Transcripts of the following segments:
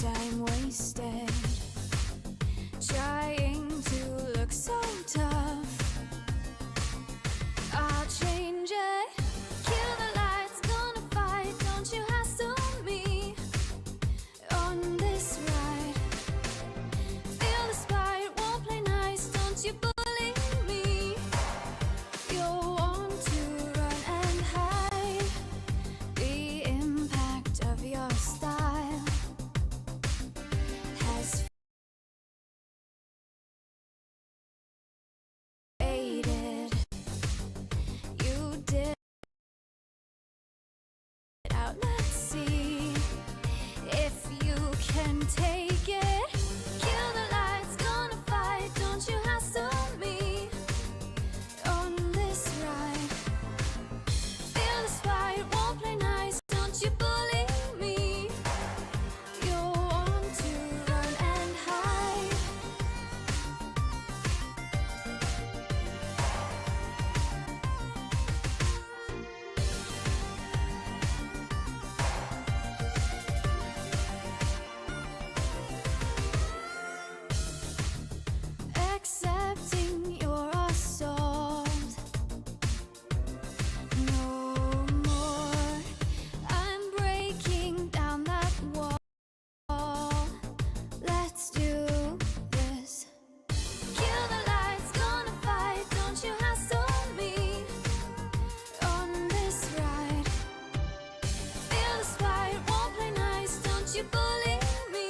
time wasted, trying to look so tough. I'll change it, kill the lights, gonna fight, don't you hassle me on this ride. Feel the spite, won't play nice, don't you bully me. You'll want to run and hide, the impact of your style has faded. You did it out, let's see if you can take it. Kill the lights, gonna fight, don't you hassle me on this ride. Feel the spite, won't play nice, don't you bully me. You'll want to run and hide. Accepting your assault, no more. I'm breaking down that wall. Let's do this. Kill the lights, gonna fight, don't you hassle me on this ride. Feel the spite, won't play nice, don't you bully me.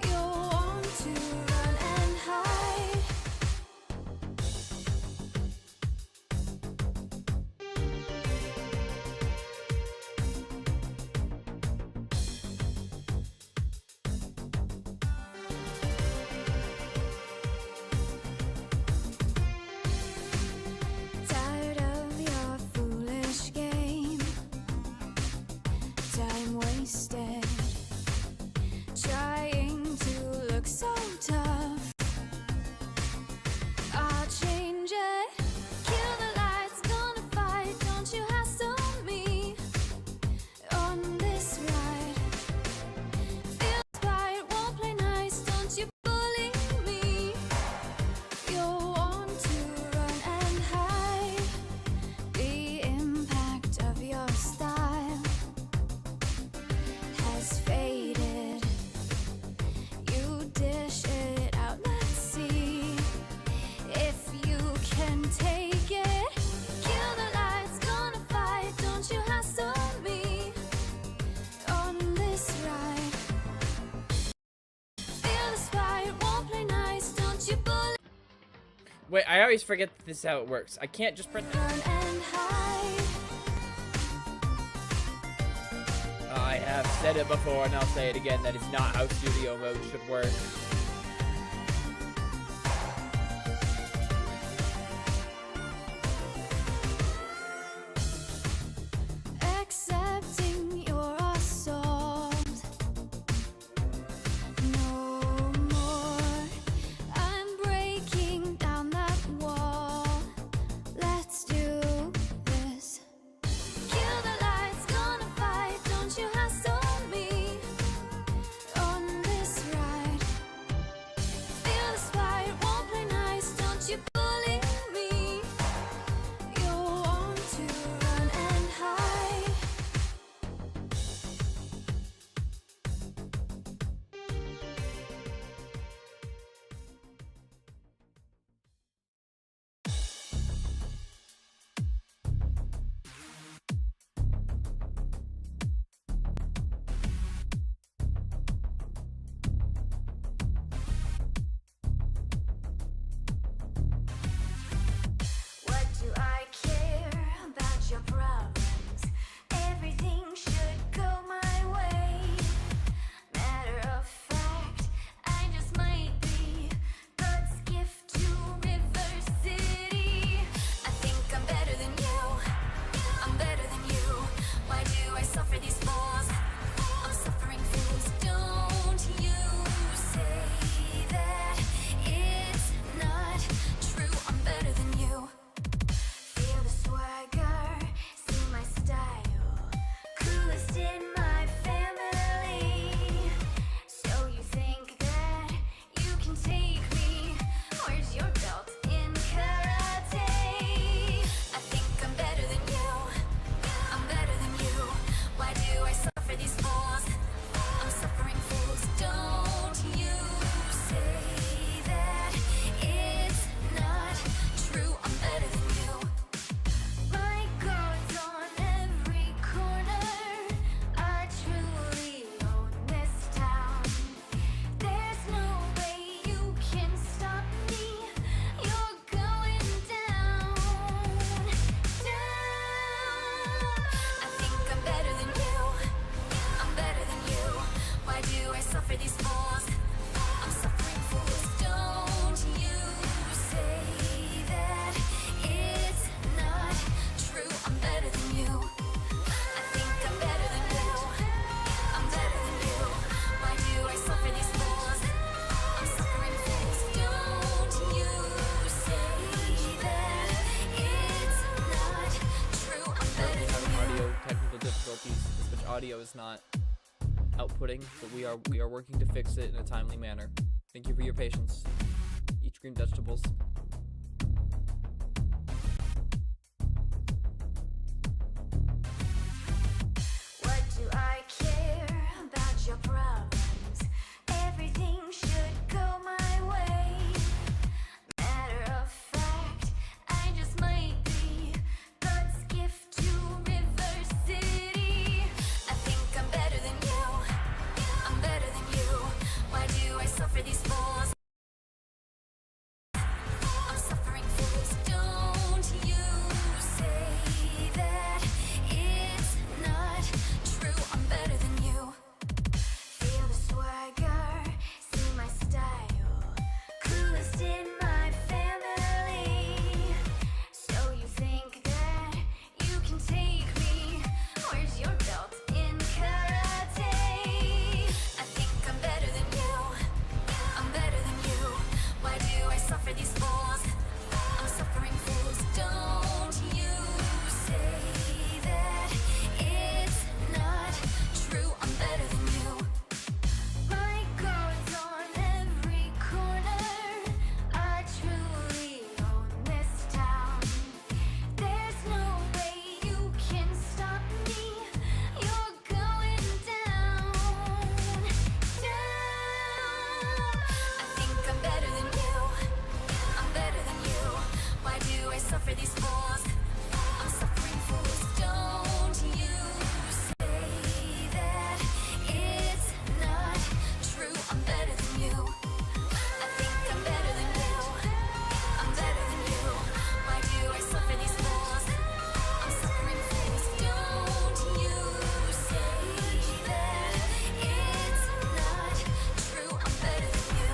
You'll want to run and hide. Tired of your foolish game, time wasted, trying to look so tough. I'll change it, kill the lights, gonna fight, don't you hassle me on this ride. Feel the spite, won't play nice, don't you bully me. You'll want to run and hide, the impact of your style has faded. You dish it out, let's see if you can take it. Kill the lights, gonna fight, don't you hassle me on this ride. Feel the spite, won't play nice, don't you bully. Wait, I always forget that this is how it works. I can't just press. Run and hide. I have said it before and I'll say it again. That is not how studio mode should work. Accepting your assault, no more. I'm breaking down that wall. Let's do this. Kill the lights, gonna fight, don't you hassle me on this ride. audio is not outputting, but we are working to fix it in a timely manner. Thank you for your patience. Eat green vegetables. What do I care about your problems? Everything should go my way. Matter of fact, I just might be God's gift to River City. I think I'm better than you. I'm better than you. Why do I suffer these fools? I'm suffering fools. Don't you say that it's not true. I'm better than you. Feel the swagger, see my style. Coolest in my family. So you think that you can take me? Where's your belt in karate? I think I'm better than you. I'm better than you. Why do I suffer these fools? I'm suffering fools. Don't you say that it's not true. I'm better than you. My guard's on every corner. I truly own this town. There's no way you can stop me. You're going down, down. I think I'm better than you. I'm better than you. Why do I suffer these fools? I'm suffering fools. Don't you say that it's not true. I'm better than you. I think I'm better than you. I'm better than you. Why do I suffer these fools? I'm suffering fools. Don't you say that it's not true. I'm better than you.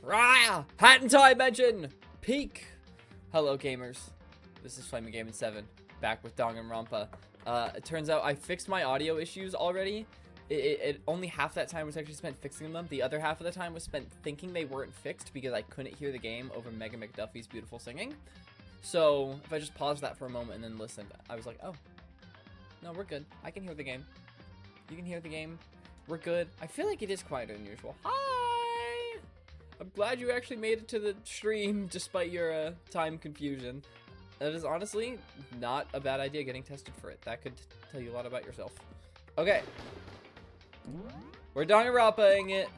Rah! Hat and tie mention! Peak! Hello, gamers. This is Flaming Game 7, back with Danganronpa. It turns out I fixed my audio issues already. It only half that time was actually spent fixing them. The other half of the time was spent thinking they weren't fixed because I couldn't hear the game over Mega McDuffie's beautiful singing. So, if I just paused that for a moment and then listened, I was like, oh. No, we're good. I can hear the game. You can hear the game. We're good. I feel like it is quieter than usual. Hi! I'm glad you actually made it to the stream despite your time confusion. That is honestly not a bad idea, getting tested for it. That could tell you a lot about yourself. Okay. We're Danganronpa-ing it.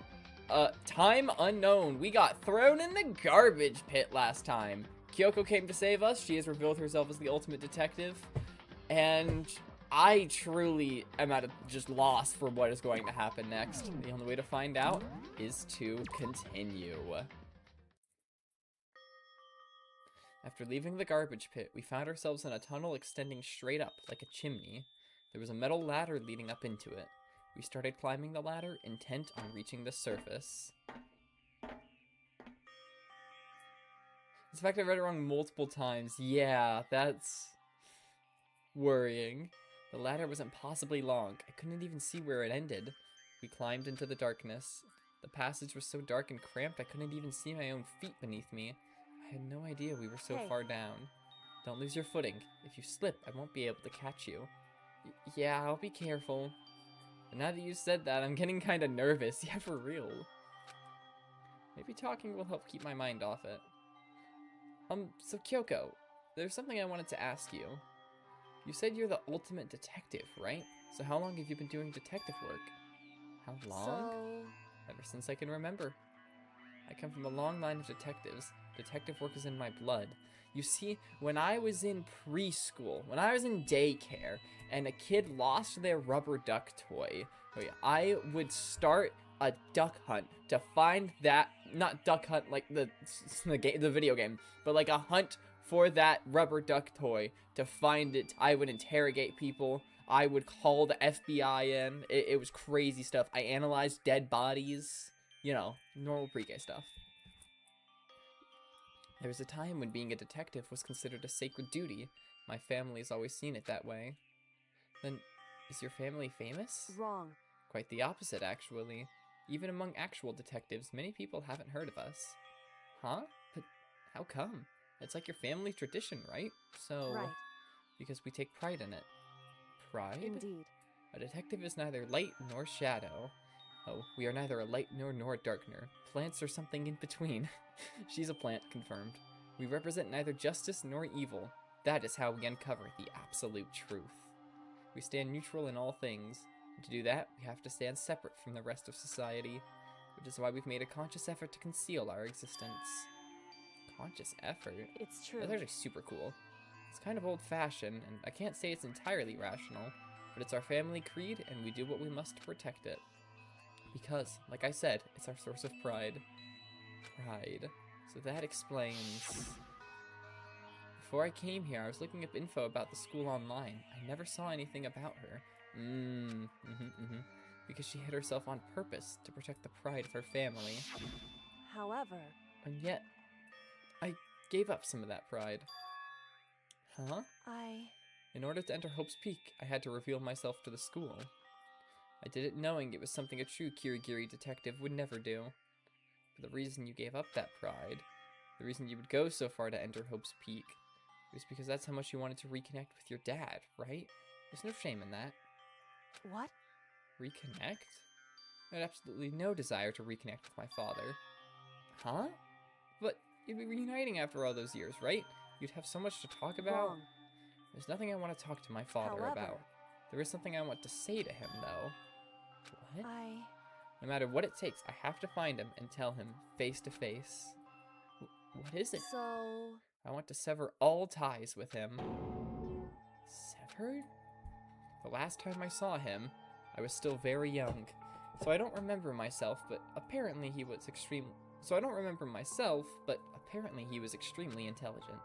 Time unknown. We got thrown in the garbage pit last time. Kyoko came to save us. She has revealed herself as the ultimate detective. And I truly am at a just loss for what is going to happen next. The only way to find out is to continue. After leaving the garbage pit, we found ourselves in a tunnel extending straight up like a chimney. There was a metal ladder leading up into it. We started climbing the ladder, intent on reaching the surface. In fact, I read it wrong multiple times. Yeah, that's worrying. The ladder was impossibly long. I couldn't even see where it ended. We climbed into the darkness. The passage was so dark and cramped I couldn't even see my own feet beneath me. I had no idea we were so far down. Don't lose your footing. If you slip, I won't be able to catch you. Yeah, I'll be careful. But now that you said that, I'm getting kind of nervous. Yeah, for real. Maybe talking will help keep my mind off it. So Kyoko, there's something I wanted to ask you. You said you're the ultimate detective, right? So how long have you been doing detective work? How long? So, Ever since I can remember. I come from a long line of detectives. Detective work is in my blood. You see, when I was in preschool, when I was in daycare, and a kid lost their rubber duck toy, I would start a duck hunt to find that, not duck hunt like the video game, but like a hunt for that rubber duck toy to find it. I would interrogate people. I would call the FBI in. It was crazy stuff. I analyzed dead bodies. You know, normal pre-K stuff. There was a time when being a detective was considered a sacred duty. My family's always seen it that way. Then, is your family famous? wrong. Quite the opposite, actually. Even among actual detectives, many people haven't heard of us. Huh? But how come? It's like your family tradition, right? So, Right. because we take pride in it. Pride? Indeed. A detective is neither light nor shadow. Oh, we are neither a light nor a darkener. Plants or something in between. She's a plant, confirmed. We represent neither justice nor evil. That is how we uncover the absolute truth. We stand neutral in all things. And to do that, we have to stand separate from the rest of society, which is why we've made a conscious effort to conceal our existence. Conscious effort? It's true. That's actually super cool. It's kind of old-fashioned, and I can't say it's entirely rational, but it's our family creed, and we do what we must to protect it. Because, like I said, it's our source of pride. Pride. So that explains... Before I came here, I was looking up info about the school online. I never saw anything about her. Because she hid herself on purpose to protect the pride of her family. However, And yet, I gave up some of that pride. Huh? In order to enter Hope's Peak, I had to reveal myself to the school. I did it knowing it was something a true Kirigiri detective would never do. But the reason you gave up that pride, the reason you would go so far to enter Hope's Peak, was because that's how much you wanted to reconnect with your dad, right? There's no shame in that. what? Reconnect? I had absolutely no desire to reconnect with my father. Huh? But you'd be reuniting after all those years, right? You'd have so much to talk about. Wrong. There's nothing I want to talk to my father However, about. There is something I want to say to him, though. What? I... No matter what it takes, I have to find him and tell him face to face. What is it? So... I want to sever all ties with him. Severed? The last time I saw him, I was still very young. So I don't remember myself, but apparently he was extremely intelligent.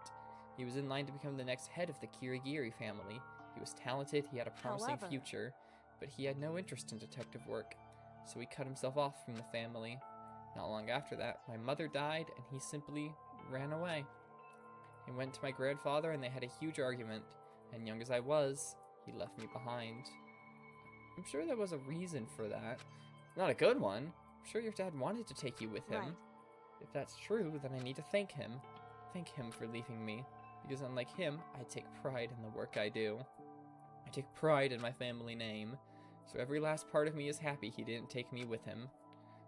He was in line to become the next head of the Kirigiri family. He was talented, he had a promising However, future, but he had no interest in detective work, so he cut himself off from the family. Not long after that, my mother died, and he simply ran away. He went to my grandfather, and they had a huge argument, and young as I was, he left me behind. I'm sure there was a reason for that. Not a good one. I'm sure your dad wanted to take you with him. Right. If that's true, then I need to thank him. Thank him for leaving me, because unlike him, I take pride in the work I do. I take pride in my family name, so every last part of me is happy he didn't take me with him.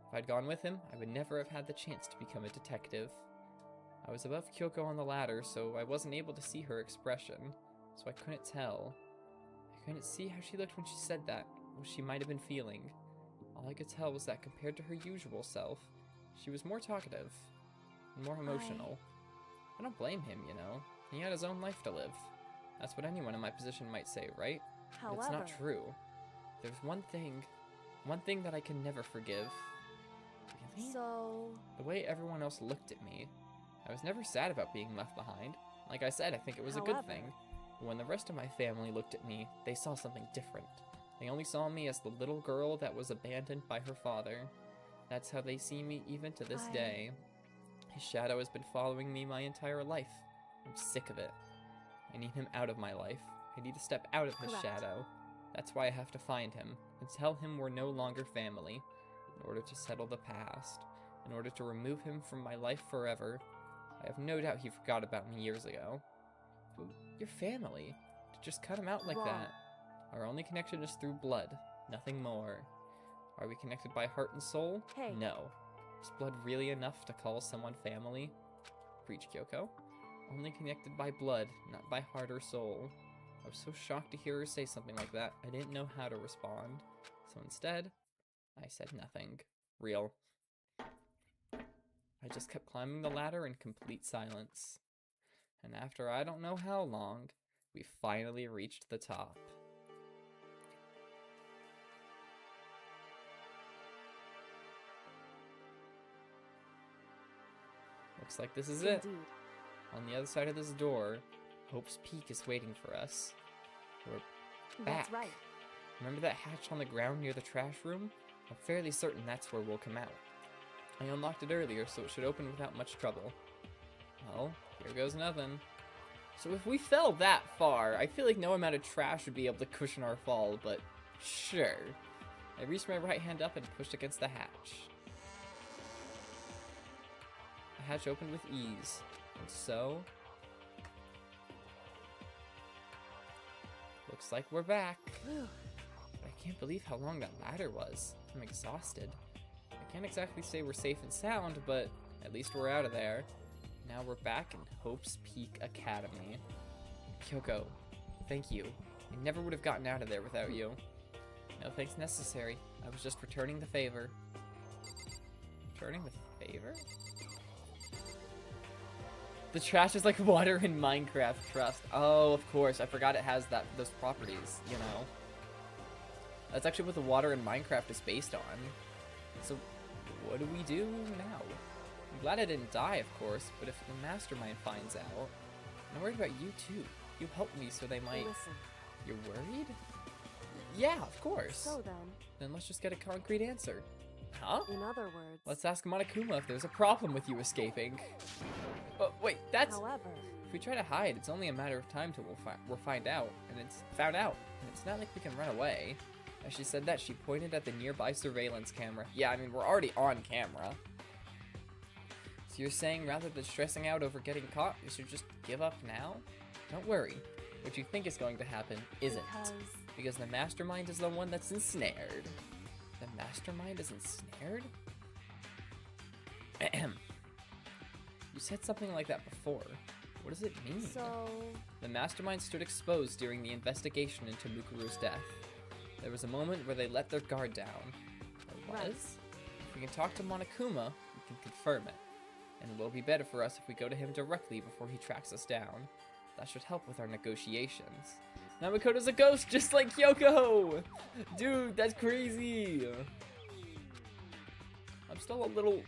If I'd gone with him, I would never have had the chance to become a detective. I was above Kyoko on the ladder, so I wasn't able to see her expression, so I couldn't tell. I couldn't see how she looked when she said that, what she might have been feeling. All I could tell was that compared to her usual self, she was more talkative and more emotional. I don't blame him, you know. He had his own life to live. That's what anyone in my position might say, right? But it's not true. There's one thing that I can never forgive. Really? So... The way everyone else looked at me. I was never sad about being left behind. Like I said, I think it was a good thing. But when the rest of my family looked at me, they saw something different. They only saw me as the little girl that was abandoned by her father. That's how they see me even to this day. His shadow has been following me my entire life. I'm sick of it. I need him out of my life. I need to step out of his shadow. That's why I have to find him and tell him we're no longer family. In order to settle the past. In order to remove him from my life forever. I have no doubt he forgot about me years ago. But your family. To just cut him out like that. Our only connection is through blood. Nothing more. Are we connected by heart and soul? Hey. No. Is blood really enough to call someone family? Preach, Kyoko. only connected by blood, not by heart or soul. I was so shocked to hear her say something like that, I didn't know how to respond. So instead, I said nothing. Real. I just kept climbing the ladder in complete silence. And after I don't know how long, we finally reached the top. Looks like this is it. Indeed. On the other side of this door, Hope's Peak is waiting for us. We're back. That's right. Remember that hatch on the ground near the trash room? I'm fairly certain that's where we'll come out. I unlocked it earlier, so it should open without much trouble. Well, here goes nothing. So if we fell that far, I feel like no amount of trash would be able to cushion our fall, but sure. I reached my right hand up and pushed against the hatch. The hatch opened with ease, and so... looks like we're back. But I can't believe how long that ladder was. I'm exhausted. I can't exactly say we're safe and sound, but at least we're out of there. Now we're back in Hope's Peak Academy. Kyoko, thank you. I never would have gotten out of there without you. No thanks necessary. I was just returning the favor. Returning the favor? The trash is like water in Minecraft, trust. Oh, of course. I forgot it has those properties, you know. That's actually what the water in Minecraft is based on. So, what do we do now? I'm glad I didn't die, of course, but if the mastermind finds out, I'm worried about you too. You helped me so they might... Listen. You're worried? Yeah, of course. So Then let's just get a concrete answer. Huh? in other words. Let's ask Monokuma if there's a problem with you escaping. Oh, wait, that's... However, If we try to hide, it's only a matter of time till we'll find out. And it's found out. And it's not like we can run away. As she said that, she pointed at the nearby surveillance camera. Yeah, I mean, we're already on camera. So you're saying rather than stressing out over getting caught, we should just give up now? Don't worry. What you think is going to happen isn't. Because the mastermind is the one that's ensnared. The mastermind is ensnared? Ahem. You said something like that before. What does it mean? So The mastermind stood exposed during the investigation into Mukuru's death. There was a moment where they let their guard down. There was? Right. If we can talk to Monokuma, we can confirm it. And it will be better for us if we go to him directly before he tracks us down. That should help with our negotiations. Now Makoto's a ghost just like Kyoko! Dude, that's crazy! I'm still a little,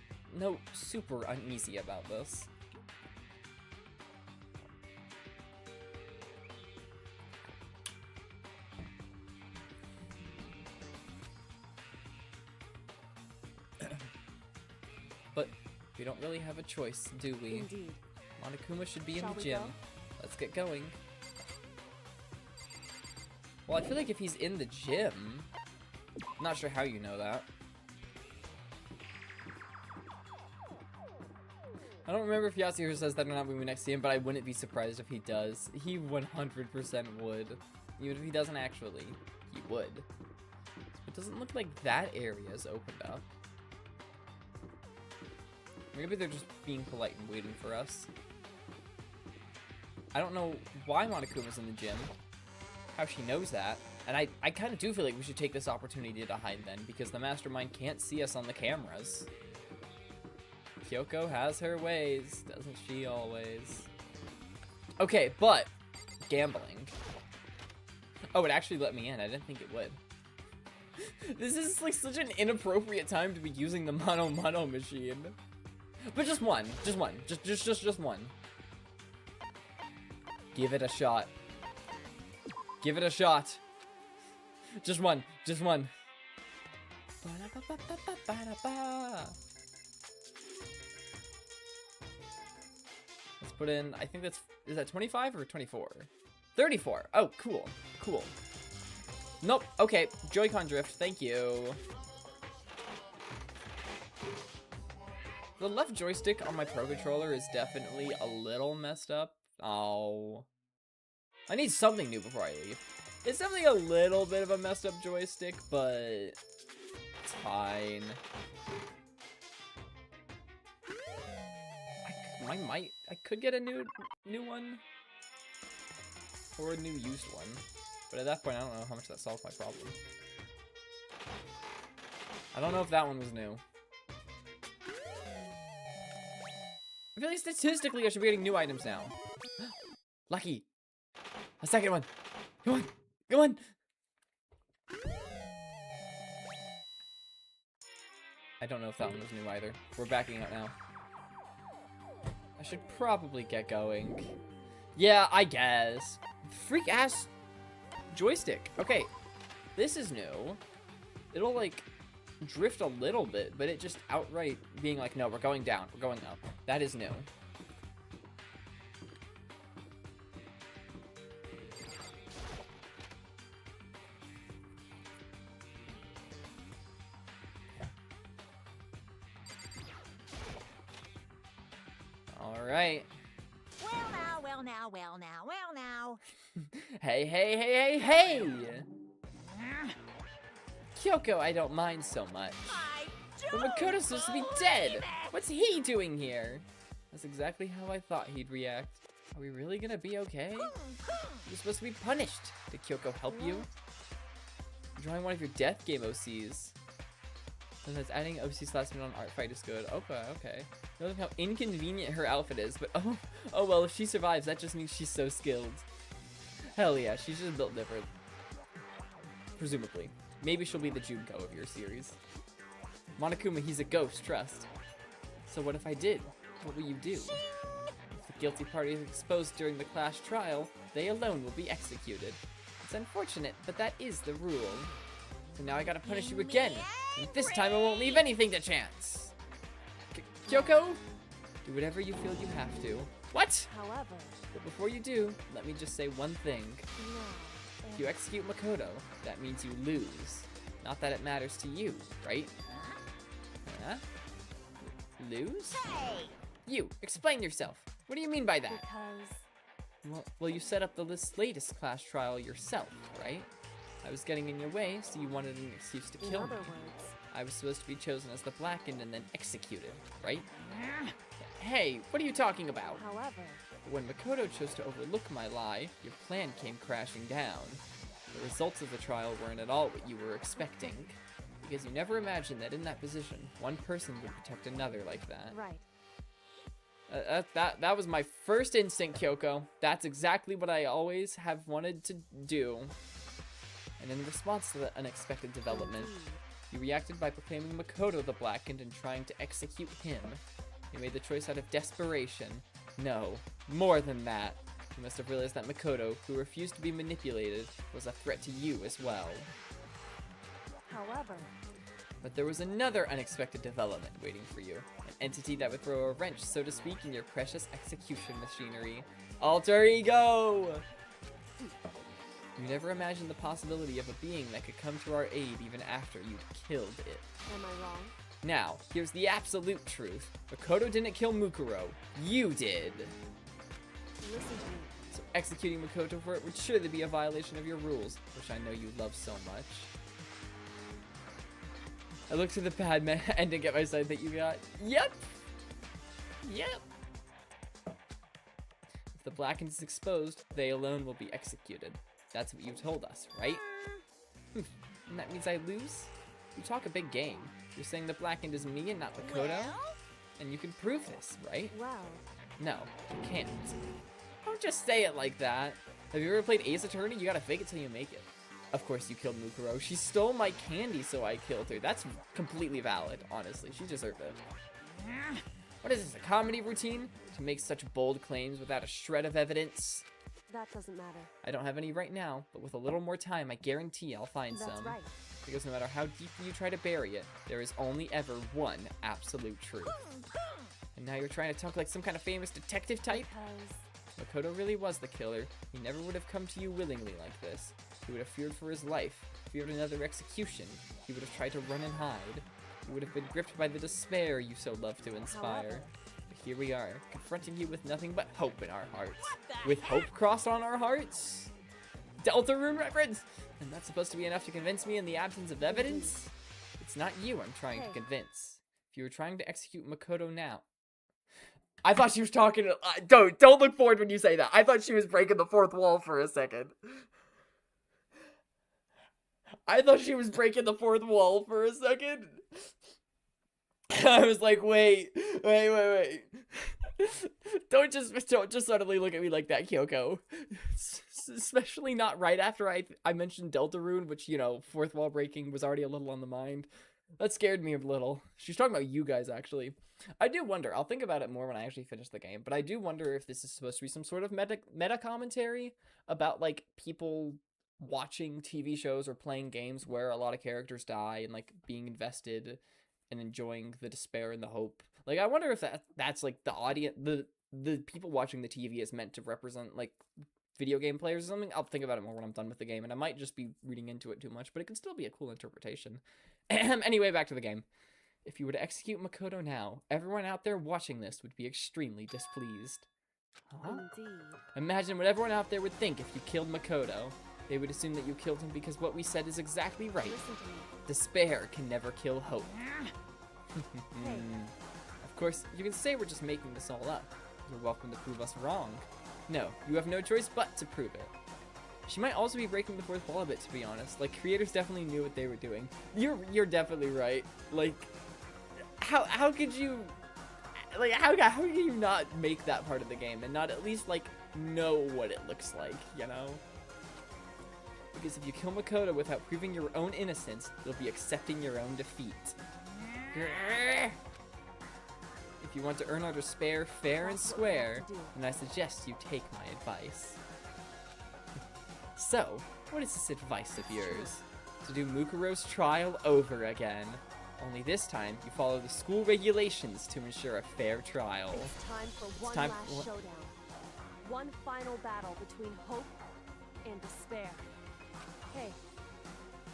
super uneasy about this. But we don't really have a choice, do we? indeed. Monokuma should be in Shall the we gym. go? Let's get going. Well, I feel like if he's in the gym... I'm not sure how you know that. I don't remember if Yasuhiro says that or not when we next see him, but I wouldn't be surprised if he does. He 100% would. Even if he doesn't actually, he would. It doesn't look like that area is opened up. Maybe they're just being polite and waiting for us. I don't know why Monokuma's in the gym, how she knows that, and I kind of do feel like we should take this opportunity to hide then, because the mastermind can't see us on the cameras. Kyoko has her ways, doesn't she always? Okay, but gambling. Oh, it actually let me in. I didn't think it would. This is like such an inappropriate time to be using the mono machine. But just one, just one, just one. Give it a shot. Give it a shot. Just one, just one. Let's put in, I think that's, is that 25 or 24? 34. Oh, cool, cool. Nope, okay, Joy-Con drift, thank you. The left joystick on my Pro Controller is definitely a little messed up. Oh. I need something new before I leave. It's definitely a little bit of a messed up joystick, but it's fine. I might I could get a new one. Or a new used one. But at that point, I don't know how much that solved my problem. I don't know if that one was new. I feel like statistically I should be getting new items now. Lucky. A second one. Come on. Come on. I don't know if that one was new either. We're backing out now. I should probably get going. Yeah, I guess. Freak ass joystick. Okay, this is new. It'll like drift a little bit, but it just outright being like, no, we're going down, we're going up. That is new. All right. Well now. Hey, hey, hey, hey, hey! Kyoko, I don't mind so much. But Makoto's supposed to be dead! What's he doing here? That's exactly how I thought he'd react. Are we really gonna be okay? You're supposed to be punished. Did Kyoko help you? Drawing one of your death game OCs. Sometimes adding OCs last minute on art fight is good. Okay. Notice how inconvenient her outfit is, but oh well, if she survives, that just means she's so skilled. Hell yeah, she's just built different. Presumably. Maybe she'll be the Junko of your series. Monokuma, he's a ghost, trust. So what if I did? What will you do? If the guilty party is exposed during the class trial, they alone will be executed. It's unfortunate, but that is the rule. So now I gotta punish you again. And this time I won't leave anything to chance. Kyoko, do whatever you feel you have to. What? However, But before you do, let me just say one thing. If you execute Makoto, that means you lose. Not that it matters to you, right? Huh? Lose? hey, You, explain yourself. What do you mean by that? because Well, you set up the latest class trial yourself, right? I was getting in your way, so you wanted an excuse to in kill other me. words, I was supposed to be chosen as the blackened and then executed, right? Hey, what are you talking about? however, But when Makoto chose to overlook my lie, your plan came crashing down. The results of the trial weren't at all what you were expecting. Because you never imagined that in that position, one person would protect another like that. right. That was my first instinct, Kyoko. That's exactly what I always have wanted to do. And in response to the unexpected development, you reacted by proclaiming Makoto the blackened and trying to execute him. You made the choice out of desperation. No, more than that. You must have realized that Makoto, who refused to be manipulated, was a threat to you as well. However, But there was another unexpected development waiting for you. An entity that would throw a wrench, so to speak, in your precious execution machinery. Alter Ego! You never imagined the possibility of a being that could come to our aid even after you'd killed it. am I wrong? Now, here's the absolute truth. Makoto didn't kill Mukuro. You did! Listen to me. So executing Makoto for it would surely be a violation of your rules, which I know you love so much. I looked to the Padme ending at my side that you got. Yep! Yep! If the blackened is exposed, they alone will be executed. That's what you told us, right? And that means I lose? You talk a big game. You're saying the blackened is me and not Makoto? And you can prove this, right? Well, No, you can't. Don't just say it like that. Have you ever played Ace Attorney? You gotta fake it till you make it. Of course you killed Mukuro. She stole my candy, so I killed her. That's completely valid, honestly. She deserved it. What is this, a comedy routine? To make such bold claims without a shred of evidence? that doesn't matter. I don't have any right now, but with a little more time, I guarantee I'll find That's some. right. Because no matter how deeply you try to bury it, there is only ever one absolute truth. And now you're trying to talk like some kind of famous detective type? Because Makoto really was the killer. He never would have come to you willingly like this. He would have feared for his life, feared another execution. He would have tried to run and hide. He would have been gripped by the despair you so love to inspire. However. But here we are, confronting you with nothing but hope in our hearts. With hope crossed on our hearts? Delta Rune reference! And that's supposed to be enough to convince me in the absence of evidence? It's not you I'm trying to Hey. convince. If you were trying to execute Makoto now, I thought she was talking to, don't look forward when you say that. I thought she was breaking the fourth wall for a second. I thought she was breaking the fourth wall for a second. I was like, wait. Don't just suddenly look at me like that, Kyoko. Especially not right after I mentioned Deltarune, which, you know, fourth wall breaking was already a little on the mind. That scared me a little. She's talking about you guys, actually. I do wonder. I'll think about it more when I actually finish the game. But I do wonder if this is supposed to be some sort of meta commentary about, like, people watching TV shows or playing games where a lot of characters die and, like, being invested and enjoying the despair and the hope. Like, I wonder if that's like the audience, the people watching the TV is meant to represent, like, video game players or something. I'll think about it more when I'm done with the game, and I might just be reading into it too much, but it can still be a cool interpretation. Anyway, back to the game. If you were to execute Makoto now, everyone out there watching this would be extremely displeased. Huh? Indeed. Imagine what everyone out there would think if you killed Makoto. They would assume that you killed him because what we said is exactly right. Listen to me. Despair can never kill hope. Hey. Of course, you can say we're just making this all up. You're welcome to prove us wrong. No, you have no choice but to prove it. She might also be breaking the fourth wall a bit, to be honest. Like, creators definitely knew what they were doing. You're definitely right. Like, how could you, like, how can you not make that part of the game and not at least, like, know what it looks like, you know? Because if you kill Makoto without proving your own innocence, you'll be accepting your own defeat. If you want to earn our despair fair and square, then I suggest you take my advice. So, what is this advice of yours? To do Mukuro's trial over again. Only this time, you follow the school regulations to ensure a fair trial. It's time for one time last for- showdown. One final battle between hope and despair. Hey,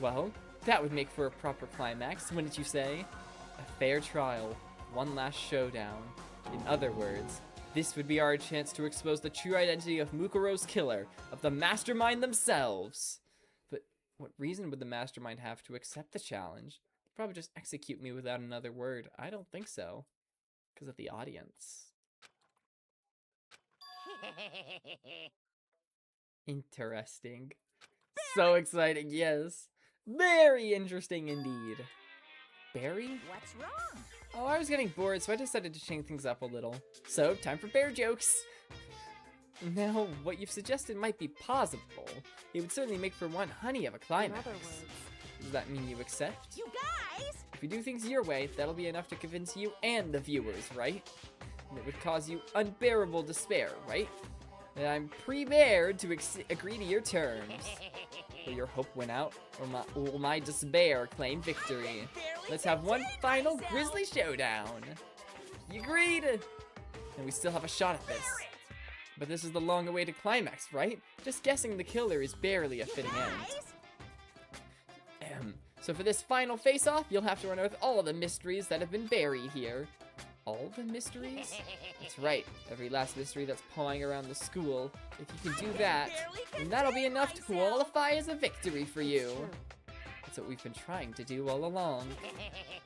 Well, that would make for a proper climax, wouldn't you say? A fair trial, one last showdown. In other words, this would be our chance to expose the true identity of Mukuro's killer, of the mastermind themselves. But what reason would the mastermind have to accept the challenge? They'd probably just execute me without another word. I don't think so. Because of the audience. Interesting. So exciting, yes. Very interesting indeed. Barry? What's wrong? Oh, I was getting bored, so I decided to change things up a little. So, time for bear jokes! Now, what you've suggested might be possible. It would certainly make for one honey of a in climax. other words, Does that mean you accept? You guys! If you do things your way, that'll be enough to convince you and the viewers, right? And it would cause you unbearable despair, right? And I'm prepared to agree to your terms. Will your hope win out, or will my despair claim victory? Let's have one final grisly showdown. You agreed? And we still have a shot at this. But this is the long-awaited climax, right? Just guessing the killer is barely a fitting end. So for this final face-off, you'll have to unearth all the mysteries that have been buried here. All the mysteries? That's right, every last mystery that's pawing around the school. If you can do that, then that'll be enough to qualify as a victory for you. true. That's what we've been trying to do all along.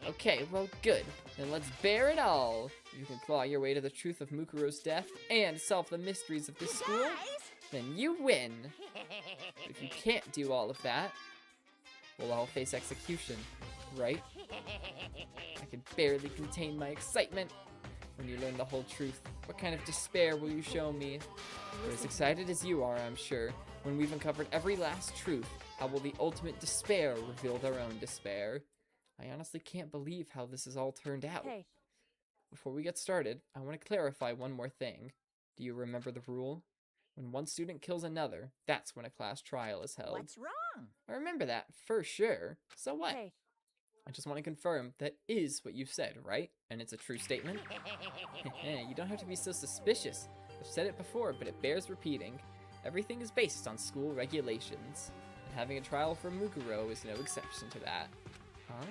Okay, well, good. Then let's bear it all. If you can claw your way to the truth of Mukuro's death and solve the mysteries of this school, then you win. But if you can't do all of that, we'll all face execution, right? I can barely contain my excitement. When you learn the whole truth, what kind of despair will you show me? We're as excited as you are, I'm sure. When we've uncovered every last truth, how will the ultimate despair reveal their own despair? I honestly can't believe how this has all turned out. Hey, Before we get started, I want to clarify one more thing. Do you remember the rule? When one student kills another, that's when a class trial is held. What's wrong? I remember that, for sure. So what? hey, I just want to confirm that is what you've said, right? And it's a true statement? You don't have to be so suspicious. I've said it before, but it bears repeating. Everything is based on school regulations. And having a trial for Mukuro is no exception to that. Huh?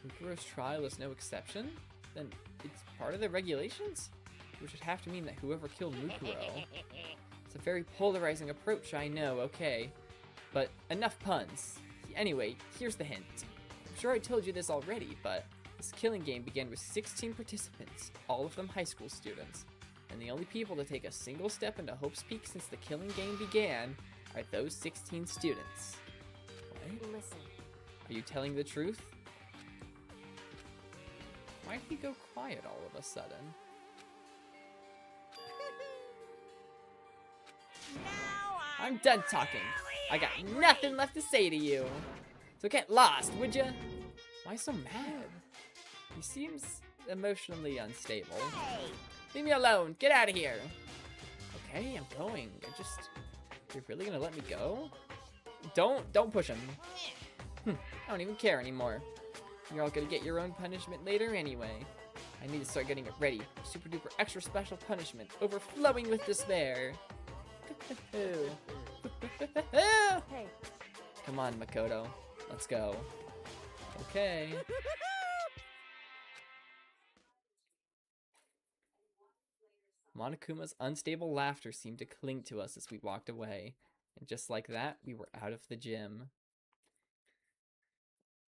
Mukuro's trial is no exception? Then it's part of the regulations? Which would have to mean that whoever killed Mukuro. It's a very polarizing approach, I know, okay. But enough puns. Anyway, here's the hint. I'm sure I told you this already, but This killing game began with 16 participants, all of them high school students. And the only people to take a single step into Hope's Peak since the killing game began are those 16 students. What? Listen. Are you telling the truth? Why'd he go quiet all of a sudden? I'm done talking. I got nothing left to say to you. So get lost, would ya? Why so mad? He seems emotionally unstable. Leave me alone. Get out of here. Okay, I'm going. You're really gonna let me go? Don't push him. I don't even care anymore. You're all gonna get your own punishment later anyway. I need to start getting it ready. Super duper extra special punishment. Overflowing with despair. Hey. Come on, Makoto. Let's go. Okay. Monokuma's unstable laughter seemed to cling to us as we walked away. And just like that, we were out of the gym.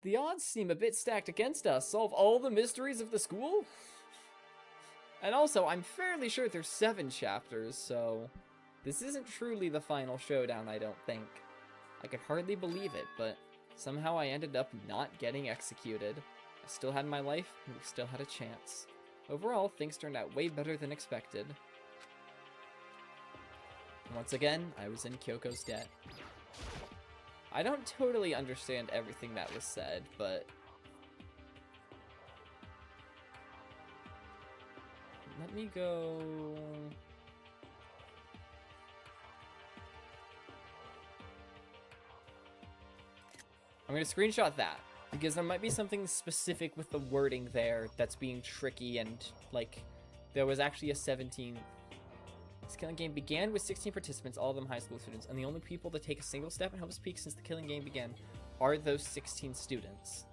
The odds seem a bit stacked against us. Solve all the mysteries of the school? And also, I'm fairly sure there's 7 chapters, so... This isn't truly the final showdown, I don't think. I could hardly believe it, but somehow I ended up not getting executed. I still had my life, and we still had a chance. Overall, things turned out way better than expected. Once again, I was in Kyoko's debt. I don't totally understand everything that was said, but... Let me go... I'm gonna screenshot that, because there might be something specific with the wording there that's being tricky, and, like, there was actually a 17th. This killing game began with 16 participants, all of them high school students, and the only people to take a single step in Hope's Peak since the killing game began are those 16 students.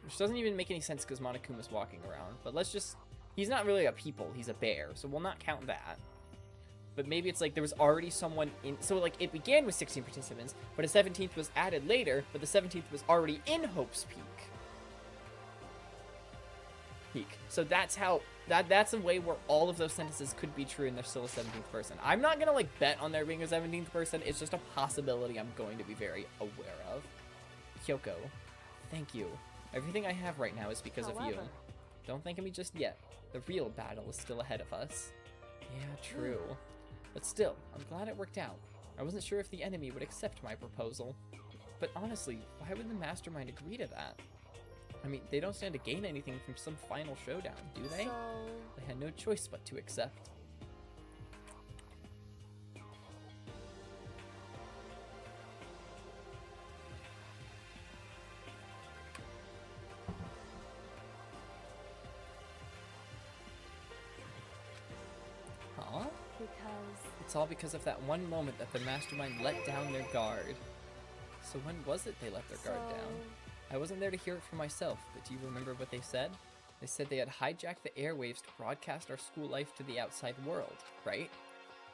Which doesn't even make any sense because Monokuma's walking around, but let's just... He's not really a people, he's a bear, so we'll not count that. But maybe it's like there was already someone in... So, like, it began with 16 participants, but a 17th was added later, but the 17th was already in Hope's Peak. So that's how... That's a way where all of those sentences could be true and there's still a 17th person. I'm not gonna, like, bet on there being a 17th person. It's just a possibility I'm going to be very aware of. Kyoko, thank you. Everything I have right now is because of you. Don't think of me just yet. The real battle is still ahead of us. Yeah, true. But still, I'm glad it worked out. I wasn't sure if the enemy would accept my proposal. But honestly, why would the mastermind agree to that? I mean, they don't stand to gain anything from some final showdown, do they? So... They had no choice but to accept. Huh? Because... It's all because of that one moment that the mastermind let down their guard. So when was it they let their guard down? I wasn't there to hear it for myself, but do you remember what they said? They said they had hijacked the airwaves to broadcast our school life to the outside world, right?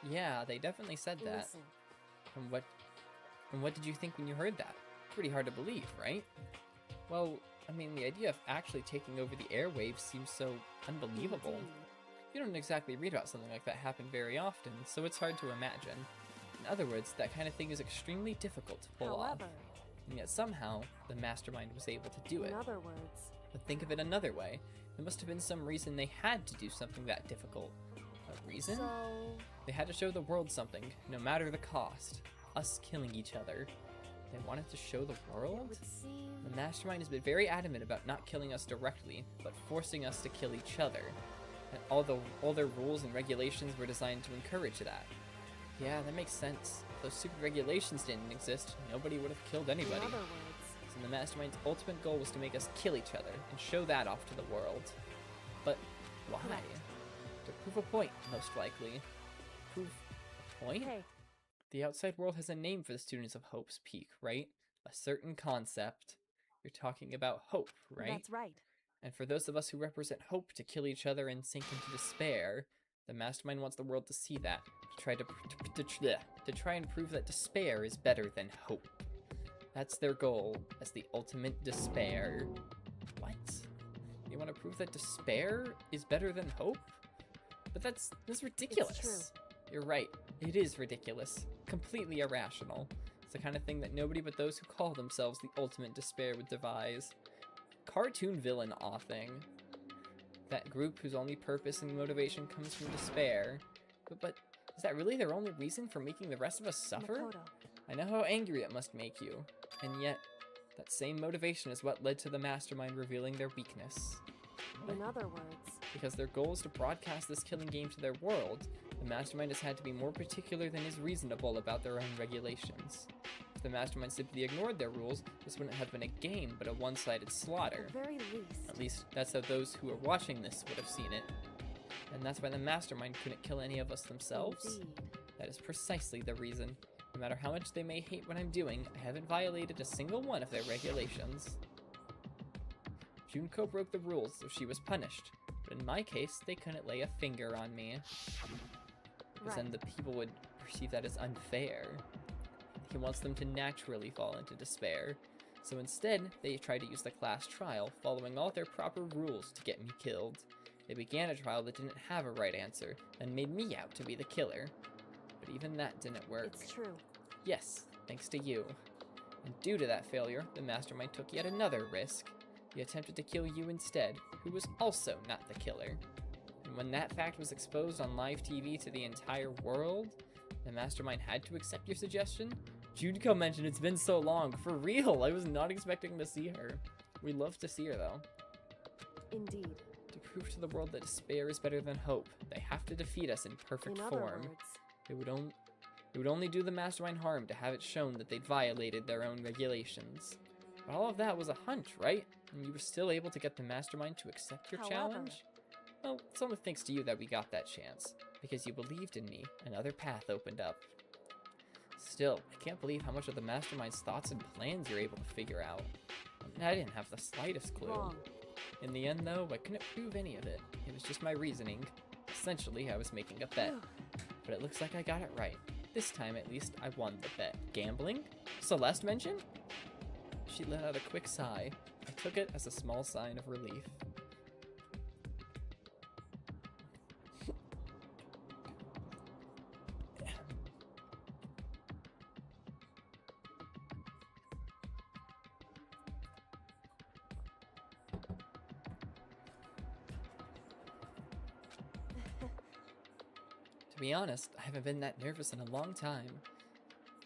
Yeah, they definitely said that. Listen. And what did you think when you heard that? Pretty hard to believe, right? Well, I mean, the idea of actually taking over the airwaves seems so unbelievable. Indeed. You don't exactly read about something like that happen very often, so it's hard to imagine. In other words, that kind of thing is extremely difficult to pull off. However, And yet somehow, the mastermind was able to do it. in other words, But think of it another way. There must have been some reason they had to do something that difficult. A reason? so... They had to show the world something, no matter the cost. Us killing each other. They wanted to show the It world? would seem... The mastermind has been very adamant about not killing us directly, but forcing us to kill each other. And all their rules and regulations were designed to encourage that. Yeah, that makes sense. If those stupid regulations didn't exist, nobody would have killed anybody. In other words, So the mastermind's ultimate goal was to make us kill each other and show that off to the world. But why? Correct. To prove a point, most likely. Prove a point? hey, The outside world has a name for the students of Hope's Peak, right? A certain concept. You're talking about hope, right? that's right. And for those of us who represent hope to kill each other and sink into despair, the mastermind wants the world to see that, to try and prove that despair is better than hope. That's their goal, as the ultimate despair. What? You want to prove that despair is better than hope? But that's ridiculous. It's true. You're right. It is ridiculous. Completely irrational. It's the kind of thing that nobody but those who call themselves the ultimate despair would devise. Cartoon villain offing. That group whose only purpose and motivation comes from despair. But is that really their only reason for making the rest of us suffer? Makoto. I know how angry it must make you. And yet, that same motivation is what led to the mastermind revealing their weakness. In other words, Because their goal is to broadcast this killing game to their world, the mastermind has had to be more particular than is reasonable about their own regulations. If the mastermind simply ignored their rules, this wouldn't have been a game, but a one-sided slaughter. at the very least, At least, that's how those who are watching this would have seen it. And that's why the mastermind couldn't kill any of us themselves. indeed. That is precisely the reason. No matter how much they may hate what I'm doing, I haven't violated a single one of their regulations. Junko broke the rules, so she was punished. But in my case, they couldn't lay a finger on me. Because then the people would perceive that as unfair. He wants them to naturally fall into despair. So instead, they tried to use the class trial, following all their proper rules to get me killed. They began a trial that didn't have a right answer, and made me out to be the killer. But even that didn't work. It's true. Yes, thanks to you. And due to that failure, the mastermind took yet another risk. He attempted to kill you instead, who was also not the killer. And when that fact was exposed on live TV to the entire world, the mastermind had to accept your suggestion. Junko mentioned it's been so long. For real, I was not expecting to see her. We'd love to see her though. Indeed. To prove to the world that despair is better than hope, they have to defeat us in perfect In other form. words, It would only do the mastermind harm to have it shown that they'd violated their own regulations. But all of that was a hunch, right? And you were still able to get the mastermind to accept your However- challenge? Well, it's only thanks to you that we got that chance. Because you believed in me, another path opened up. Still, I can't believe how much of the mastermind's thoughts and plans you're able to figure out. I didn't have the slightest clue. wrong. In the end, though, I couldn't prove any of it. It was just my reasoning. Essentially, I was making a bet. But it looks like I got it right. This time, at least, I won the bet. Gambling? Celeste mentioned? She let out a quick sigh. I took it as a small sign of relief. To be honest, I haven't been that nervous in a long time.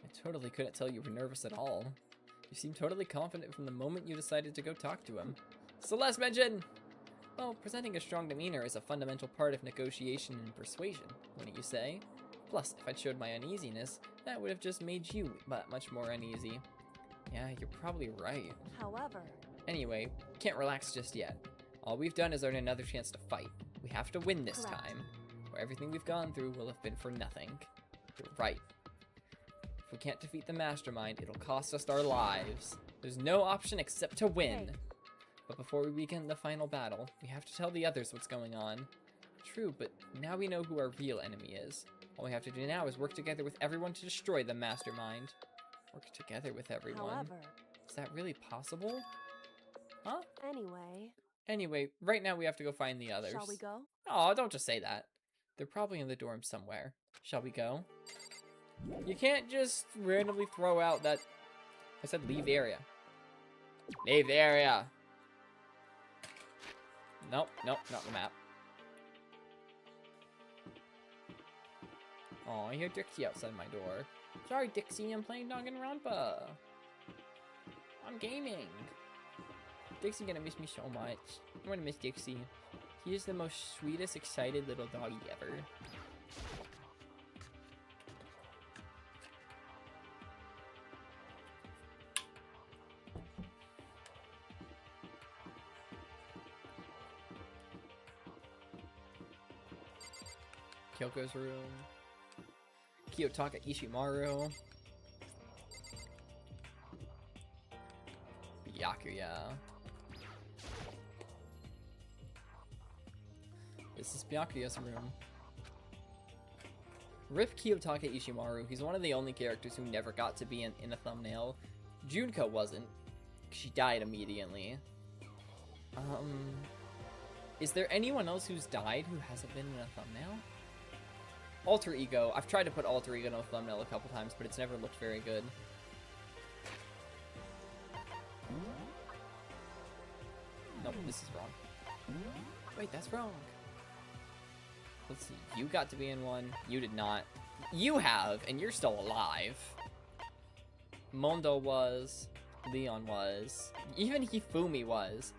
I totally couldn't tell you were nervous at all. You seemed totally confident from the moment you decided to go talk to him. Celeste mention! Well, presenting a strong demeanor is a fundamental part of negotiation and persuasion, wouldn't you say? Plus, if I'd showed my uneasiness, that would have just made you that much more uneasy. Yeah, you're probably right. However, Anyway, can't relax just yet. All we've done is earn another chance to fight. We have to win this Correct. time, or everything we've gone through will have been for nothing. You're right. If we can't defeat the mastermind, it'll cost us our lives. There's no option except to win. Hey. But before we begin the final battle, we have to tell the others what's going on. True, but now we know who our real enemy is. All we have to do now is work together with everyone to destroy the mastermind. Work together with everyone. however, Is that really possible? Huh? anyway, Right now we have to go find the others. shall we go? Oh, don't just say that. They're probably in the dorm somewhere. Shall we go? You can't just randomly throw out that... I said leave the area. Leave the area! Nope, nope, not the map. Oh, I hear Dixie outside my door. Sorry, Dixie, I'm playing Danganronpa. I'm gaming. Dixie's gonna miss me so much. I'm gonna miss Dixie. He is the most sweetest, excited little doggy ever. Kyoko's room. Kiyotaka Ishimaru. Byakuya. This is Byakuya's room. Rip Kiyotaka Ishimaru. He's one of the only characters who never got to be in a thumbnail. Junko wasn't. She died immediately. Is there anyone else who's died who hasn't been in a thumbnail? Alter ego. I've tried to put alter ego in a thumbnail a couple times, but it's never looked very good. Nope, this is wrong. Wait, that's wrong. Let's see. You got to be in one. You did not. You have, and you're still alive. Mondo was. Leon was. Even Hifumi was.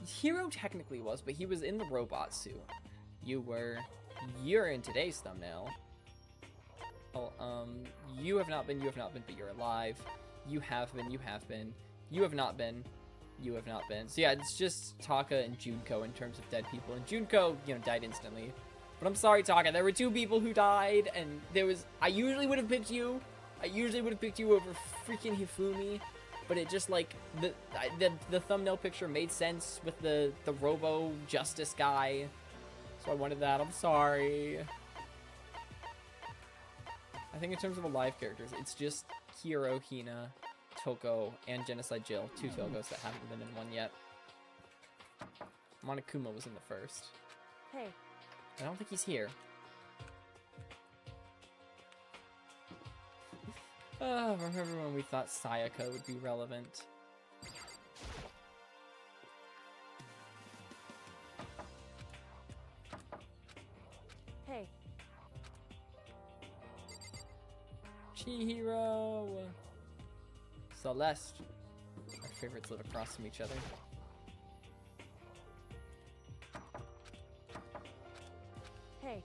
Hiro technically was, but he was in the robot suit. You were. You're in today's thumbnail. Oh, you have not been, but you're alive. You have been, you have been. You have not been. You have not been. So yeah, it's just Taka and Junko in terms of dead people. And Junko, you know, died instantly. But I'm sorry, Taka, there were 2 people who died, and there was... I usually would have picked you. I usually would have picked you over freaking Hifumi. But it just, like, the thumbnail picture made sense with the Robo Justice guy. So I wanted that. I'm sorry. I think in terms of alive characters, it's just Hiro, Hina, Toko, and Genocide Jill. 2 Togos that haven't been in one yet. Monokuma was in the first. Hey. I don't think he's here. Remember when we thought Sayaka would be relevant? Hey. Chihiro! Celeste. Our favorites live across from each other. Hey.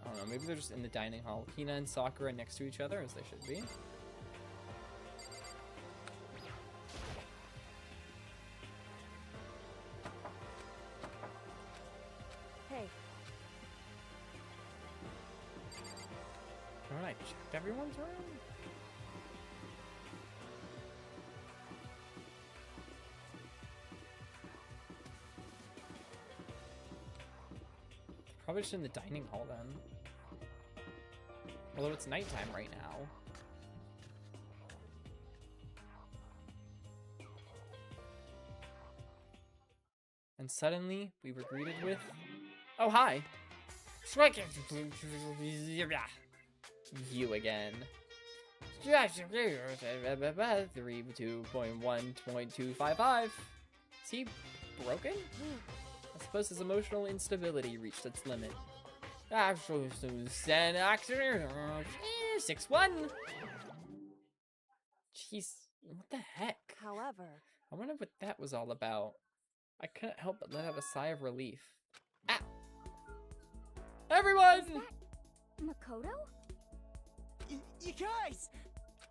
I don't know, maybe they're just in the dining hall. Hina and Sakura next to each other, as they should be. Hey. Haven't I checked everyone's room? Probably just in the dining hall then. Although it's nighttime right now. And suddenly we were greeted with, oh hi! You again. 3.2.1.255. Is he broken? I suppose his emotional instability reached its limit. 6-1. Jeez, what the heck? However, I wonder what that was all about. I couldn't help but let out a sigh of relief. Ah! Everyone! Makoto? You guys!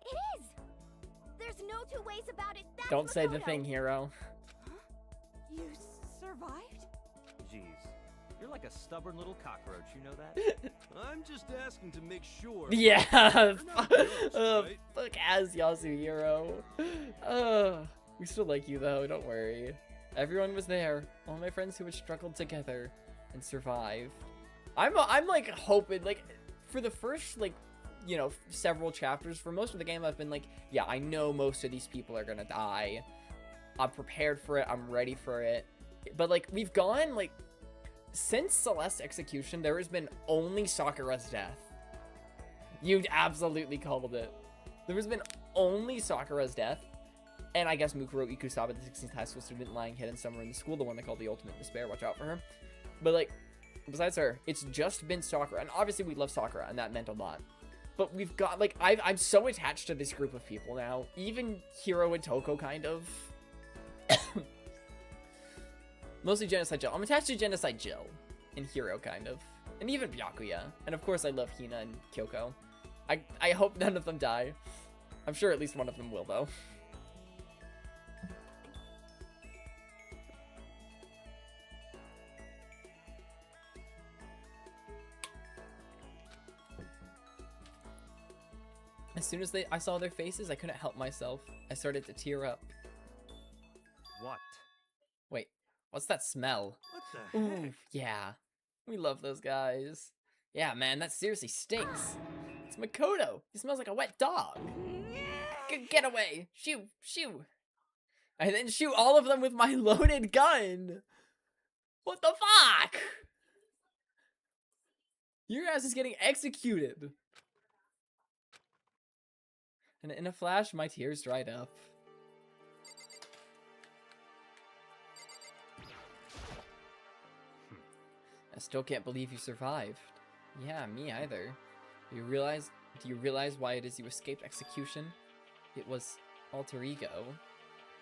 It is! There's no 2 ways about it. That's Don't say the Makoto. thing, hero. you survived? Jeez, you're like a stubborn little cockroach, you know that? I'm just asking to make sure. Yeah! not ghosts, right? Fuck ass Yasuhiro. We still like you though, don't worry. Everyone was there. All my friends who had struggled together and survived. I'm like hoping, like, for the first, like, you know, several chapters, for most of the game I've been like, yeah, I know most of these people are gonna die. I'm prepared for it, I'm ready for it. But like, we've gone, like, since Celeste's execution, there has been only Sakura's death. You absolutely called it. There has been only Sakura's death. And I guess Mukuro Ikusaba, the 16th high school student lying hidden somewhere in the school, the one they call the Ultimate Despair, watch out for her. But like, besides her, it's just been Sakura. And obviously we love Sakura, and that meant a lot. But we've got, like, I'm so attached to this group of people now. Even Hiro and Toko, kind of. Mostly Genocide Jill. I'm attached to Genocide Jill and Hiro, kind of. And even Byakuya. And of course I love Hina and Kyoko. I hope none of them die. I'm sure at least one of them will, though. As soon as I saw their faces, I couldn't help myself. I started to tear up. What? Wait, what's that smell? What the Ooh, heck? yeah. We love those guys. Yeah, man, that seriously stinks. It's Makoto. He smells like a wet dog. Get away. Shoo, shoo. And then shoot all of them with my loaded gun. What the fuck? Your ass is getting executed. And in a flash, my tears dried up. I still can't believe you survived. Yeah, me either. Do you realize why it is you escaped execution? It was alter ego.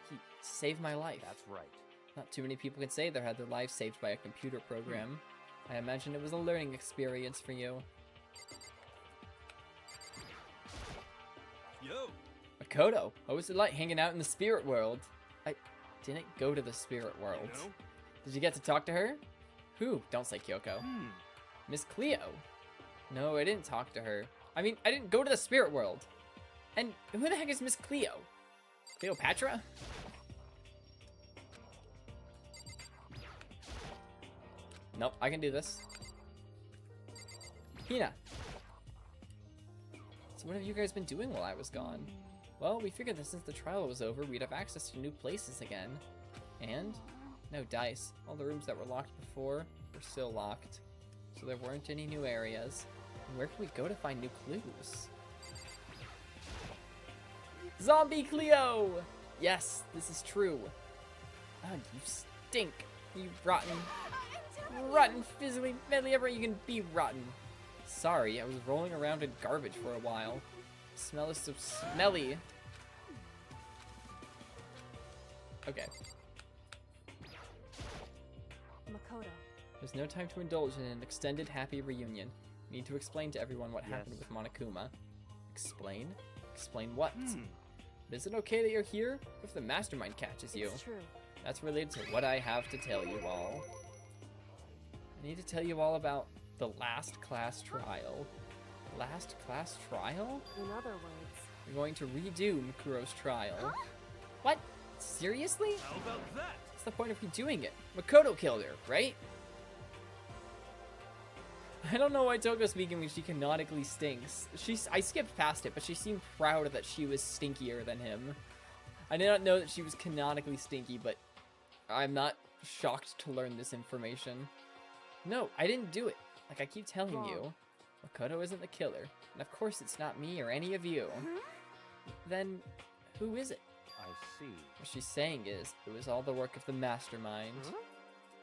He saved my life. That's right. Not too many people can say they had their lives saved by a computer program. I imagine it was a learning experience for you. Yo. Makoto, what was it like hanging out in the spirit world? I didn't go to the spirit world. You know? Did you get to talk to her? Who? Don't say Kyoko. Miss Cleo. No, I didn't talk to her. I mean, I didn't go to the spirit world. And who the heck is Miss Cleo? Cleopatra? Nope, I can do this. Hina. So what have you guys been doing while I was gone? Well, we figured that since the trial was over, we'd have access to new places again. And? No dice. All the rooms that were locked before were still locked. So there weren't any new areas. And where can we go to find new clues? Zombie Cleo! Yes, this is true. Oh, you stink. You rotten, physically, mentally, everywhere you can be rotten. Sorry, I was rolling around in garbage for a while. The smell is so smelly. Okay. Makoto. There's no time to indulge in an extended happy reunion. We need to explain to everyone what happened with Monokuma. Explain? Explain what? But is it okay that you're here? What if the mastermind catches you? It's true. That's related to what I have to tell you all. I need to tell you all about the last class trial. Last class trial? In other words, We're going to redo Mukuro's trial. What? Seriously? How about that? What's the point of redoing it? Makoto killed her, right? I don't know why Toko's speaking when she canonically stinks. I skipped past it, but she seemed proud that she was stinkier than him. I did not know that she was canonically stinky, but I'm not shocked to learn this information. No, I didn't do it. Like I keep telling you. Makoto isn't the killer. And of course it's not me or any of you. Then, who is it? I see. What she's saying is, it was all the work of the mastermind.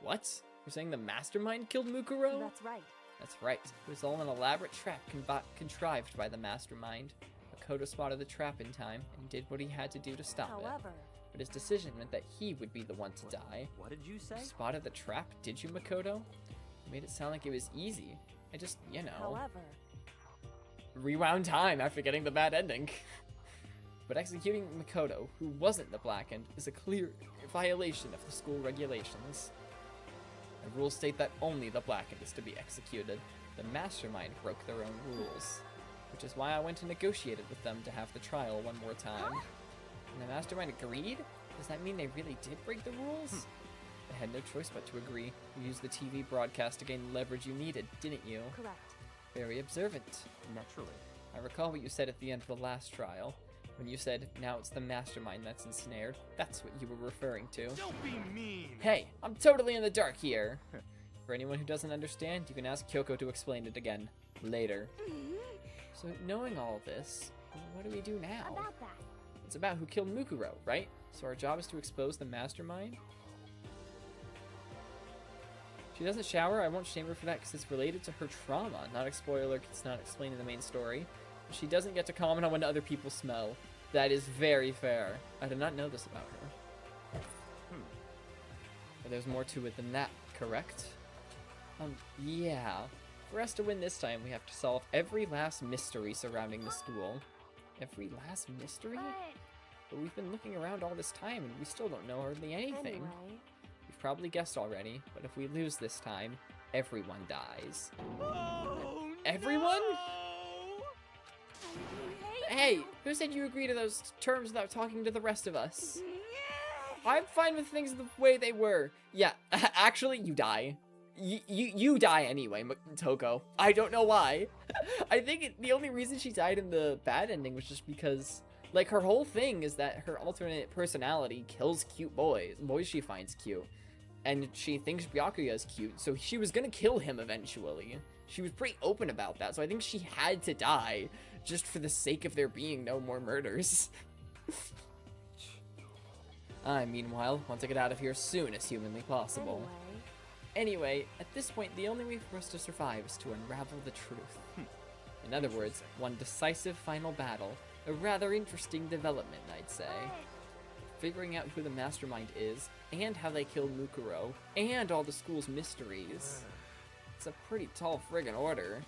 What? You're saying the mastermind killed Mukuro? that's right. That's right. It was all an elaborate trap contrived by the mastermind. Makoto spotted the trap in time and did what he had to do to stop it. However, But his decision meant that he would be the one to die. What did you say? You spotted the trap, did you, Makoto? You made it sound like it was easy. I just, you know, however, rewound time after getting the bad ending. But executing Makoto, who wasn't the Blackened, is a clear violation of the school regulations. The rules state that only the Blackened is to be executed. The mastermind broke their own rules, which is why I went and negotiated with them to have the trial one more time. And the mastermind agreed? Does that mean they really did break the rules? They had no choice but to agree. You used the TV broadcast to gain the leverage you needed, didn't you? correct. Very observant. Naturally. I recall what you said at the end of the last trial. When you said, now it's the mastermind that's ensnared. That's what you were referring to. Don't be mean. Hey, I'm totally in the dark here. For anyone who doesn't understand, you can ask Kyoko to explain it again. Later. So, knowing all this, what do we do now? About that. It's about who killed Mukuro, right? So our job is to expose the mastermind? She doesn't shower, I won't shame her for that because it's related to her trauma. Not a spoiler, it's not explained in the main story. She doesn't get to comment on when other people smell. That is very fair. I did not know this about her. But there's more to it than that, correct? Yeah. For us to win this time, we have to solve every last mystery surrounding the school. Every last mystery? But we've been looking around all this time and we still don't know hardly anything. Anyway, You've probably guessed already, but if we lose this time, everyone dies. Oh, Everyone? no! Hey, who said you agree to those terms without talking to the rest of us? I'm fine with things the way they were. Yeah, actually, you die. You die anyway, Toko. I don't know why. I think the only reason she died in the bad ending was just because, like, her whole thing is that her alternate personality kills cute boys she finds cute. And she thinks Byakuya is cute, so she was gonna kill him eventually. She was pretty open about that, so I think she had to die just for the sake of there being no more murders. Meanwhile, want to get out of here as soon as humanly possible. Anyway, at this point, the only way for us to survive is to unravel the truth. In other words, one decisive final battle. A rather interesting development, I'd say. Figuring out who the mastermind is, and how they killed Mukuro, and all the school's mysteries. It's a pretty tall friggin' order.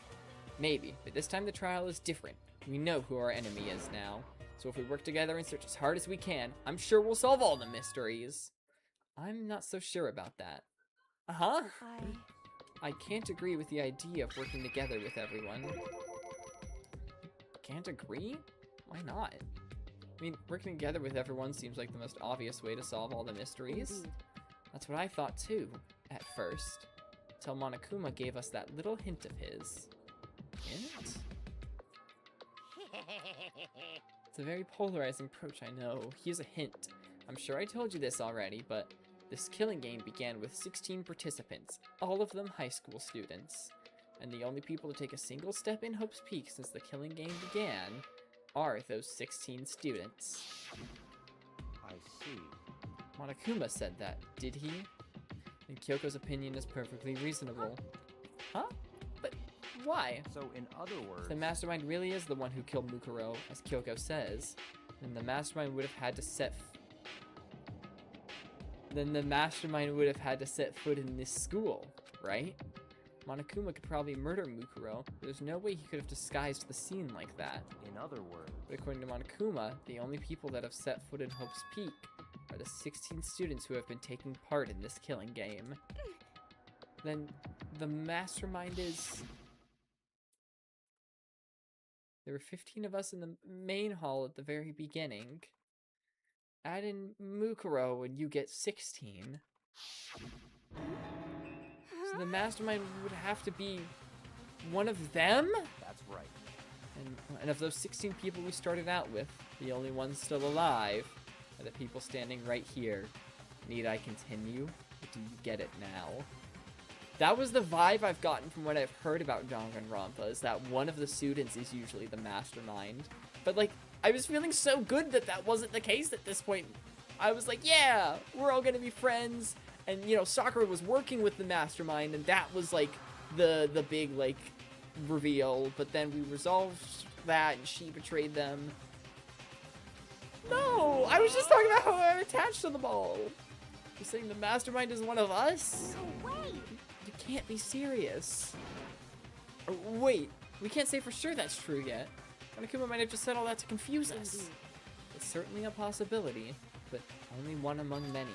Maybe, but this time the trial is different. We know who our enemy is now. So if we work together and search as hard as we can, I'm sure we'll solve all the mysteries. I'm not so sure about that. Uh-huh. I can't agree with the idea of working together with everyone. Can't agree? Why not? I mean, working together with everyone seems like the most obvious way to solve all the mysteries. Indeed. That's what I thought too, at first. Till Monokuma gave us that little hint of his. Hint? It's a very polarizing approach, I know. Here's a hint. I'm sure I told you this already, but this killing game began with 16 participants, all of them high school students. And the only people to take a single step in Hope's Peak since the killing game began are those 16 students. I see. Monokuma said that, did he? And Kyoko's opinion is perfectly reasonable. Huh? But why? So, in other words, If the mastermind really is the one who killed Mukuro, as Kyoko says, then the mastermind would have had to set foot in this school, right? Monokuma could probably murder Mukuro, but there's no way he could have disguised the scene like that. in other words, But according to Monokuma, the only people that have set foot in Hope's Peak are the 16 students who have been taking part in this killing game. Then the mastermind is... There were 15 of us in the main hall at the very beginning. Add in Mukuro and you get 16. So the mastermind would have to be one of them? that's right. And of those 16 people we started out with, the only ones still alive are the people standing right here. Need I continue? Or do you get it now? That was the vibe I've gotten from what I've heard about Danganronpa, is that one of the students is usually the mastermind. But like, I was feeling so good that that wasn't the case at this point. I was like, yeah, we're all gonna be friends. And, you know, Sakura was working with the mastermind, and that was like the big, like, reveal. But then we resolved that, and she betrayed them. No, I was just talking about how I'm attached to the ball. You're saying the mastermind is one of us? No way! You can't be serious. Oh, wait, we can't say for sure that's true yet. Monokuma might have just said all that to confuse us. Indeed. It's certainly a possibility, but only one among many.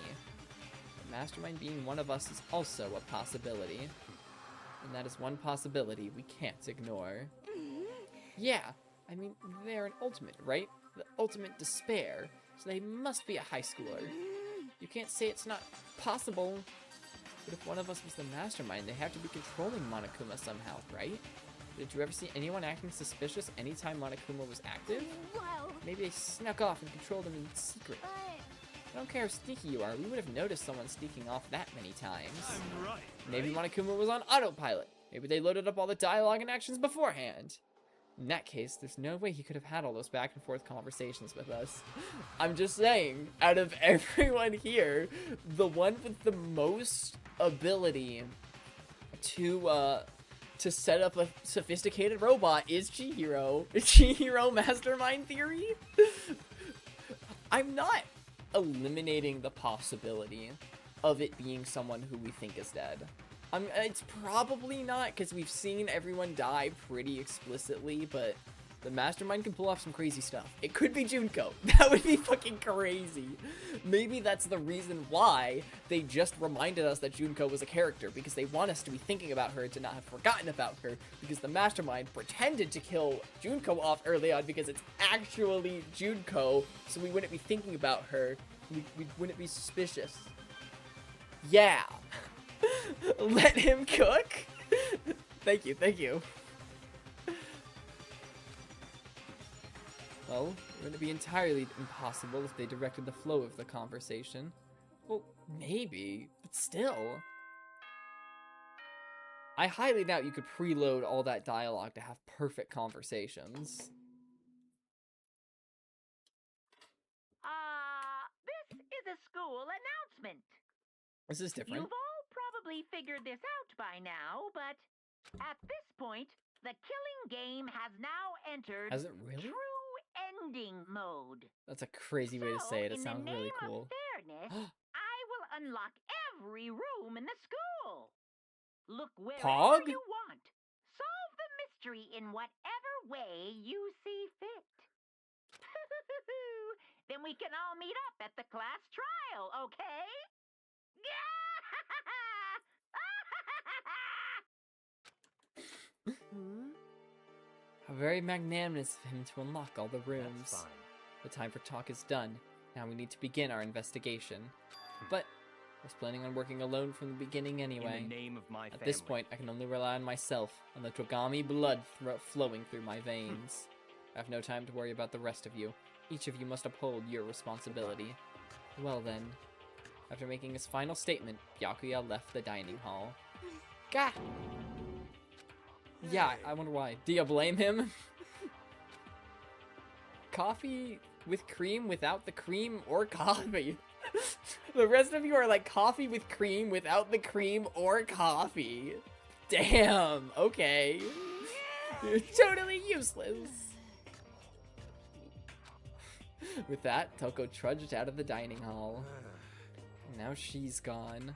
The mastermind being one of us is also a possibility. And that is one possibility we can't ignore. Yeah, I mean, they're an ultimate, right? The ultimate despair. So they must be a high schooler. You can't say it's not possible. But if one of us was the mastermind, they have to be controlling Monokuma somehow, right? Did you ever see anyone acting suspicious anytime Monokuma was active? Well, Maybe they snuck off and controlled him in secret. but I don't care how sneaky you are, we would have noticed someone sneaking off that many times. I'm right. Maybe right? Monokuma was on autopilot. Maybe they loaded up all the dialogue and actions beforehand. In that case, there's no way he could have had all those back and forth conversations with us. I'm just saying, out of everyone here, the one with the most ability to set up a sophisticated robot is Chihiro. Chihiro mastermind theory? I'm not eliminating the possibility of it being someone who we think is dead. It's probably not, because we've seen everyone die pretty explicitly, but the mastermind can pull off some crazy stuff. It could be Junko. That would be fucking crazy. Maybe that's the reason why they just reminded us that Junko was a character, because they want us to be thinking about her and to not have forgotten about her, because the mastermind pretended to kill Junko off early on because it's actually Junko, so we wouldn't be thinking about her. We wouldn't be suspicious. Yeah. Let him cook? Thank you, thank you. Well, it wouldn't be entirely impossible if they directed the flow of the conversation. Well, maybe, but still. I highly doubt you could preload all that dialogue to have perfect conversations. This is a school announcement. This is different. You've all probably figured this out by now, but at this point, the killing game has now entered Has it really? true ending mode. That's a crazy way to say it. It in sounds the really name cool. of fairness, I will unlock every room in the school. Look wherever Pog? you want. Solve the mystery in whatever way you see fit. Then we can all meet up at the class trial, okay? How very magnanimous of him to unlock all the rooms. That's fine. The time for talk is done. Now we need to begin our investigation. But I was planning on working alone from the beginning anyway. In the name of my At family. this point, I can only rely on myself, on the Drogami blood flowing through my veins. I have no time to worry about the rest of you. Each of you must uphold your responsibility. Well then, after making his final statement, Byakuya left the dining hall. Gah! Yeah, I wonder why. Do you blame him? Coffee with cream without the cream or coffee? The rest of you are like coffee with cream without the cream or coffee. Damn, okay. You're totally useless. With that, Toko trudged out of the dining hall. Now she's gone.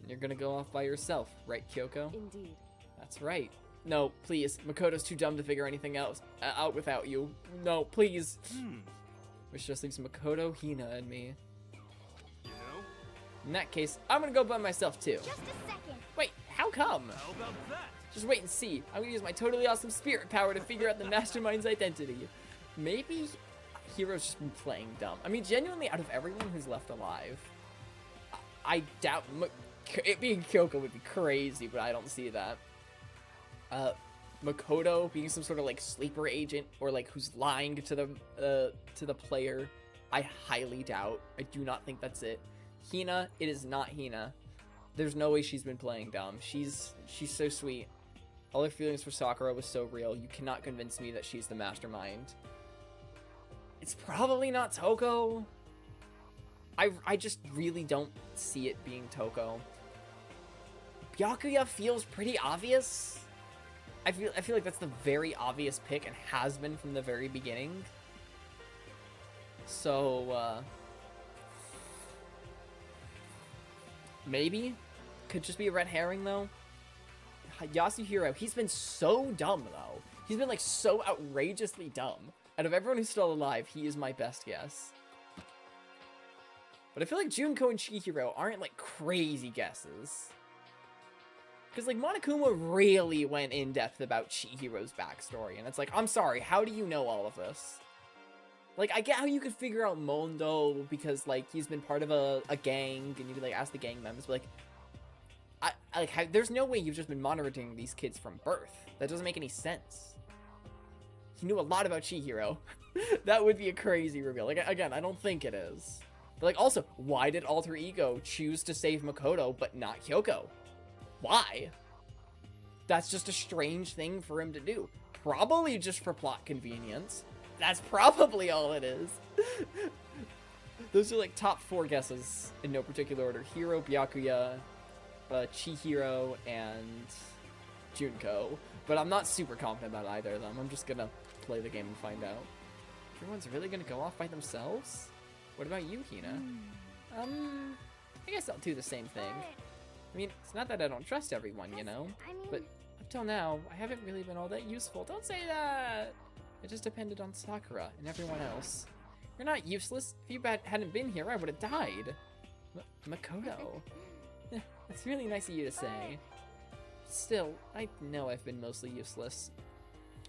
And you're gonna go off by yourself, right, Kyoko? Indeed. That's right. No, please. Makoto's too dumb to figure anything else out without you. No, please. Which just leaves Makoto, Hina, and me. You know? In that case, I'm gonna go by myself too. Just a second. Wait, how come? How about that? Just wait and see. I'm gonna use my totally awesome spirit power to figure out the mastermind's identity. Maybe Hiro's just been playing dumb. I mean, genuinely, out of everyone who's left alive, I doubt it being Kyoko would be crazy, but I don't see that. Makoto being some sort of like sleeper agent or like who's lying to the player, I highly doubt. I do not think that's it. Hina, it is not Hina. There's no way she's been playing dumb. She's so sweet. All her feelings for Sakura was so real. You cannot convince me that she's the mastermind. It's probably not Toko. I just really don't see it being Toko. Byakuya feels pretty obvious. I feel like that's the very obvious pick and has been from the very beginning. So maybe could just be a red herring though. Yasuhiro, he's been so dumb though. He's been like so outrageously dumb. Out of everyone who's still alive, he is my best guess. But I feel like Junko and Chihiro aren't like crazy guesses. Because like Monokuma really went in depth about Chihiro's backstory, and it's like, I'm sorry, how do you know all of this? Like, I get how you could figure out Mondo because like he's been part of a gang, and you could like ask the gang members, but like, there's no way you've just been monitoring these kids from birth. That doesn't make any sense. He knew a lot about Chihiro. That would be a crazy reveal. Like, again, I don't think it is. But like, also, why did Alter Ego choose to save Makoto but not Kyoko? Why? That's just a strange thing for him to do. Probably just for plot convenience. That's probably all it is. Those are like top 4 guesses in no particular order. Hiro, Byakuya, Chihiro, and Junko. But I'm not super confident about either of them. I'm just gonna play the game and find out. Everyone's really gonna go off by themselves? What about you, Hina? I guess I'll do the same thing. I mean, it's not that I don't trust everyone, you know? I mean, But up till now, I haven't really been all that useful. Don't say that! It just depended on Sakura and everyone else. You're not useless. If you hadn't been here, I would have died. Makoto. That's really nice of you to say. Still, I know I've been mostly useless.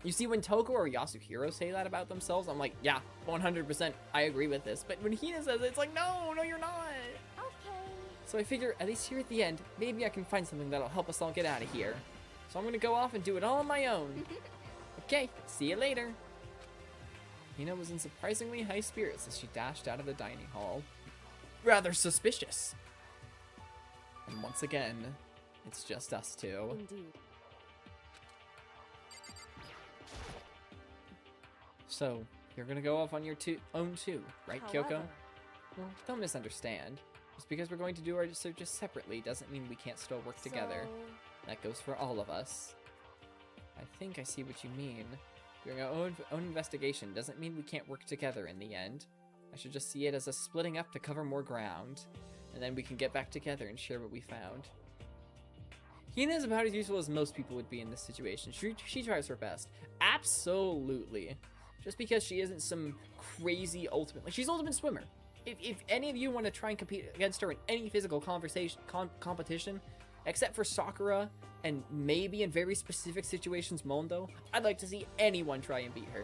You see, when Toko or Yasuhiro say that about themselves, I'm like, yeah, 100%, I agree with this. But when Hina says it, it's like, no, you're not. okay. So I figure, at least here at the end, maybe I can find something that'll help us all get out of here. So I'm gonna go off and do it all on my own. Okay, see you later. Hina was in surprisingly high spirits as she dashed out of the dining hall. Rather suspicious. And once again, it's just us two. Indeed. So, you're gonna go off on your own too, right, Kyoko? However, Well, don't misunderstand. Just because we're going to do our searches separately doesn't mean we can't still work together. so- That goes for all of us. I think I see what you mean. Doing our own investigation doesn't mean we can't work together in the end. I should just see it as a splitting up to cover more ground. And then we can get back together and share what we found. Hina is about as useful as most people would be in this situation. She tries her best. Absolutely. Just because she isn't some crazy ultimate... Like, she's ultimate swimmer. If any of you want to try and compete against her in any physical competition, except for Sakura and maybe in very specific situations Mondo, I'd like to see anyone try and beat her.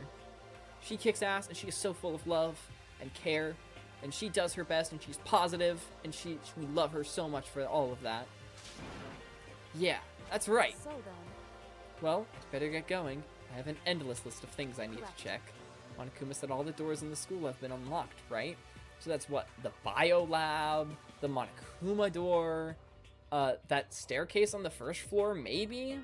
She kicks ass and she is so full of love and care, and she does her best and she's positive, and we love her so much for all of that. Yeah, that's right. So then, Well, I'd better get going. I have an endless list of things I need to check. Monokuma said all the doors in the school have been unlocked, right? So that's what? The bio lab, the Monokuma door, that staircase on the first floor, maybe?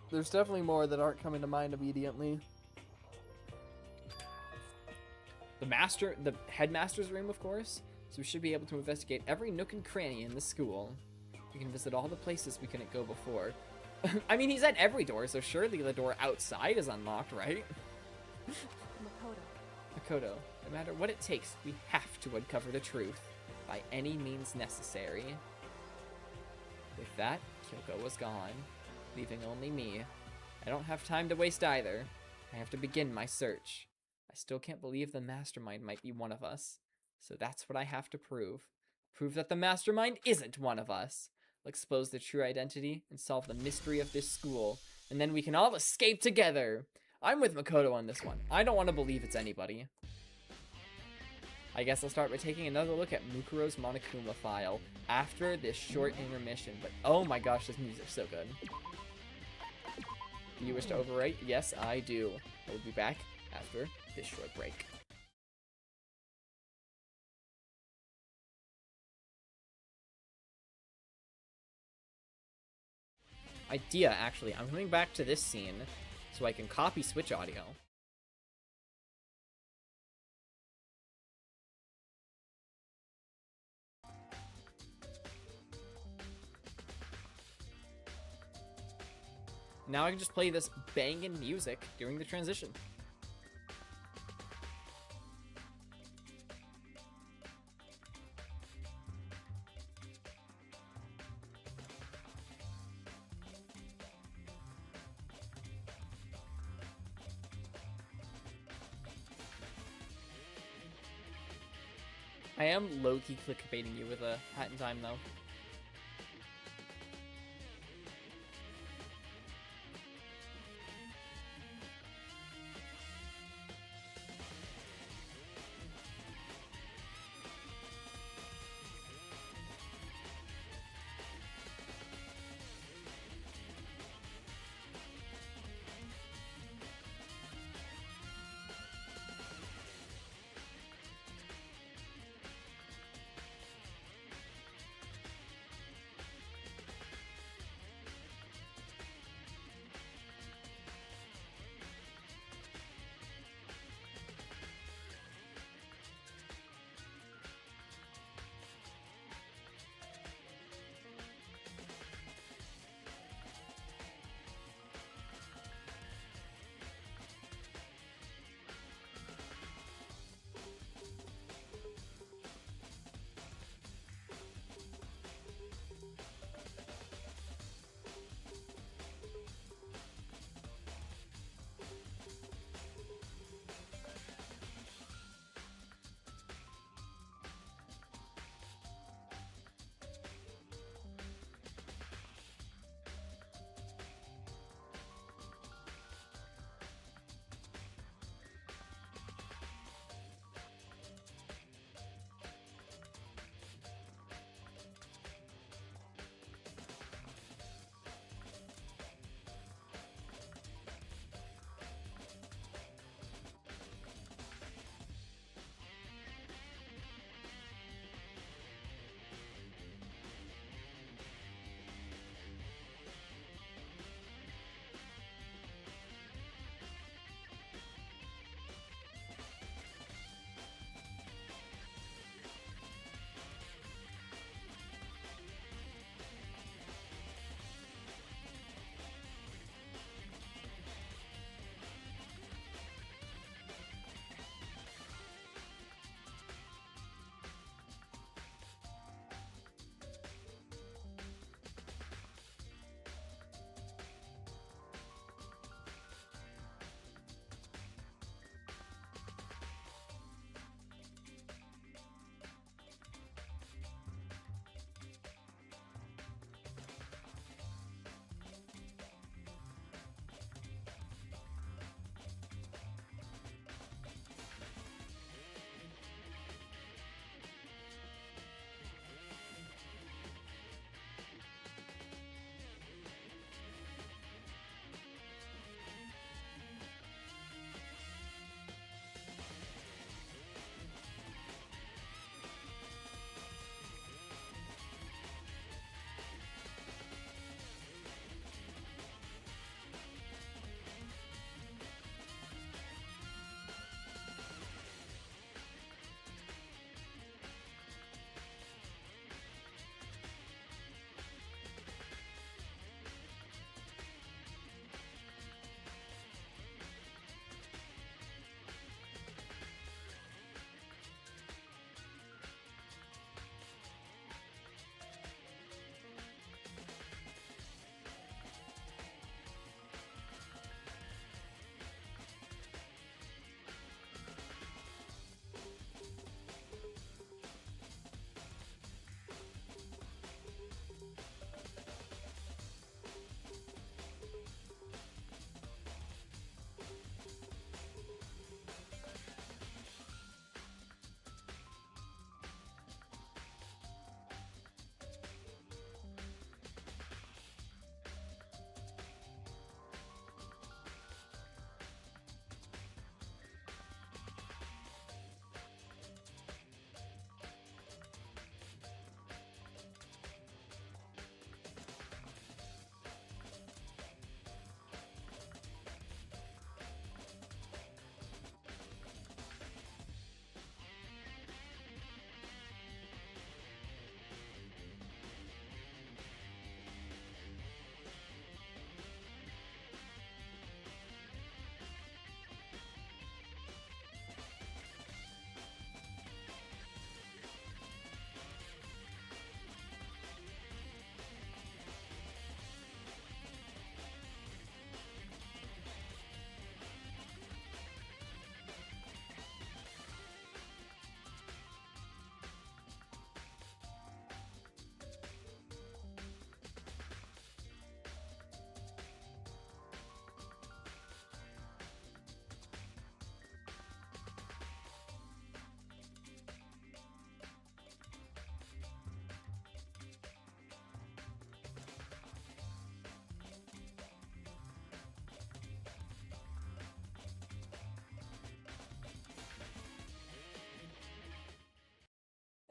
There's definitely more that aren't coming to mind immediately. The headmaster's room, of course. So we should be able to investigate every nook and cranny in the school. We can visit all the places we couldn't go before. I mean, he's at every door, so surely the door outside is unlocked, right? Makoto, no matter what it takes, we have to uncover the truth by any means necessary. With that, Kyoko was gone, leaving only me. I don't have time to waste either. I have to begin my search. I still can't believe the mastermind might be one of us. So that's what I have to prove. Prove that the mastermind isn't one of us. I'll expose the true identity and solve the mystery of this school. And then we can all escape together. I'm with Makoto on this one. I don't want to believe it's anybody. I guess I'll start by taking another look at Mukuro's Monokuma file after this short intermission. But oh my gosh, this music's so good. Do you wish to overwrite? Yes, I do. I will be back after this short break. Idea, actually. I'm coming back to this scene so I can copy switch audio. Now I can just play this banging music during the transition. I am low-key clickbaiting you with a Hat in Time, though.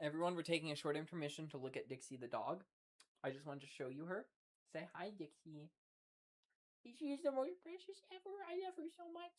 Everyone, we're taking a short intermission to look at Dixie the dog. I just wanted to show you her. Say hi, Dixie. She is the most precious ever. I love her so much.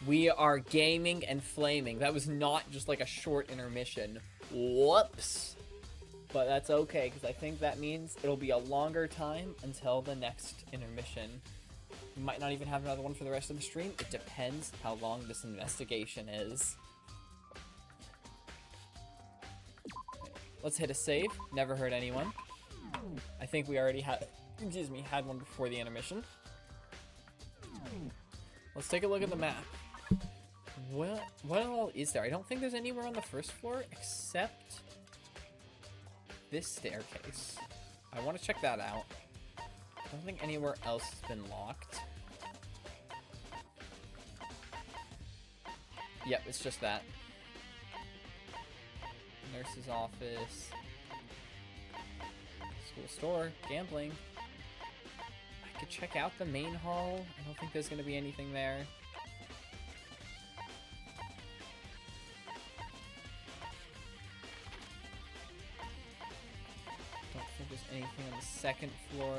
We are gaming and flaming. That was not just like a short intermission. Whoops. But that's okay, because I think that means it'll be a longer time until the next intermission. We might not even have another one for the rest of the stream. It depends how long this investigation is. Let's hit a save. Never hurt anyone. I think we already had, had one before the intermission. Let's take a look at the map. What all is there? I don't think there's anywhere on the first floor except this staircase. I want to check that out. I don't think anywhere else has been locked. Yep, it's just that. Nurse's office. School store. Gambling. I could check out the main hall. I don't think there's going to be anything there. Don't think there's anything on the second floor.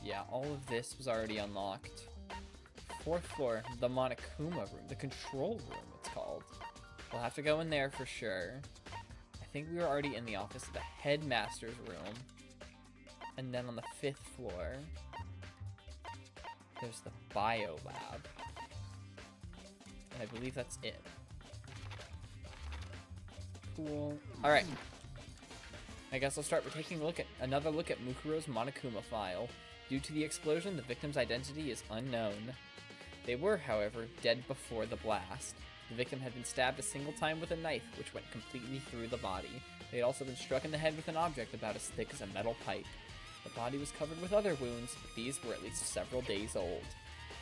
Yeah, all of this was already unlocked. Fourth floor, the Monokuma room, the control room it's called. We'll have to go in there for sure. I think we were already in the office of the headmaster's room. And then on the 5th floor, there's the bio lab. And I believe that's it. Cool. Alright. I guess I'll start with taking another look at Mukuro's Monokuma file. Due to the explosion, the victim's identity is unknown. They were, however, dead before the blast. The victim had been stabbed a single time with a knife, which went completely through the body. They had also been struck in the head with an object about as thick as a metal pipe. The body was covered with other wounds, but these were at least several days old.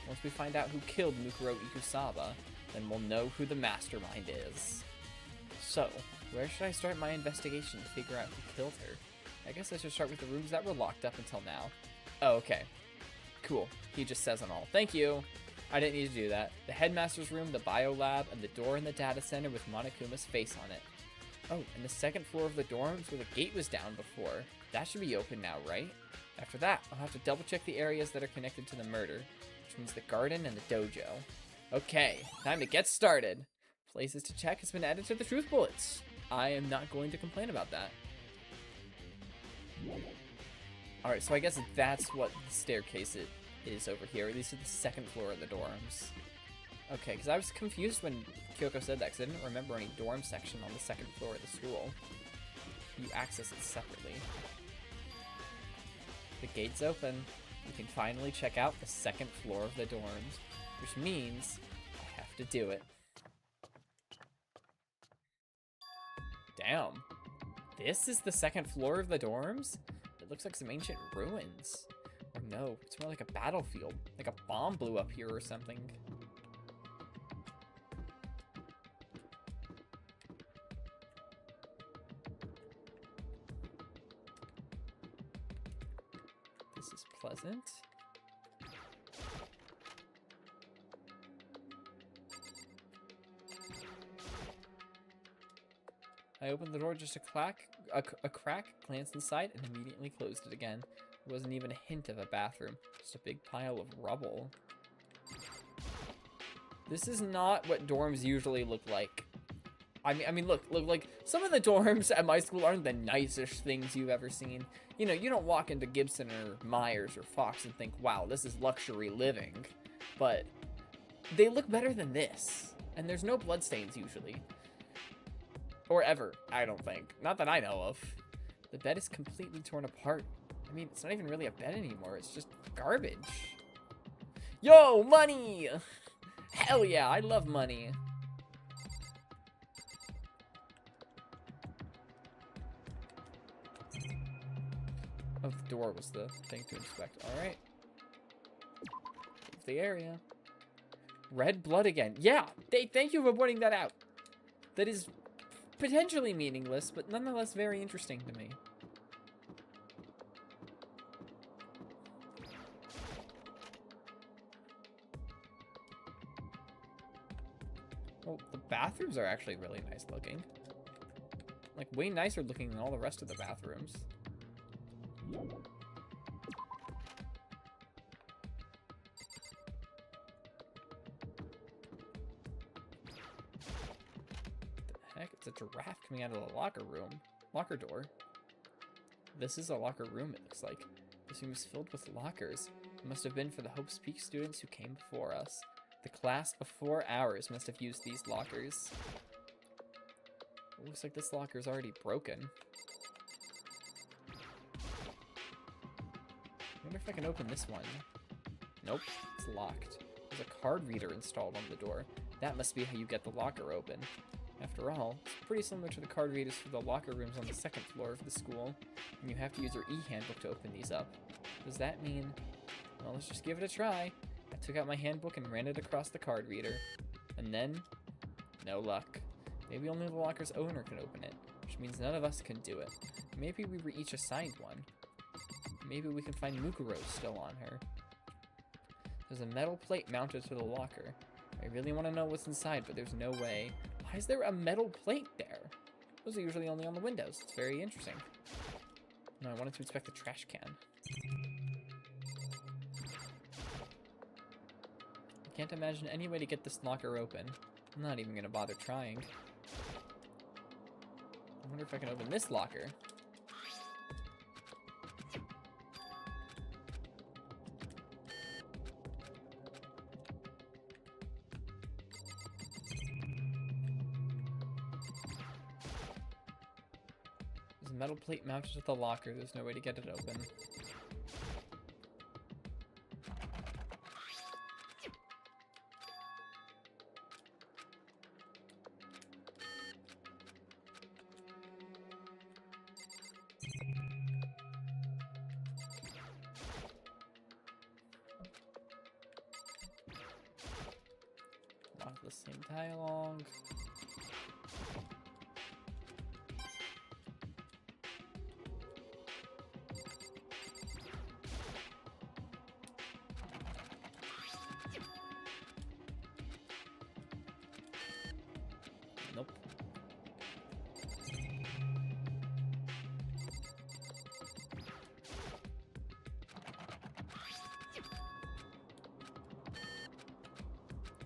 Once we find out who killed Mukuro Ikusaba, then we'll know who the mastermind is. So, where should I start my investigation to figure out who killed her? I guess I should start with the rooms that were locked up until now. Oh, okay. Cool. He just says on all. Thank you. I didn't need to do that. The headmaster's room, the bio lab, and the door in the data center with Monokuma's face on it. Oh, and the second floor of the dorms where the gate was down before. That should be open now, right? After that, I'll have to double check the areas that are connected to the murder, which means the garden and the dojo. Okay, time to get started. Places to check has been added to the truth bullets. I am not going to complain about that. Alright, so I guess that's what the staircase is over here, at least at the second floor of the dorms. Okay, because I was confused when Kyoko said that, because I didn't remember any dorm section on the second floor of the school. You access it separately. The gate's open. We can finally check out the second floor of the dorms, which means I have to do it. Damn. This is the second floor of the dorms? It looks like some ancient ruins. Or no, it's more like a battlefield. Like a bomb blew up here or something. This is pleasant. I opened the door just a crack, glanced inside, and immediately closed it again. There wasn't even a hint of a bathroom, just a big pile of rubble. This is not what dorms usually look like. I mean, look, like, some of the dorms at my school aren't the nicest things you've ever seen. You know, you don't walk into Gibson or Myers or Fox and think, wow, this is luxury living. But they look better than this. And there's no bloodstains usually. Or ever, I don't think. Not that I know of. The bed is completely torn apart. I mean, it's not even really a bed anymore. It's just garbage. Yo, money! Hell yeah, I love money. Oh, the door was the thing to inspect. Alright. The area. Red blood again. Yeah, thank you for pointing that out. That is potentially meaningless, but nonetheless very interesting to me. Well, the bathrooms are actually really nice looking. like way nicer looking than all the rest of the bathrooms. Heck, it's a giraffe coming out of the locker door. This is a locker room, it looks like. This room is filled with lockers. It must have been for the Hope's Peak students who came before us. The class before ours must have used these lockers. It looks like this locker is already broken. I wonder if I can open this one. Nope, it's locked. There's a card reader installed on the door. That must be how you get the locker open. After all, it's pretty similar to the card readers for the locker rooms on the second floor of the school, and you have to use your e-handbook to open these up. Does that mean... Well, let's just give it a try. I took out my handbook and ran it across the card reader. And then... no luck. Maybe only the locker's owner can open it, which means none of us can do it. Maybe we were each assigned one. Maybe we can find Mukuro still on her. There's a metal plate mounted to the locker. I really want to know what's inside, but there's no way. Why is there a metal plate there? Those are usually only on the windows. It's very interesting. No, I wanted to inspect the trash can. I can't imagine any way to get this locker open. I'm not even gonna bother trying. I wonder if I can open this locker. There's a metal plate mounted to the locker. There's no way to get it open. Lock the same dialogue. Nope.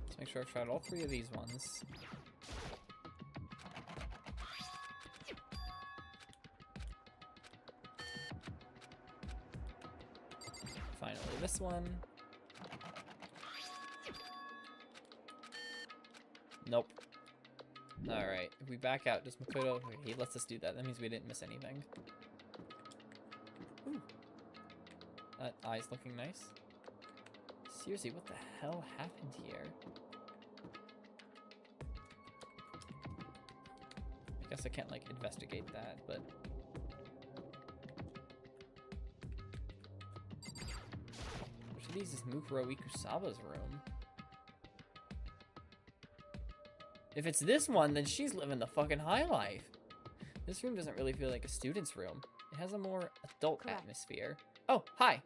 Let's make sure I've tried all three of these ones. Finally, this one. Nope. Alright, if we back out, does Makoto... Okay, he lets us do that. That means we didn't miss anything. Ooh. That eye's looking nice. Seriously, what the hell happened here? I guess I can't, like, investigate that, but... Which of these is Mukuro Ikusaba's room? If it's this one, then she's living the fucking high life. This room doesn't really feel like a student's room. It has a more adult Correct. atmosphere. Oh, hi!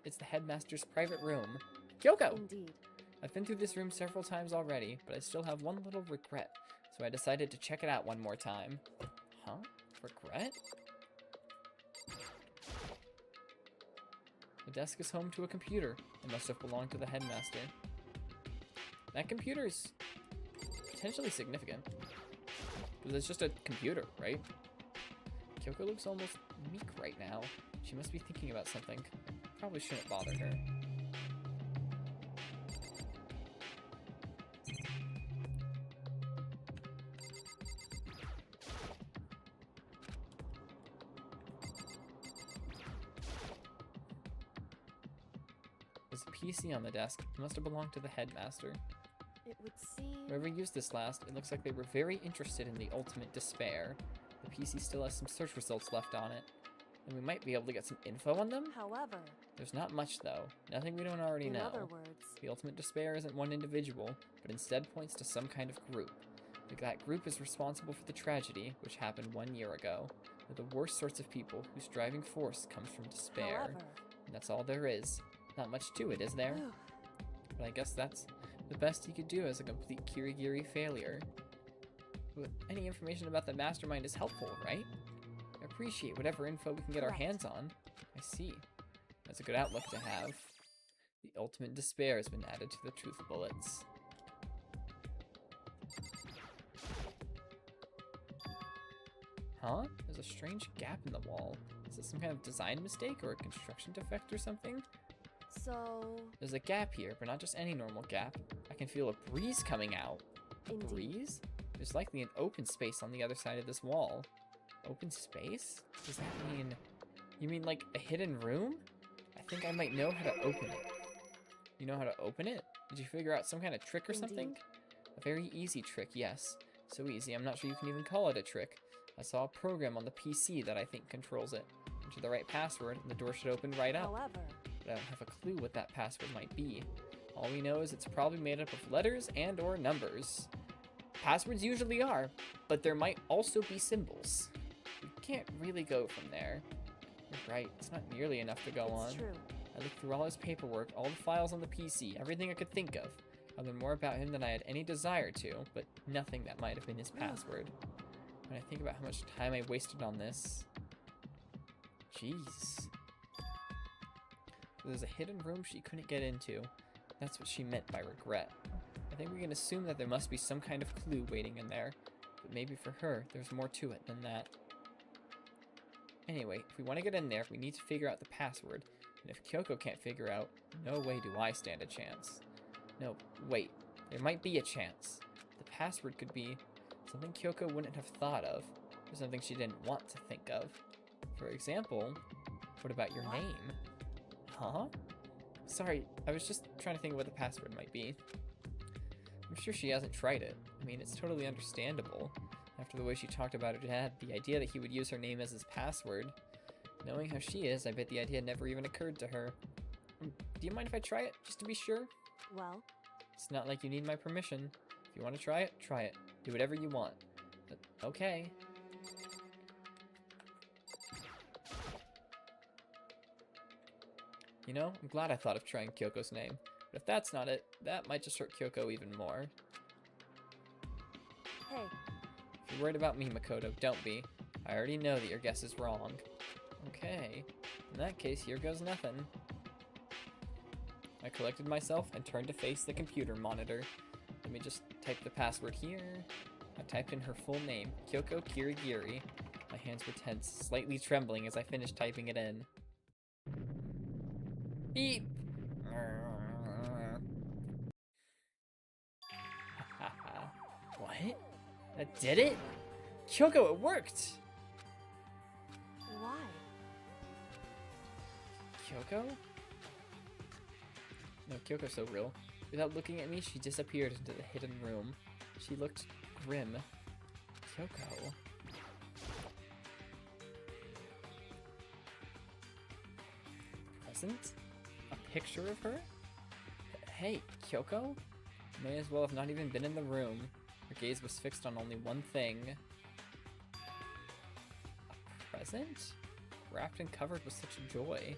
It's the headmaster's private room. Kyoko! Indeed. I've been through this room several times already, but I still have one little regret, so I decided to check it out one more time. Huh? Regret? The desk is home to a computer. It must have belonged to the headmaster. That computer's potentially significant, because it's just a computer, right? Kyoko looks almost meek right now. She must be thinking about something. Probably shouldn't bother her. There's a PC on the desk. It must have belonged to the headmaster. It would seem... Whoever used this last, it looks like they were very interested in the ultimate despair. The PC still has some search results left on it, and we might be able to get some info on them? However, There's not much, though. Nothing we don't already in know. other words, The ultimate despair isn't one individual, but instead points to some kind of group. That group is responsible for the tragedy, which happened 1 year ago. They're the worst sorts of people whose driving force comes from despair. however... And that's all there is. Not much to it, is there? But I guess that's the best he could do as a complete Kirigiri failure. But any information about the mastermind is helpful, right? I appreciate whatever info we can get our hands on. I see. That's a good outlook to have. The ultimate despair has been added to the truth bullets. Huh? There's a strange gap in the wall. Is it some kind of design mistake or a construction defect or something? So... There's a gap here, but not just any normal gap. I can feel a breeze coming out. A Indeed. breeze? There's likely an open space on the other side of this wall. Open space? Does that mean... You mean like a hidden room? I think I might know how to open it. You know how to open it? Did you figure out some kind of trick or something? Indeed. A very easy trick, yes. So easy, I'm not sure you can even call it a trick. I saw a program on the PC that I think controls it. Enter the right password, and the door should open right up. However... But I don't have a clue what that password might be. All we know is it's probably made up of letters and or numbers. Passwords usually are, but there might also be symbols. We can't really go from there. You're right, it's not nearly enough to go on. It's true. I looked through all his paperwork, all the files on the PC, everything I could think of. I learned more about him than I had any desire to, but nothing that might have been his password. When I think about how much time I wasted on this... Jeez. There's a hidden room she couldn't get into. That's what she meant by regret. I think we can assume that there must be some kind of clue waiting in there, but maybe for her, there's more to it than that. Anyway, if we want to get in there, we need to figure out the password, and if Kyoko can't figure out, no way do I stand a chance. No, wait, there might be a chance. The password could be something Kyoko wouldn't have thought of, or something she didn't want to think of. For example, what about your name? Huh? Sorry, I was just trying to think of what the password might be. I'm sure she hasn't tried it. I mean, it's totally understandable. After the way she talked about her dad, the idea that he would use her name as his password. Knowing how she is, I bet the idea never even occurred to her. Do you mind if I try it, just to be sure? Well... It's not like you need my permission. If you want to try it, try it. Do whatever you want. But, okay. You know, I'm glad I thought of trying Kyoko's name. But if that's not it, that might just hurt Kyoko even more. Hey, If you're worried about me, Makoto, don't be. I already know that your guess is wrong. Okay. In that case, here goes nothing. I collected myself and turned to face the computer monitor. Let me just type the password here. I typed in her full name, Kyoko Kirigiri. My hands were tense, slightly trembling as I finished typing it in. Beep! What? That did it? Kyoko, it worked! why? Kyoko? No, Kyoko's so real. Without looking at me, she disappeared into the hidden room. She looked grim. Kyoko? Present? A picture of her? Hey, Kyoko? May as well have not even been in the room. Her gaze was fixed on only one thing. A present? Wrapped and covered with such joy.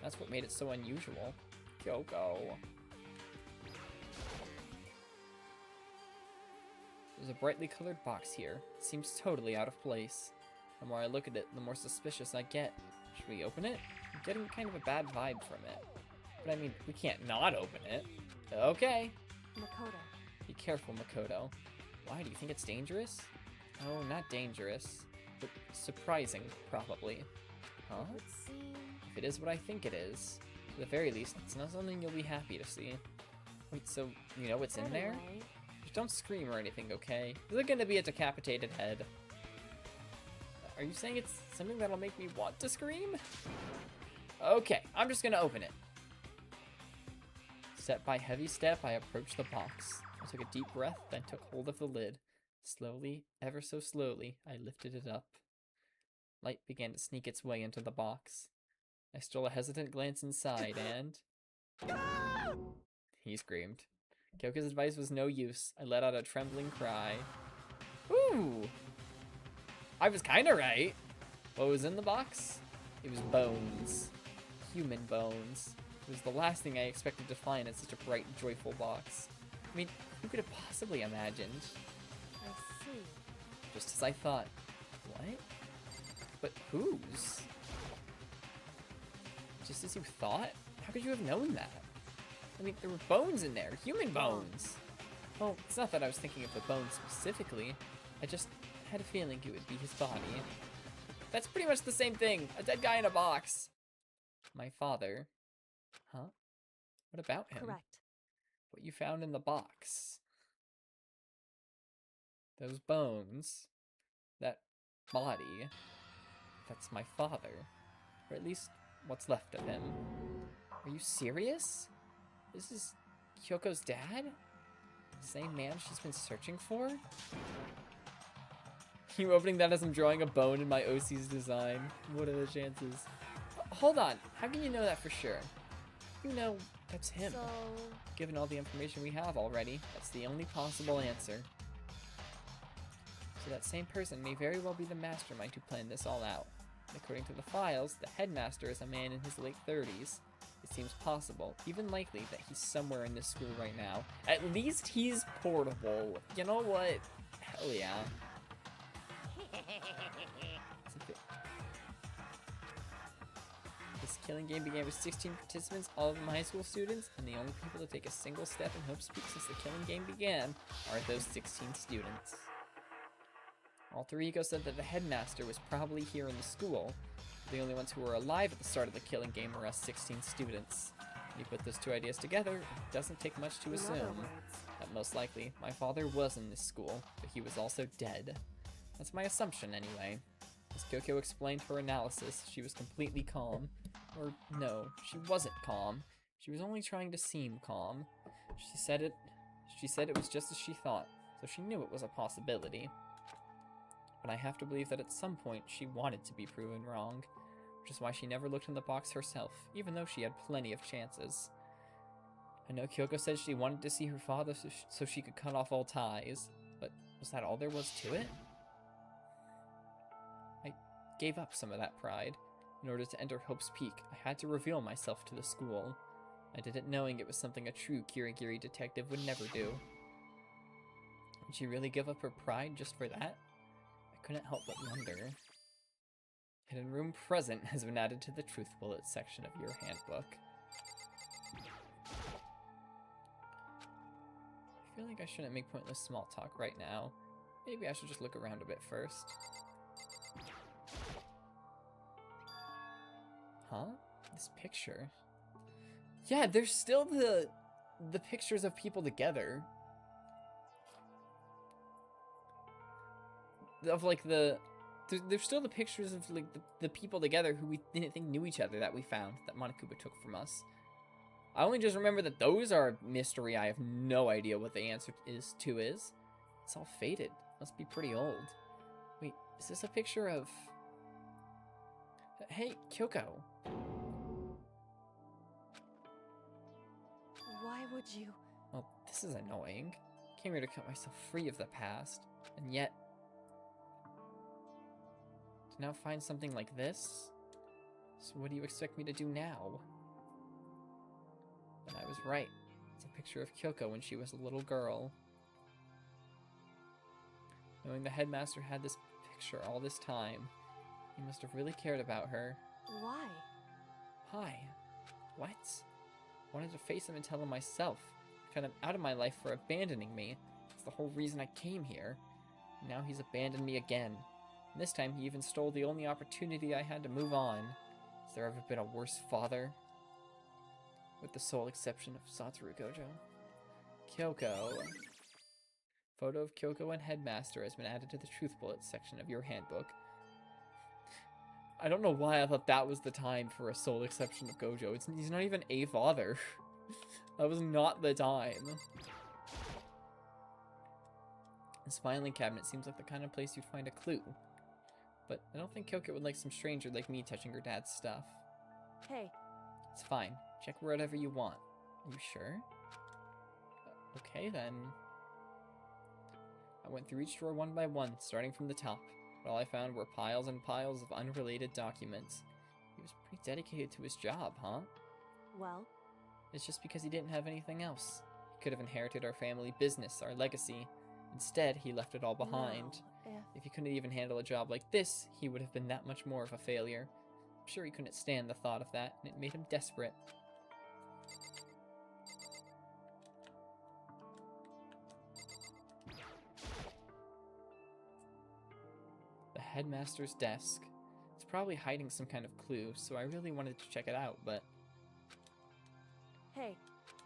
That's what made it so unusual. Kyoko. There's a brightly colored box here. It seems totally out of place. The more I look at it, the more suspicious I get. Should we open it? I'm getting kind of a bad vibe from it. But I mean, we can't not open it. Okay. Makoto. Be careful, Makoto. Why, do you think it's dangerous? Oh, not dangerous. But surprising, probably. Huh? It would seem... If it is what I think it is, at the very least, it's not something you'll be happy to see. Wait, so you know what's in there? Anyway, Just don't scream or anything, okay? Is it gonna be a decapitated head? Are you saying it's something that'll make me want to scream? Okay, I'm just gonna open it. Step by heavy step, I approached the box. I took a deep breath, then took hold of the lid. Slowly, ever so slowly, I lifted it up. Light began to sneak its way into the box. I stole a hesitant glance inside and... He screamed. Kyoko's advice was no use. I let out a trembling cry. Ooh! I was kinda right. What was in the box? It was bones. Human bones. It was the last thing I expected to find in such a bright, joyful box. I mean, who could have possibly imagined? I see. Just as I thought. What? But whose? Just as you thought? How could you have known that? I mean, there were bones in there. Human bones. Well, it's not that I was thinking of the bones specifically. I just had a feeling it would be his body. That's pretty much the same thing. A dead guy in a box. My father. Huh? What about him? Correct. What you found in the box. Those bones. That body. That's my father. Or at least what's left of him. Are you serious? This is Kyoko's dad? The same man she's been searching for? You opening that as I'm drawing a bone in my OC's design. What are the chances? Hold on. How can you know that for sure? You know that's him. So, Given all the information we have already, that's the only possible answer. So that same person may very well be the mastermind who planned this all out. According to the files, the headmaster is a man in his late 30s. It seems possible, even likely, that he's somewhere in this school right now. At least he's portable. You know what? Hell yeah. This killing game began with 16 participants, all of them high school students, and the only people to take a single step in Hope's Peak since the killing game began are those 16 students. Alter Ego said that the headmaster was probably here in the school. The only ones who were alive at the start of the killing game were us 16 students. When you put those two ideas together, it doesn't take much to in other assume words, that most likely my father was in this school, but he was also dead. That's my assumption anyway. As Kyoko explained her analysis, she was completely calm. Or no, she wasn't calm. She was only trying to seem calm. She said it was just as she thought, so she knew it was a possibility. But I have to believe that at some point she wanted to be proven wrong, which is why she never looked in the box herself, even though she had plenty of chances. I know Kyoko said she wanted to see her father so she could cut off all ties, but was that all there was to it? I gave up some of that pride. In order to enter Hope's Peak, I had to reveal myself to the school. I did it knowing it was something a true Kirigiri detective would never do. Would she really give up her pride just for that? I couldn't help but wonder. Hidden room present has been added to the truth bullet section of your handbook. I feel like I shouldn't make pointless small talk right now. Maybe I should just look around a bit first. Huh? This picture? Yeah, there's still the pictures of people together. Of like there's still the pictures of like the people together who we didn't think knew each other that we found, that Monokuma took from us. I only just remember that those are a mystery. I have no idea what the answer is. It's all faded. Must be pretty old. Wait, is this a picture of... Hey, Kyoko. why would you? Well, this is annoying. Came here to cut myself free of the past, and yet... to now find something like this? So what do you expect me to do now? But I was right. It's a picture of Kyoko when she was a little girl. Knowing the headmaster had this picture all this time, he must have really cared about her. Why? Hi. What? I wanted to face him and tell him myself. Cut him out of my life for abandoning me. That's the whole reason I came here. Now he's abandoned me again. And this time he even stole the only opportunity I had to move on. Has there ever been a worse father? With the sole exception of Satoru Gojo. Kyoko. Photo of Kyoko and Headmaster has been added to the Truth Bullet section of your handbook. I don't know why I thought that was the time for a sole exception of Gojo. He's not even a father. That was not the time. This filing cabinet seems like the kind of place you'd find a clue. But I don't think Kyoko would like some stranger like me touching her dad's stuff. Hey, It's fine. Check whatever you want. Are you sure? Okay, then. I went through each drawer one by one, starting from the top. But all I found were piles and piles of unrelated documents. He was pretty dedicated to his job, huh? well, It's just because he didn't have anything else. He could have inherited our family business, our legacy. Instead, he left it all behind. If he couldn't even handle a job like this, he would have been that much more of a failure. I'm sure he couldn't stand the thought of that, and it made him desperate. The headmaster's desk. It's probably hiding some kind of clue, so I really wanted to check it out, but... Hey,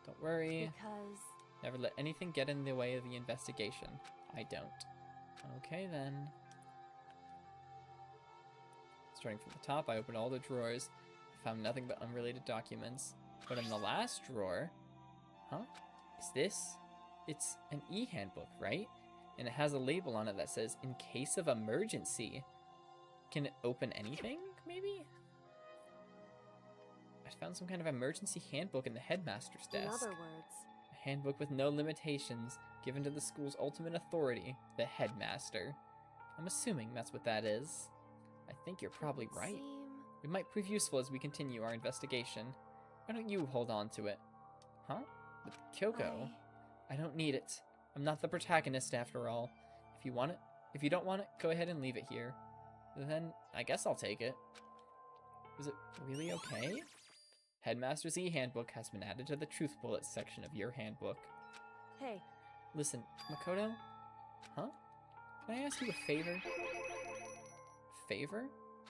Don't worry. because Never let anything get in the way of the investigation. I don't. Okay, then. Starting from the top, I opened all the drawers. I found nothing but unrelated documents. But in the last drawer... Huh? Is this? It's an e-handbook, right? And it has a label on it that says, in case of emergency. Can it open anything, maybe? I found some kind of emergency handbook in the headmaster's desk. in other words, A handbook with no limitations, given to the school's ultimate authority, the headmaster. I'm assuming that's what that is. I think you're probably it would right. seem- It might prove useful as we continue our investigation. Why don't you hold on to it? Huh? But Kyoko, I don't need it. I'm not the protagonist after all. If you want it, if you don't want it, go ahead and leave it here. Then I guess I'll take it. Was it really okay? Headmaster's e-handbook has been added to the truth bullets section of your handbook. Hey, Listen, Makoto? Huh? Can I ask you a favor? Favor?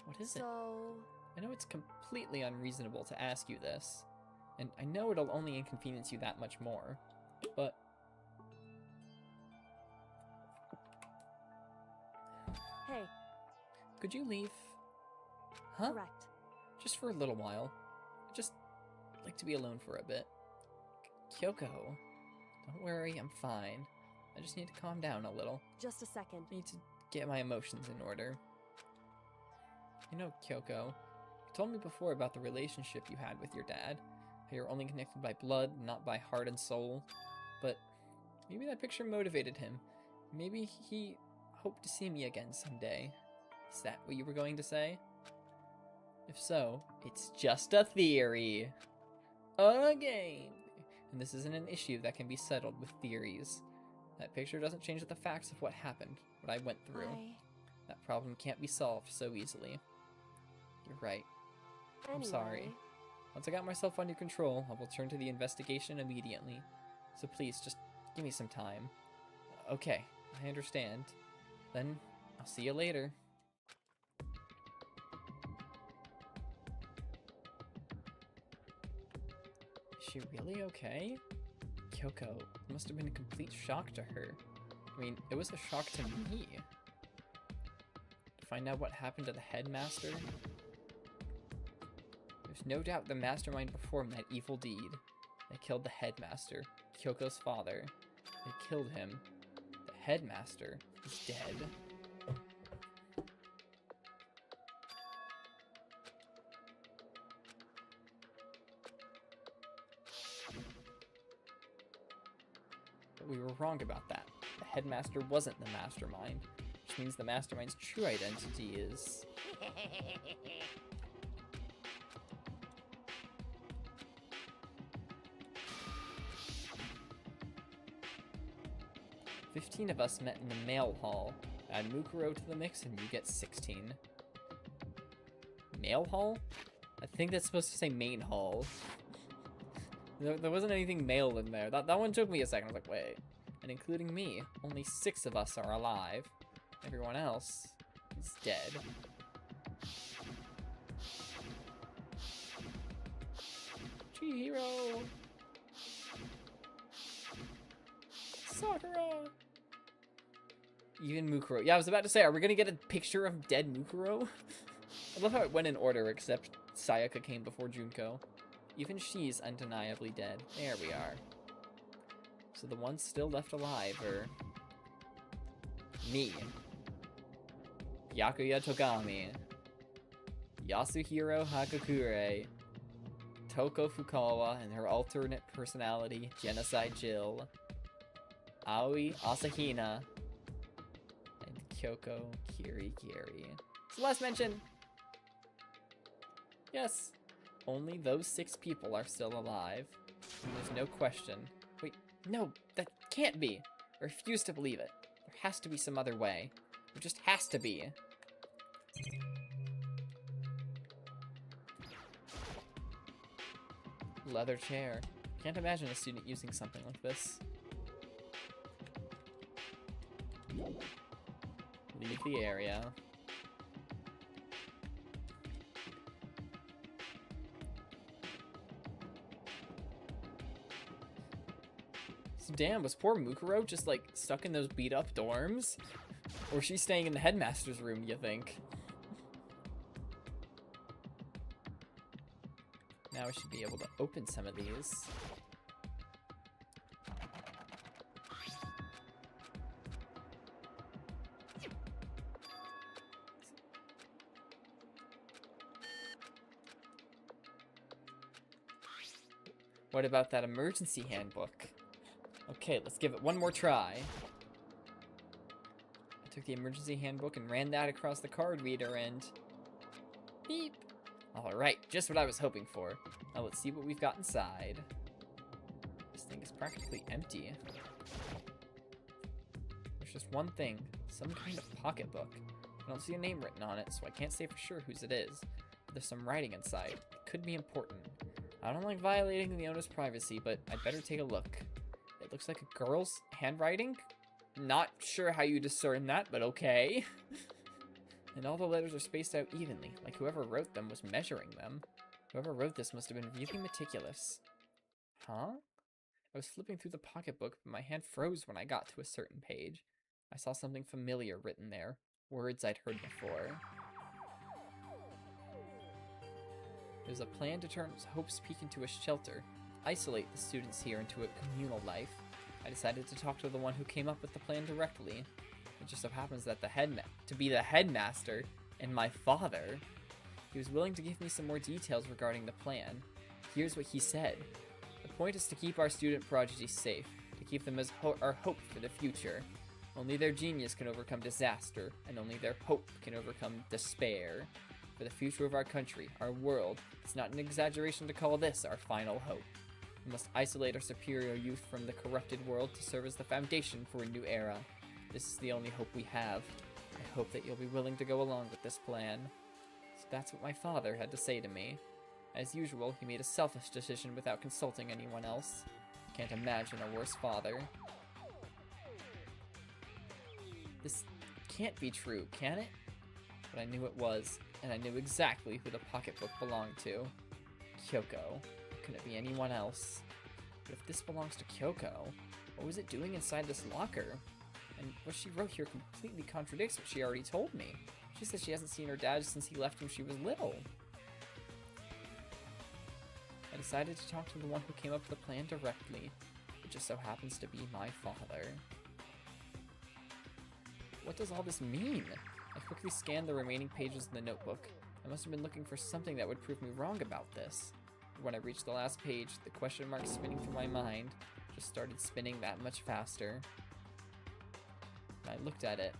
What is it? so I know it's completely unreasonable to ask you this, and I know it'll only inconvenience you that much more, but... hey, Could you leave? Huh? correct. Just for a little while. I'd just like to be alone for a bit. Kyoko, don't worry, I'm fine. I just need to calm down a little. Just a second. I need to get my emotions in order. You know, Kyoko, you told me before about the relationship you had with your dad. How you're only connected by blood, not by heart and soul. But maybe that picture motivated him. Maybe he hoped to see me again someday. Is that what you were going to say? If so, it's just a theory. Again. And this isn't an issue that can be settled with theories. That picture doesn't change the facts of what happened, what I went through. That problem can't be solved so easily. You're right. I'm sorry. Anyway, Once I got myself under control, I will turn to the investigation immediately. So please, just give me some time. Okay, I understand. Then, I'll see you later. Is she really okay? Kyoko, it must have been a complete shock to her. I mean, it was a shock to me. To find out what happened to the headmaster. There's no doubt the mastermind performed that evil deed. They killed the headmaster, Kyoko's father. They killed him. The headmaster is dead. But we were wrong about that. The headmaster wasn't the mastermind, which means the mastermind's true identity is... 15 of us met in the mail hall. Add Mukuro to the mix and you get 16. Mail hall? I think that's supposed to say main hall. There wasn't anything mail in there. That one took me a second. I was like, wait. And including me, only 6 of us are alive. Everyone else is dead. Chihiro! Sakura! Even Mukuro. Yeah, I was about to say, are we gonna get a picture of dead Mukuro? I love how it went in order, except Sayaka came before Junko. Even she's undeniably dead. There we are. So the ones still left alive are... me. Byakuya Togami. Yasuhiro Hakakure. Toko Fukawa and her alternate personality, Genocide Jill. Aoi Asahina. And Kyoko Kirigiri. So last mention. Yes. Only those 6 people are still alive. And there's no question. Wait, no, that can't be. I refuse to believe it. There has to be some other way. It just has to be. Leather chair. Can't imagine a student using something like this. Leave the area. So damn, was poor Mukuro just like stuck in those beat up dorms? Or she's staying in the headmaster's room, you think? Now we should be able to open some of these. What about that emergency handbook? Okay, let's give it one more try. I took the emergency handbook and ran that across the card reader and... beep! Alright, just what I was hoping for. Now let's see what we've got inside. This thing is practically empty. There's just one thing. Some kind of pocketbook. I don't see a name written on it, so I can't say for sure whose it is. But there's some writing inside. It could be important. I don't like violating the owner's privacy, but I'd better take a look. It looks like a girl's handwriting? Not sure how you discern that, but okay. And all the letters are spaced out evenly, like whoever wrote them was measuring them. Whoever wrote this must have been really meticulous. Huh? I was flipping through the pocketbook, but my hand froze when I got to a certain page. I saw something familiar written there, words I'd heard before. There's a plan to turn Hope's Peak into a shelter, isolate the students here into a communal life. I decided to talk to the one who came up with the plan directly. It just so happens that to be the headmaster and my father. He was willing to give me some more details regarding the plan. Here's what he said. The point is to keep our student prodigies safe, to keep them as our hope for the future. Only their genius can overcome disaster, and only their hope can overcome despair. For the future of our country, our world, it's not an exaggeration to call this our final hope. We must isolate our superior youth from the corrupted world to serve as the foundation for a new era. This is the only hope we have. I hope that you'll be willing to go along with this plan. So that's what my father had to say to me. As usual, he made a selfish decision without consulting anyone else. Can't imagine a worse father. This can't be true, can it? But I knew it was, and I knew exactly who the pocketbook belonged to. Kyoko. Couldn't it be anyone else? But if this belongs to Kyoko, what was it doing inside this locker? And what she wrote here completely contradicts what she already told me. She said she hasn't seen her dad since he left when she was little. I decided to talk to the one who came up with the plan directly. It just so happens to be my father. What does all this mean? I quickly scanned the remaining pages in the notebook. I must have been looking for something that would prove me wrong about this. But when I reached the last page, the question mark spinning through my mind just started spinning that much faster. I looked at it.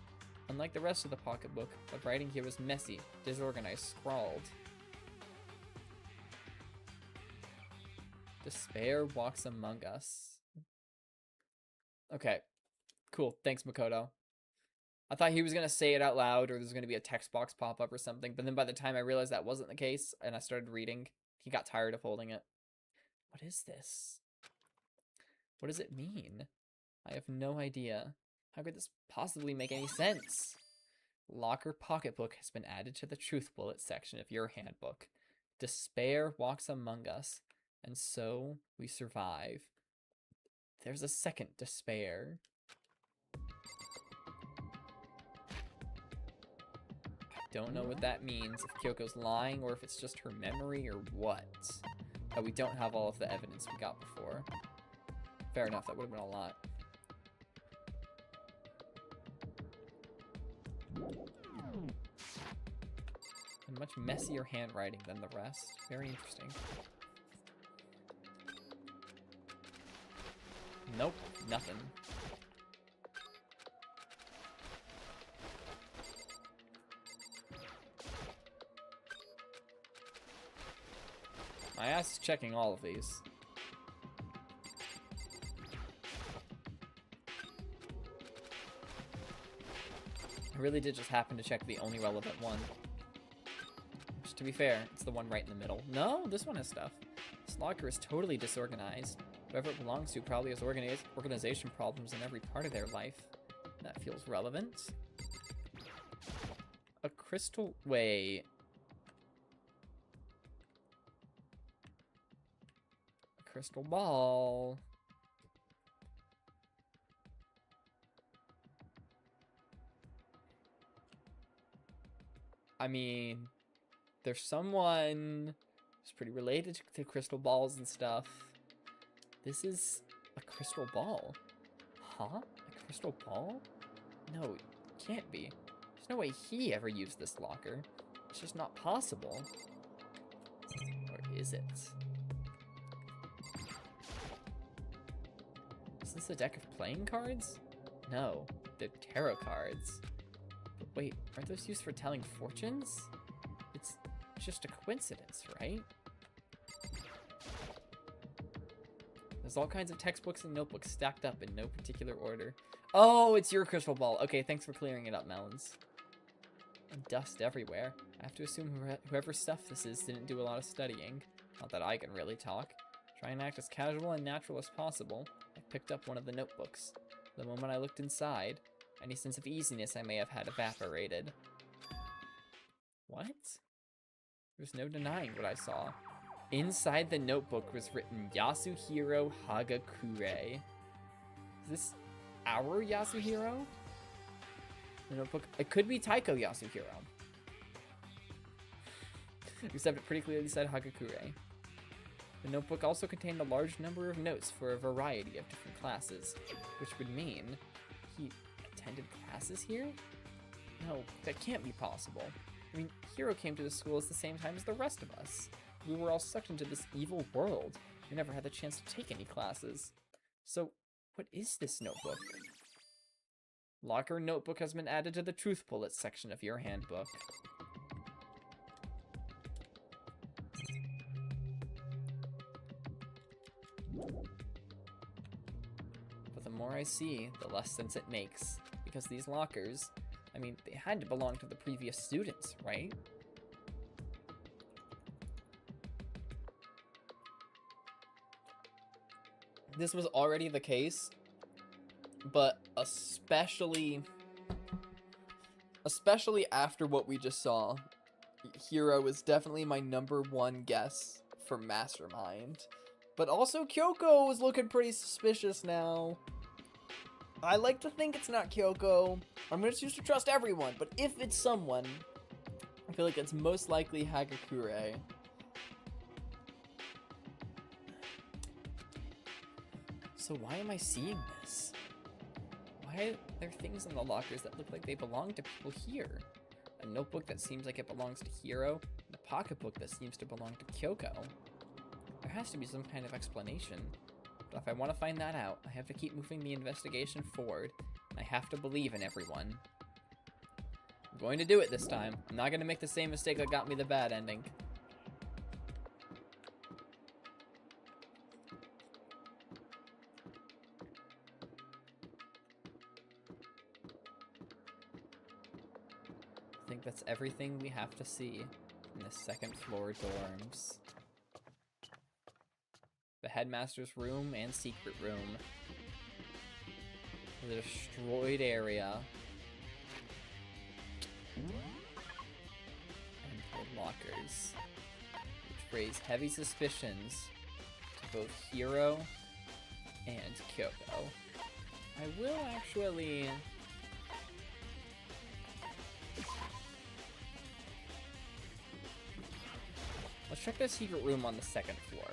Unlike the rest of the pocketbook, the writing here was messy, disorganized, scrawled. Despair walks among us. Okay. Cool. Thanks, Makoto. I thought he was going to say it out loud or there's going to be a text box pop up or something, but then by the time I realized that wasn't the case and I started reading, he got tired of holding it. What is this? What does it mean? I have no idea. How could this possibly make any sense? Locker pocketbook has been added to the truth bullet section of your handbook. Despair walks among us, and so we survive. There's a second despair. Don't know what that means, if Kyoko's lying or if it's just her memory or what. But we don't have all of the evidence we got before. Fair enough, that would have been a lot. And much messier handwriting than the rest. Very interesting. Nope, nothing. My ass is checking all of these. really did just happen to check the only relevant one. Which, to be fair, it's the one right in the middle. No, this one has stuff. This locker is totally disorganized. Whoever it belongs to probably has organization problems in every part of their life. That feels relevant. A crystal... Wait. A crystal ball. I mean, there's someone who's pretty related to crystal balls and stuff. This is a crystal ball. Huh? A crystal ball? No, it can't be. There's no way he ever used this locker. It's just not possible. Or is it? Is this a deck of playing cards? No, they're tarot cards. But wait, aren't those used for telling fortunes? It's just a coincidence, right? There's all kinds of textbooks and notebooks stacked up in no particular order. Oh, it's your crystal ball. Okay, thanks for clearing it up, Melons. And dust everywhere. I have to assume whoever's stuff this is didn't do a lot of studying. Not that I can really talk. Try and act as casual and natural as possible. I picked up one of the notebooks. The moment I looked inside, any sense of easiness I may have had evaporated. What? There's no denying what I saw. Inside the notebook was written Yasuhiro Hagakure. Is this our Yasuhiro? The notebook, it could be Taiko Yasuhiro. Except it pretty clearly said Hagakure. The notebook also contained a large number of notes for a variety of different classes, which would mean he attended classes here? No, that can't be possible. I mean, Hiro came to the school at the same time as the rest of us. We were all sucked into this evil world. We never had the chance to take any classes. So, what is this notebook? Locker notebook has been added to the truth bullets section of your handbook. But the more I see, the less sense it makes. Because these lockers, I mean, they had to belong to the previous students, right? This was already the case, but especially after what we just saw, Hiro is definitely my #1 guess for mastermind. But also Kyoko is looking pretty suspicious now. I like to think it's not Kyoko. I'm gonna choose to trust everyone, but if it's someone, I feel like it's most likely Hagakure. So why am I seeing this? Why are there things in the lockers that look like they belong to people here? A notebook that seems like it belongs to Hiro, and a pocketbook that seems to belong to Kyoko. There has to be some kind of explanation. But if I want to find that out, I have to keep moving the investigation forward, and I have to believe in everyone. I'm going to do it this time. I'm not going to make the same mistake that got me the bad ending. I think that's everything we have to see in the second floor dorms. The headmaster's room and secret room. The destroyed area. And the lockers. Which raise heavy suspicions to both Hiro and Kyoko. I will actually... Let's check the secret room on the second floor.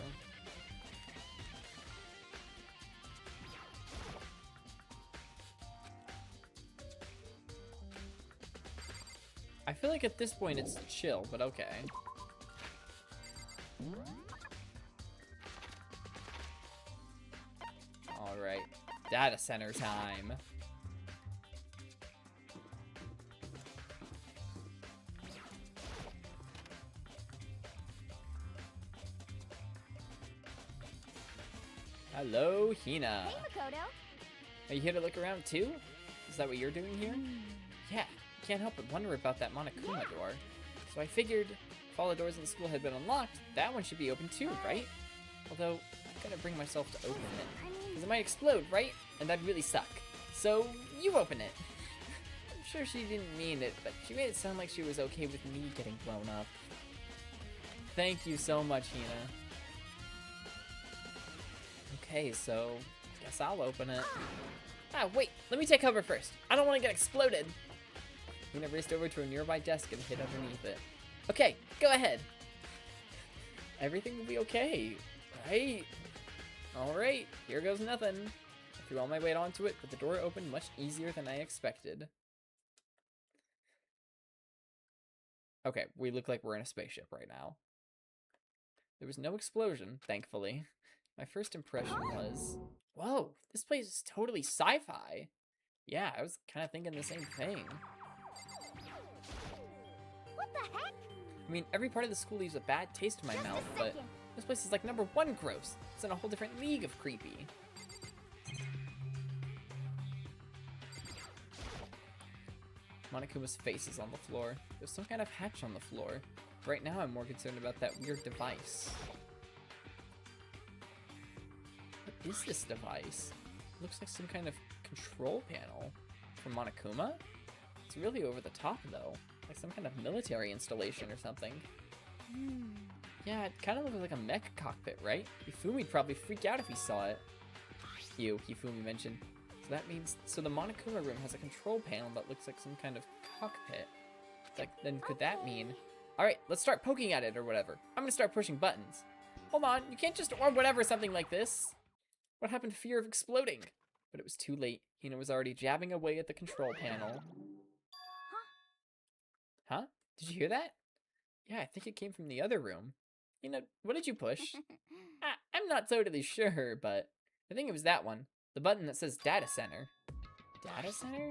I feel like at this point it's chill, but okay. Alright, data center time. Hello, Hina. Hey, Makoto. Are you here to look around too? Is that what you're doing here? Yeah, can't help but wonder about that Monokuma door. So I figured if all the doors in the school had been unlocked, that one should be open too, right? Although, I gotta bring myself to open it. Because it might explode, right? And that'd really suck. So, you open it. I'm sure she didn't mean it, but she made it sound like she was okay with me getting blown up. Thank you so much, Hina. Okay, so, guess I'll open it. Ah, wait, let me take cover first. I don't want to get exploded. Hina raced over to a nearby desk and hid underneath it. Okay, go ahead. Everything will be okay, right? Alright, here goes nothing. I threw all my weight onto it, but the door opened much easier than I expected. Okay, we look like we're in a spaceship right now. There was no explosion, thankfully. My first impression was, whoa, this place is totally sci-fi. Yeah, I was kind of thinking the same thing. What the heck? I mean, every part of the school leaves a bad taste in my mouth, but this place is like #1 gross. It's in a whole different league of creepy. Monokuma's face is on the floor. There's some kind of hatch on the floor. Right now, I'm more concerned about that weird device. What is this device? It looks like some kind of control panel for Monokuma. It's really over the top, though. Like some kind of military installation or something. Yeah, it kind of looks like a mech cockpit, right? Hifumi'd probably freak out if he saw it. Hifumi mentioned. So that means, so the Monokuma room has a control panel that looks like some kind of cockpit. Like, then could that mean? Alright, let's start poking at it or whatever. I'm gonna start pushing buttons. Hold on, you can't just or whatever something like this. What happened to fear of exploding? But it was too late. Hina was already jabbing away at the control panel. Huh? Did you hear that? Yeah, I think it came from the other room. Hina, what did you push? I'm not totally sure, but I think it was that one. The button that says Data Center. Data Center?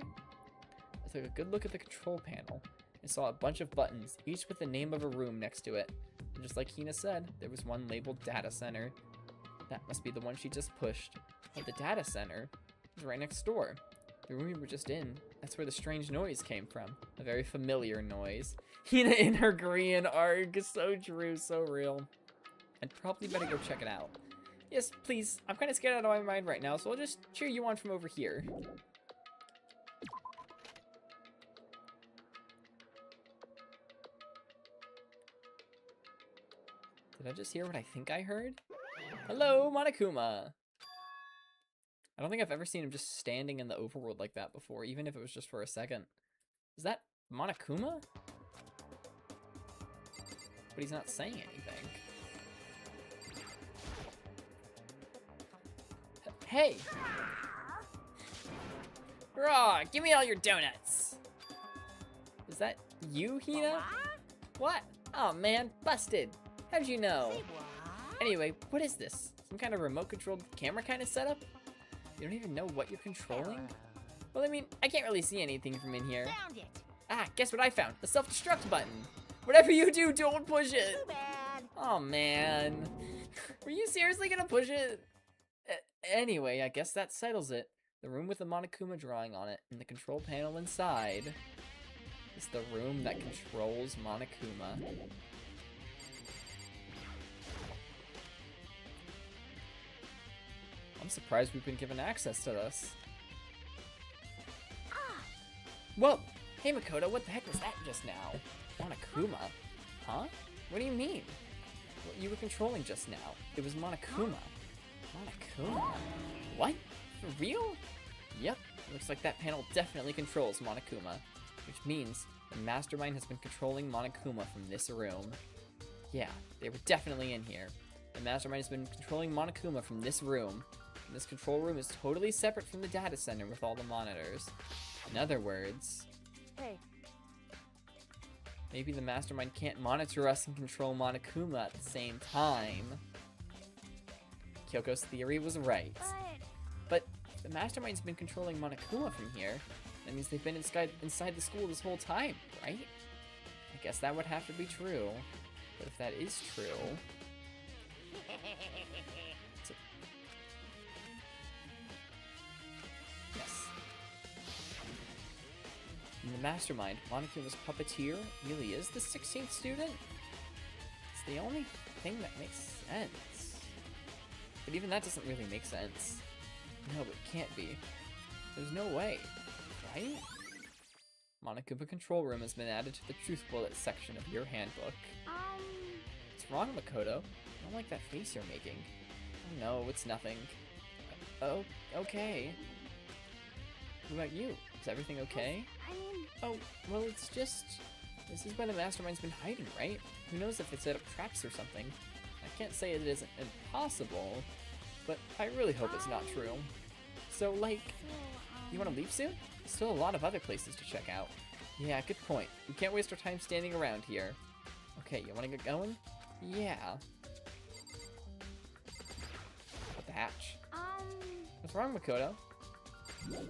I took a good look at the control panel and saw a bunch of buttons, each with the name of a room next to it. And just like Hina said, there was one labeled Data Center. That must be the one she just pushed. But the Data Center is right next door. The room we were just in, that's where the strange noise came from. A very familiar noise. Hina in her Korean arc. So true, so real. I'd probably better go check it out. Yes, please. I'm kind of scared out of my mind right now, so I'll just cheer you on from over here. Did I just hear what I think I heard? Hello, Monokuma! I don't think I've ever seen him just standing in the overworld like that before, even if it was just for a second. Is that Monokuma? But he's not saying anything. Hey! Raw, give me all your donuts! Is that you, Hina? What? Oh man, busted! How'd you know? Anyway, what is this? Some kind of remote-controlled camera kind of setup? You don't even know what you're controlling? Well, I mean, I can't really see anything from in here. Found it. Ah, guess what I found? The self-destruct button. Whatever you do, don't push it. Too bad. Oh, man. Were you seriously gonna push it? Anyway, I guess that settles it. The room with the Monokuma drawing on it and the control panel inside is the room that controls Monokuma. I'm surprised we've been given access to this. Whoa! Hey Makoto, what the heck was that just now? Monokuma? Huh? What do you mean? What you were controlling just now. It was Monokuma. Monokuma? What? For real? Yep, looks like that panel definitely controls Monokuma. Which means the mastermind has been controlling Monokuma from this room. Yeah, they were definitely in here. The mastermind has been controlling Monokuma from this room. And this control room is totally separate from the data center with all the monitors. In other words, Hey, maybe the mastermind can't monitor us and control Monokuma at the same time. Kyoko's theory was right. But if the mastermind's been controlling Monokuma from here, that means they've been inside the school this whole time, right? I guess that would have to be true. But if that is true... Yes. And the mastermind, Monokuma's puppeteer, really is the 16th student? It's the only thing that makes sense. But even that doesn't really make sense. No, it can't be. There's no way, right? Monokuma control room has been added to the truth bullet section of your handbook. What's wrong, Makoto? I don't like that face you're making. Oh no, it's nothing. Oh, okay. What about you? Is everything okay? I mean, Oh, well, it's just... This is where the mastermind's been hiding, right? Who knows if it set up traps or something? I can't say it isn't impossible, but I really hope it's not true. So, like, you want to leave soon? There's still a lot of other places to check out. Yeah, good point. We can't waste our time standing around here. Okay, you want to get going? Yeah. What the hatch? What's wrong, Makoto?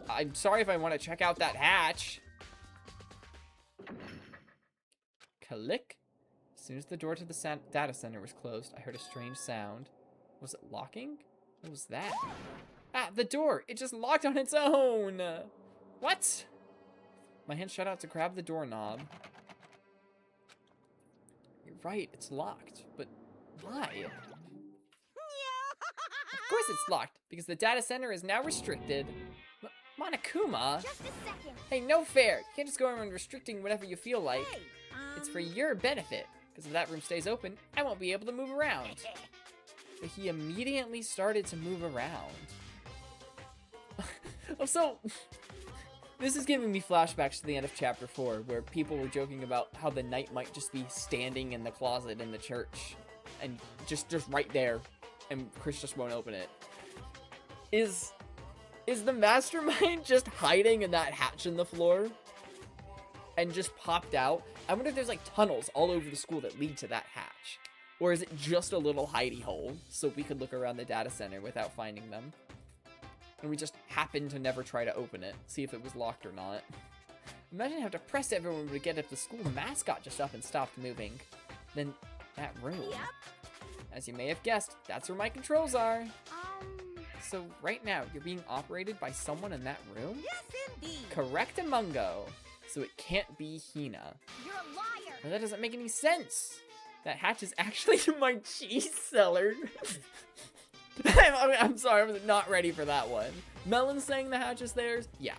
I'm sorry if I want to check out that hatch. Click. As soon as the door to the data center was closed, I heard a strange sound. Was it locking? What was that? Ah, the door! It just locked on its own! What? My hand shot out to grab the doorknob. You're right, it's locked. But why? Of course it's locked, because the data center is now restricted. Monokuma? just a second. Hey, no fair! You can't just go around restricting whatever you feel like. It's for your benefit, because if that room stays open, I won't be able to move around. But he immediately started to move around. Oh, so... This is giving me flashbacks to the end of chapter 4, where people were joking about how the knight might just be standing in the closet in the church. And just right there. And Chris just won't open it. Is the mastermind just hiding in that hatch in the floor? And just popped out? I wonder if there's like tunnels all over the school that lead to that hatch. Or is it just a little hidey hole so we could look around the data center without finding them? And we just happened to never try to open it, see if it was locked or not. Imagine how depressed everyone would get if the school mascot just up and stopped moving. Then that room. Yep. As you may have guessed, that's where my controls are. So right now, you're being operated by someone in that room? Yes, indeed. Correctamungo. So it can't be Hina. You're a liar. Well, that doesn't make any sense. That hatch is actually my cheese cellar. I'm sorry, I was not ready for that one. Melon's saying the hatch is theirs? Yeah.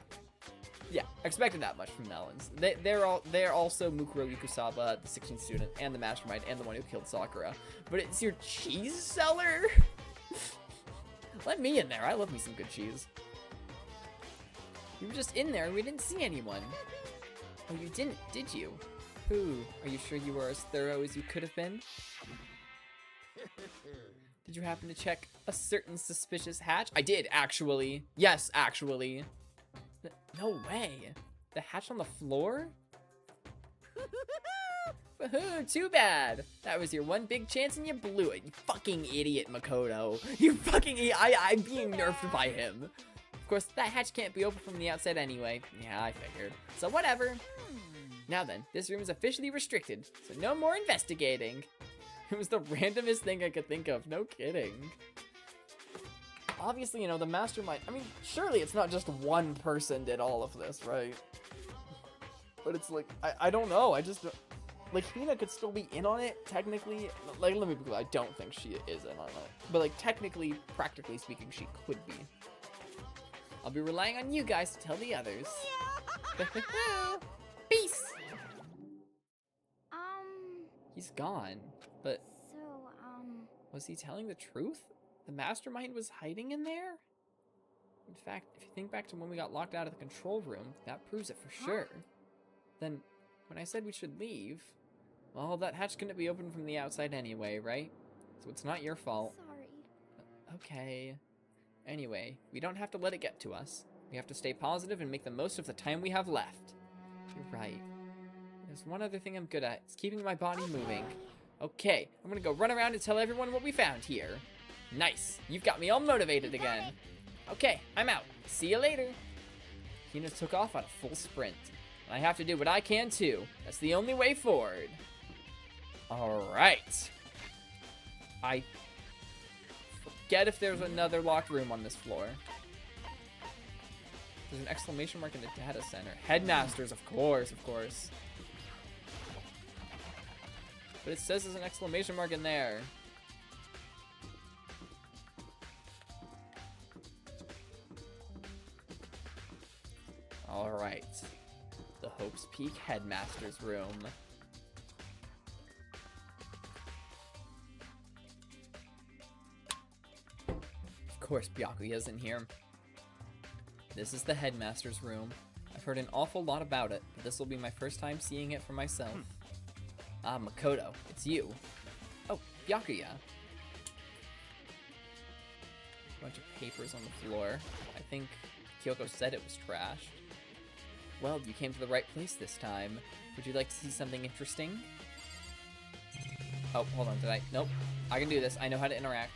Yeah, I expected that much from Melons. They're also Mukuro Yukusaba, the 16th student, and the mastermind, and the one who killed Sakura. But it's your cheese cellar? Let me in there. I love me some good cheese. You were just in there and we didn't see anyone. Oh, you didn't, did you? Who? Are you sure you were as thorough as you could have been? Did you happen to check a certain suspicious hatch? I did, actually. Yes, actually. No way. The hatch on the floor? Woohoo, too bad. That was your one big chance and you blew it. You fucking idiot, Makoto. You fucking I'm being nerfed by him. Of course, that hatch can't be open from the outside anyway. Yeah, I figured. So whatever. Now then, this room is officially restricted, so no more investigating. It was the randomest thing I could think of, no kidding. Obviously, you know, the mastermind, I mean, surely it's not just one person did all of this, right? But it's like, I don't know, I just, like, Hina could still be in on it, technically. Like, let me be clear, I don't think she is in on it. But, like, technically, practically speaking, she could be. I'll be relying on you guys to tell the others. Peace! He's gone, but So, was he telling the truth? The mastermind was hiding in there? In fact, if you think back to when we got locked out of the control room, that proves it for sure. Then, when I said we should leave, well, that hatch couldn't be opened from the outside anyway, right? So it's not your fault. sorry. Okay. Anyway, we don't have to let it get to us. We have to stay positive and make the most of the time we have left. You're right. There's one other thing I'm good at. It's keeping my body moving. Okay, I'm gonna go run around and tell everyone what we found here. Nice. You've got me all motivated again. Okay, I'm out. See you later. Hina took off on a full sprint. And I have to do what I can too. That's the only way forward. Alright. I forget if there's another locked room on this floor. There's an exclamation mark in the data center. Headmasters, of course, of course. But it says there's an exclamation mark in there. Alright. The Hope's Peak Headmaster's room. Of course, Byakuya's in here. This is the Headmaster's room. I've heard an awful lot about it, but this will be my first time seeing it for myself. Ah, Makoto, it's you. Oh, Byakuya. Bunch of papers on the floor. I think Kyoko said it was trashed. Well, you came to the right place this time. Would you like to see something interesting? Oh, hold on, did I? Nope. I can do this. I know how to interact.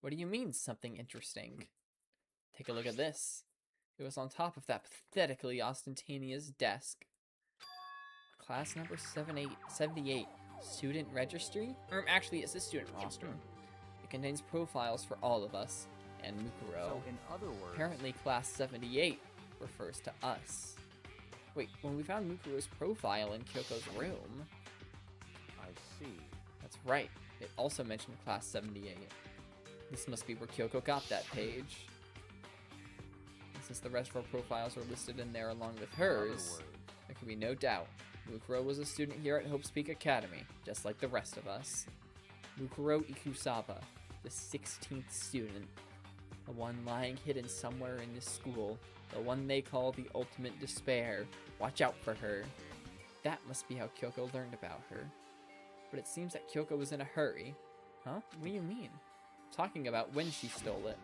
What do you mean, something interesting? Take a look at this. It was on top of that pathetically ostentatious desk. Class number 78. Student registry? Or actually, it's a student roster. It contains profiles for all of us, and Mukuro. So, in other words... Apparently, Class 78 refers to us. Wait, when we found Mukuro's profile in Kyoko's room... I see. That's right. It also mentioned Class 78. This must be where Kyoko got that page. And since the rest of our profiles are listed in there along with hers, there can be no doubt. Mukuro was a student here at Hope's Peak Academy, just like the rest of us. Mukuro Ikusaba, the 16th student. The one lying hidden somewhere in this school. The one they call the ultimate despair. Watch out for her. That must be how Kyoko learned about her. But it seems that Kyoko was in a hurry. Huh? What do you mean? I'm talking about when she stole it.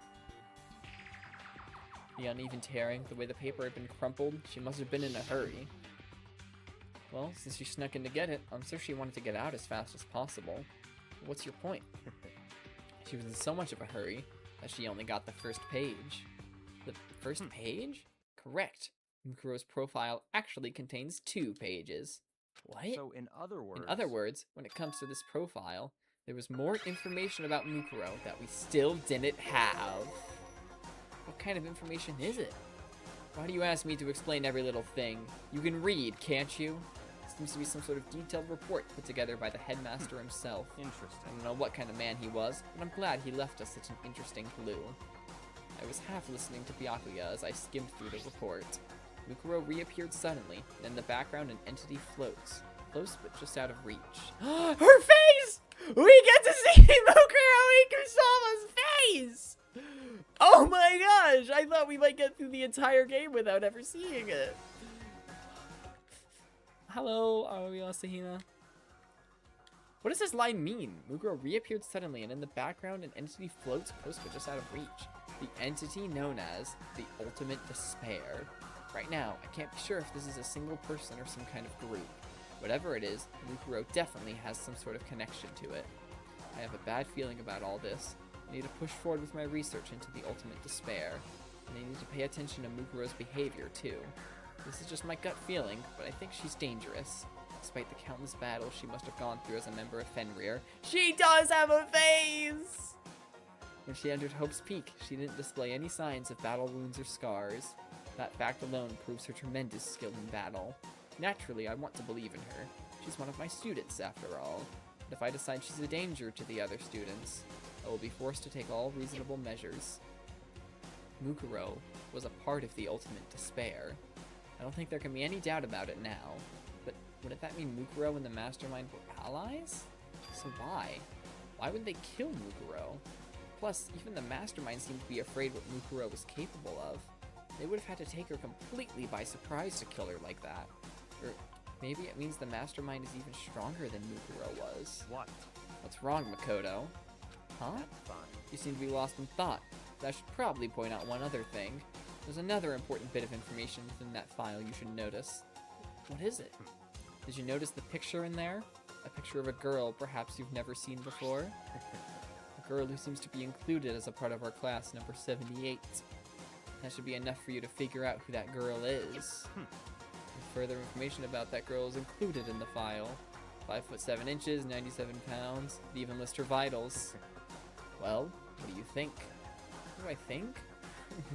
The uneven tearing, the way the paper had been crumpled, she must have been in a hurry. Well, since she snuck in to get it, I'm sure she wanted to get out as fast as possible. What's your point? She was in so much of a hurry that she only got the first page. The first page? Correct. Mukuro's profile actually contains 2 pages. What? So, in other words... In other words, when it comes to this profile, there was more information about Mukuro that we still didn't have. What kind of information is it? Why do you ask me to explain every little thing? You can read, can't you? Seems to be some sort of detailed report put together by the headmaster himself. Interesting. I don't know what kind of man he was, but I'm glad he left us such an interesting clue. I was half listening to Byakuya as I skimmed through the report. Mukuro reappeared suddenly, and in the background an entity floats. Close, but just out of reach. Her face! We get to see Mukuro Ikusawa's face! Oh my gosh! I thought we might get through the entire game without ever seeing it. Hello, Aoya Sahina. What does this line mean? Mukuro reappeared suddenly, and in the background an entity floats close but just out of reach. The entity known as the Ultimate Despair. Right now, I can't be sure if this is a single person or some kind of group. Whatever it is, Mukuro definitely has some sort of connection to it. I have a bad feeling about all this. I need to push forward with my research into the Ultimate Despair. And I need to pay attention to Mukuro's behavior, too. This is just my gut feeling, but I think she's dangerous. Despite the countless battles she must have gone through as a member of Fenrir, she does have a face! When she entered Hope's Peak, she didn't display any signs of battle wounds or scars. That fact alone proves her tremendous skill in battle. Naturally, I want to believe in her. She's one of my students, after all. But if I decide she's a danger to the other students, I will be forced to take all reasonable measures. Mukuro was a part of the Ultimate Despair. I don't think there can be any doubt about it now. But wouldn't that mean Mukuro and the mastermind were allies? So why? Why would they kill Mukuro? Plus, even the mastermind seemed to be afraid what Mukuro was capable of. They would have had to take her completely by surprise to kill her like that. Or maybe it means the mastermind is even stronger than Mukuro was. What? What's wrong, Makoto? Huh? Fine. You seem to be lost in thought. But I should probably point out one other thing. There's another important bit of information within that file you should notice. What is it? Did you notice the picture in there? A picture of a girl perhaps you've never seen before? A girl who seems to be included as a part of our class number 78. That should be enough for you to figure out who that girl is. And further information about that girl is included in the file. 5'7" inches, 97 pounds. They even list her vitals. Well, what do you think? What do I think?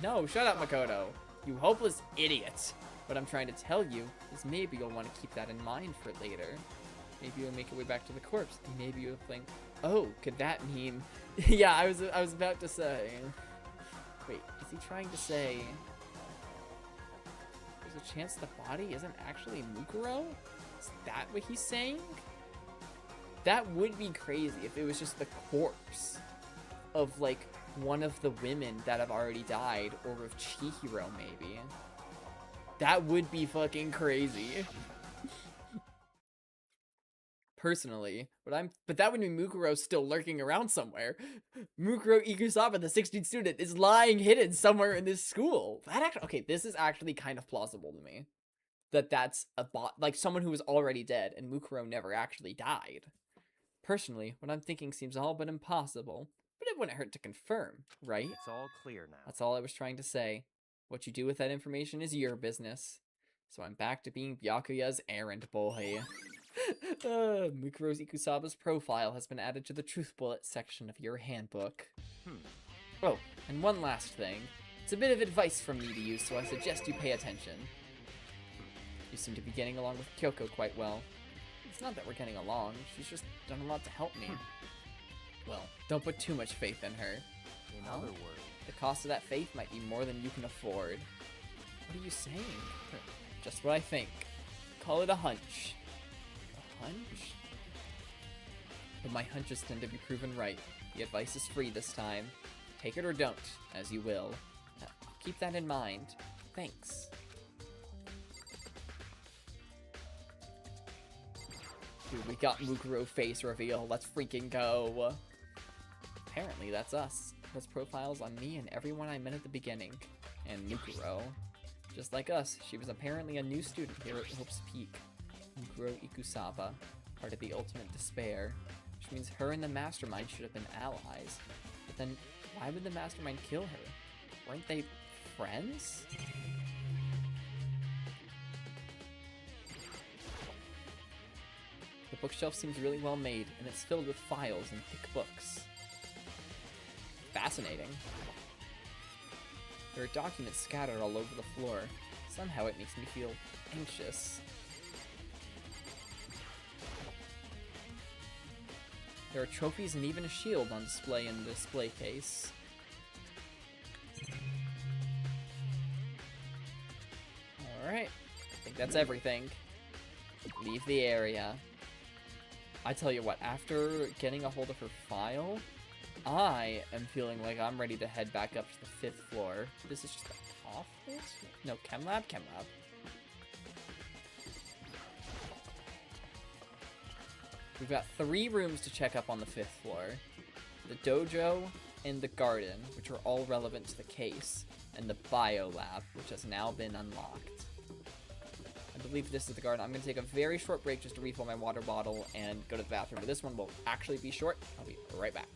No, shut up, Makoto. You hopeless idiot. What I'm trying to tell you is maybe you'll want to keep that in mind for later. Maybe you'll make your way back to the corpse, and maybe you'll think, oh, could that mean... Yeah, I was about to say... Wait, is he trying to say... There's a chance the body isn't actually Mukuro? Is that what he's saying? That would be crazy if it was just the corpse of, like, one of the women that have already died, or of Chihiro, maybe. That would be fucking crazy. Personally, but that would mean Mukuro's still lurking around somewhere. Mukuro Ikusaba, the 16th student, is lying hidden somewhere in this school. That actually, okay, this is actually kind of plausible to me. That's a bot, like someone who was already dead, and Mukuro never actually died. Personally, what I'm thinking seems all but impossible, but it wouldn't hurt to confirm, right? It's all clear now. That's all I was trying to say. What you do with that information is your business. So I'm back to being Byakuya's errand boy. Mukuro's Ikusaba's profile has been added to the Truth Bullet section of your handbook. Oh, and one last thing. It's a bit of advice from me to you, so I suggest you pay attention. You seem to be getting along with Kyoko quite well. It's not that we're getting along, she's just done a lot to help me. Well, don't put too much faith in her. In other words, the cost of that faith might be more than you can afford. What are you saying? Just what I think. Call it a hunch. A hunch? But my hunches tend to be proven right. The advice is free this time. Take it or don't, as you will. Keep that in mind. Thanks. Dude, we got Mukuro face reveal. Let's freaking go. Apparently, that's us. Those profiles on me and everyone I met at the beginning. And Mukuro. Just like us, she was apparently a new student here at Hope's Peak. Mukuro Ikusaba, part of the Ultimate Despair. Which means her and the mastermind should have been allies. But then, why would the mastermind kill her? Weren't they friends? The bookshelf seems really well made, and it's filled with files and thick books. Fascinating. There are documents scattered all over the floor. Somehow it makes me feel anxious. There are trophies and even a shield on display in the display case. Alright, I think that's everything. Leave the area. I tell you what, after getting a hold of her file, I am feeling like I'm ready to head back up to the 5th floor. This is just the office? No, chem lab? Chem lab. We've got 3 rooms to check up on the 5th floor. The dojo and the garden, which are all relevant to the case, and the bio lab, which has now been unlocked. I believe this is the garden. I'm going to take a very short break just to refill my water bottle and go to the bathroom, but this one will actually be short. I'll be right back.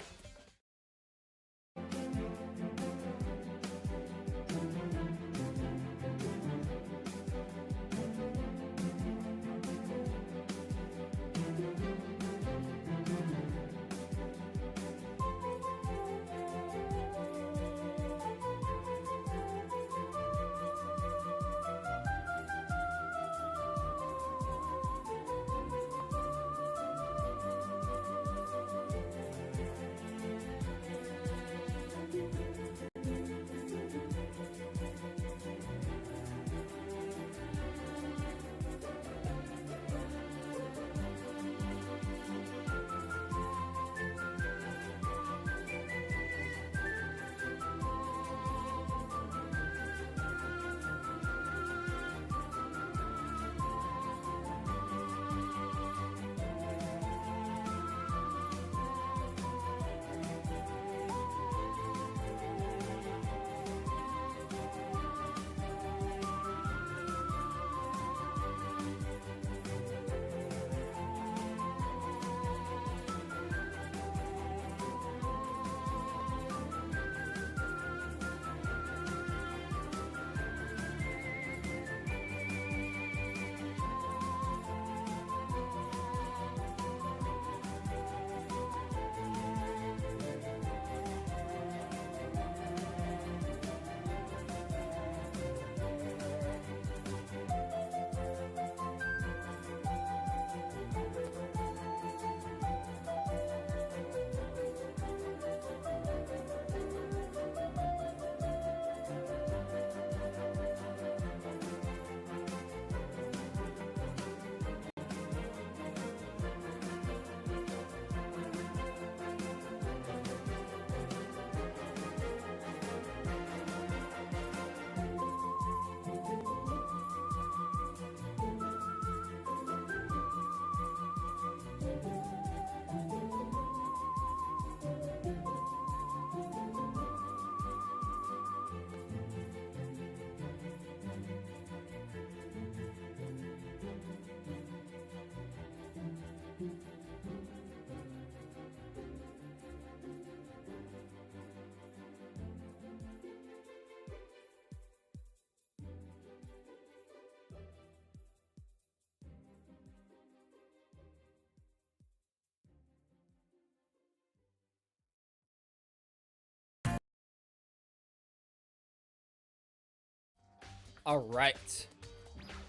Alright.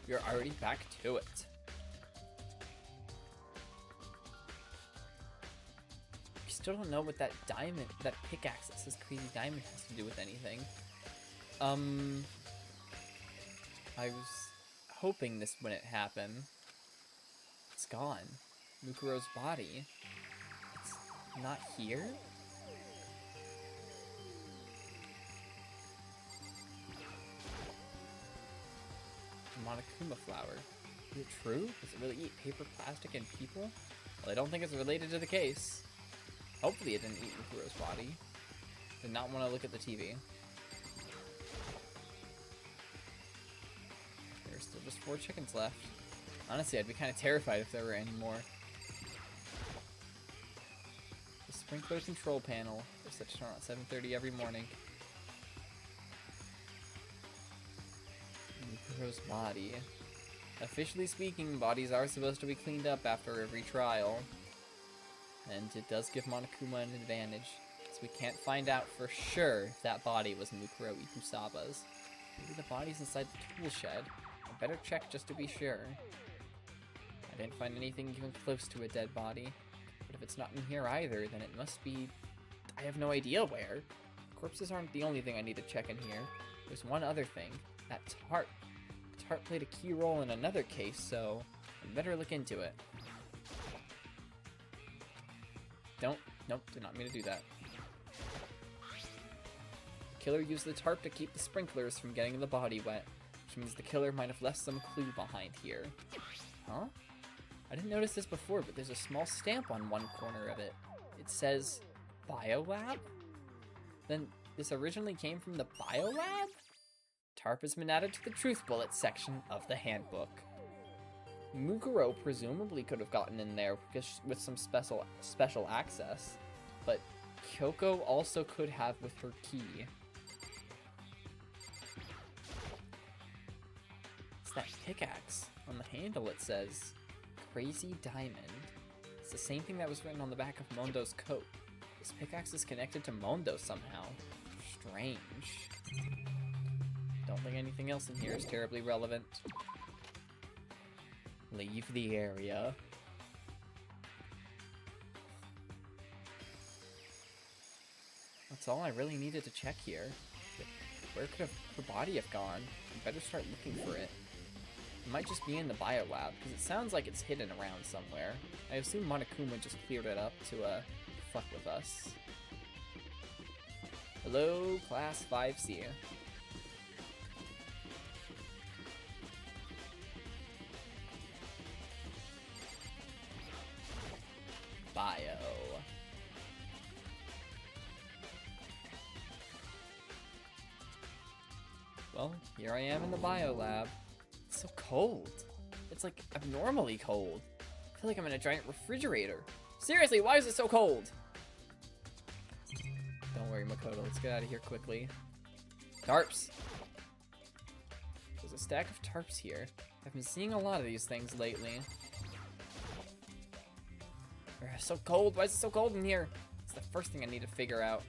We're already back to it. We still don't know what that diamond, that pickaxe that says crazy diamond has to do with anything. I was hoping this wouldn't happen. It's gone. Mukuro's body. It's not here? Monokuma flower. Is it true? Does it really eat paper, plastic, and people? Well, I don't think it's related to the case. Hopefully it didn't eat Mukuro's body. Did not want to look at the TV. There's still just 4 chickens left. Honestly, I'd be kind of terrified if there were any more. The sprinkler control panel. They're set to turn on at 7:30 every morning. Mukuro's body. Officially speaking, bodies are supposed to be cleaned up after every trial. And it does give Monokuma an advantage, so we can't find out for sure if that body was Mukuro Ikusaba's. Maybe the body's inside the tool shed. I better check just to be sure. I didn't find anything even close to a dead body. But if it's not in here either, then it must be... I have no idea where. Corpses aren't the only thing I need to check in here. There's one other thing. That tarp. The tarp played a key role in another case, so I better look into it. Nope, did not mean to do that. The killer used the tarp to keep the sprinklers from getting the body wet, which means the killer might have left some clue behind here. Huh? I didn't notice this before, but there's a small stamp on one corner of it. It says, Biolab? Then this originally came from the Biolab? Tarp has been added to the truth bullets section of the handbook. Mukuro presumably could have gotten in there because with some special access, but Kyoko also could have with her key. It's that pickaxe. On the handle it says, Crazy Diamond. It's the same thing that was written on the back of Mondo's coat. This pickaxe is connected to Mondo somehow. Strange. Don't think anything else in here is terribly relevant. Leave the area. That's all I really needed to check here. But where could her body have gone? I better start looking for it. It might just be in the biolab, because it sounds like it's hidden around somewhere. I assume Monokuma just cleared it up to, fuck with us. Hello, Class 5C. Bio. Well, here I am in the bio lab. It's so cold. It's like abnormally cold. I feel like I'm in a giant refrigerator. Seriously, why is it so cold? Don't worry, Makoto. Let's get out of here quickly. Tarps. There's a stack of tarps here. I've been seeing a lot of these things lately. It's so cold. Why is it so cold in here? It's the first thing I need to figure out.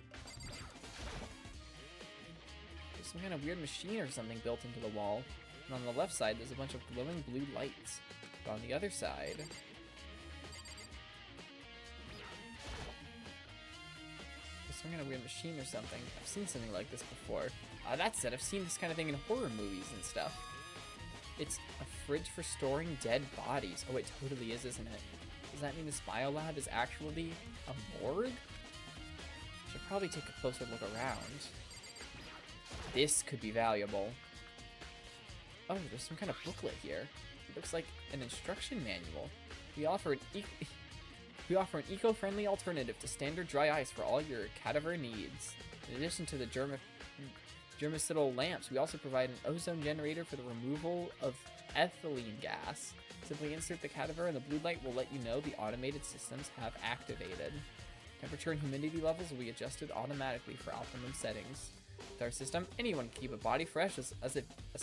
There's some kind of weird machine or something built into the wall. And on the left side, there's a bunch of glowing blue lights. But on the other side... there's some kind of weird machine or something. I've seen something like this before. That said, I've seen this kind of thing in horror movies and stuff. It's a fridge for storing dead bodies. Oh, it totally is, isn't it? Does that mean this biolab is actually a morgue? Should probably take a closer look around. This could be valuable. Oh, there's some kind of booklet here. It looks like an instruction manual. We offer an eco-friendly alternative to standard dry ice for all your cadaver needs. In addition to the germicidal lamps, we also provide an ozone generator for the removal of ethylene gas. Simply insert the cadaver and the blue light will let you know the automated systems have activated. Temperature and humidity levels will be adjusted automatically for optimum settings. With our system, anyone can keep a body fresh as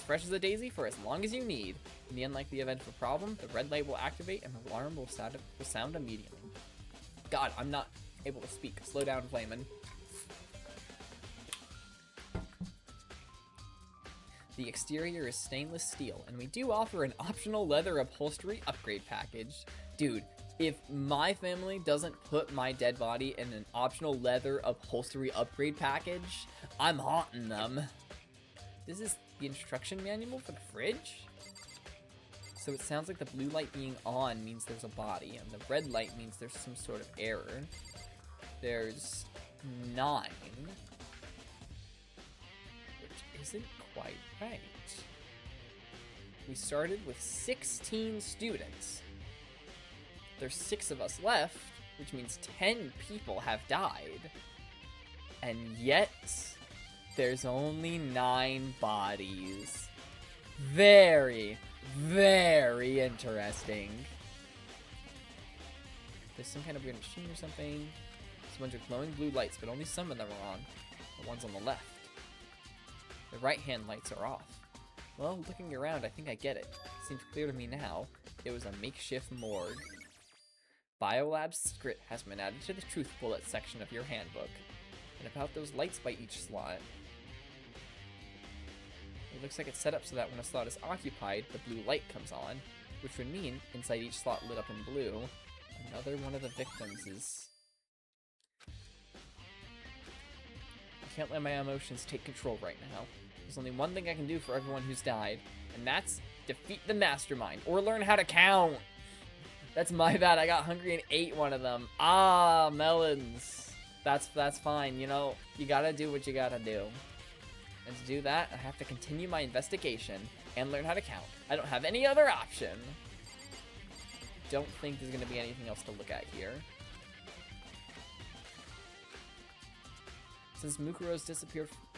fresh as a daisy for as long as you need. In the unlikely event of a problem, the red light will activate and the alarm will sound immediately. God, I'm not able to speak. Slow down, Flamin'. The exterior is stainless steel, and we do offer an optional leather upholstery upgrade package. Dude, if my family doesn't put my dead body in an optional leather upholstery upgrade package, I'm haunting them. This is the instruction manual for the fridge? So it sounds like the blue light being on means there's a body, and the red light means there's some sort of error. There's 9, which isn't quite right. We started with 16 students. There's 6 of us left, which means 10 people have died. And yet, there's only 9 bodies. Very, very interesting. There's some kind of weird machine or something. There's a bunch of glowing blue lights, but only some of them are on. The ones on the left. The right-hand lights are off. Well, looking around, I think I get it. Seems clear to me now. It was a makeshift morgue. Biolab's script has been added to the truth bullet section of your handbook. And about those lights by each slot. It looks like it's set up so that when a slot is occupied, the blue light comes on, which would mean, inside each slot lit up in blue, another one of the victims is... I can't let my emotions take control right now. There's only one thing I can do for everyone who's died, and that's defeat the mastermind, or learn how to count! That's my bad, I got hungry and ate one of them. Ah, melons. That's fine, you know, you gotta do what you gotta do. And to do that, I have to continue my investigation and learn how to count. I don't have any other option. Don't think there's gonna be anything else to look at here. Since Mukuro's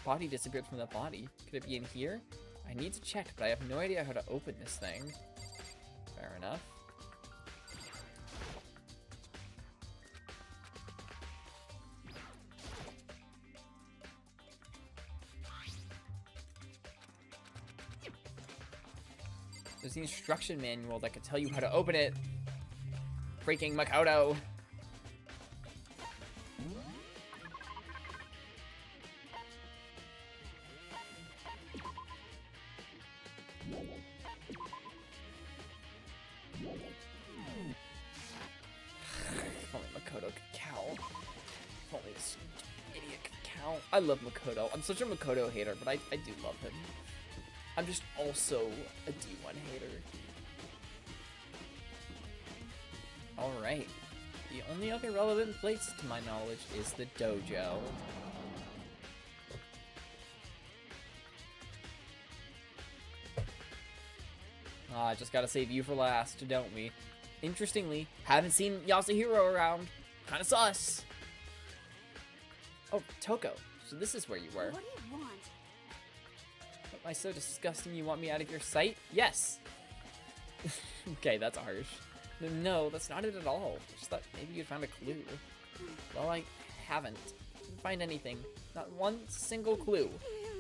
body disappeared from the body, could it be in here? I need to check, but I have no idea how to open this thing. Fair enough. There's the instruction manual that could tell you how to open it. Freaking Makoto. If only Makoto could count. If only this idiot could count. I love Makoto. I'm such a Makoto hater, but I do love him. I'm just also a D1 hater. Alright. The only other relevant place, to my knowledge, is the dojo. Ah, just gotta save you for last, don't we? Interestingly, haven't seen Yasuhiro around. Kinda sus. Oh, Toko. So this is where you were. What do you want? Am I so disgusting you want me out of your sight? Yes! Okay, that's harsh. No, that's not it at all. Just thought maybe you'd found a clue. Well, I haven't. Didn't find anything. Not one single clue.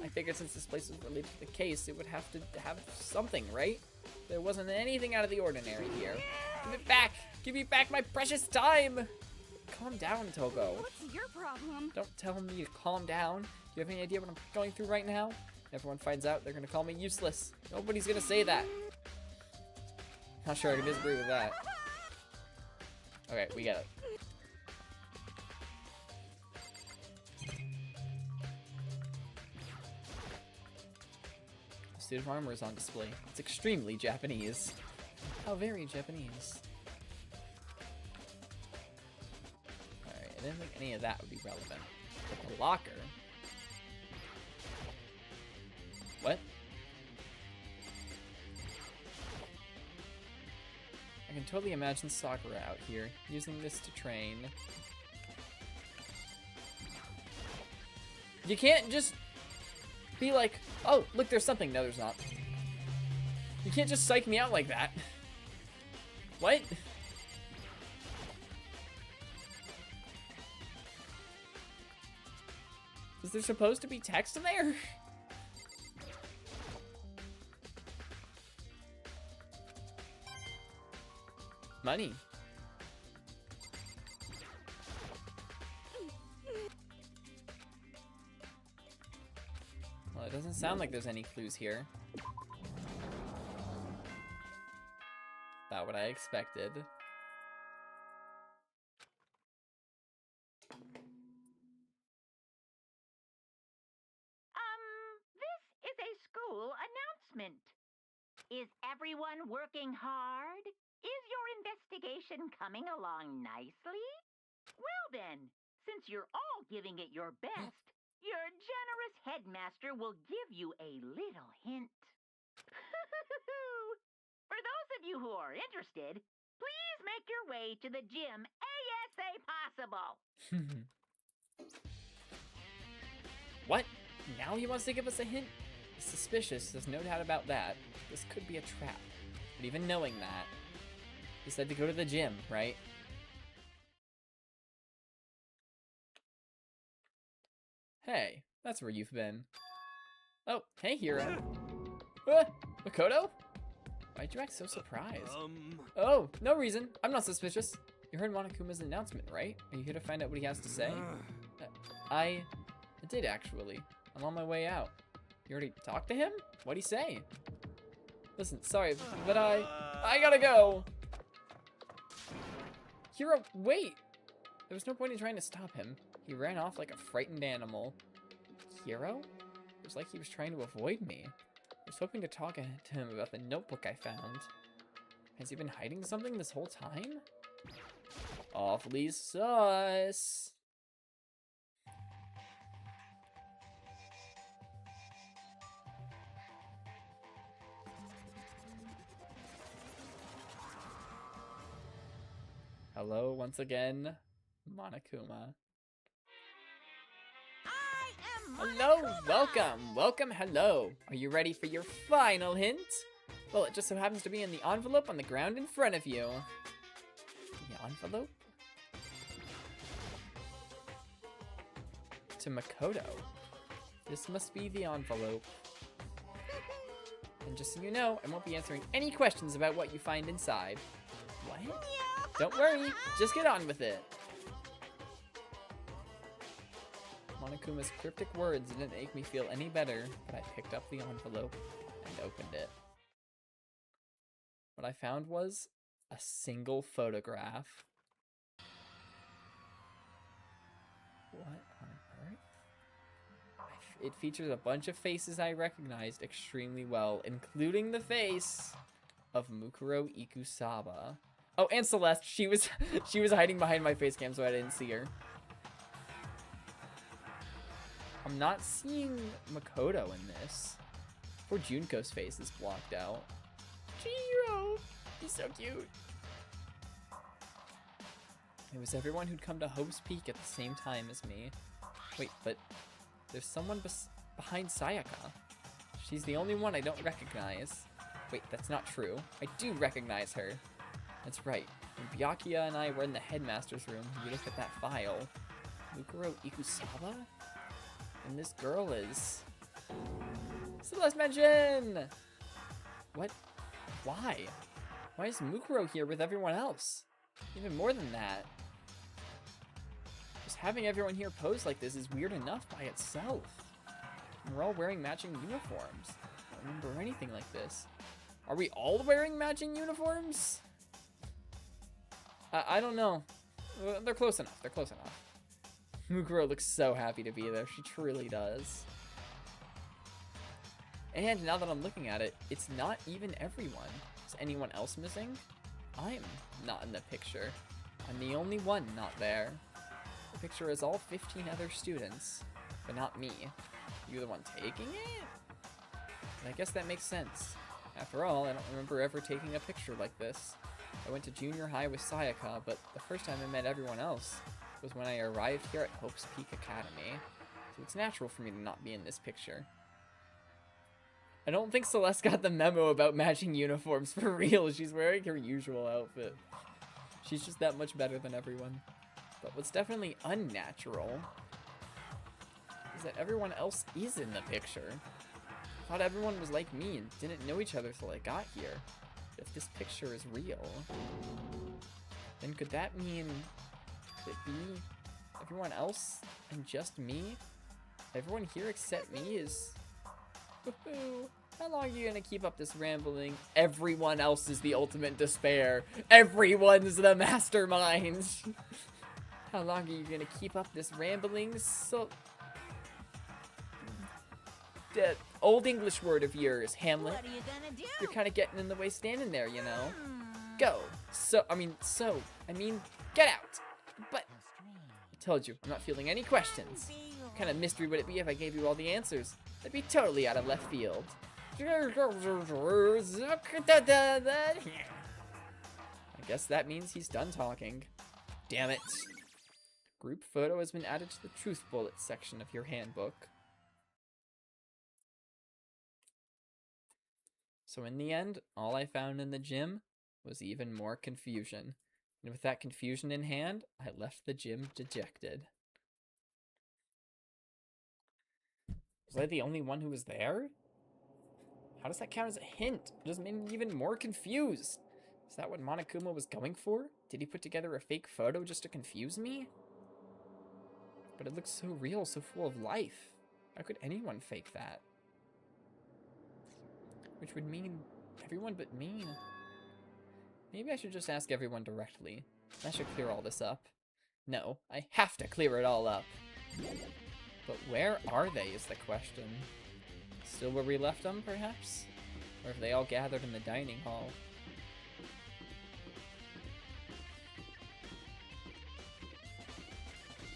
I figured since this place was related to the case, it would have to have something, right? There wasn't anything out of the ordinary here. Give it back! Give me back my precious time! Calm down, Togo. What's your problem? Don't tell me to calm down. Do you have any idea what I'm going through right now? Everyone finds out, they're gonna call me useless. Nobody's gonna say that. Not sure I can disagree with that. Okay, we get it. The suit of armor is on display. It's extremely Japanese. How very Japanese. Alright, I didn't think any of that would be relevant. But the locker... What? I can totally imagine Sakura out here, using this to train. You can't just be like, oh, look, there's something. No, there's not. You can't just psych me out like that. What? Is there supposed to be text in there? Money. Well, it doesn't sound like there's any clues here. About what I expected. This is a school announcement. Is everyone working hard? Is your investigation coming along nicely? Well then, since you're all giving it your best, your generous headmaster will give you a little hint. For those of you who are interested, please make your way to the gym ASA possible. What? Now he wants to give us a hint? It's suspicious, there's no doubt about that. This could be a trap. But even knowing that, he said to go to the gym, right? Hey, that's where you've been. Oh, hey, Hero. Makoto? Why'd you act so surprised? Oh, no reason. I'm not suspicious. You heard Monokuma's announcement, right? Are you here to find out what he has to say? I did, actually. I'm on my way out. You already talked to him? What'd he say? Listen, sorry, but I gotta go. Hero, wait! There was no point in trying to stop him. He ran off like a frightened animal. Hero? It was like he was trying to avoid me. I was hoping to talk to him about the notebook I found. Has he been hiding something this whole time? Awfully sus. Hello, once again, Monokuma. Hello, welcome, hello. Are you ready for your final hint? Well, it just so happens to be in the envelope on the ground in front of you. The envelope? To Makoto. This must be the envelope. And just so you know, I won't be answering any questions about what you find inside. What? Don't worry, just get on with it. Monokuma's cryptic words didn't make me feel any better, but I picked up the envelope and opened it. What I found was a single photograph. What on earth? It features a bunch of faces I recognized extremely well, including the face of Mukuro Ikusaba. Oh, and Celeste. She was hiding behind my face cam, so I didn't see her. I'm not seeing Makoto in this. Poor Junko's face is blocked out. Chihiro! He's so cute. It was everyone who'd come to Hope's Peak at the same time as me. Wait, but there's someone behind Sayaka. She's the only one I don't recognize. Wait, that's not true. I do recognize her. That's right. When Byakuya and I were in the headmaster's room, we looked at that file. Mukuro Ikusaba? And this girl is... Celeste Mention! What? Why? Why is Mukuro here with everyone else? Even more than that. Just having everyone here pose like this is weird enough by itself. And we're all wearing matching uniforms. I don't remember anything like this. Are we all wearing matching uniforms? I don't know. They're close enough. They're close enough. Mukuro looks so happy to be there. She truly does. And now that I'm looking at it, it's not even everyone. Is anyone else missing? I'm not in the picture. I'm the only one not there. The picture is all 15 other students, but not me. You're the one taking it? And I guess that makes sense. After all, I don't remember ever taking a picture like this. I went to junior high with Sayaka, but the first time I met everyone else was when I arrived here at Hope's Peak Academy. So it's natural for me to not be in this picture. I don't think Celeste got the memo about matching uniforms for real. She's wearing her usual outfit. She's just that much better than everyone. But what's definitely unnatural is that everyone else is in the picture. I thought everyone was like me and didn't know each other till I got here. If this picture is real, then could that mean, could it be everyone else and just me? Everyone here except me is How long are you gonna keep up this rambling? Everyone else is the ultimate despair. Everyone's the mastermind. How long are you gonna keep up this rambling? So, that old English word of yours, Hamlet. What are you gonna do? You're kind of getting in the way standing there, you know. Go. I mean, get out. But I told you, I'm not feeling any questions. What kind of mystery would it be if I gave you all the answers? That'd be totally out of left field. I guess that means he's done talking. Damn it. Group photo has been added to the truth bullets section of your handbook. So in the end, all I found in the gym was even more confusion. And with that confusion in hand, I left the gym dejected. Was I the only one who was there? How does that count as a hint? It just made me even more confused. Is that what Monokuma was going for? Did he put together a fake photo just to confuse me? But it looks so real, so full of life. How could anyone fake that? Which would mean everyone but me. Maybe I should just ask everyone directly. I should clear all this up. No, I have to clear it all up. But where are they is the question. Still where we left them, perhaps? Or have they all gathered in the dining hall?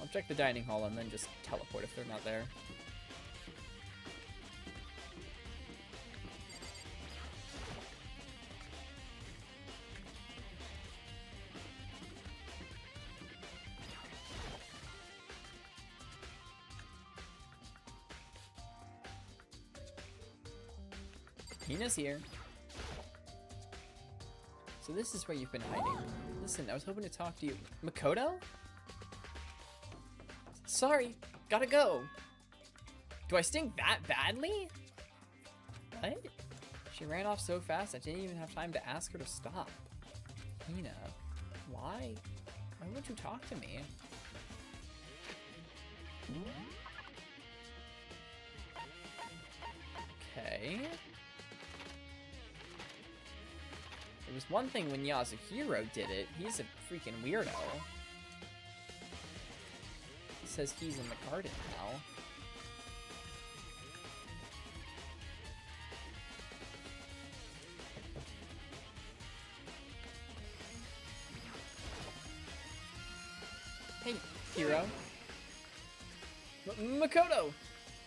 I'll check the dining hall and then just teleport if they're not there. Hina's here. So this is where you've been hiding. Listen, I was hoping to talk to you. Makoto? Sorry, gotta go. Do I stink that badly? What? She ran off so fast I didn't even have time to ask her to stop. Hina, why? Why won't you talk to me? Okay. It was one thing when Yasuhiro did it. He's a freaking weirdo. He says he's in the garden now. Hey, hero. Makoto!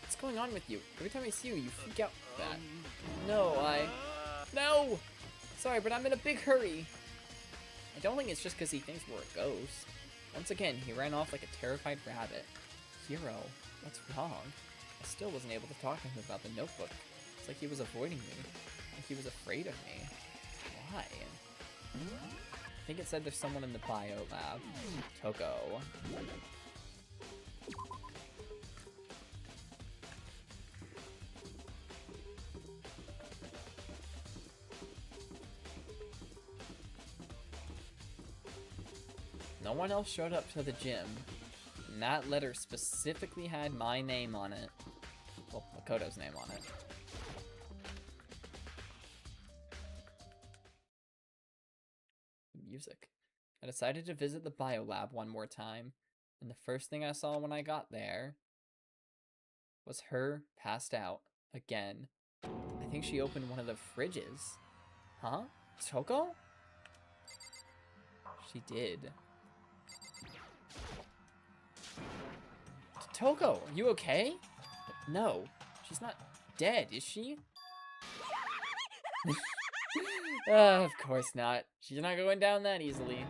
What's going on with you? Every time I see you, you freak out like that. No, No! Sorry, but I'm in a big hurry. I don't think it's just because he thinks we're a ghost. Once again, he ran off like a terrified rabbit. Hero, what's wrong? I still wasn't able to talk to him about the notebook. It's like he was avoiding me. Like he was afraid of me. Why? I think it said there's someone in the bio lab. Toko. No one else showed up to the gym, and that letter specifically had my name on it. Well, Makoto's name on it. Music. I decided to visit the biolab one more time, and the first thing I saw when I got there was her passed out again. I think she opened one of the fridges. Huh? Toko? She did. Toko, are you okay? No, she's not dead, is she? Of course not. She's not going down that easily.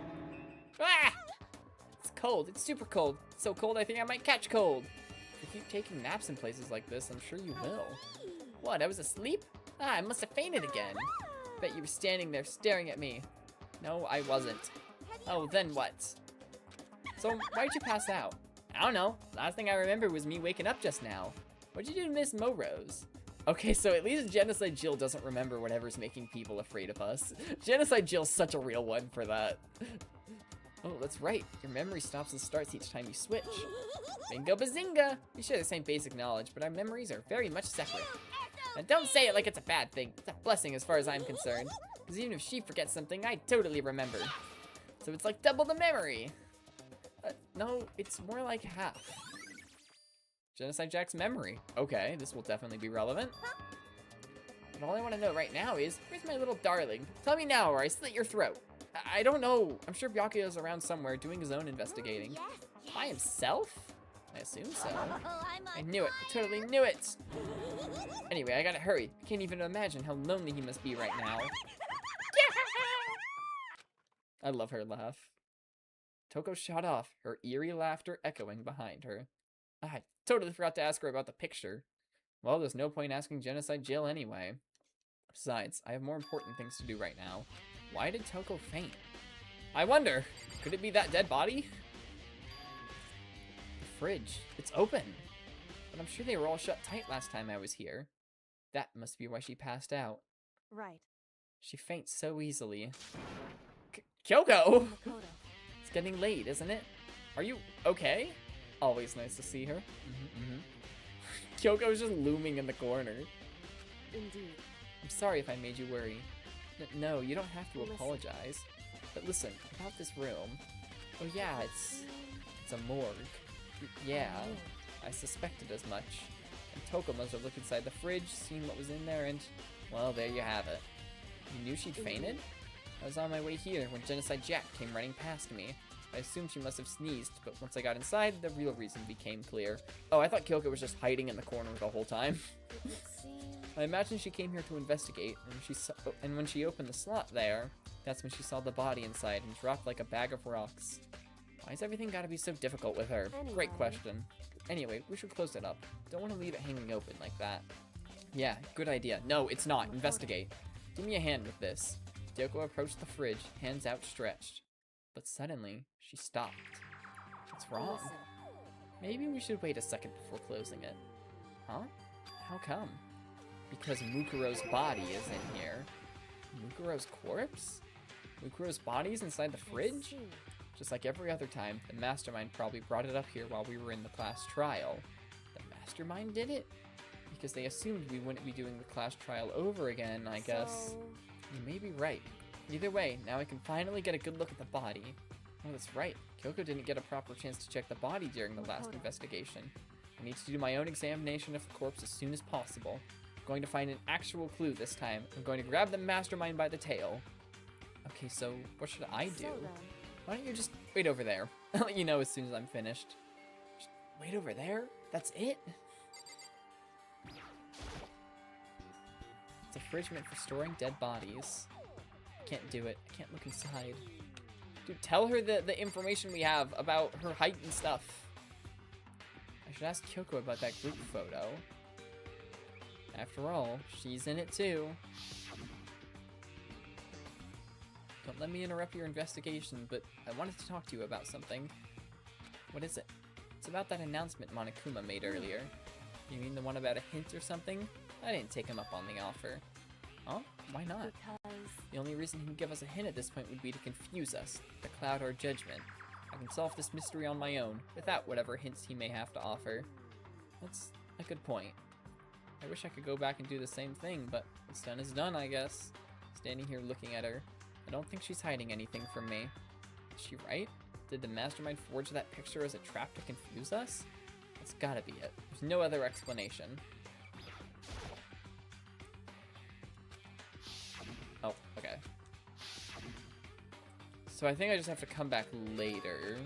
Ah! It's cold. It's super cold. It's so cold I think I might catch cold. If you keep taking naps in places like this, I'm sure you will. What, I was asleep? Ah, I must have fainted again. Bet you were standing there staring at me. No, I wasn't. Oh, then what? So, why'd you pass out? I don't know. Last thing I remember was me waking up just now. What'd you do to Miss Morose? Okay, so at least Genocide Jill doesn't remember whatever's making people afraid of us. Genocide Jill's such a real one for that. Oh, that's right. Your memory stops and starts each time you switch. Bingo bazinga! We share the same basic knowledge, but our memories are very much separate. And don't say it like it's a bad thing. It's a blessing as far as I'm concerned. Because even if she forgets something, I totally remember. So it's like double the memory. No, it's more like half. Genocide Jack's memory. Okay, this will definitely be relevant. But all I want to know right now is, where's my little darling? Tell me now or I slit your throat. I don't know. I'm sure Byakuya's around somewhere doing his own investigating. By himself? I assume so. I knew it. I totally knew it. Anyway, I gotta hurry. I can't even imagine how lonely he must be right now. I love her laugh. Toko shot off, her eerie laughter echoing behind her. I totally forgot to ask her about the picture. Well, there's no point asking Genocide Jill anyway. Besides, I have more important things to do right now. Why did Toko faint? I wonder, could it be that dead body? The fridge, it's open. But I'm sure they were all shut tight last time I was here. That must be why she passed out. Right. She faints so easily. Kyoko! Makoto. It's getting late, isn't it? Are you okay? Always nice to see her. Kyoko's just looming in the corner. Indeed. I'm sorry if I made you worry. No, you don't have to Listen. apologize. But listen, about this room. Oh yeah, it's a morgue. Yeah, I suspected as much. And Toko must have looked inside the fridge, seen what was in there, and, well, there you have it. You knew she'd fainted? I was on my way here when Genocide Jack came running past me. I assumed she must have sneezed, but once I got inside, the real reason became clear. Oh, I thought Kyoko was just hiding in the corner the whole time. I imagine she came here to investigate, and when she opened the slot there, that's when she saw the body inside and dropped like a bag of rocks. Why's everything gotta be so difficult with her? Anyway. Great question. Anyway, we should close it up. Don't want to leave it hanging open like that. Yeah, good idea. No, it's not. Investigate. Give me a hand with this. Kyoko approached the fridge, hands outstretched. But suddenly, she stopped. What's wrong? Listen. Maybe we should wait a second before closing it. Huh? How come? Because Mukuro's body is in here. Mukuro's corpse? Mukuro's body's inside the fridge? See. Just like every other time, the mastermind probably brought it up here while we were in the class trial. The mastermind did it? Because they assumed we wouldn't be doing the class trial over again, I guess. So, You may be right. Either way, now I can finally get a good look at the body. Oh, that's right. Kyoko didn't get a proper chance to check the body during the last Makoto. investigation. I need to do my own examination of the corpse as soon as possible. I'm going to find an actual clue this time. I'm going to grab the mastermind by the tail. Okay, so what should I do? so then. Why don't you just wait over there? I'll let you know as soon as I'm finished. Just wait over there? That's it? It's a fridge meant for storing dead bodies. I can't do it. I can't look inside. Dude, tell her the information we have about her height and stuff. I should ask Kyoko about that group photo. After all, she's in it too. Don't let me interrupt your investigation, but I wanted to talk to you about something. What is it? It's about that announcement Monokuma made earlier. You mean the one about a hint or something? I didn't take him up on the offer. Huh? Why not? Because The only reason he would give us a hint at this point would be to confuse us, to cloud our judgment. I can solve this mystery on my own, without whatever hints he may have to offer. That's a good point. I wish I could go back and do the same thing, but what's done is done, I guess. Standing here looking at her, I don't think she's hiding anything from me. Is she right? Did the mastermind forge that picture as a trap to confuse us? That's gotta be it. There's no other explanation. Oh, okay. So I think I just have to come back later.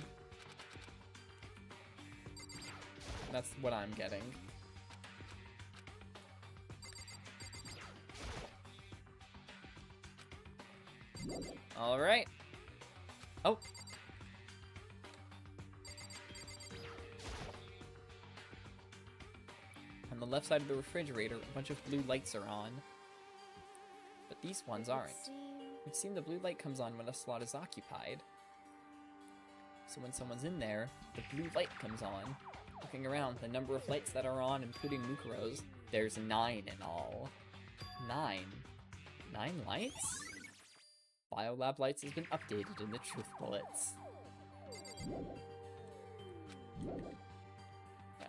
That's what I'm getting. All right. Oh. On the left side of the refrigerator, a bunch of blue lights are on. But these ones aren't. It would seem the blue light comes on when a slot is occupied. So when someone's in there, the blue light comes on. Looking around, the number of lights that are on, including Mukuro's, there's 9 in all. 9? 9 lights? Biolab lights has been updated in the truth bullets.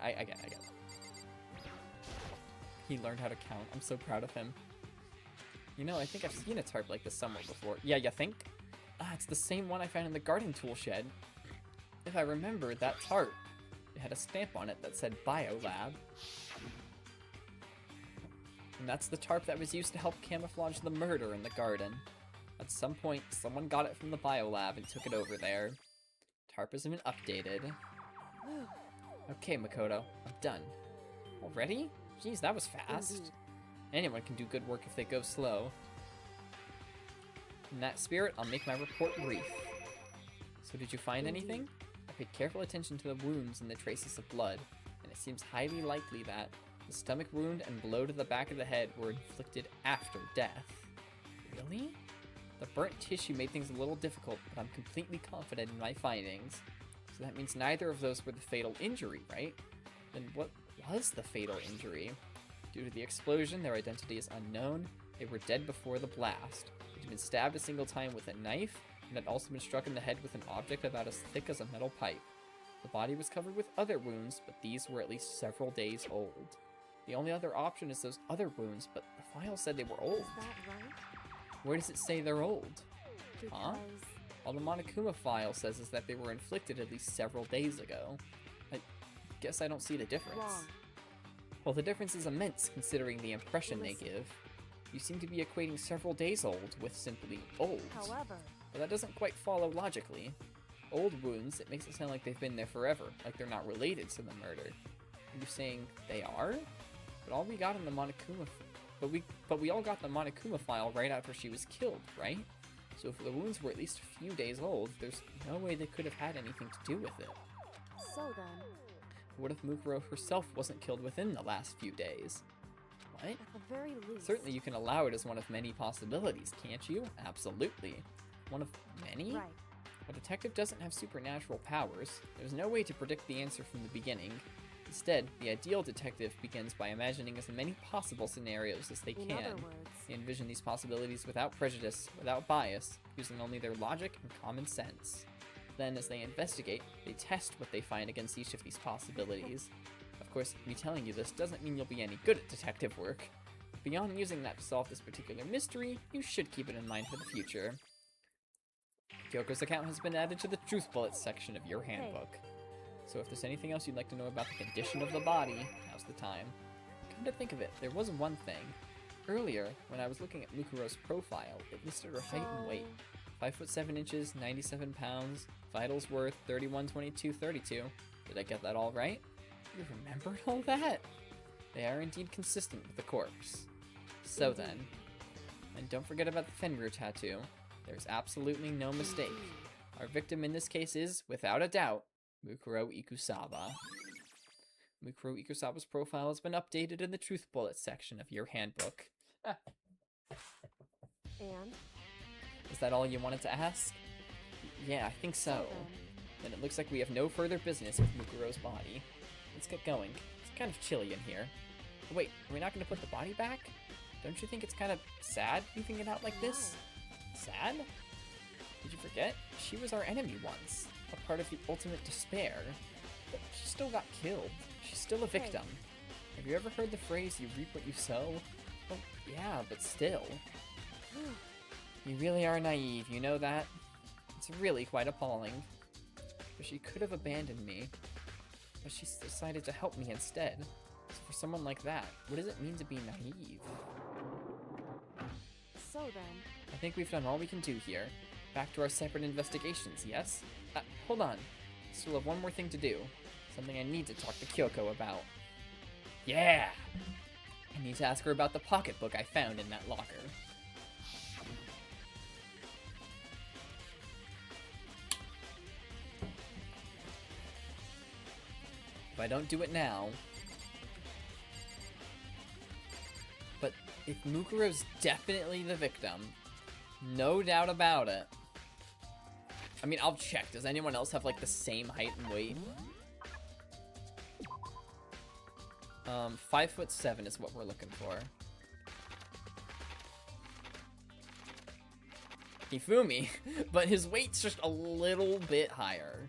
I get it. He learned how to count. I'm so proud of him. You know, I think I've seen a tarp like this somewhere before. Yeah, you think? Ah, it's the same one I found in the garden tool shed. If I remember, that tarp, it had a stamp on it that said Biolab. And that's the tarp that was used to help camouflage the murder in the garden. At some point, someone got it from the Biolab and took it over there. Tarp has been updated. Okay, Makoto, I'm done. Already? Jeez, that was fast. Indeed. Anyone can do good work if they go slow. In that spirit, I'll make my report brief. So did you find anything? I paid careful attention to the wounds and the traces of blood, and it seems highly likely that the stomach wound and blow to the back of the head were inflicted after death. Really? The burnt tissue made things a little difficult, but I'm completely confident in my findings. So that means neither of those were the fatal injury, right? Then what was the fatal injury? Due to the explosion, their identity is unknown. They were dead before the blast. They'd been stabbed a single time with a knife, and had also been struck in the head with an object about as thick as a metal pipe. The body was covered with other wounds, but these were at least several days old. The only other option is those other wounds, but the file said they were old. Is that right? Where does it say they're old? Huh? Because All the Monokuma file says is that they were inflicted at least several days ago. I guess I don't see the difference. wrong. Well, the difference is immense considering the impression they give. You seem to be equating several days old with simply old. However, But that doesn't quite follow logically. Old wounds, it makes it sound like they've been there forever, like they're not related to the murder. Are you saying they are? But all we got in the Monokuma, but we all got the Monokuma file right after she was killed, right? So if the wounds were at least a few days old, there's no way they could have had anything to do with it. so then, What if Mukuro herself wasn't killed within the last few days? What? at the very least, Certainly you can allow it as one of many possibilities, can't you? Absolutely. One of many? right. A detective doesn't have supernatural powers. There's no way to predict the answer from the beginning. Instead, the ideal detective begins by imagining as many possible scenarios as they In can. other words, They envision these possibilities without prejudice, without bias, using only their logic and common sense. Then, as they investigate, they test what they find against each of these possibilities. Of course, me telling you this doesn't mean you'll be any good at detective work. Beyond using that to solve this particular mystery, you should keep it in mind for the future. Kyoko's account has been added to the Truth Bullets section of your handbook. So if there's anything else you'd like to know about the condition of the body, now's the time. Come to think of it, there was one thing. Earlier, when I was looking at Mukuro's profile, it listed her height and weight. 5 foot 7 inches, 97 pounds, vitals worth 312232. Did I get that all right? You remembered all that? They are indeed consistent with the corpse. So then, and don't forget about the Fenrir tattoo. There's absolutely no mistake. Our victim in this case is, without a doubt, Mukuro Ikusawa. Mukuro Ikusawa's profile has been updated in the Truth Bullets section of your handbook. and Is that all you wanted to ask? Yeah, I think so. Then it looks like we have no further business with Mukuro's body. Let's get going. It's kind of chilly in here. Oh, wait, are we not going to put the body back? Don't you think it's kind of sad leaving it out like this? Sad? Did you forget? She was our enemy once. A part of the ultimate despair. But she still got killed. She's still a victim. Have you ever heard the phrase, you reap what you sow? Oh, yeah, but still. You really are naive, you know that? It's really quite appalling. But she could have abandoned me. But she's decided to help me instead. So for someone like that, what does it mean to be naive? so then, I think we've done all we can do here. Back to our separate investigations, yes? Hold on. Still have one more thing to do. Something I need to talk to Kyoko about. Yeah! I need to ask her about the pocketbook I found in that locker. If I don't do it now... But if Mukuro's definitely the victim, no doubt about it. I mean, I'll check. Does anyone else have, like, the same height and weight? 5 foot 7 is what we're looking for. Hifumi, but his weight's just a little bit higher.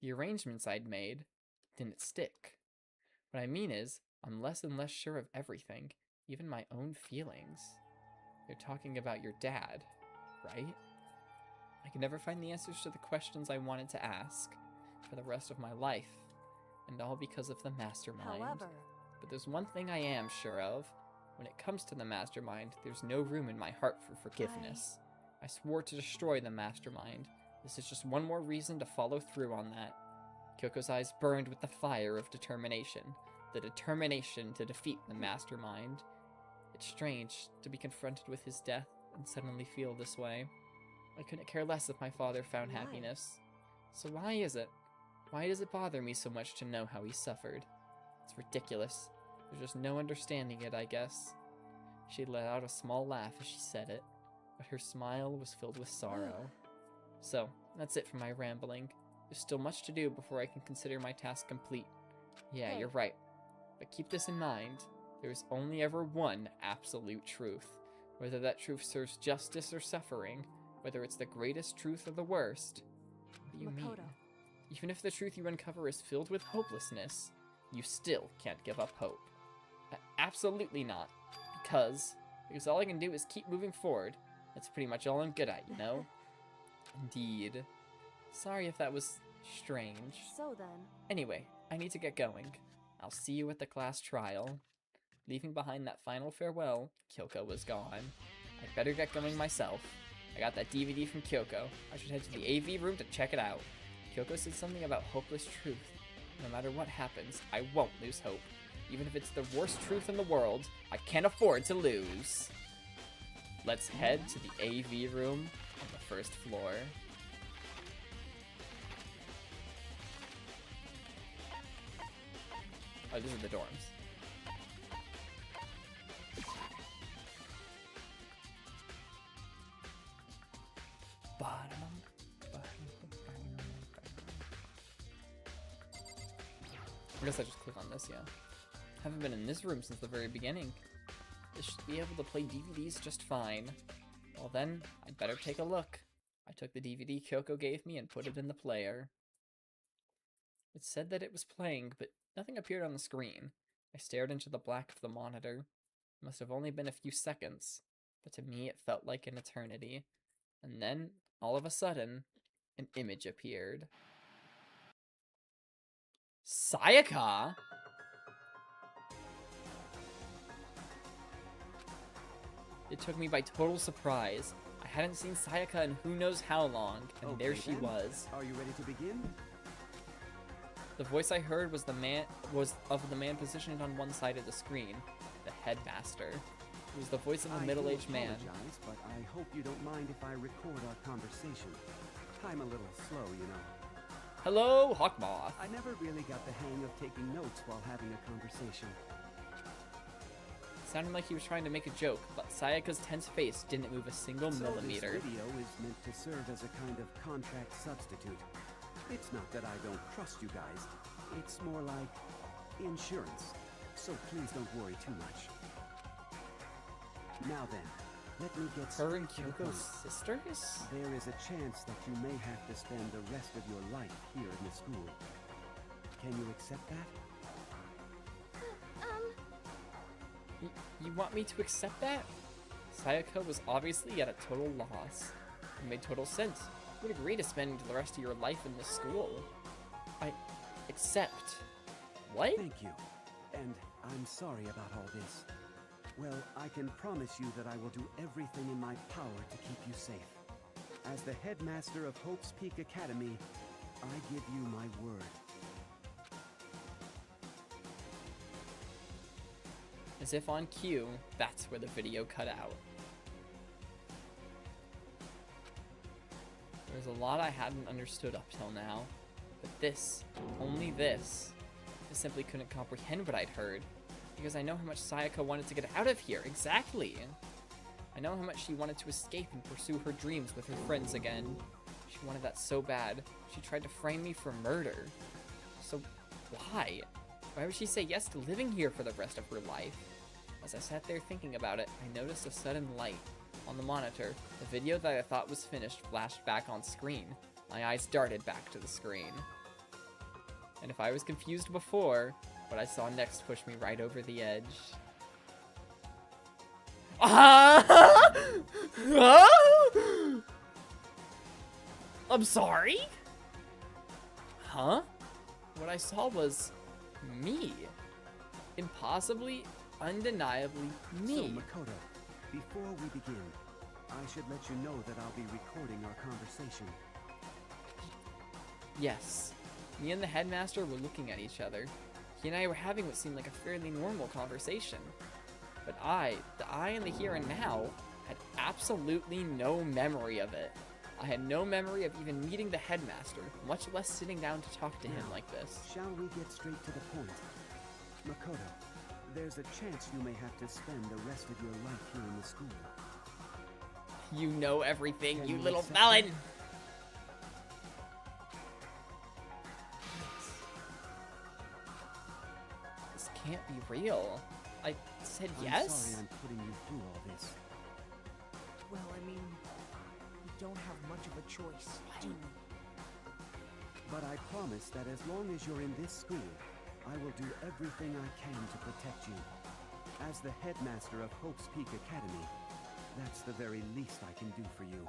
The arrangements I'd made didn't stick. What I mean is, I'm less and less sure of everything, even my own feelings. You're talking about your dad, right? I could never find the answers to the questions I wanted to ask for the rest of my life, and all because of the mastermind. However, But there's one thing I am sure of. When it comes to the mastermind, there's no room in my heart for forgiveness. I swore to destroy the mastermind. This is just one more reason to follow through on that. Kyoko's eyes burned with the fire of determination. The determination to defeat the mastermind. It's strange to be confronted with his death and suddenly feel this way. I couldn't care less if my father found happiness. So why is it? Why does it bother me so much to know how he suffered? It's ridiculous. There's just no understanding it, I guess. She let out a small laugh as she said it, but her smile was filled with sorrow. So, that's it for my rambling. There's still much to do before I can consider my task complete. Yeah, Hey. you're right. But keep this in mind. There is only ever one absolute truth. Whether that truth serves justice or suffering, whether it's the greatest truth or the worst. What do you mean? Makoto. Even if the truth you uncover is filled with hopelessness, you still can't give up hope. Absolutely not. Because all I can do is keep moving forward. That's pretty much all I'm good at, you know? Indeed. Sorry if that was strange. So then, Anyway, I need to get going. I'll see you at the class trial. Leaving behind that final farewell, Kyoko was gone. I'd better get going myself. I got that DVD from Kyoko. I should head to the AV room to check it out. Kyoko said something about hopeless truth. No matter what happens, I won't lose hope. Even if it's the worst truth in the world, I can't afford to lose. Let's head to the AV room on the first floor. Oh, these are the dorms. I guess I just click on this, yeah. Haven't been in this room since the very beginning. This should be able to play DVDs just fine. Well then, I'd better take a look. I took the DVD Kyoko gave me and put it in the player. It said that it was playing, but nothing appeared on the screen. I stared into the black of the monitor. It must have only been a few seconds, but to me it felt like an eternity. And then, all of a sudden, an image appeared. Sayaka? It took me by total surprise. I hadn't seen Sayaka in who knows how long, and there she was. Are you ready to begin? The voice I heard was of the man positioned on one side of the screen, the headmaster. It was the voice of a middle-aged man. I apologize, but I hope you don't mind if I record our conversation. I'm a little slow, you know. Hello, Hawkmoth. I never really got the hang of taking notes while having a conversation. It sounded like he was trying to make a joke, but Sayaka's tense face didn't move a single millimeter. This video is meant to serve as a kind of contract substitute. It's not that I don't trust you guys. It's more like insurance. So please don't worry too much. Now then, let me get Her and straight to the Kyoko's point. sisters? There is a chance that you may have to spend the rest of your life here in the school. Can you accept that? You want me to accept that? Sayaka was obviously at a total loss. It made total sense. You would agree to spend the rest of your life in this school. I accept. What? Thank you. And I'm sorry about all this. Well, I can promise you that I will do everything in my power to keep you safe. As the headmaster of Hope's Peak Academy, I give you my word. As if on cue, that's where the video cut out. There's a lot I hadn't understood up till now, but this, only this, I simply couldn't comprehend what I'd heard, because I know how much Sayaka wanted to get out of here, exactly! I know how much she wanted to escape and pursue her dreams with her friends again. She wanted that so bad, she tried to frame me for murder. So, why? Why would she say yes to living here for the rest of her life? As I sat there thinking about it, I noticed a sudden light. On the monitor, the video that I thought was finished flashed back on screen. My eyes darted back to the screen. And if I was confused before, what I saw next pushed me right over the edge. I'm sorry? Huh? What I saw was me. Impossibly, undeniably So, me. Makoto, before we begin, I should let you know that I'll be recording our conversation. Yes. Me and the headmaster were looking at each other. He and I were having what seemed like a fairly normal conversation. But the I in the here and now, had absolutely no memory of it. I had no memory of even meeting the headmaster, much less sitting down to talk to him like this. Shall we get straight to the point? Makoto, there's a chance you may have to spend the rest of your life here in the school. You know everything, Can you you little accept felon! that? This can't be real. I said I'm yes? sorry I'm putting you through all this. Well, I mean, we don't have much of a choice, do we? But I promise that as long as you're in this school, I will do everything I can to protect you. As the headmaster of Hope's Peak Academy, that's the very least I can do for you.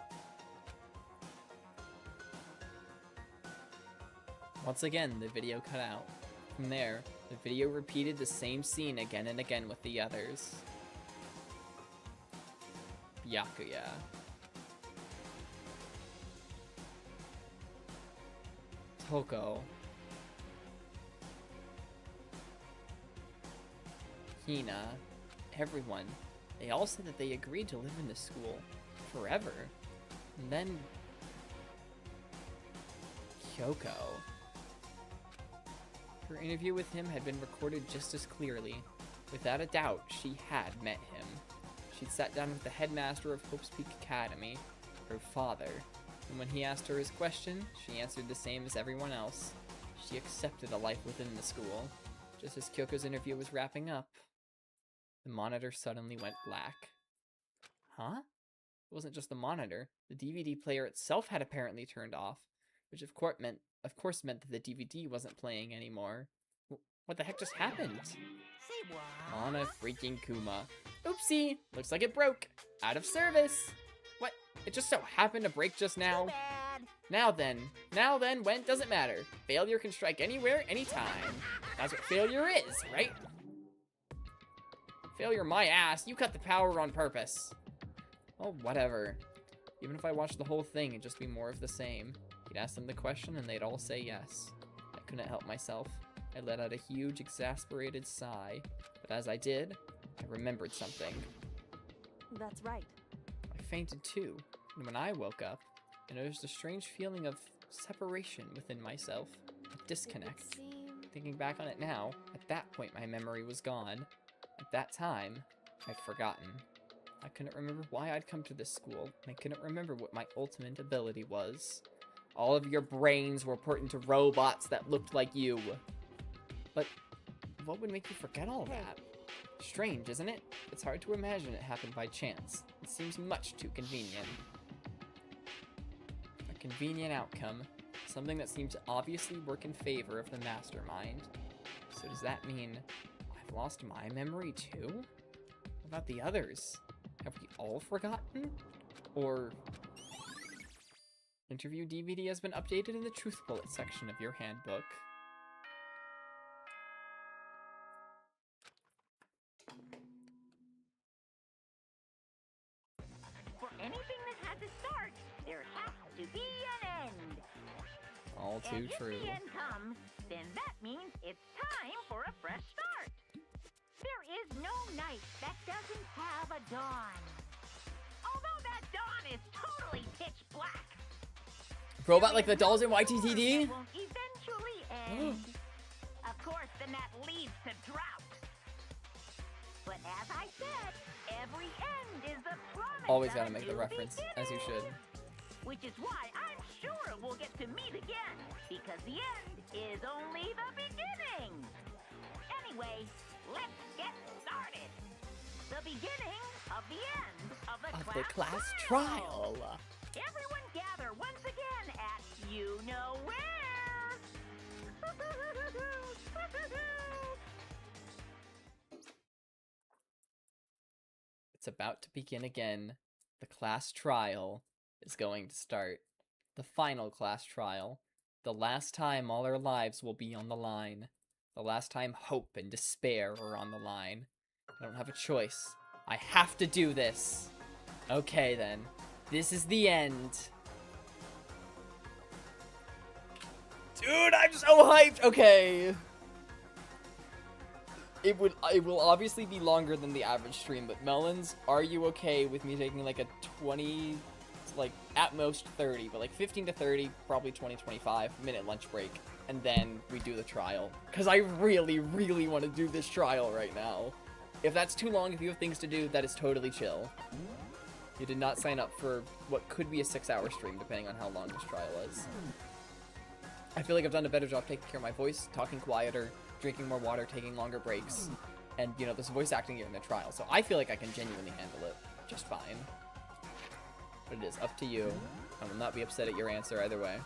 Once again, the video cut out. From there, the video repeated the same scene again and again with the others. Byakuya. Toko. Hina. Everyone. They all said that they agreed to live in this school forever. And then Kyoko. Her interview with him had been recorded just as clearly. Without a doubt, she had met him. She'd sat down with the headmaster of Hope's Peak Academy, her father, and when he asked her his question, she answered the same as everyone else. She accepted a life within the school. Just as Kyoko's interview was wrapping up, the monitor suddenly went black. Huh? It wasn't just the monitor. The DVD player itself had apparently turned off, which of course meant that the DVD wasn't playing anymore. What the heck just happened? Say what? Mana freaking Kuma. Oopsie! Looks like it broke. Out of service! What? It just so happened to break just now? Bad. Now then, when? Doesn't matter. Failure can strike anywhere, anytime. That's what failure is, right? Failure my ass, you cut the power on purpose. Oh, whatever. Even if I watched the whole thing, it'd just be more of the same. You'd ask them the question and they'd all say yes. I couldn't help myself. I let out a huge, exasperated sigh. But as I did, I remembered something. That's right. I fainted too, and when I woke up, I noticed a strange feeling of separation within myself, a disconnect. Thinking back on it now, at that point my memory was gone. At that time, I'd forgotten. I couldn't remember why I'd come to this school, and I couldn't remember what my ultimate ability was. All of your brains were put into robots that looked like you. But what would make you forget all that? Strange, isn't it? It's hard to imagine it happened by chance. It seems much too convenient. A convenient outcome. Something that seems to obviously work in favor of the mastermind. So does that mean I've lost my memory too? What about the others? Have we all forgotten? Or... Interview DVD has been updated in the truth bullet section of your handbook. For anything that has a start, there has to be an end. All too And if true. the end comes, then that means it's time for a fresh start. There is no night that doesn't have a dawn. Although that dawn is totally pitch black. Robot like the there is dolls in no YTTD? storm that won't eventually end. Of course, then that leads to drought. But as I said, every end is the promise. Always of gotta a make the new reference, as you should. beginning. Which is why I'm sure we'll get to meet again, because the end is only the beginning. Anyway, let's get started. The beginning of the end of the Class trial. Everyone gather once again at you know where. It's about to begin again. The class trial is going to start. The final class trial. The last time all our lives will be on the line. The last time hope and despair are on the line. I don't have a choice. I have to do this. Okay then. This is the end. Dude, I'm so hyped! Okay. It will obviously be longer than the average stream, but Melons, are you okay with me taking like a 20, like at most 30, but like 15 to 30, probably 20, 25 minute lunch break, and then we do the trial? Because I really, really want to do this trial right now. If that's too long, if you have things to do, that is totally chill. You did not sign up for what could be a 6-hour stream, depending on how long this trial is. I feel like I've done a better job taking care of my voice, talking quieter, drinking more water, taking longer breaks, and, you know, there's voice acting here in the trial, so I feel like I can genuinely handle it just fine. But it is up to you. I will not be upset at your answer either way.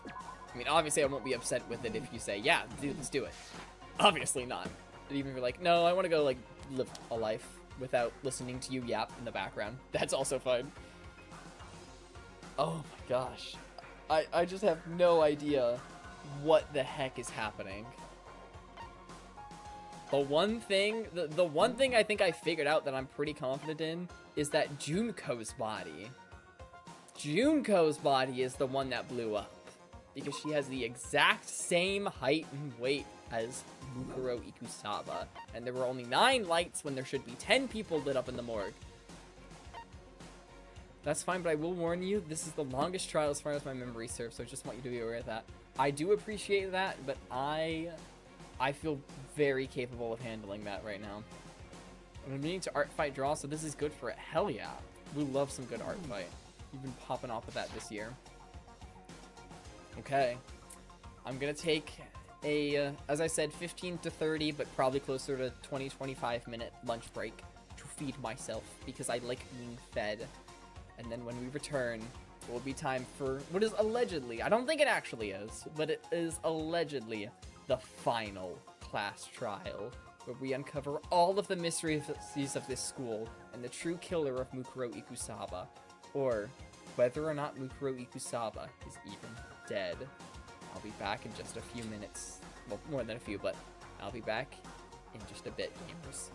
I mean, obviously I won't be upset with it if you say, yeah, dude, let's do it. Obviously not. But even if you're like, no, I want to go, like, live a life without listening to you yap in the background, that's also fine. Oh my gosh. I just have no idea what the heck is happening. The one thing I think I figured out that I'm pretty confident in is that Junko's body is the one that blew up. Because she has the exact same height and weight as Mukuro Ikusaba. And there were only 9 lights when there should be 10 people lit up in the morgue. That's fine, but I will warn you, this is the longest trial as far as my memory serves, so I just want you to be aware of that. I do appreciate that, but I feel very capable of handling that right now. I'm meaning to art fight draw, so this is good for it. Hell yeah. We love some good art fight. You've been popping off with that this year. Okay. I'm gonna take a, as I said, 15 to 30, but probably closer to 20-25 minute lunch break to feed myself, because I like being fed. And then when we return, it will be time for what is allegedly, I don't think it actually is, but it is allegedly the final class trial, where we uncover all of the mysteries of this school and the true killer of Mukuro Ikusaba, or whether or not Mukuro Ikusaba is even dead. I'll be back in just a few minutes. Well, more than a few, but I'll be back in just a bit, gamers.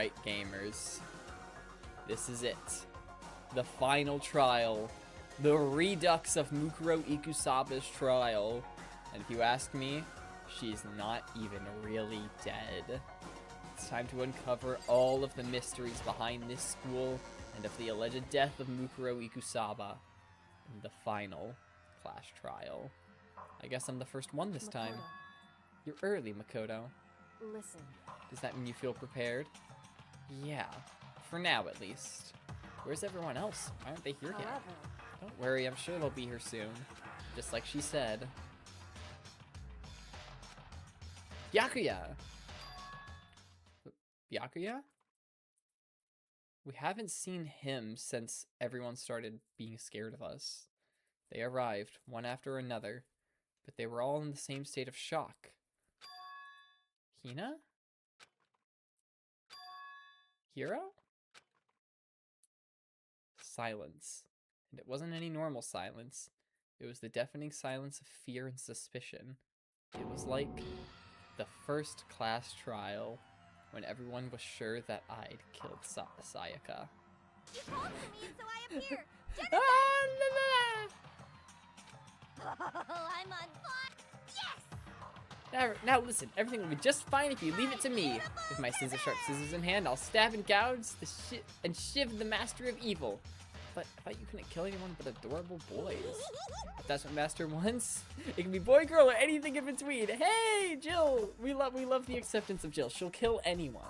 right, gamers. This is it. The final trial. The redux of Mukuro Ikusaba's trial. And if you ask me, she's not even really dead. It's time to uncover all of the mysteries behind this school and of the alleged death of Mukuro Ikusaba in the final class trial. I guess I'm the first one this time. Makoto, You're early, Makoto. listen. Does that mean you feel prepared? Yeah, for now at least. Where's everyone else? Why aren't they here yet? However, Don't worry, I'm sure they'll be here soon. Just like she said. Byakuya! Byakuya? We haven't seen him since everyone started being scared of us. They arrived, one after another, but they were all in the same state of shock. Hina? Hiro? Silence. And it wasn't any normal silence. It was the deafening silence of fear and suspicion. It was like the first class trial when everyone was sure that I'd killed Sayaka. You called for me, so I appear. I'm on fire. Yes! Now listen, everything will be just fine if you leave it to me. With my scissors, sharp scissors in hand, I'll stab and gouge and shiv the master of evil. But I thought you couldn't kill anyone but adorable boys. If that's what master wants, it can be boy, girl, or anything in between. Hey, Jill! We love the acceptance of Jill. She'll kill anyone.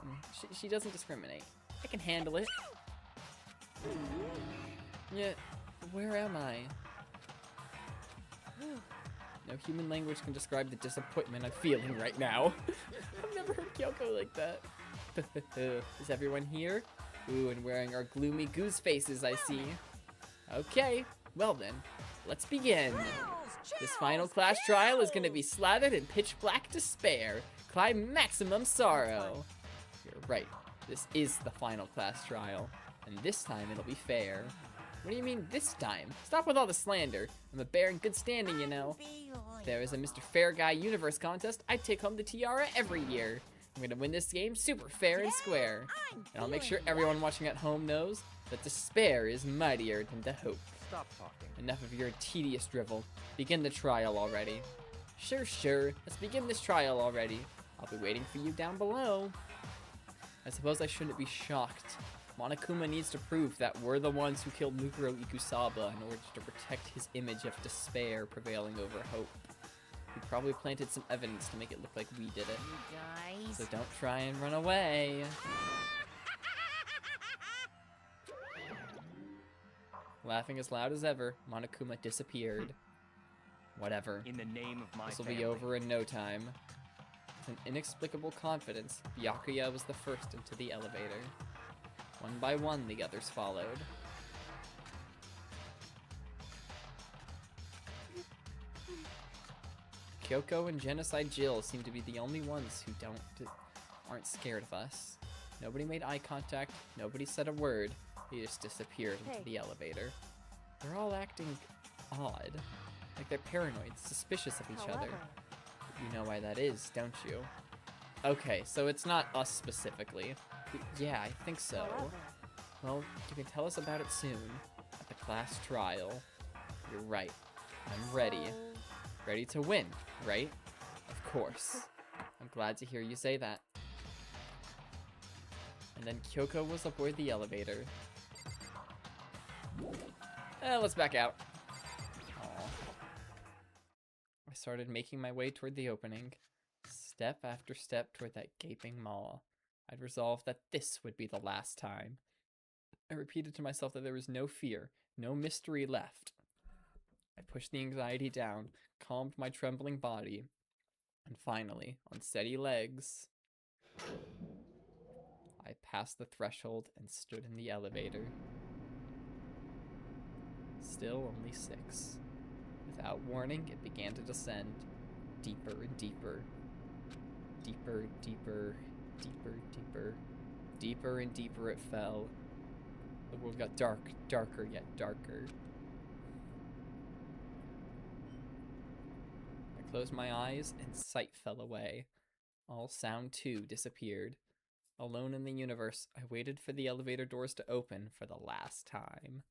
She doesn't discriminate. I can handle it. Yeah, where am I? No human language can describe the disappointment I'm feeling right now. I've never heard Kyoko like that. Is everyone here? Ooh, and wearing our gloomy goose faces, I see. Okay, well then, let's begin. This final class trial is gonna be slathered in pitch black despair. Climb maximum sorrow. You're right, this is the final class trial. And this time it'll be fair. What do you mean this time? Stop with all the slander. I'm a bear in good standing, you know. If there is a Mr. Fair Guy Universe contest, I'd take home the tiara every year. I'm gonna win this game super fair and square. And I'll make sure everyone watching at home knows that despair is mightier than the hope. Stop talking. Enough of your tedious drivel. Begin the trial already. Sure. Let's begin this trial already. I'll be waiting for you down below. I suppose I shouldn't be shocked. Monokuma needs to prove that we're the ones who killed Mukuro Ikusaba in order to protect his image of despair prevailing over hope. We probably planted some evidence to make it look like we did it. You guys. So don't try and run away. Laughing as loud as ever, Monokuma disappeared. Whatever. In the name of my This will family. be over in no time. With an inexplicable confidence, Byakuya was the first into the elevator. One by one, the others followed. Kyoko and Genocide Jill seem to be the only ones who aren't scared of us. Nobody made eye contact, nobody said a word, they just disappeared into the elevator. They're all acting odd, like they're paranoid, suspicious of each other. However, You know why that is, don't you? Okay, so it's not us specifically. Yeah, I think so. however, Well, you can tell us about it soon, at the class trial. You're right. I'm ready. Ready to win, right? Of course. I'm glad to hear you say that. And then Kyoko was aboard the elevator. Let's back out. Aw. I started making my way toward the opening, step after step toward that gaping maw. I'd resolved that this would be the last time. I repeated to myself that there was no fear, no mystery left. I pushed the anxiety down, calmed my trembling body, and finally, on steady legs, I passed the threshold and stood in the elevator. Still only 6. Without warning, it began to descend, deeper and deeper. Deeper, deeper, deeper, deeper. Deeper and deeper it fell. The world got darker yet darker. I closed my eyes and sight fell away. All sound too disappeared. Alone in the universe, I waited for the elevator doors to open for the last time.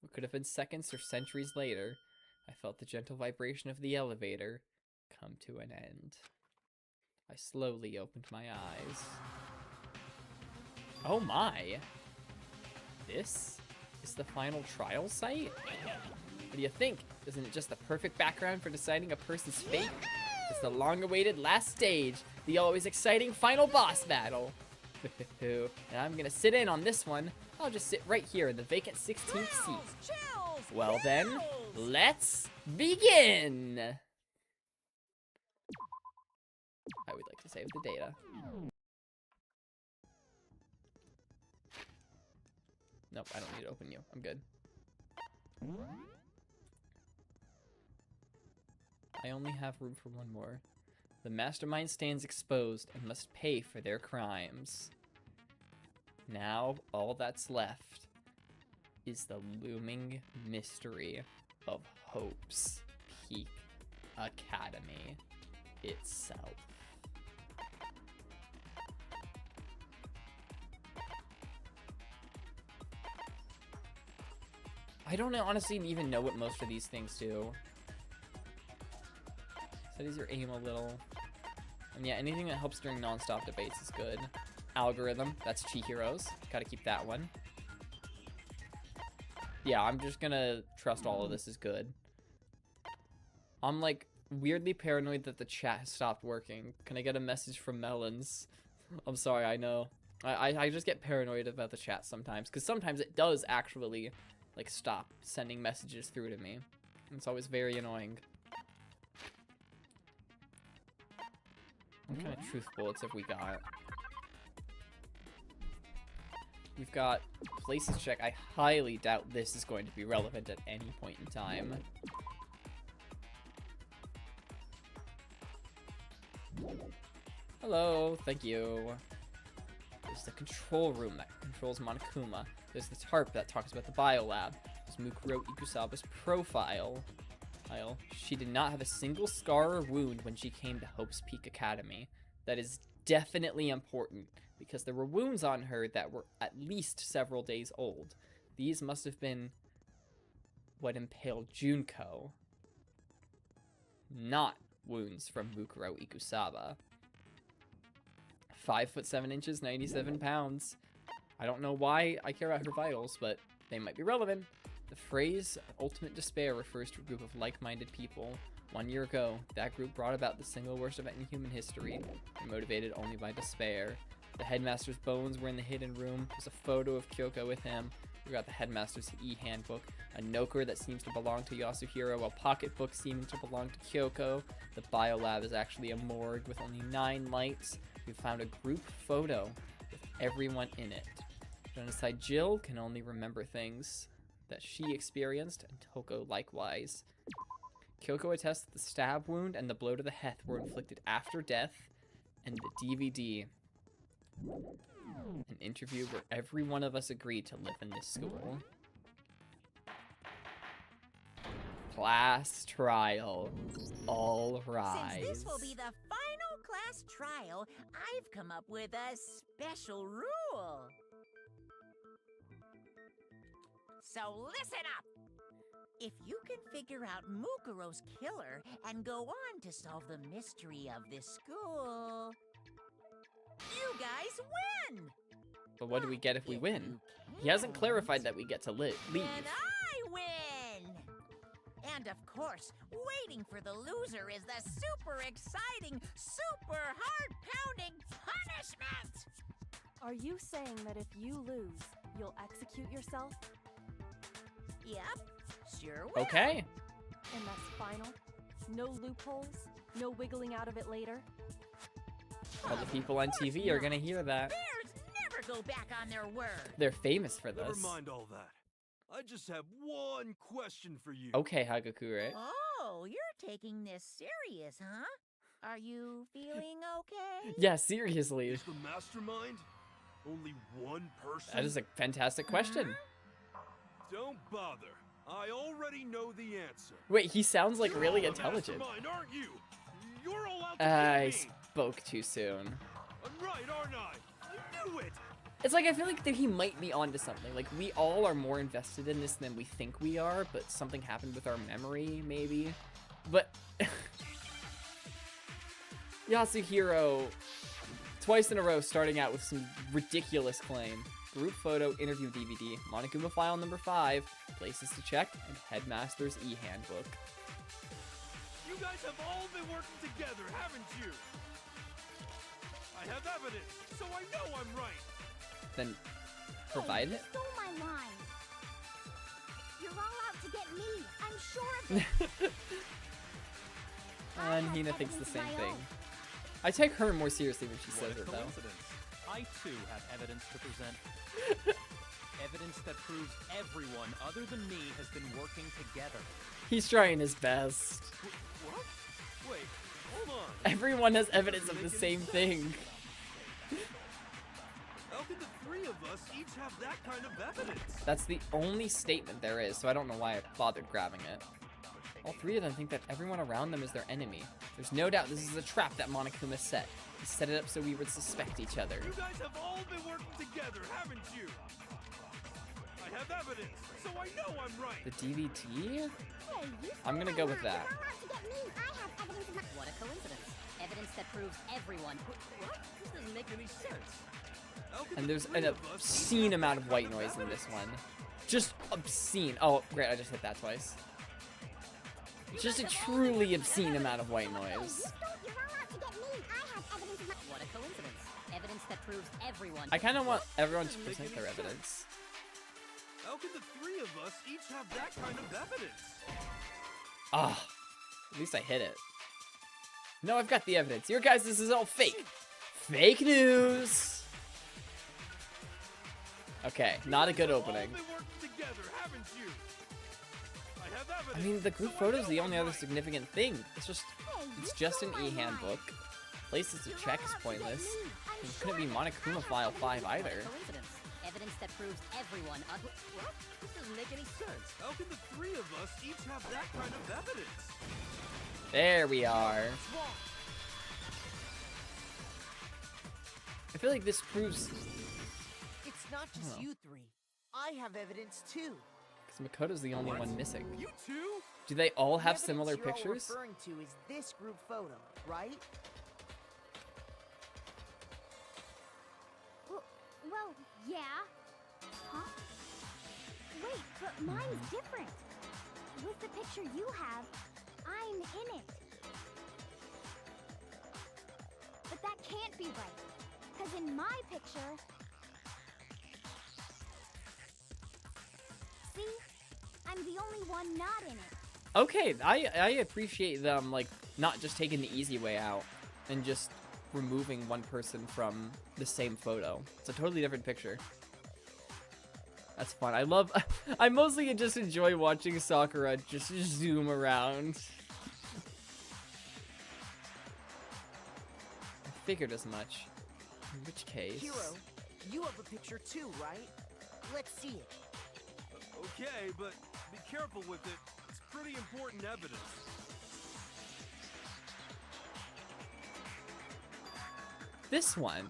What could have been seconds or centuries later, I felt the gentle vibration of the elevator come to an end. I slowly opened my eyes. Oh my! This is the final trial site? What do you think? Isn't it just the perfect background for deciding a person's fate? It's the long-awaited last stage, the always exciting final boss battle. And I'm gonna sit in on this one. I'll just sit right here in the vacant 16th seat. Well then, let's begin! I would like to save the data. Nope, I don't need to open you. I'm good. I only have room for one more. The mastermind stands exposed and must pay for their crimes. Now, all that's left is the looming mystery of Hope's Peak Academy itself. I don't honestly even know what most of these things do. Studies your aim a little. And yeah, anything that helps during non-stop debates is good. Algorithm, that's Chihiro's. Gotta keep that one. Yeah, I'm just gonna trust all of this is good. I'm like weirdly paranoid that the chat has stopped working. Can I get a message from Melons? I'm sorry, I know. I just get paranoid about the chat sometimes, because sometimes it does actually like stop sending messages through to me. It's always very annoying. What kind of truth bullets have we got? We've got places check. I highly doubt this is going to be relevant at any point in time. Hello, thank you. There's the control room that controls Monokuma. There's the tarp that talks about the biolab. There's Mukuro Ikusaba's profile. She did not have a single scar or wound when she came to Hope's Peak Academy. That is definitely important, because there were wounds on her that were at least several days old. These must have been what impaled Junko, not wounds from Mukuro Ikusaba. 5'7", 97 pounds. I don't know why I care about her vitals, but they might be relevant. The phrase ultimate despair refers to a group of like-minded people. 1 year ago, that group brought about the single worst event in human history. They're motivated only by despair. The headmaster's bones were in the hidden room. There's a photo of Kyoko with him. We got the headmaster's e-handbook, a noker that seems to belong to Yasuhiro, a pocketbook seeming to belong to Kyoko. The biolab is actually a morgue with only 9 lights. We found a group photo with everyone in it. Genocide Jill can only remember things that she experienced, and Toko likewise. Kyoko attests that the stab wound and the blow to the head were inflicted after death, and the DVD. An interview where every one of us agreed to live in this school. Class trial. All rise. Since this will be the final class trial, I've come up with a special rule. So listen up! If you can figure out Mukuro's killer and go on to solve the mystery of this school, you guys win! But what do we get if we win? He hasn't clarified that we get to leave. Then I win! And of course, waiting for the loser is the super exciting, super heart-pounding punishment! Are you saying that if you lose, you'll execute yourself? Yep, sure will. Okay. And that's final? No loopholes? No wiggling out of it later? All the people on TV are gonna hear that. Bears never go back on their word. They're famous for this. Never mind all that. I just have one question for you. Okay, Hagakure. Oh, you're taking this serious, huh? Are you feeling okay? Yeah, seriously. Is the mastermind only one person? That is a fantastic question. Don't bother. I already know the answer. Wait, he sounds like You're really the intelligent. mastermind, aren't you? You're allowed to I kill me. spoke too soon. I'm right, aren't I? knew it! It's like, I feel like that he might be onto something. Like, we all are more invested in this than we think we are, but something happened with our memory, maybe. But Yasuhiro, twice in a row, starting out with some ridiculous claim. Group photo, interview DVD, Monokuma file number 5, places to check, and Headmaster's e-handbook. You guys have all been working together, haven't you? I have evidence, so I know I'm right. Then provide Hey, it. you stole my line. You're all out to get me. I'm sure of it. I And have Hina thinks the evidence of same my thing. own. I take her more seriously when she What says a it, though. coincidence. I too have evidence to present. Evidence that proves everyone other than me has been working together. He's trying his best. What? Wait, hold on. Everyone has evidence of the same thing. How could the three of us each have that kind of evidence? That's the only statement there is, so I don't know why I bothered grabbing it. All three of them think that everyone around them is their enemy. There's no doubt this is a trap that Monokuma set. He set it up so we would suspect each other. You guys have all been working together, haven't you? I have evidence, so I know I'm right. The DVD? Hey, you I'm gonna go with that. You're all out to get me. I have evidence of my What a coincidence. Evidence that proves everyone. What? This doesn't make any sense. How could And the there's three an of us each obscene have amount that of white kind noise in this evidence? one. Just obscene. Oh, great, I just hit that twice. Just a truly obscene amount of white noise. You're all out to get me. I have evidence of my What a coincidence. Evidence that proves everyone. I kind of want everyone to present their evidence. How could the three of us each have that kind of evidence? Ah, at least I hit it. No, I've got the evidence. Your guys, this is all fake. Fake news. Okay, not a good opening. All been working together, haven't you? I have I evidence. mean, the group so I photo's know the I'm only other right. significant thing. It's just an e-handbook. Places to You're check all is out to get pointless. me. I'm It sure couldn't be of it. I Monokuma have File evidence 5 of my either. Coincidence. Evidence that proves everyone. What? This doesn't make any sense. How can the three of us each have that kind of evidence? There we are. I feel like this proves... It's not just Oh. you three. I have evidence too. Because Makoto's the only one missing. You two? Do they all The have evidence similar you're all pictures? referring to is this group photo, right? Well, yeah. Huh? Wait, but mine's different. With the picture you have, I'm in it. But that can't be right. Because in my picture... See? I'm the only one not in it. Okay, I appreciate them, like, not just taking the easy way out and just removing one person from the same photo. It's a totally different picture. That's fun. I mostly just enjoy watching Sakura just zoom around. I figured as much. In which case... Hiro, you have a picture too, right? Let's see it. Okay, but be careful with it. It's pretty important evidence. This one.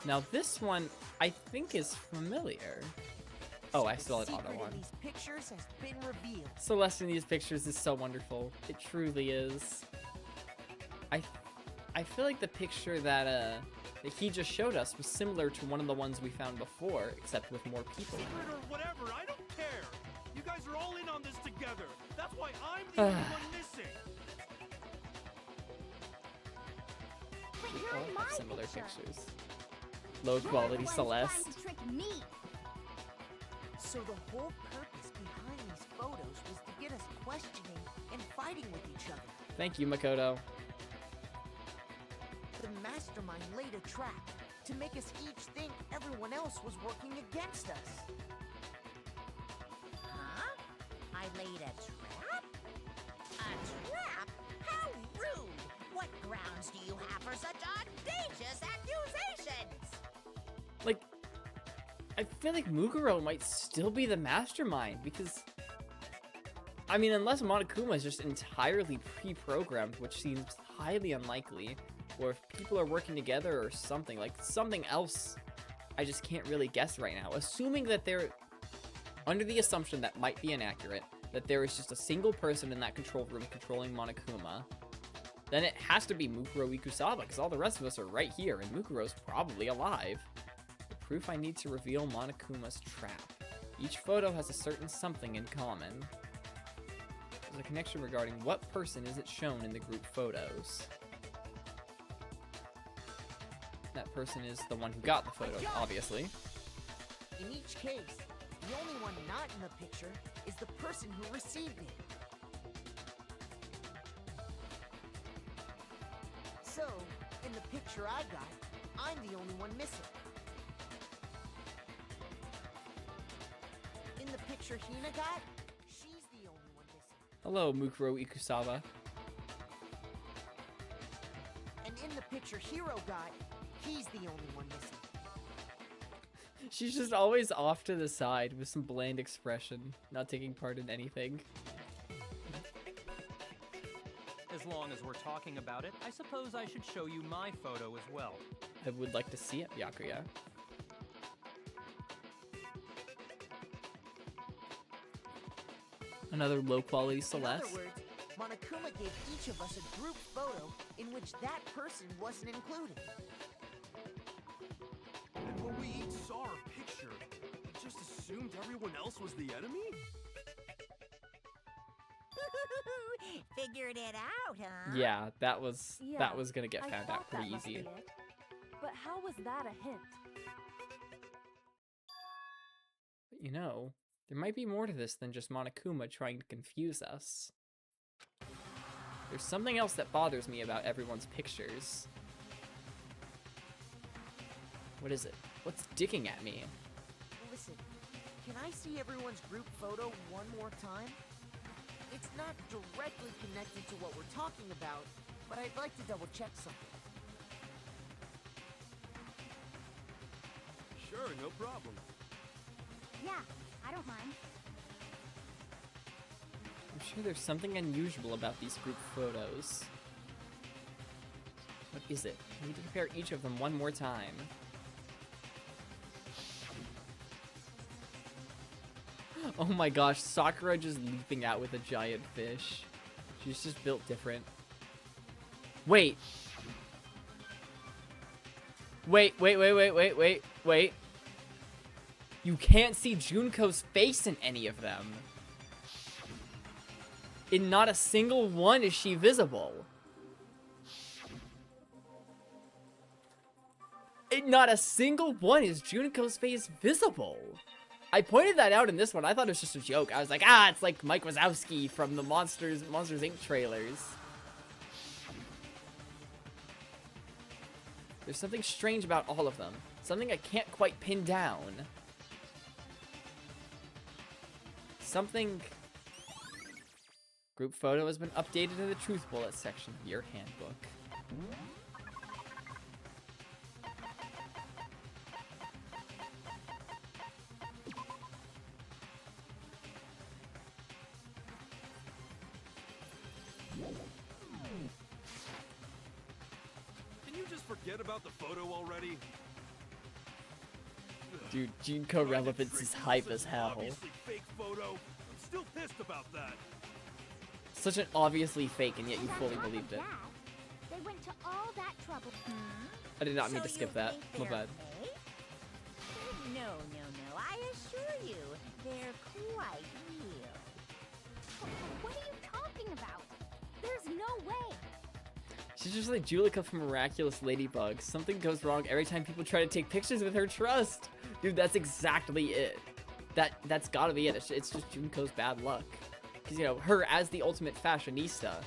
Now this one, I think is familiar. Oh, I still had The auto secret one. in these pictures has been revealed. Celeste in these pictures is so wonderful. It truly is. I feel like the picture that he just showed us was similar to one of the ones we found before, except with more people in Secret it. or whatever, I don't care. You guys are all in on this together. That's why I'm the only one missing. But We you're all in my have similar picture. pictures. Low You're the quality ones Celeste. trying to trick me. So the whole purpose behind these photos was to get us questioning and fighting with each other. Thank you, Makoto. The mastermind laid a trap to make us each think everyone else was working against us. Huh? I laid a trap? A trap? How rude! What grounds do you have for such audacious accusations? Like, I feel like Muguro might still be the mastermind because I mean, unless Monokuma is just entirely pre-programmed, which seems highly unlikely, or if people are working together or something, like something else I just can't really guess right now. Assuming that they're under the assumption that might be inaccurate, that there is just a single person in that control room controlling Monokuma, then it has to be Mukuro Ikusaba, because all the rest of us are right here, and Mukuro's probably alive. The proof I need to reveal Monokuma's trap. Each photo has a certain something in common. There's a connection regarding what person isn't shown in the group photos. That person is the one who got the photo, obviously. In each case, the only one not in the picture is the person who received it. So, in the picture I got, I'm the only one missing. In the picture Hina got, she's the only one missing. Hello, Mukuro Ikusaba. And in the picture Hiro got, he's the only one missing. She's just always off to the side with some bland expression, not taking part in anything. As long as we're talking about it, I suppose I should show you my photo as well. I would like to see it, Byakuya. Another low-quality Celeste. In other words, Monokuma gave each of us a group photo in which that person wasn't included. And when we each saw our picture, we just assumed everyone else was the enemy? Figured it out, huh? Yeah, that was Yeah, gonna get I found thought out pretty that must easy. be it. But how was that a hint? But you know, there might be more to this than just Monokuma trying to confuse us. There's something else that bothers me about everyone's pictures. What is it? What's dicking at me? Listen, can I see everyone's group photo one more time? It's not directly connected to what we're talking about, but I'd like to double check something. Sure, no problem. Yeah, I don't mind. I'm sure there's something unusual about these group photos. What is it? I need to compare each of them one more time. Oh my gosh, Sakura just leaping out with a giant fish. She's just built different. Wait. Wait. You can't see Junko's face in any of them. In not a single one is she visible. In not a single one is Junko's face visible. I pointed that out in this one. I thought it was just a joke. I was like, it's like Mike Wazowski from the Monsters Inc. trailers. There's something strange about all of them. Something I can't quite pin down. Something... Group photo has been updated in the Truth Bullet section of your handbook. Can you just forget about the photo already? Dude, Junko relevance is hype as hell. Obviously fake photo. I'm still pissed about that. Such an obviously fake, and yet you And on fully top of believed it. that, they went to all that trouble. I did not mean So to skip you that. think My they're bad. fake? No. I assure you, they're quite real. What are you talking about? There's no way. She's just like Julika from Miraculous Ladybug. Something goes wrong every time people try to take pictures with her trust. Dude, that's exactly it. That's gotta be it. It's just Junko's bad luck. Because, you know, her as the ultimate fashionista,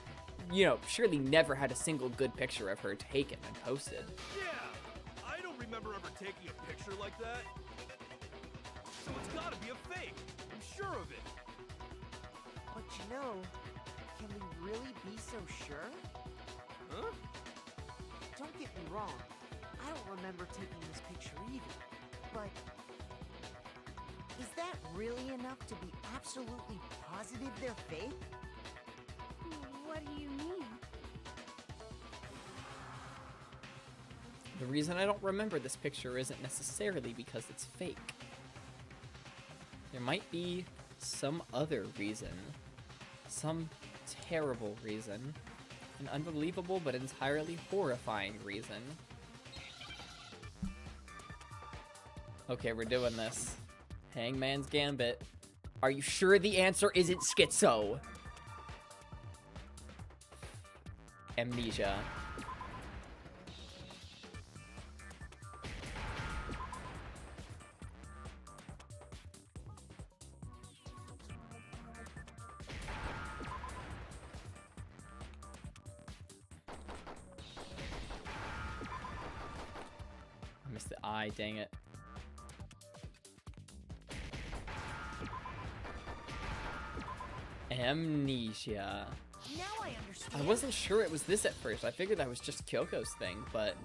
you know, surely never had a single good picture of her taken and posted. Yeah! I don't remember ever taking a picture like that. So it's gotta be a fake. I'm sure of it. But you know, can we really be so sure? Huh? Don't get me wrong, I don't remember taking this picture either, but Is that really enough to be absolutely positive they're fake? What do you mean? The reason I don't remember this picture isn't necessarily because it's fake. There might be some other reason. Some terrible reason. An unbelievable but entirely horrifying reason. Okay, we're doing this. Hangman's Gambit. Are you sure the answer isn't schizo? Amnesia. I missed the eye, dang it. Amnesia. Now I understand. I wasn't sure it was this at first. I figured that was just Kyoko's thing, but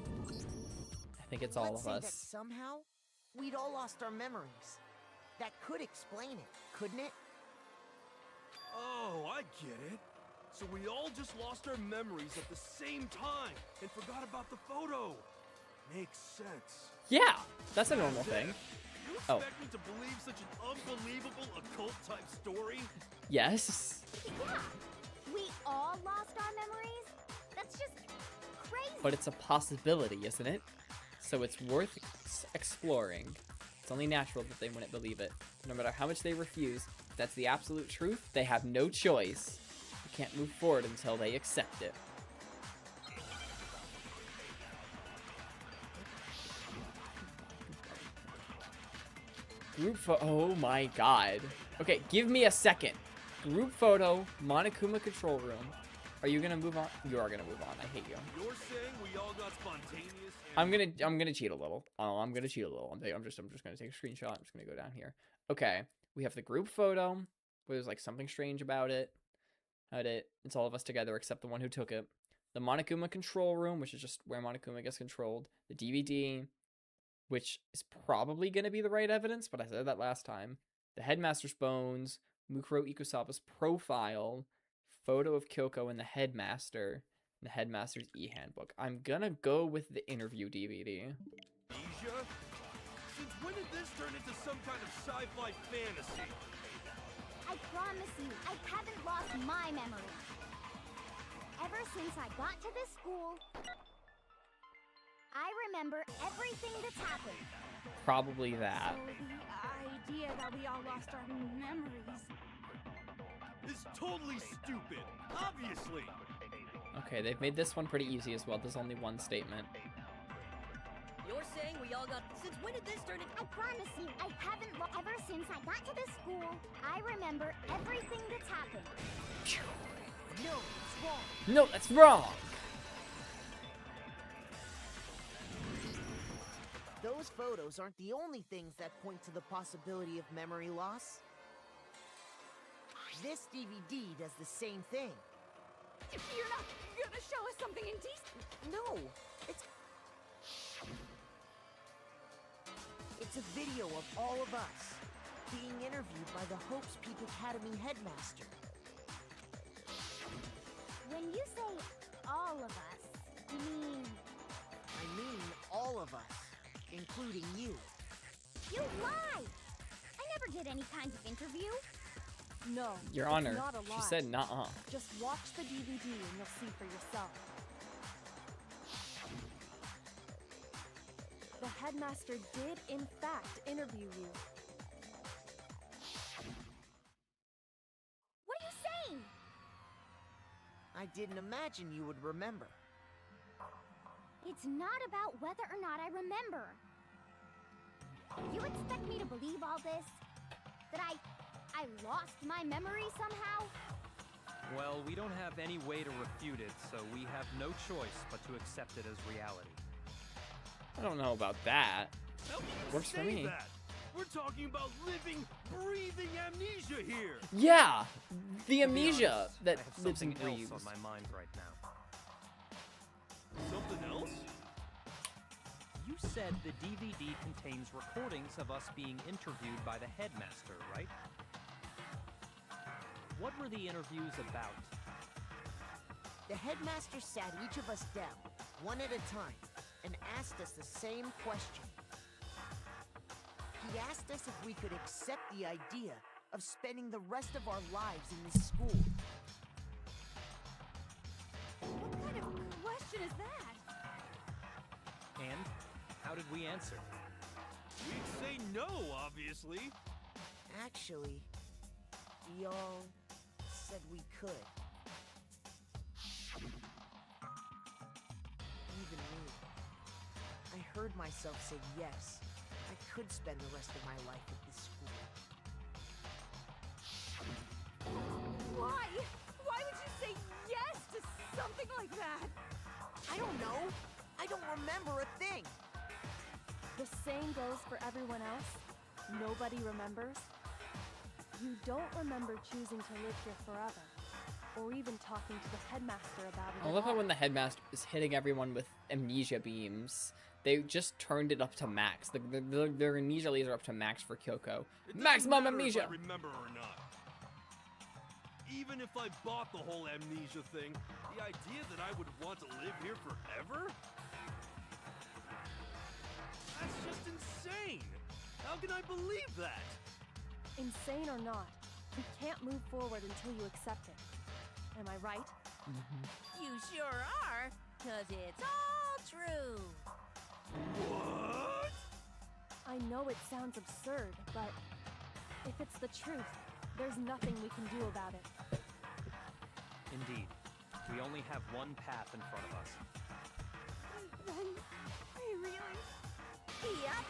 I think it's all Let's of say that us. somehow we'd all lost our memories. That could explain it, couldn't it? Oh, I get it. So we all just lost our memories at the same time and forgot about the photo. Makes sense. Yeah, that's a normal thing. You Oh. expect me to believe such an unbelievable occult-type story? Yes. Yeah, we all lost our memories? That's just crazy. But it's a possibility, isn't it? So it's worth exploring. It's only natural that they wouldn't believe it. No matter how much they refuse, if that's the absolute truth, they have no choice. You can't move forward until they accept it. Group oh my god. Okay, give me a second. Group photo, Monokuma control room. Are you gonna move on? You are gonna move on. I hate you. You're saying we all got spontaneous I'm and... gonna cheat a little. Oh, I'm gonna cheat a little. I'm just gonna take a screenshot. I'm just gonna go down here. Okay, we have the group photo where there's like something strange about it. It's all of us together except the one who took it. The Monokuma control room, which is just where Monokuma gets controlled. The DVD, which is probably gonna be the right evidence, but I said that last time. The headmaster's bones, Mukuro Ikusawa's profile, photo of Kyoko and the headmaster, and the headmaster's e-handbook. I'm gonna go with the interview DVD. Amnesia? Since when did this turn into some kind of sci-fi fantasy? I promise you, I haven't lost my memory. Ever since I got to this school, I remember everything that's happened. Probably that. So the idea that we all lost our memories. It's totally stupid. Obviously. Okay, they've made this one pretty easy as well. There's only one statement. You're saying we all got... Since when did this turn into... I promise you, I haven't ever since I got to this school, I remember everything that's happened. No, it's wrong. No, that's wrong! Those photos aren't the only things that point to the possibility of memory loss. This DVD does the same thing. You're not gonna show us something indecent. No, it's a video of all of us being interviewed by the Hope's Peak Academy headmaster. When you say all of us, you mean... I mean all of us, including you. You lie! I never did any kind of interview. No, Your it's Honor, not a lie. she said nuh-uh. Just watch the DVD and you'll see for yourself. The headmaster did, in fact, interview you. What are you saying? I didn't imagine you would remember. It's not about whether or not I remember. You expect me to believe all this? That I lost my memory somehow? Well, we don't have any way to refute it, so we have no choice but to accept it as reality. I don't know about that. How can you Works for say me. that? We're talking about living, breathing amnesia here. Yeah! The To be amnesia honest, that I have lives and something breathes. else on my mind right now. Something else? You You said the DVD contains recordings of us being interviewed by the headmaster, right? What were the interviews about? The headmaster sat each of us down, one at a time, and asked us the same question. He asked us if we could accept the idea of spending the rest of our lives in this school. What kind of question is that? And how did we answer? We'd say no, obviously. Actually, we all said we could. Even me. I heard myself say yes. I could spend the rest of my life at this school. Why? Why would you say yes to something like that? I don't know. I don't remember a thing. The same goes for everyone else. Nobody remembers. You don't remember choosing to live here forever, or even talking to the headmaster about it. I love how when the headmaster is hitting everyone with amnesia beams, they just turned it up to max. Their amnesia lasers are up to max for Kyoko. It doesn't Maximum matter amnesia! if I remember or not. Even if I bought the whole amnesia thing, the idea that I would want to live here forever? That's just insane! How can I believe that? Insane or not, we can't move forward until you accept it. Am I right? You sure are, 'cause it's all true. What? I know it sounds absurd, but if it's the truth, there's nothing we can do about it. Indeed. We only have one path in front of us. Then we really... Yep,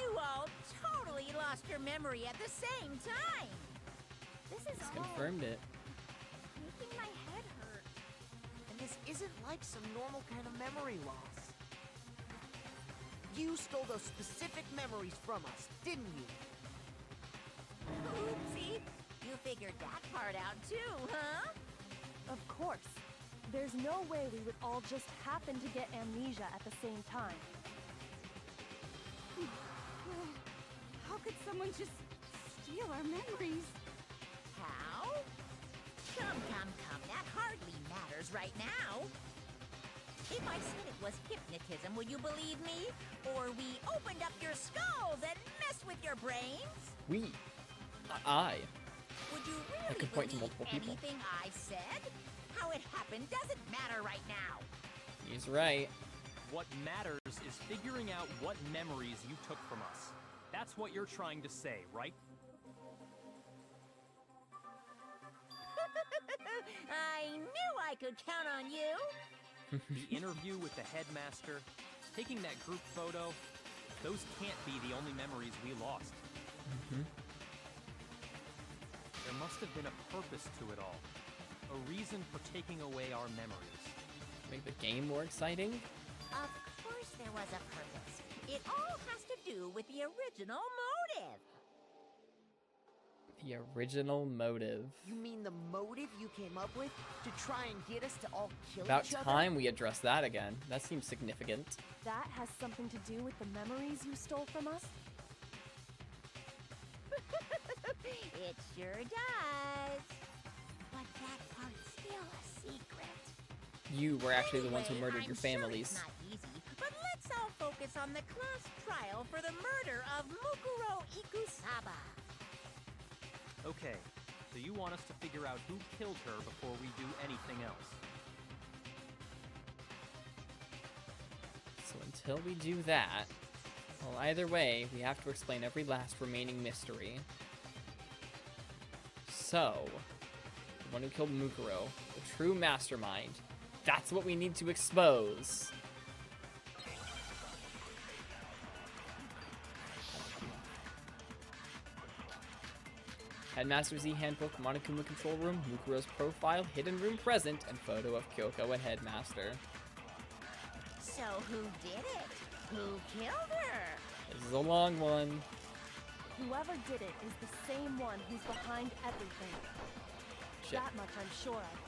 you all totally lost your memory at the same time. This is It's all confirmed it. making my head hurt. And this isn't like some normal kind of memory loss. You stole those specific memories from us, didn't you? Oopsie. You figured that part out too, huh? Of course. There's no way we would all just happen to get amnesia at the same time. How could someone just steal our memories? How? Come. That hardly matters right now. If I said it was hypnotism, would you believe me? Or we opened up your skulls and messed with your brains? I. Would you I really could point to believe multiple people. anything I said? How it happened doesn't matter right now. He's right. What matters is figuring out what memories you took from us. That's what you're trying to say, right? I knew I could count on you. The interview with the headmaster, taking that group photo, those can't be the only memories we lost. There must have been a purpose to it all. A reason for taking away our memories. Make the game more exciting? Of course there was a purpose. It all has to do with the original motive. The original motive. You mean the motive you came up with to try and get us to all kill About each other? time we address that again. That seems significant. That has something to do with the memories you stole from us? It sure does. But that part's still a secret. You were actually the ones who Anyway, murdered your I'm sure families. it's not easy, but let's all focus on the class trial for the murder of Mukuro Ikusaba. Okay, so you want us to figure out who killed her before we do anything else. So until we do that, well, either way, we have to explain every last remaining mystery. So, the one who killed Mukuro, the true mastermind, that's what we need to expose. Headmaster Z Handbook, Monokuma Control Room, Mukuro's profile, Hidden Room Present, and photo of Kyoko and Headmaster. So who did it? Who killed her? This is a long one. Whoever did it is the same one who's behind everything. Shit. That much I'm sure of.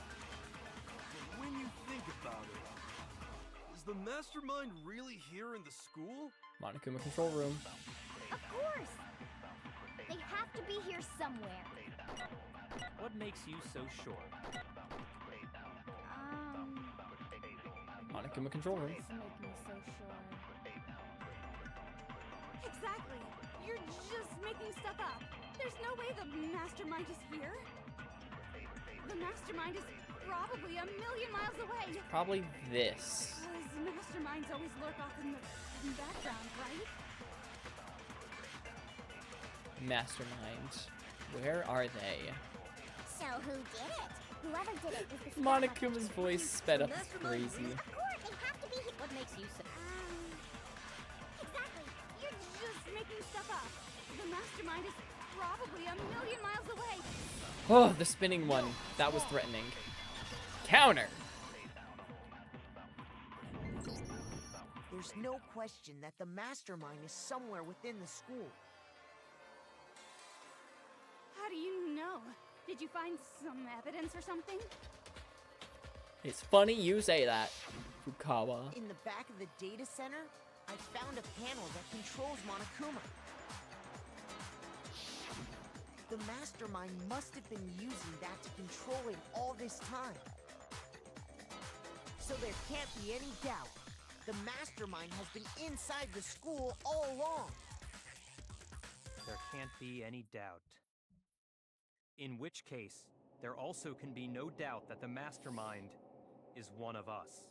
But when you think about it, is the mastermind really here in the school? Monokuma control room. Of course! They have to be here somewhere. What makes you so sure? Monokuma control room. Does make me so sure. Exactly. You're just making stuff up. There's no way the mastermind is here. The mastermind is probably a million miles away. Probably this. Because masterminds always lurk off in the background, right? Mastermind. Where are they? So who did it? Whoever did it was the Monokuma's voice sped up is crazy. Of course, they have to be here. What makes you so... Exactly. You're just making stuff up. The mastermind is probably a million miles away. Oh, the spinning one. That was threatening. Counter! There's no question that the mastermind is somewhere within the school. How do you know? Did you find some evidence or something? It's funny you say that, Fukawa. In the back of the data center, I found a panel that controls Monokuma. The mastermind must have been using that to control it all this time. So there can't be any doubt. The mastermind has been inside the school all along. There can't be any doubt. In which case, there also can be no doubt that the mastermind is one of us.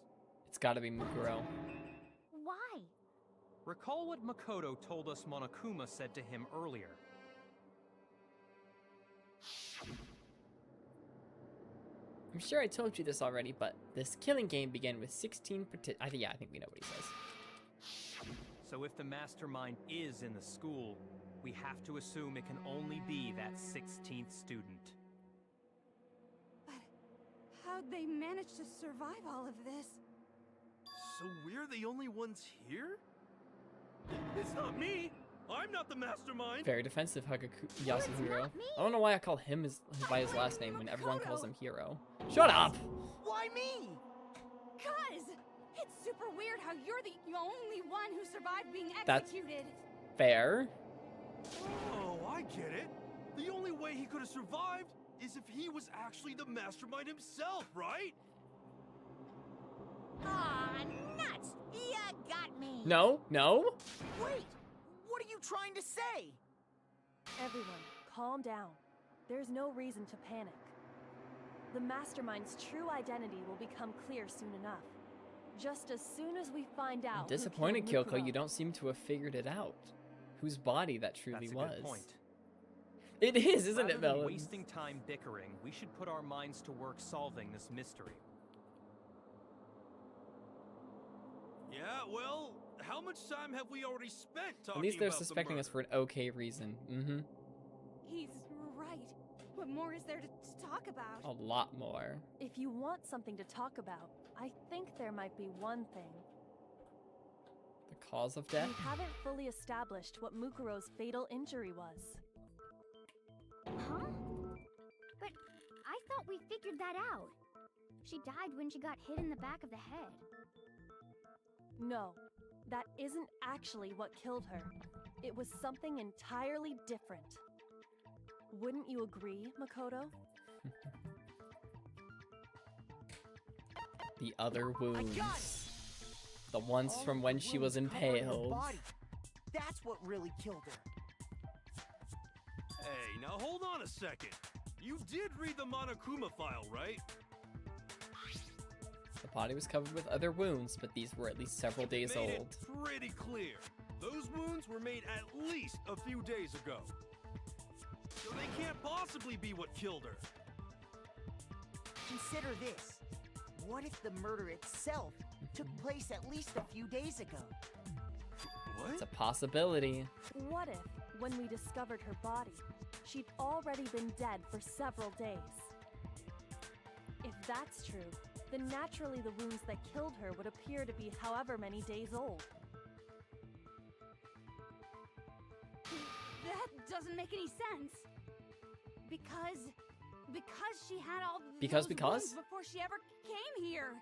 It's gotta be Mukuro. Why? Recall what Makoto told us Monokuma said to him earlier. I'm sure I told you this already, but this killing game began with 16 I think we know what he says. So if the mastermind is in the school, we have to assume it can only be that 16th student. But how'd they manage to survive all of this? So we're the only ones here? It's not me! I'm not the mastermind! Very defensive, Yasuhiro. I don't know why I call him by his last name when everyone calls him Hiro. Shut up! Why me? Cuz! It's super weird how you're the only one who survived being That's executed. fair. Oh, I get it. The only way he could have survived is if he was actually the mastermind himself, right? Aw, nuts! You got me! No, no. Wait! What are you trying to say? Everyone, calm down. There's no reason to panic. The mastermind's true identity will become clear soon enough. Just as soon as we find out. I'm disappointed, Kyoko. You don't seem to have figured it out. Whose body that truly That's a was. good point. It is, isn't Rather it, than Melon? wasting time bickering, we should put our minds to work solving this mystery. Yeah, well, how much time have we already spent talking about At least they're the suspecting us murder? for an okay reason. Mm-hmm. He's right. What more is there to talk about? A lot more. If you want something to talk about, I think there might be one thing. The cause of death? We haven't fully established what Mukuro's fatal injury was. Huh? But I thought we figured that out. She died when she got hit in the back of the head. No, that isn't actually what killed her. It was something entirely different. Wouldn't you agree, Makoto? The other I wounds. got it! The ones All from the when she was wounds covering her impaled. body. That's what really killed her. Hey, now hold on a second. You did read the Monokuma file, right? The body was covered with other wounds, but these were at least several days Made old. it pretty clear. Those wounds were made at least a few days ago. So they can't possibly be what killed her. Consider this. What if the murder itself took place at least a few days ago? It's What? a possibility. What if, when we discovered her body, she'd already been dead for several days? If that's true, then naturally the wounds that killed her would appear to be however many days old. That doesn't make any sense. Because she had all Because? those wounds before she ever came here.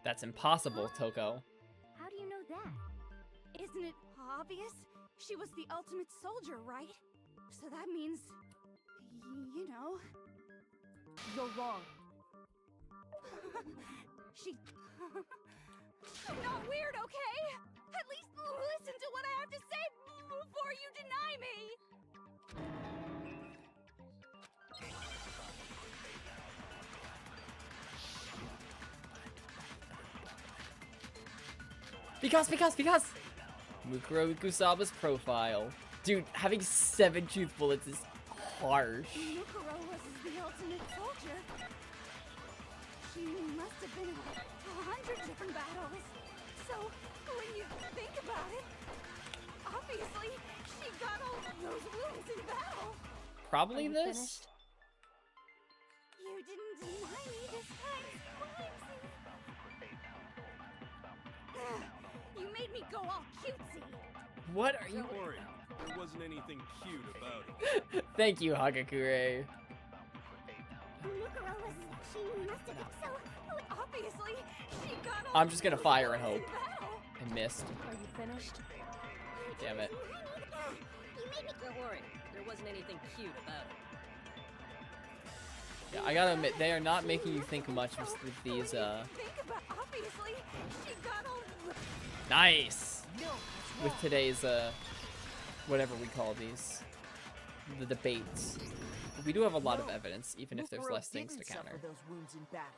That's impossible, Toko. Isn't it obvious? She was the ultimate soldier, right? So that means, you know... You're wrong. She... I'm not weird, okay? At least listen to what I have to say before you deny me! Because! Mukuro Ikusaba's profile. Dude, having 7 truth bullets is harsh. Mukuro was the ultimate soldier. She must have been in 100 different battles. So, when you think about it, obviously, she got all those wounds in battle. Probably Are you this? finished? You didn't deny me this time, Slimesy. You made me go all cutesy. What are you? Don't worry, there wasn't anything cute about it. Thank you, Hagakure. Mukuro was... She must have been so... Obviously, she got all I'm just gonna fire and wounds hope. in battle. I missed. Are you finished? Damn it. Don't worry, there wasn't anything cute about it. Yeah, I gotta admit, they are not making you think much with these, Think about... Obviously, she got all... Nice! No, With today's, whatever we call these. The debates. We do have a lot of evidence, even if there's Mukuro less things to didn't suffer counter. those wounds in battle.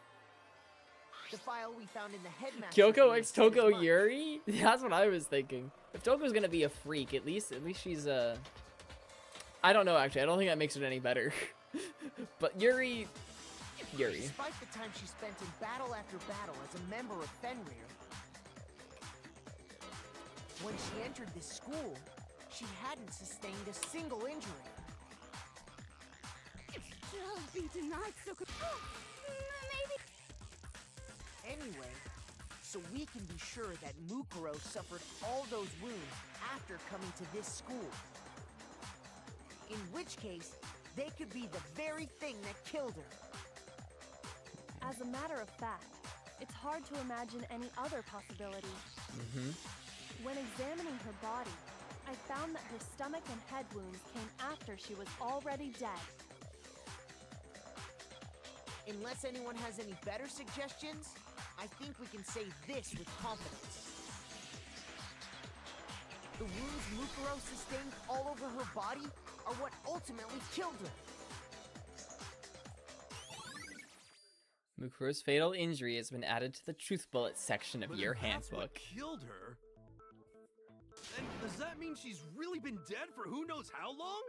The file we found in the headmaster's Kyoko room x said as Toko much. Yuri? That's what I was thinking. If Toko's gonna be a freak, at least she's I don't know actually, I don't think that makes it any better. But Yuri. Despite the time she spent in battle after battle as a member of Fenrir, when she entered this school, she hadn't sustained a single injury. Don't be denied so... Maybe... Anyway, so we can be sure that Mukuro suffered all those wounds after coming to this school. In which case, they could be the very thing that killed her. As a matter of fact, it's hard to imagine any other possibility. When examining her body, I found that her stomach and head wounds came after she was already dead. Unless anyone has any better suggestions, I think we can say this with confidence. The wounds Mukuro sustained all over her body are what ultimately killed her. Mukuro's fatal injury has been added to the truth bullet section of But your if that's what handbook. killed her, then does that mean she's really been dead for who knows how long?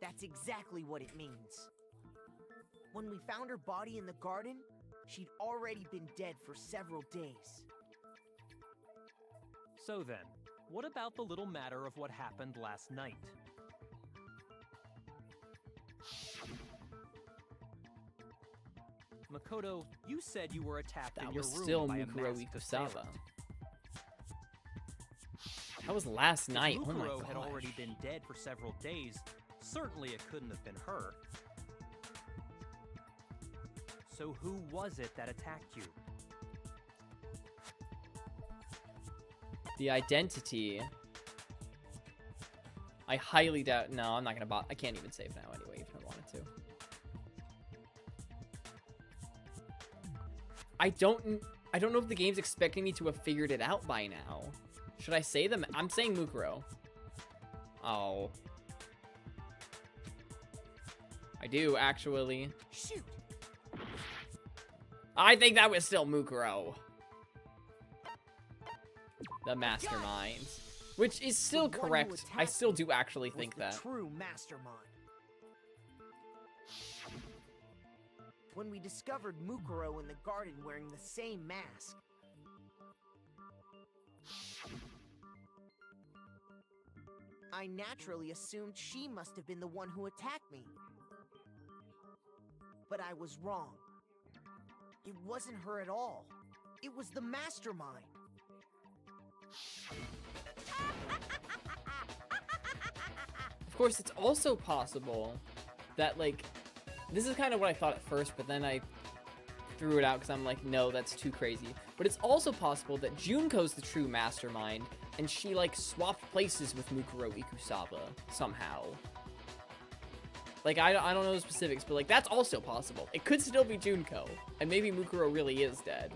That's exactly what it means. When we found her body in the garden, she'd already been dead for several days. So then, what about the little matter of what happened last night? Makoto, you said you were attacked That in your was room still by a Mukuro masked Ikusaba. assailant. That was last If night. Oh my Mukuro gosh. had already been dead for several days, certainly it couldn't have been her. So who was it that attacked you? The identity. I highly doubt. No, I'm not gonna I can't even save now anyway, even if I wanted to. I don't know if the game's expecting me to have figured it out by now. Should I say them? I'm saying Mukuro. Oh. I do, actually. Shoot! I think that was still Mukuro. The mastermind. Which is still The one who correct. I attacked still me do actually was think the that. true mastermind. When we discovered Mukuro in the garden wearing the same mask, I naturally assumed she must have been the one who attacked me. But I was wrong. It wasn't her at all. It was the mastermind. Of course, it's also possible that, like, this is kind of what I thought at first, but then I threw it out because I'm like, no, that's too crazy. But it's also possible that Junko's the true mastermind, and she, like, swapped places with Mukuro Ikusaba somehow. Like, I don't know the specifics, but, like, that's also possible. It could still be Junko, and maybe Mukuro really is dead.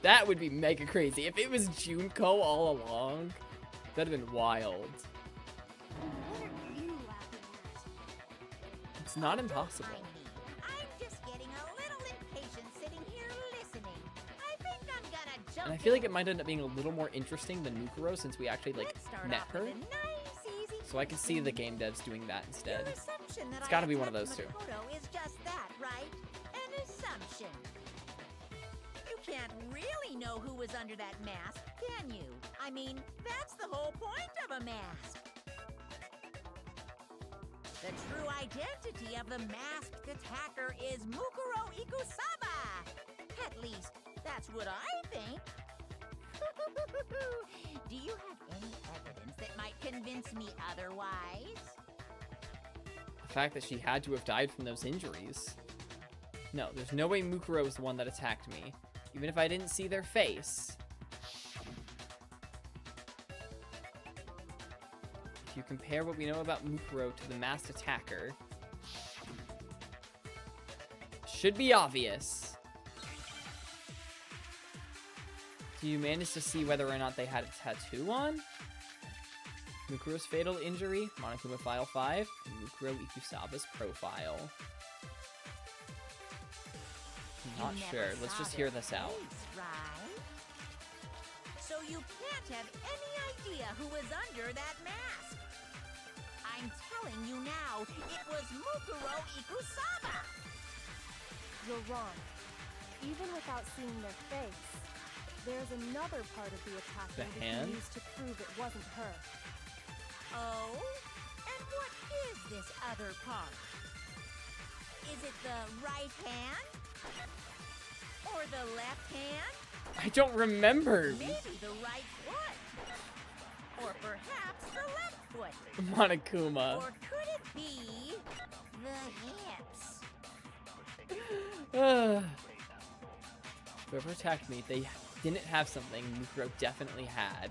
That would be mega crazy. If it was Junko all along, that'd have been wild. What are you laughing at? It's not impossible. Mind me. I'm just getting a little impatient sitting here listening. I think I'm gonna jump. And I feel like it might end up being a little more interesting than Mukuro since we actually, like, Let's start met off her. with a nice, easy So I can see the question. game devs doing that instead. Your assumption that It's I gotta be one of attacked those two. Makoto is just that, right? An assumption. You can't really know who was under that mask, can you? I mean, that's the whole point of a mask. The true identity of the masked attacker is Mukuro Ikusaba. At least, that's what I think. Do you have any evidence that might convince me otherwise? The fact that she had to have died from those injuries. No, there's no way Mukuro was the one that attacked me. Even if I didn't see their face. If you compare what we know about Mukuro to the masked attacker, should be obvious. Do you manage to see whether or not they had a tattoo on? Mukuro's fatal injury, Monokuma File 5, and Mukuro Ikusaba's profile. Not You sure. never Let's saw just their hear this out. face, right? So you can't have any idea who was under that mask. I'm telling you now, it was Mukuro Ikusaba. You're wrong. Even without seeing their face, there's another part of the attacker The we hand? can use to prove it wasn't her. Oh? And what is this other part? Is it the right hand? Or the left hand? I don't remember. Maybe the right foot? Or perhaps the left foot? Monokuma. Or could it be the hips? Whoever attacked me, they didn't have something Mukuro definitely had.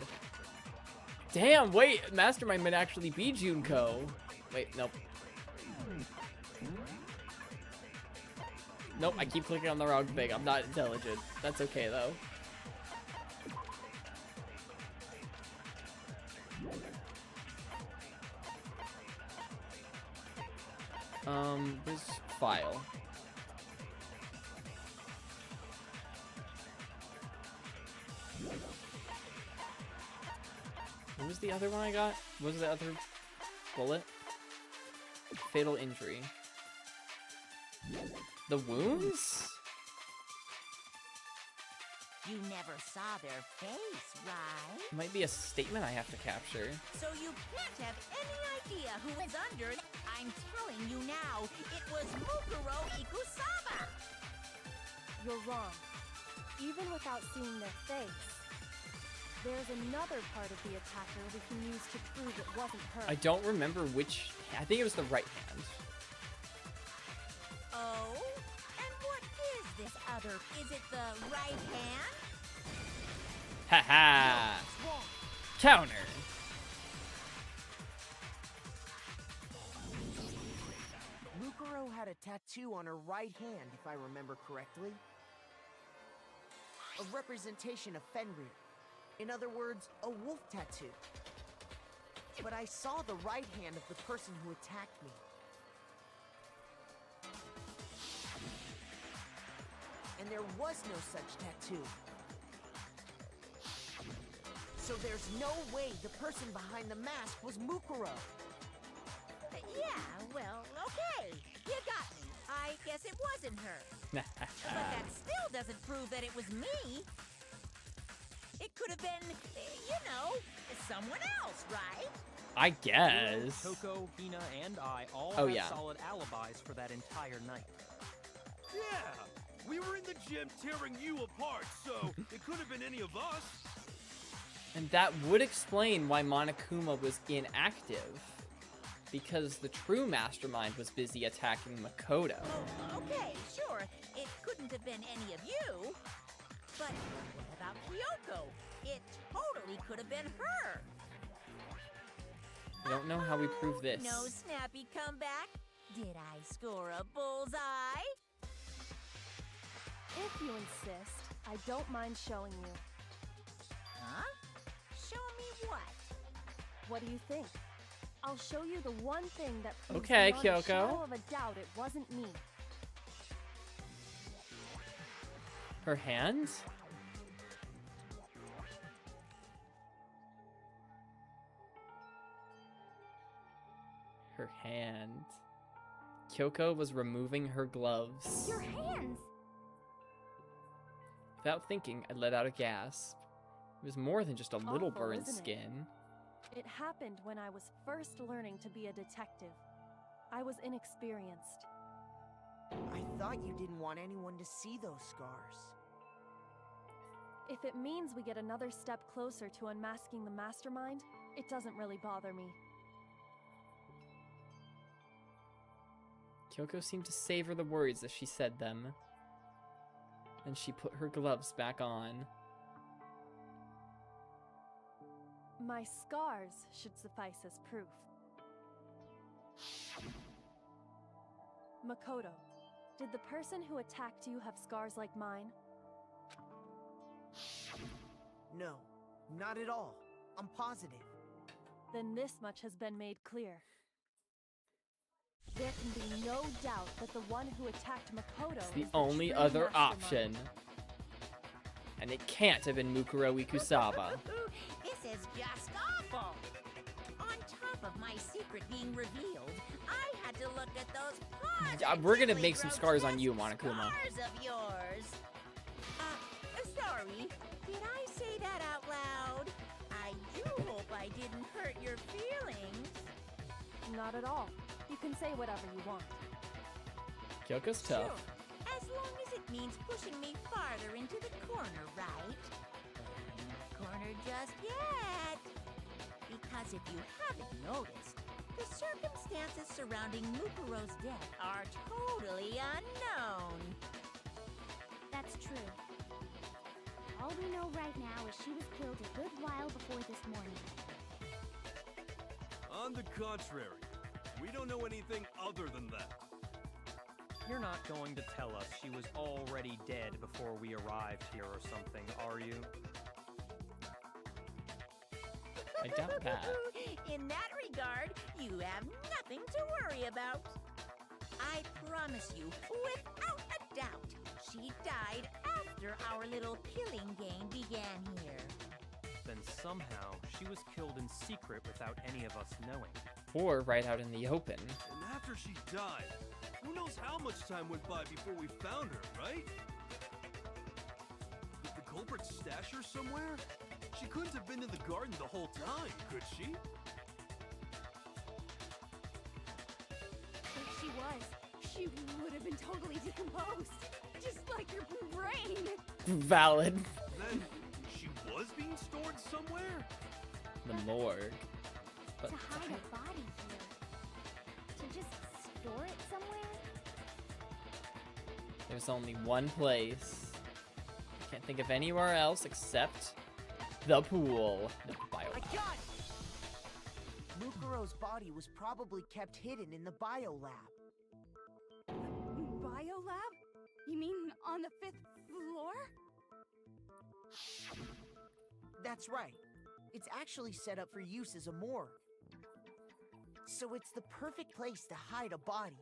Damn, wait, Mastermind might actually be Junko. Wait, nope. Nope, I keep clicking on the wrong thing. I'm not intelligent. That's okay, though. This file. What was the other one I got? What was the other bullet? Fatal injury. The wounds? You never saw their face, right? Might be a statement I have to capture. So you can't have any idea who is under. I'm telling you now, it was Mukuro Ikusaba. You're wrong. Even without seeing their face, there's another part of the attacker we can use to prove it wasn't her. I don't remember which. I think it was the right hand. Oh? And what is this other? Is it the right hand? Haha! Counter! Mukuro had a tattoo on her right hand, if I remember correctly. A representation of Fenrir. In other words, a wolf tattoo. But I saw the right hand of the person who attacked me. And there was no such tattoo. So there's no way the person behind the mask was Mukuro. Yeah, well, okay. You got me. I guess it wasn't her. But that still doesn't prove that it was me. It could have been, you know, someone else, right? I guess. Kyoko, Hina, and I all Oh, had yeah. solid alibis for that entire night. Yeah, we were in the gym tearing you apart, so it could have been any of us. And that would explain why Monokuma was inactive. Because the true mastermind was busy attacking Makoto. Oh, okay, sure. It couldn't couldn't have been any of you. But what about Kyoko? It totally could have been her. I don't know how we prove this. No snappy comeback? Did I score a bullseye? If you insist, I don't mind showing you. Huh? Show me what? What do you think? I'll show you the one thing that proves Okay, beyond a Kyoko. shadow of a doubt it wasn't me. Her hands? Her hand. Kyoko was removing her gloves. Your hands! Without thinking, I let out a gasp. It was more than just a little Awful, burned isn't it? skin. It happened when I was first learning to be a detective. I was inexperienced. I thought you didn't want anyone to see those scars. If it means we get another step closer to unmasking the mastermind, it doesn't really bother me. Kyoko seemed to savor the words as she said them. Then she put her gloves back on. My scars should suffice as proof. Makoto, did the person who attacked you have scars like mine? No, not at all. I'm positive. Then this much has been made clear. There can be no doubt that the one who attacked Makoto It's the is only true other mastermind. option. And it can't have been Mukuro Ikusaba. This is just awful. On top of my secret being revealed, I had to look at those Yeah, we're gonna positively make some scars on you, grotesque Monokuma. Scars of yours. Sorry, did I say that out loud? I do hope I didn't hurt your feelings. Not at all. You can say whatever you want. Kyoko's tough. Sure, as long as it means pushing me farther into the corner, right? Not corner just yet. Because if you haven't noticed, the circumstances surrounding Mukuro's death are totally unknown. That's true. All we know right now is she was killed a good while before this morning. On the contrary, we don't know anything other than that. You're not going to tell us she was already dead before we arrived here or something, are you? I doubt that. In that regard, you have nothing to worry about. I promise you, without a doubt, she died after our little killing game began here. Then somehow she was killed in secret without any of us knowing. Or right out in the open. And after she died, who knows how much time went by before we found her, right? Did the culprit stash her somewhere? She couldn't have been in the garden the whole time, could she? If she was, she would have been totally decomposed. Just like your brain. Valid. Then she was being stored somewhere? The morgue. But To hide a body here. To just store it somewhere? there's only one place. Can't think of anywhere else except the pool. No, bio. I got it! Mukuro's body was probably kept hidden in the biolab. Biolab? You mean on the 5th floor? That's right. It's actually set up for use as a morgue. So it's the perfect place to hide a body,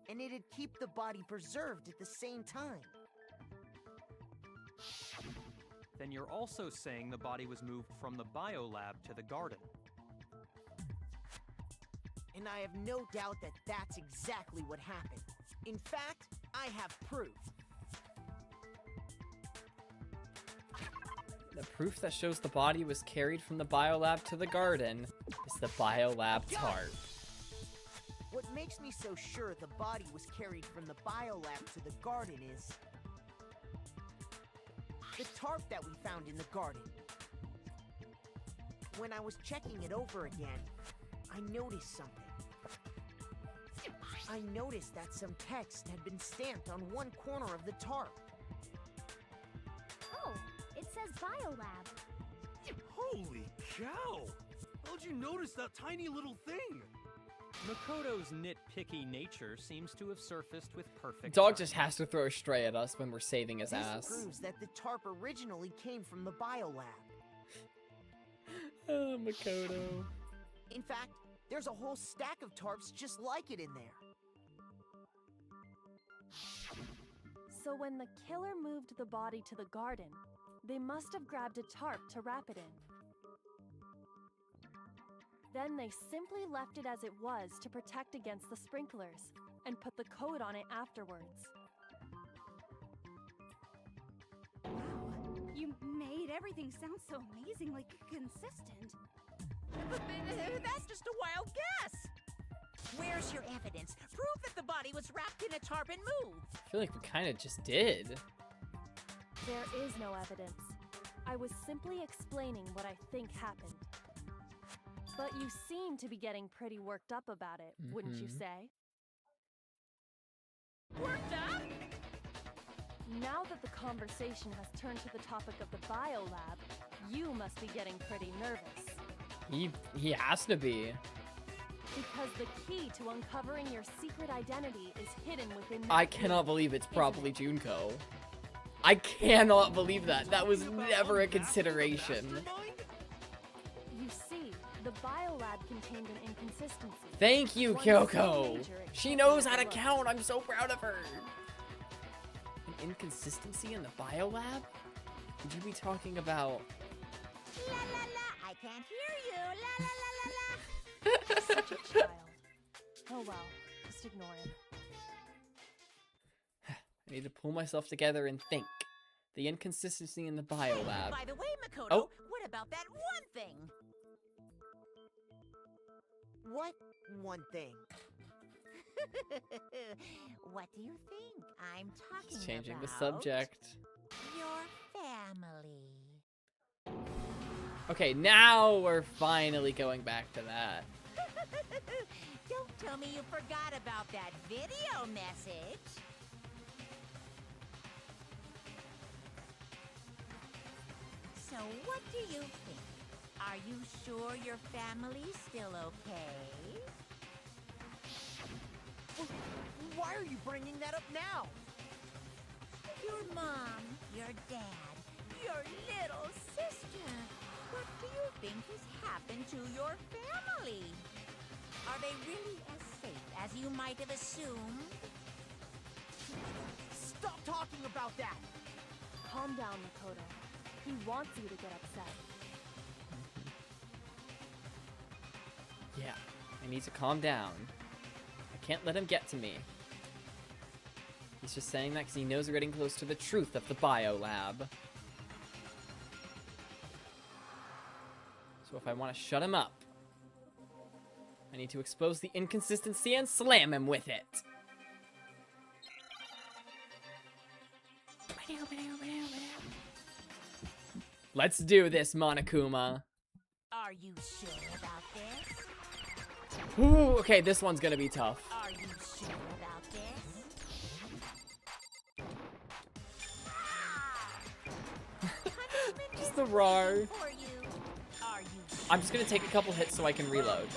and it'd keep the body preserved at the same time. Then you're also saying the body was moved from the biolab to the garden. And I have no doubt that that's exactly what happened. In fact, I have proof. The proof that shows the body was carried from the biolab to the garden is the biolab tarp. What makes me so sure the body was carried from the biolab to the garden is the tarp that we found in the garden. When I was checking it over again, I noticed something. I noticed that some text had been stamped on one corner of the tarp. says biolab. Holy cow! How'd you notice that tiny little thing? Makoto's nitpicky nature seems to have surfaced with perfect Dog timing. just has to throw a stray at us when we're saving his This ass. proves that the tarp originally came from the biolab. Oh, Makoto. In fact, there's a whole stack of tarps just like it in there. So when the killer moved the body to the garden, they must have grabbed a tarp to wrap it in. Then they simply left it as it was to protect against the sprinklers, and put the coat on it afterwards. Wow, you made everything sound so amazingly consistent. That's just a wild guess. Where's your evidence? Prove that the body was wrapped in a tarp and moved. I feel like we kind of just did. There is no evidence. I was simply explaining what I think happened. But you seem to be getting pretty worked up about it, wouldn't you say? Worked up? Now that the conversation has turned to the topic of the biolab, you must be getting pretty nervous. He has to be. Because the key to uncovering your secret identity is hidden within that I cannot believe it's probably Junko. I cannot believe that. That was never a consideration. You see, the biolab contained an inconsistency. Thank you, One so Kyoko. major it She can't knows be how to overlooked. count. I'm so proud of her. An inconsistency in the biolab? Could you be talking about... La la la, I can't hear you. La la la la la. Such a child. Oh well, just ignore him. I need to pull myself together and think. The inconsistency in the biolab. By the way, Makoto, Oh. what about that one thing? What one thing? What do you think I'm talking He's changing the about? subject. Your family. Okay, now we're finally going back to that. Don't tell me you forgot about that video message. So what do you think? Are you sure your family's still okay? Why are you bringing that up now? Your mom, your dad, your little sister. What do you think has happened to your family? Are they really as safe as you might have assumed? Stop talking about that! Calm down, Makoto. He wants you to get upset. Yeah, I need to calm down. I can't let him get to me. He's just saying that because he knows we're getting close to the truth of the biolab. So if I want to shut him up, I need to expose the inconsistency and slam him with it. Let's do this, Monokuma. Are you sure about this? Ooh, okay, this one's gonna be tough. Are you sure about this? Just the roar. For you. Are you sure I'm just gonna take a couple hits so I can reload.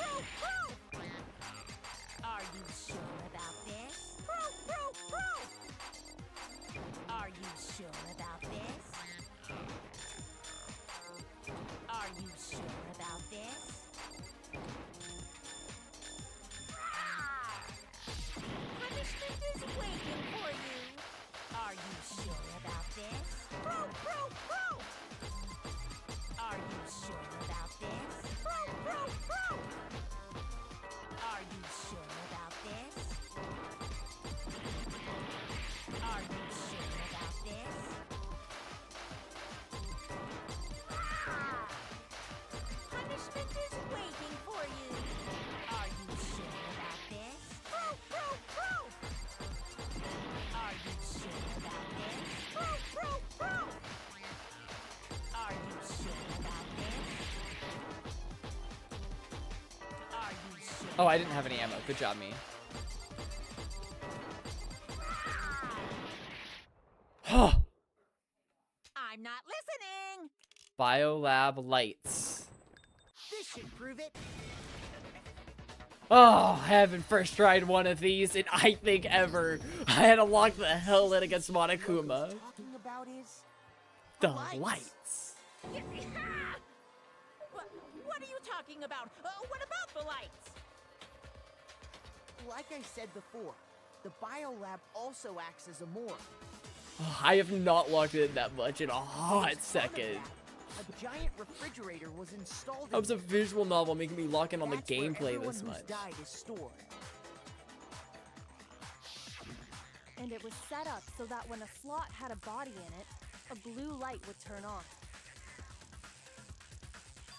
Are you sure about this? Are you sure about this? Are you sure about this? Punishment is waiting for you. Are you sure about this? Are you sure about this? Are you sure about this? Are you sure about this? Punishment is waiting for you. Are you sure about this? Are you sure about this? Are you sure about this? Are you sure? Oh, I didn't have any ammo. Good job, me. I'm not listening. Biolab lights. This should prove it. Oh, I haven't first tried one of these in I think ever. I had to lock the hell in against Monokuma. Talking about is The lights. What are you talking about? What about the lights? like I said before. The biolab also acts as a morgue. Oh, I have not logged in that much in a hot second. A giant refrigerator was installed. That was a visual novel making me lock in on the That's where gameplay everyone this who's much. died is stored. And it was set up so that when a slot had a body in it, a blue light would turn on.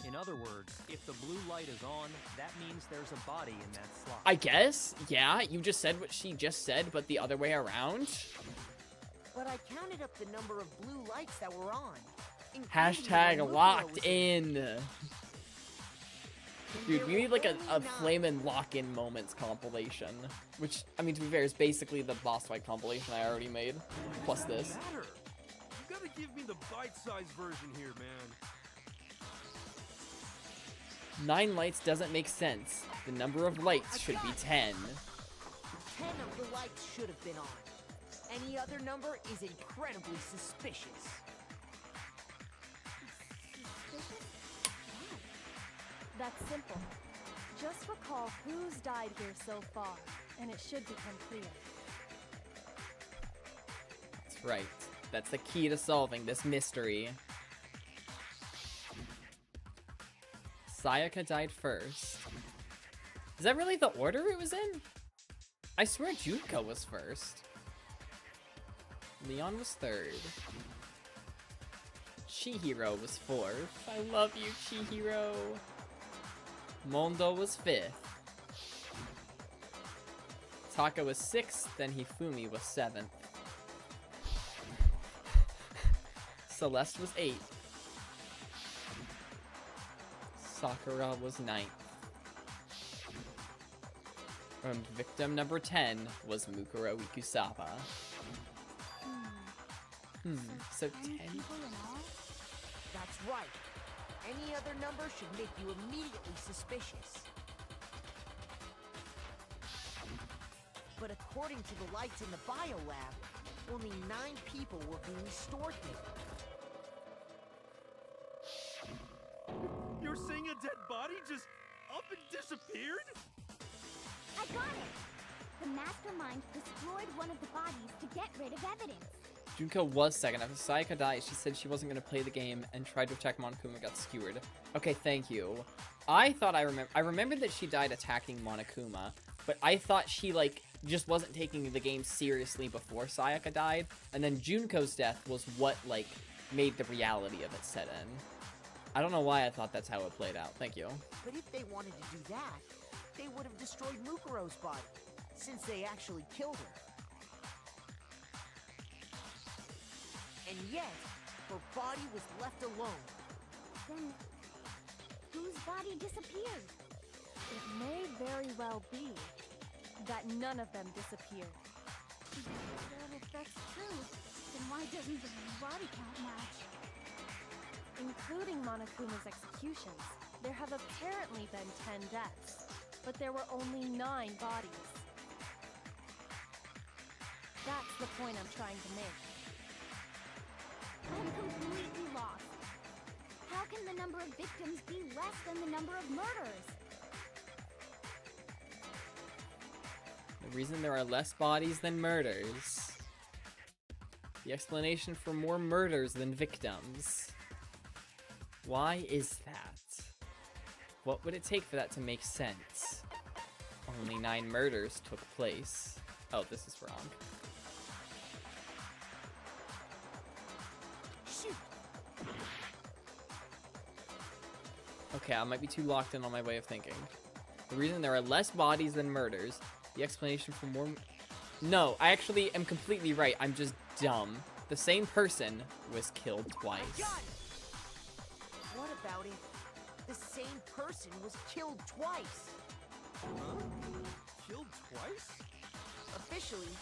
In other words, if the blue light is on, that means there's a body in that slot. I guess, yeah, you just said what she just said, but the other way around. But I counted up the number of blue lights that were on. Hashtag locked in. Dude, we need like a flamin' lock-in moments compilation. Which, I mean, to be fair, is basically the boss fight compilation I already made. Plus this. Matter? You gotta give me the bite-sized version here, man. 9 lights doesn't make sense. The number of lights should be 10. 10 of the lights should have been on. Any other number is incredibly suspicious. That's simple. Just recall who's died here so far, and it should become clear. That's right. That's the key to solving this mystery. Sayaka died first. Is that really the order it was in? I swear Junko was first. Leon was third. Chihiro was fourth. I love you, Chihiro. Mondo was fifth. Taka was sixth, then Hifumi was seventh. Celeste was eighth. Sakura was ninth. And victim number 10 was Mukuro Ikusaba. So 10? That's right. Any other number should make you immediately suspicious. But according to the lights in the biolab, only 9 people were being stored there. You're saying a dead body just up and disappeared? I got it! The mastermind destroyed one of the bodies to get rid of evidence. Junko was second. After Sayaka died, she said she wasn't going to play the game and tried to attack Monokuma, got skewered. Okay, thank you. I thought I remembered that she died attacking Monokuma, but I thought she, like, just wasn't taking the game seriously before Sayaka died, and then Junko's death was what, like, made the reality of it set in. I don't know why I thought that's how it played out. Thank you. But if they wanted to do that, they would have destroyed Mukuro's body, since they actually killed her. And yet, her body was left alone. Then, whose body disappeared? It may very well be that none of them disappeared. Well, if that's true, then why doesn't the body count match? Including Monokuma's executions, there have apparently been 10 deaths, but there were only 9 bodies. That's the point I'm trying to make. I'm completely lost. How can the number of victims be less than the number of murders? The reason there are less bodies than murders. The explanation for more murders than victims. Why is that? What would it take for that to make sense? Only 9 murders took place. Oh, this is wrong. Shoot! Okay, I might be too locked in on my way of thinking. The reason there are less bodies than murders. The explanation for more... No, I actually am completely right. I'm just dumb. The same person was killed twice. I got it! What about if the same person was killed twice? Huh? Killed twice? Officially,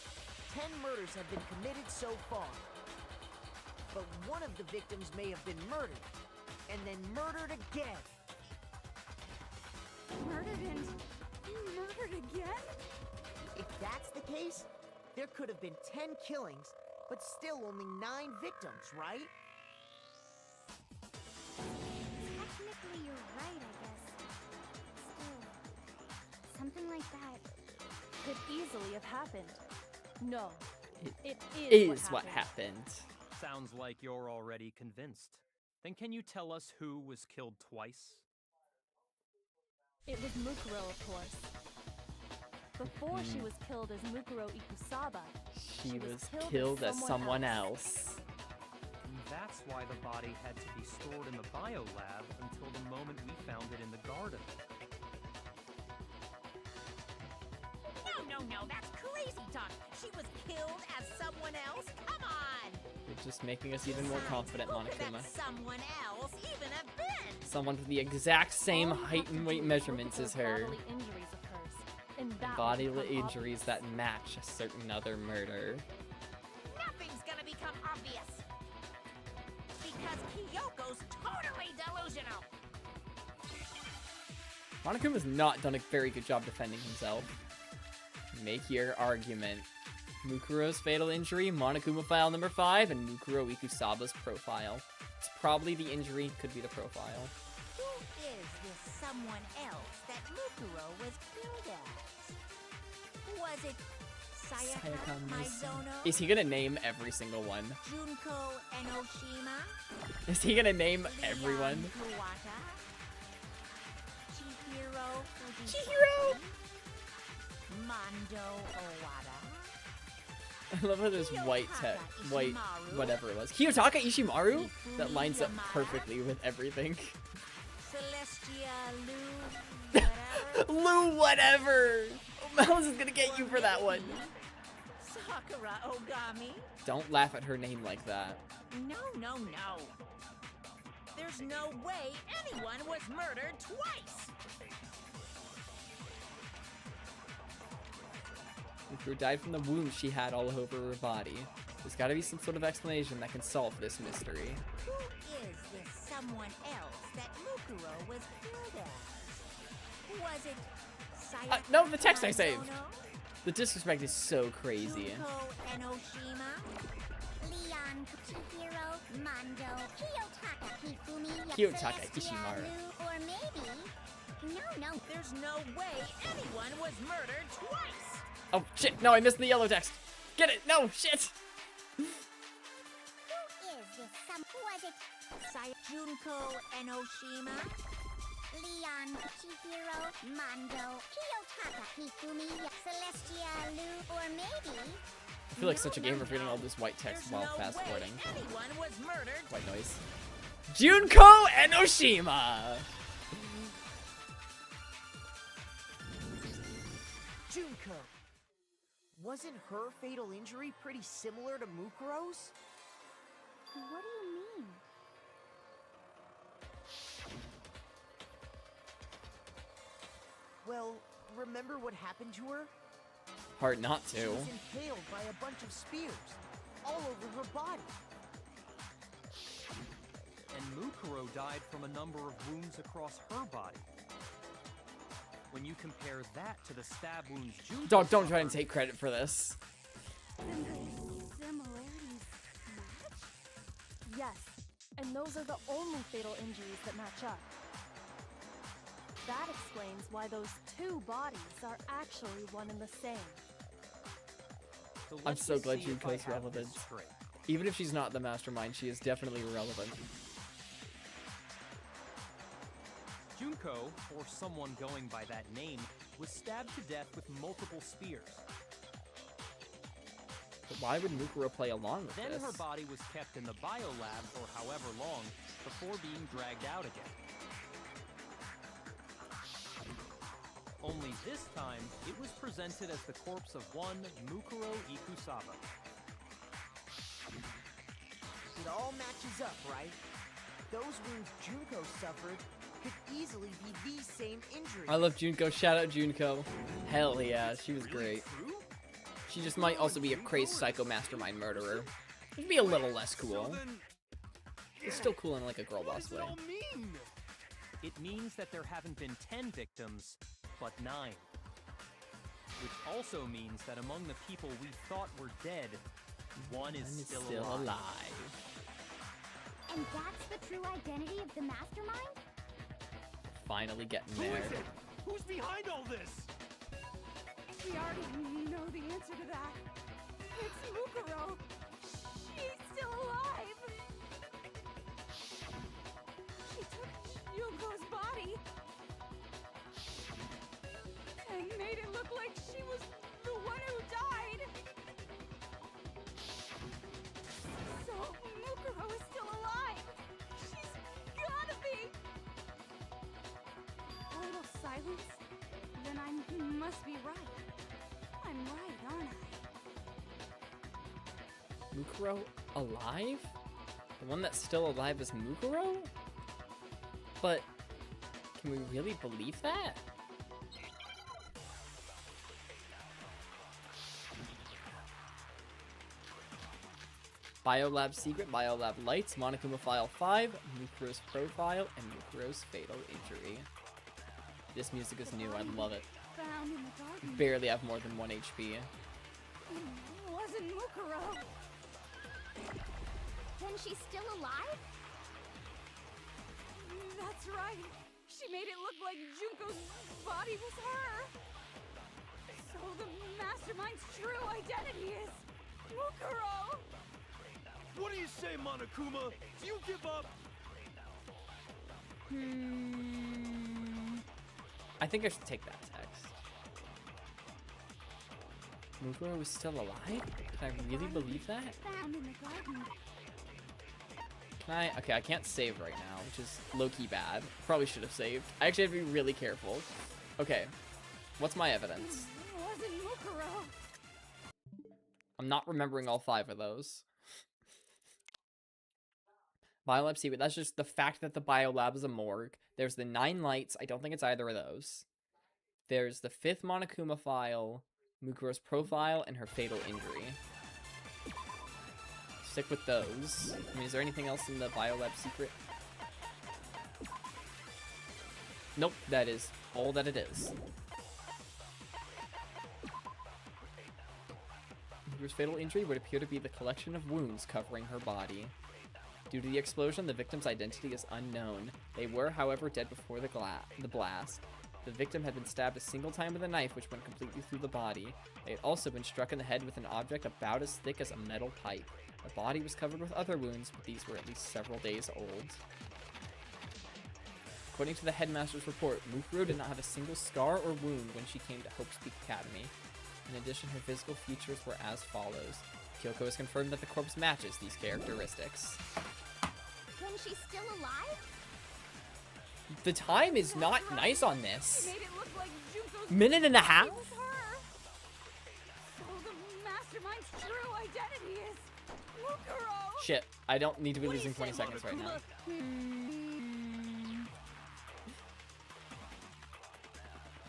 10 murders have been committed so far. but one of the victims may have been murdered, and then murdered again. Murdered and murdered again? If that's the case, there could have been 10 killings, but still only 9 victims, right? Technically, you're right, I guess. Still, something like that. Could easily have happened. No, it Is what happened. Sounds like you're already convinced. Then can you tell us who was killed twice? It was Mukuro, of course. Before she was killed as Mukuro Ikusaba, She was killed as someone else. And that's why the body had to be stored in the biolab until the moment we found it in the garden. No, that's crazy talk. She was killed as someone else? Come on! You're just making us even more confident, Who could Monokuma. that someone else even have been? Someone with the exact same All you height have and to weight do is measurements look as at those her. bodily injuries of hers, and that will Bodily become injuries obvious. that match a certain other murder. Nothing's gonna become obvious. Because Kyoko's totally delusional. Monokuma's not done a very good job defending himself. Make your argument. Mukuro's fatal injury, Monokuma file number 5, and Mukuro Ikusaba's profile. It's probably the injury, could be the profile. Who is this someone else that Mukuro was killed as? Was it Sayaka Sayaka Maizono? Is he gonna name every single one? Junko Enoshima? Is he gonna name everyone? Leon Kawata? Chihiro Fujisaki? Chihiro! Mondo Owada? I love how there's white whatever it was. Kiyotaka Ishimaru? That lines up perfectly with everything. Celestia Lu whatever? Lou whatever! Mouse is gonna get you for that one. Sakura Ogami? Don't laugh at her name like that. No. There's no way anyone was murdered twice! Mukuro died from the wounds she had all over her body. There's gotta be some sort of explanation that can solve this mystery. Who is this someone else that Mukuro was killed as? Was it Sayaka No, the text I saved. Maizono? The disrespect is so crazy. Junko Enoshima? Leon, Chihiro, Mondo, Kiyotaka Hifumi, Kiyotaka Celestia Ishimaru. Lu, or maybe... No. There's no way anyone was murdered twice! Oh shit, no, I missed the yellow text. Get it, no, shit! Who is this was it Junko Enoshima? Leon, Chihiro, Mondo, Kiyotaka Hifumi, Celestia Lu, or maybe... I feel like such a gamer for getting all this white text There's while no fast way forwarding. anyone was murdered. White noise. Junko Enoshima! Junko. Wasn't her fatal injury pretty similar to Mukuro's? What do you mean? Well, remember what happened to her? Hard not She to. was impaled by a bunch of spears, all over her body. And Mukuro died from a number of wounds across her body. When you compare that to the stab wounds Junko Don't try and suffered, take credit for this. Similarities match? Yes, and those are the only fatal injuries that match up. That explains why those two bodies are actually one and the same. So I'm let's so just glad see if I Junko's have this relevant. straight. Even if she's not the mastermind, she is definitely relevant. Junko, or someone going by that name, was stabbed to death with multiple spears. But why would Mukuro play along with Then this? her body was kept in the biolab for however long before being dragged out again. Only this time, it was presented as the corpse of one Mukuro Ikusaba. It all matches up, right? Those wounds Junko suffered could easily be the same injury. I love Junko. Shout out Junko. Hell yeah, she was Really great. true? She just might also be a crazy psycho mastermind murderer. It'd be a little less cool. So then, It's still cool in like a girl what boss does it way. all mean? It means that there haven't been 10 victims, but 9. Which also means that among the people we thought were dead, one is still alive. And that's the true identity of the mastermind? Finally getting Who there. is it? Who's behind all this? We already know the answer to that. It's Mukuro. She's still alive. She took Junko's body and made it look like she was the one who died. So Mukuro is still alive. She's gotta be. A little silence, then I must be right. I'm right, aren't I? Mukuro alive? The one that's still alive is Mukuro? But can we really believe that? Biolab Secret, Biolab Lights, Monokuma File 5, Mukuro's Profile, and Mukuro's Fatal Injury. This music is new, I love it. Found in the garden. Barely have more than 1 HP. It wasn't Mukuro. Then she's still alive? That's right. She made it look like Junko's body was her. So the mastermind's true identity is Mukuro. What do you say, Monokuma? Do you give up? I think I should take that text. Mukuro is still alive? Can I really believe that? Found in the garden. Can I? Okay, I can't save right now, which is low-key bad. Probably should have saved. I actually have to be really careful. Okay, what's my evidence? It wasn't Mukuro. I'm not remembering all 5 of those. Biolab Secret, that's just the fact that the Biolab is a morgue. There's the 9 lights, I don't think it's either of those. There's the 5th Monokuma file, Mukuro's profile, and her fatal injury. Stick with those. I mean, is there anything else in the Biolab Secret? Nope, that is all that it is. Mukuro's fatal injury would appear to be the collection of wounds covering her body. Due to the explosion, the victim's identity is unknown. They were, however, dead before the blast. The victim had been stabbed a single time with a knife, which went completely through the body. They had also been struck in the head with an object about as thick as a metal pipe. The body was covered with other wounds, but these were at least several days old. According to the headmaster's report, Mukuro did not have a single scar or wound when she came to Hope's Peak Academy. In addition, her physical features were as follows. Kyoko has confirmed that the corpse matches these characteristics. Then she's still alive? The time is not nice on this. She made it look like Junko's Minute and a half? body was her. So the mastermind's true identity is Mukuro. Shit, I don't need to be losing 20 seconds right now.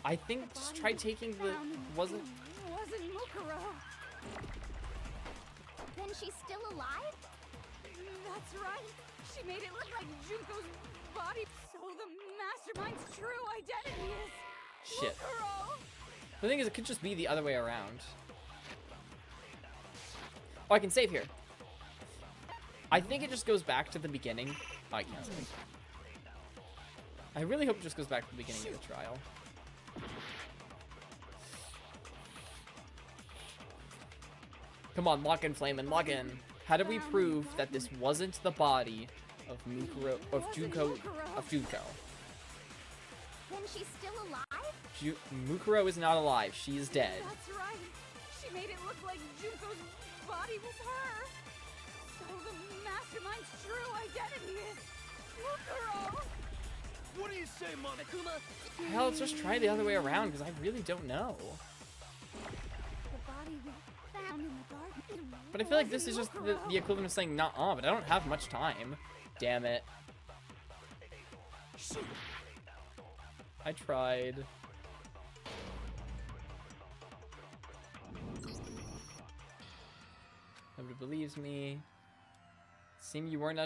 I think just try taking the... wasn't... Mukuro. Then she's still alive? That's right. She made it look like Junko's body. So the mastermind's true identity is Shit. Mukuro. The thing is, it could just be the other way around. Oh, I can save here. I think it just goes back to the beginning. Oh, I can't save. I really hope it just goes back to the beginning of the trial. Come on, lock in, Flamin', lock in. How do we prove that this wasn't the body of Junko? Then she's still alive? Mukuro is not alive. She is dead. That's right. She made it look like Junko's body was her. So the mastermind's true identity is Mukuro. What do you say, Monokuma? Hell, let's just try the other way around, because I really don't know. The body we found in the garden. But I feel like this is just the equivalent of saying "nuh-uh," but I don't have much time. Damn it. I tried. Nobody believes me. Seem you weren't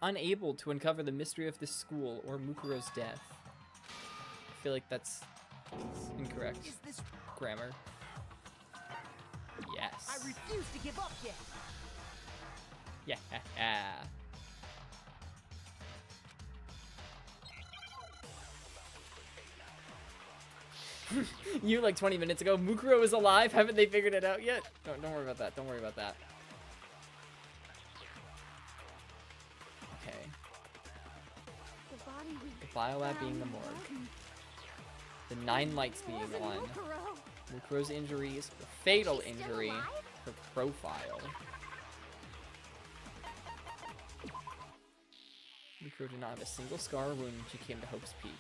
unable to uncover the mystery of this school or Mukuro's death. I feel like that's incorrect. Is this... Grammar. Yes. I refuse to give up yet. Yeah. You like 20 minutes ago. Mukuro is alive. Haven't they figured it out yet? Don't worry about that. Don't worry about that. Okay. The biolab being the morgue. The 9 lights being on. Mukuro's injuries. The fatal injury. Her profile. Mukuro did not have a single scar or wound when she came to Hope's Peak.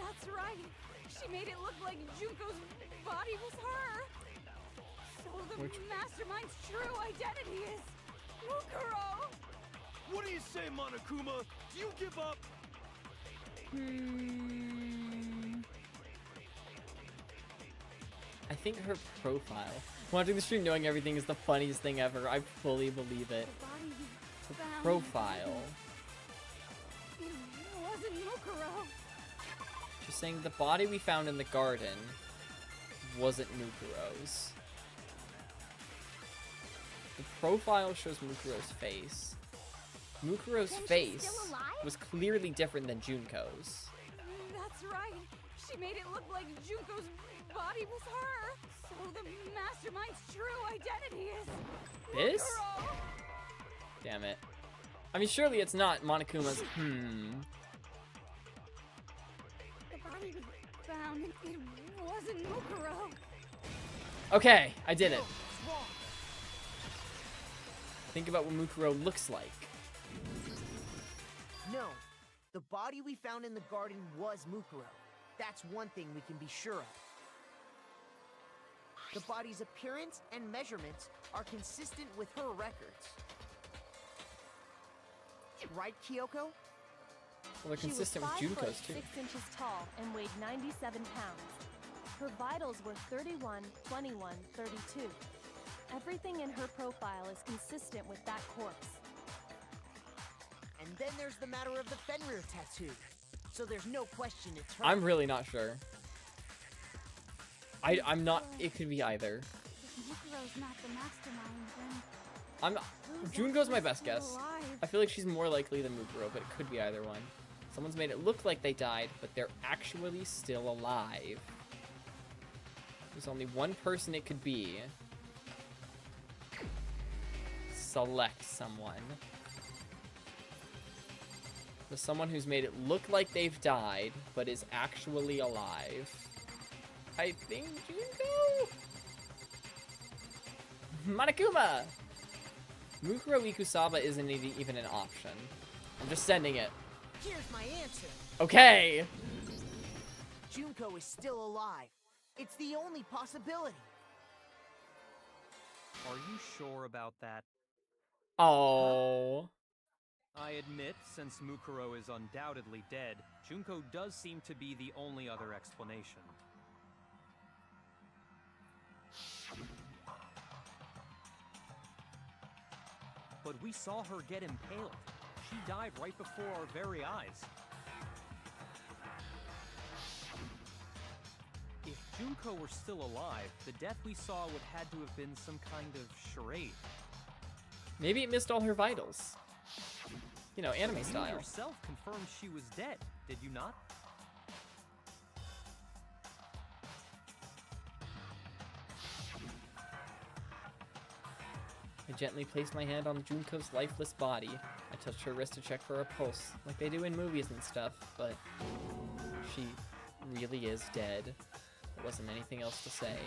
That's right. She made it look like Junko's body was her. So the mastermind's true identity is Mukuro. What do you say, Monokuma? Do you give up? I think her profile. Watching the stream knowing everything is the funniest thing ever. I fully believe it. Her profile. It wasn't Mukuro. She's saying the body we found in the garden wasn't Mukuro's. The profile shows Mukuro's face. Mukuro's face was clearly different than Junko's. That's right. She made it look like Junko's body was her. So the mastermind's true identity is This? Mukuro. Damn it. I mean, surely it's not Monokuma's. The body we found, it wasn't Mukuro. Okay, I did it. Think about what Mukuro looks like. No, the body we found in the garden was Mukuro. That's one thing we can be sure of. The body's appearance and measurements are consistent with her records. Right, Kyoko? Well, they're consistent with She was 5 Junko's foot too. 6 inches tall and weighed 97 pounds. Her vitals were 31, 21, 32. Everything in her profile is consistent with that corpse. And then there's the matter of the Fenrir tattoo. So there's no question it's her. I'm really not sure. I'm not. It could be either. If Mukuro's not the mastermind, then I'm not. Junko's my best guess. Alive. I feel like she's more likely than Mukuro, but it could be either one. Someone's made it look like they died, but they're actually still alive. There's only one person it could be. Select someone. There's someone who's made it look like they've died, but is actually alive. I think Junko? Monokuma! Mukuro Ikusaba isn't even an option. I'm just sending it. Here's my answer. Okay! Junko is still alive. It's the only possibility. Are you sure about that? Oh. I admit, since Mukuro is undoubtedly dead, Junko does seem to be the only other explanation. But we saw her get impaled. She died right before our very eyes. If Junko were still alive, the death we saw would had to have been some kind of charade. Maybe it missed all her vitals. You know, anime You style. yourself confirmed she was dead, did you not? I gently placed my hand on Junko's lifeless body. I touched her wrist to check for a pulse, like they do in movies and stuff, but she really is dead. There wasn't anything else to say.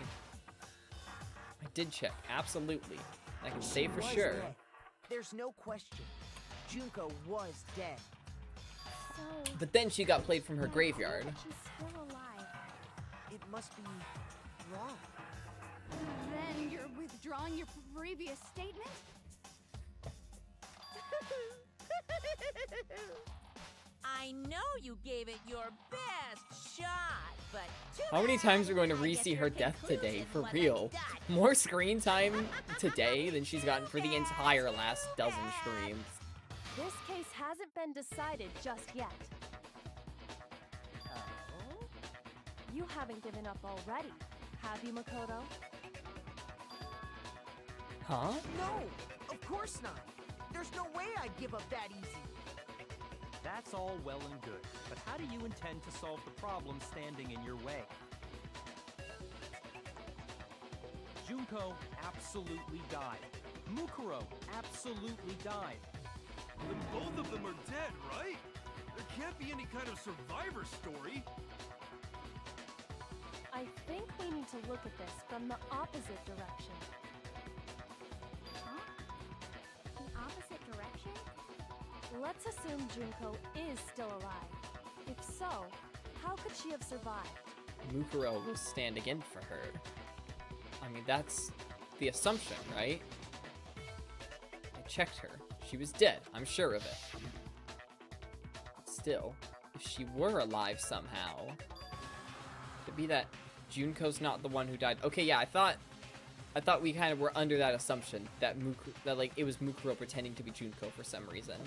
I did check, absolutely. I can say for Was sure. dead. There's no question. Junko was dead. so But then she got played from her graveyard. but she's still alive. It must be wrong. Then you're withdrawing your previous statement? I know you gave it your best shot, but How many times are we going to re-see her death today, for real? More screen time today than she's gotten for the entire last dozen streams. This case hasn't been decided just yet. Oh? You haven't given up already, have you, Makoto? Huh? No, of course not. There's no way I'd give up that easy. That's all well and good, but how do you intend to solve the problem standing in your way? Junko absolutely died. Mukuro absolutely died. Then both of them are dead, right? There can't be any kind of survivor story. I think we need to look at this from the opposite direction. Huh? The opposite direction? Let's assume Junko is still alive. If so, how could she have survived? Mukuro will stand again for her. I mean, that's the assumption, right? I checked her. She was dead. I'm sure of it. But still, if she were alive somehow, could it be that Junko's not the one who died? Okay, yeah, I thought we kind of were under that assumption that like it was Mukuro pretending to be Junko for some reason.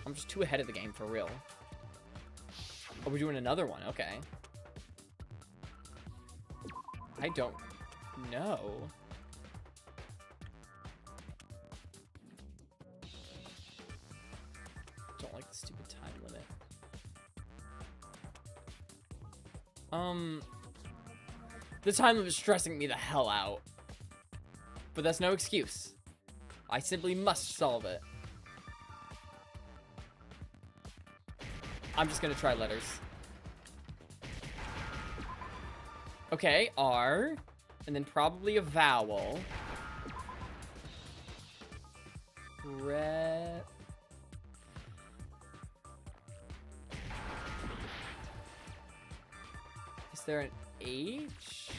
I'm just too ahead of the game for real. Oh, we're doing another one. Okay. I don't know. Don't like the stupid time limit. The time limit is stressing me the hell out. But that's no excuse. I simply must solve it. I'm just gonna try letters. Okay, R, and then probably a vowel. Red. Is there an H?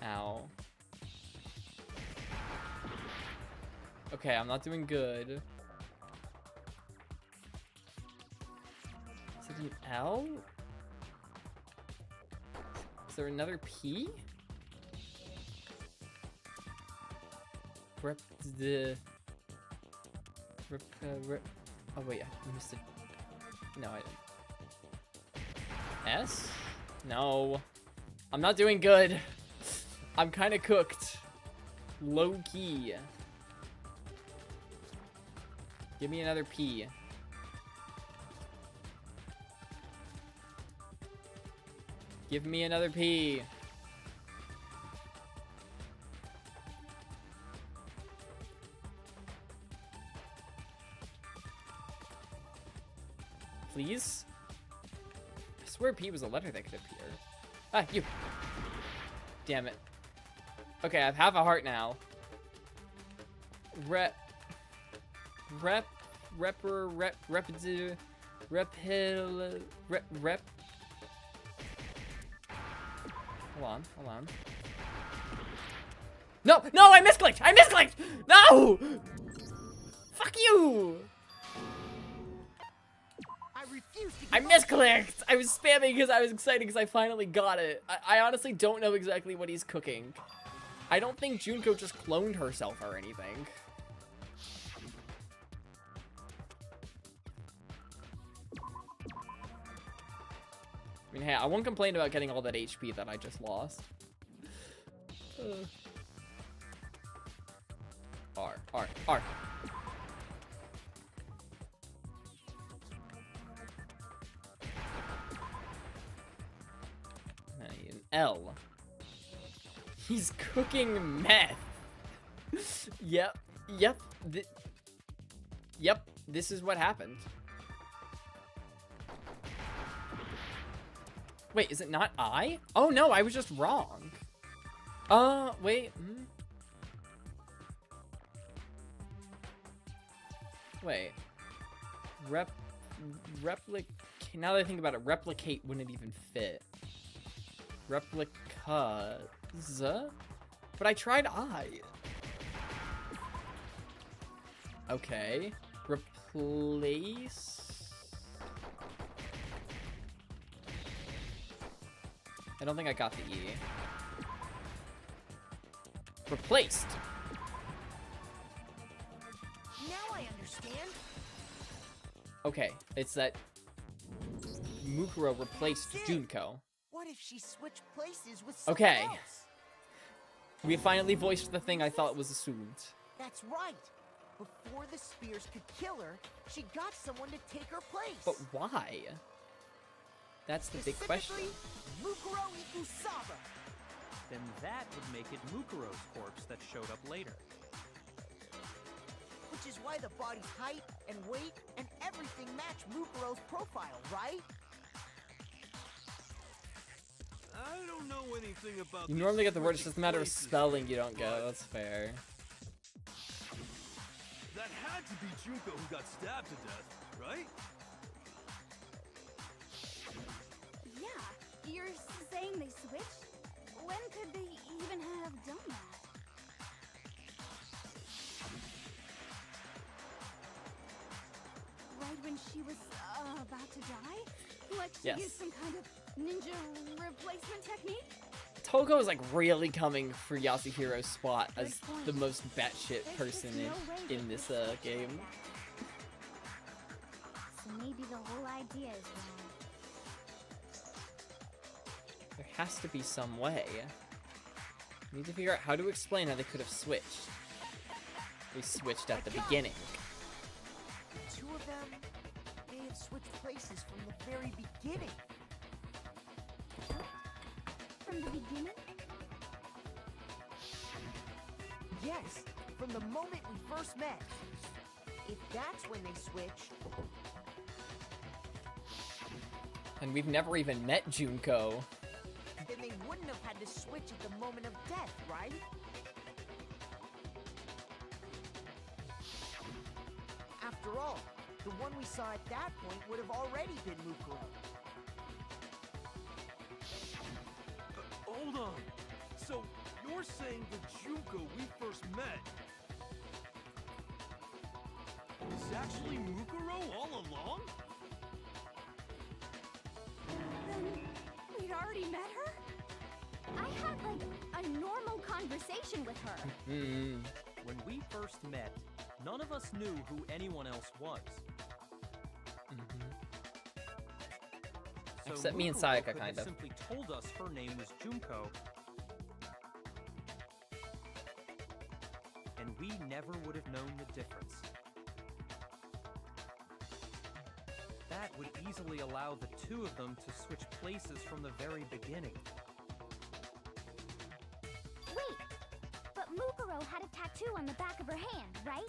Ow. Okay, I'm not doing good. Is it an L? Is there another P? Oh wait, I missed it. No, I didn't. S? No. I'm not doing good. I'm kind of cooked. Low key. Give me another P. Give me another P. Please? I swear P was a letter that could appear. Ah, you. Damn it. Okay, I have half a heart now. Hold on. No, I misclicked! No! Fuck you! I misclicked! I was spamming because I was excited because I finally got it. I honestly don't know exactly what he's cooking. I don't think Junko just cloned herself or anything. I mean, hey, I won't complain about getting all that HP that I just lost. R. I need an L. He's cooking meth. Yep. This is what happened. Wait, is it not I? Oh no, I was just wrong. Wait. Wait. Replicate. Now that I think about it, replicate wouldn't even fit. Replica. But I tried I. Okay. Replace... I don't think I got the E. Replaced! Now I understand. Okay, it's that Mukuro replaced Junko. What if she switched places with someone Okay. else? We finally voiced the thing I thought was assumed. That's right. Before the spears could kill her, she got someone to take her place. But why? That's the big question. Specifically, Mukuro Ikusaba. Then that would make it Mukuro's corpse that showed up later. Which is why the body's height and weight and everything match Mukuro's profile, right? I don't know anything about. You normally get the word, it's just a matter of spelling you don't get. That's fair. That had to be Junko who got stabbed to death, right? Yeah, you're saying they switched? When could they even have done that? Right when she was about to die? Like she Yes. used some kind of ninja replacement technique? Toko is like really coming for Yasuhiro's spot as the most batshit person in this game. So maybe the whole idea is wrong. There has to be some way. We need to figure out how to explain how they could have switched. They switched at the beginning. The two of them, they had switched places from the very beginning. From the beginning? Yes, from the moment we first met. If that's when they switched, And we've never even met Junko. then they wouldn't have had to switch at the moment of death, right? After all, the one we saw at that point would have already been Mukuro. Hold on. So you're saying the Junko we first met is actually Mukuro all along? Then we'd already met her? I had like a normal conversation with her. Hmm. When we first met, none of us knew who anyone else was. So Except me and Mukuro Sayaka, could kind have of. simply told us her name was Junko, and we never would have known the difference. That would easily allow the two of them to switch places from the very beginning. Wait, but Mukuro had a tattoo on the back of her hand, right?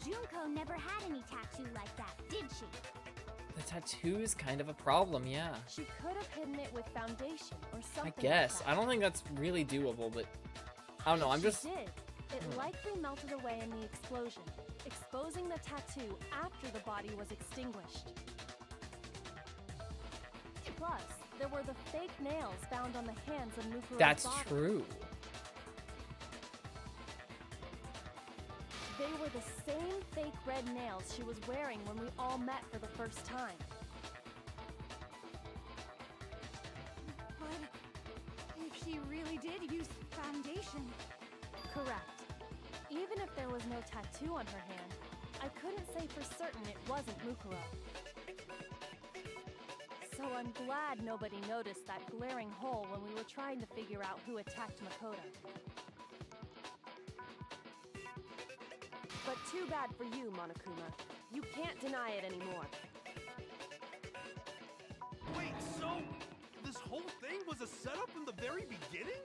Junko never had any tattoo like that, did she? The tattoo is kind of a problem, yeah. She could have hidden it with foundation or something. I guess. Like I that. don't think that's really doable, but I don't know. I'm She just. did. It likely melted away in the explosion, exposing the tattoo after the body was extinguished. Plus, there were the fake nails found on the hands of Mukuro's That's body. true. They were the same fake red nails she was wearing when we all met for the first time. But if she really did use foundation... Correct. Even if there was no tattoo on her hand, I couldn't say for certain it wasn't Mukuro. So I'm glad nobody noticed that glaring hole when we were trying to figure out who attacked Makoto. But too bad for you, Monokuma. You can't deny it anymore. Wait, so this whole thing was a setup in the very beginning?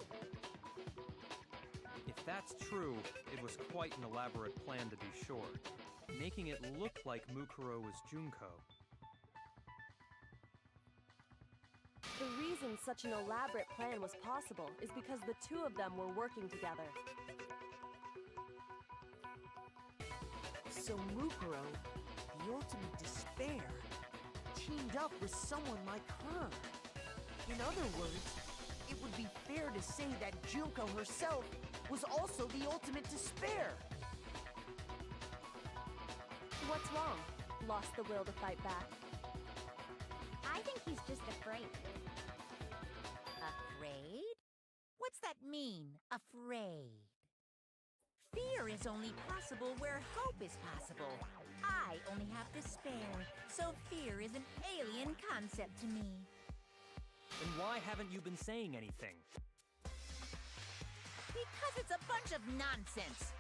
If that's true, it was quite an elaborate plan to be sure, making it look like Mukuro was Junko. The reason such an elaborate plan was possible is because the two of them were working together. So Mukuro, the ultimate despair, teamed up with someone like her. In other words, it would be fair to say that Junko herself was also the ultimate despair. What's wrong? Lost the will to fight back? I think he's just afraid. Afraid? What's that mean, afraid? Fear is only possible where hope is possible. I only have despair, so fear is an alien concept to me. Then why haven't you been saying anything? Because it's a bunch of nonsense.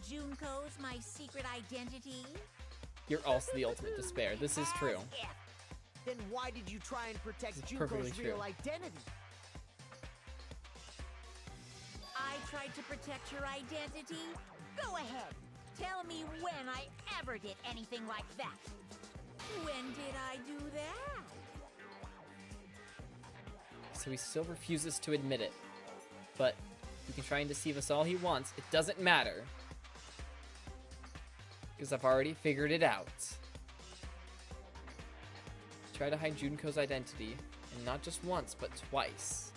Junko's my secret identity. You're also the ultimate despair. This is true. As if. Then why did you try and protect This is perfectly Junko's real true. identity? I tried to protect your identity? Go ahead. Tell me when I ever did anything like that. When did I do that? So he still refuses to admit it. But he can try and deceive us all he wants. It doesn't matter. Because I've already figured it out. Try to hide Junko's identity. And not just once, but twice.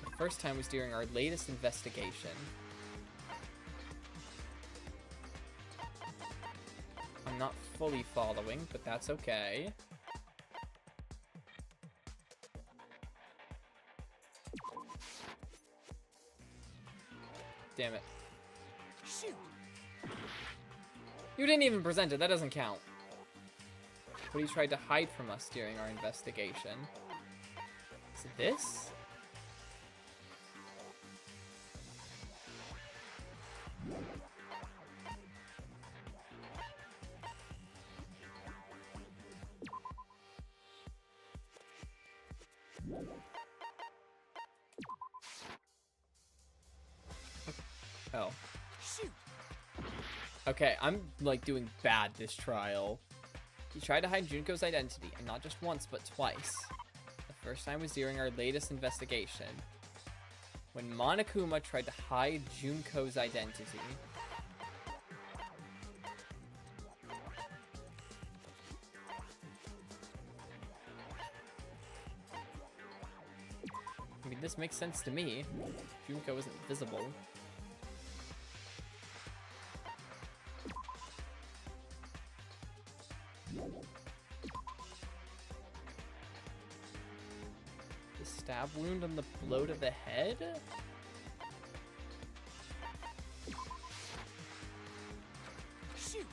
The first time was during our latest investigation. I'm not fully following, but that's okay. Damn it. Shoot! You didn't even present it, that doesn't count. But he tried to hide from us during our investigation. Is it this? Oh. Shoot! Okay, I'm like doing bad this trial. He tried to hide Junko's identity, and not just once, but twice. The first time was during our latest investigation, when Monokuma tried to hide Junko's identity. I mean, this makes sense to me. Junko isn't visible. The stab wound on the blow to the head? Shoot!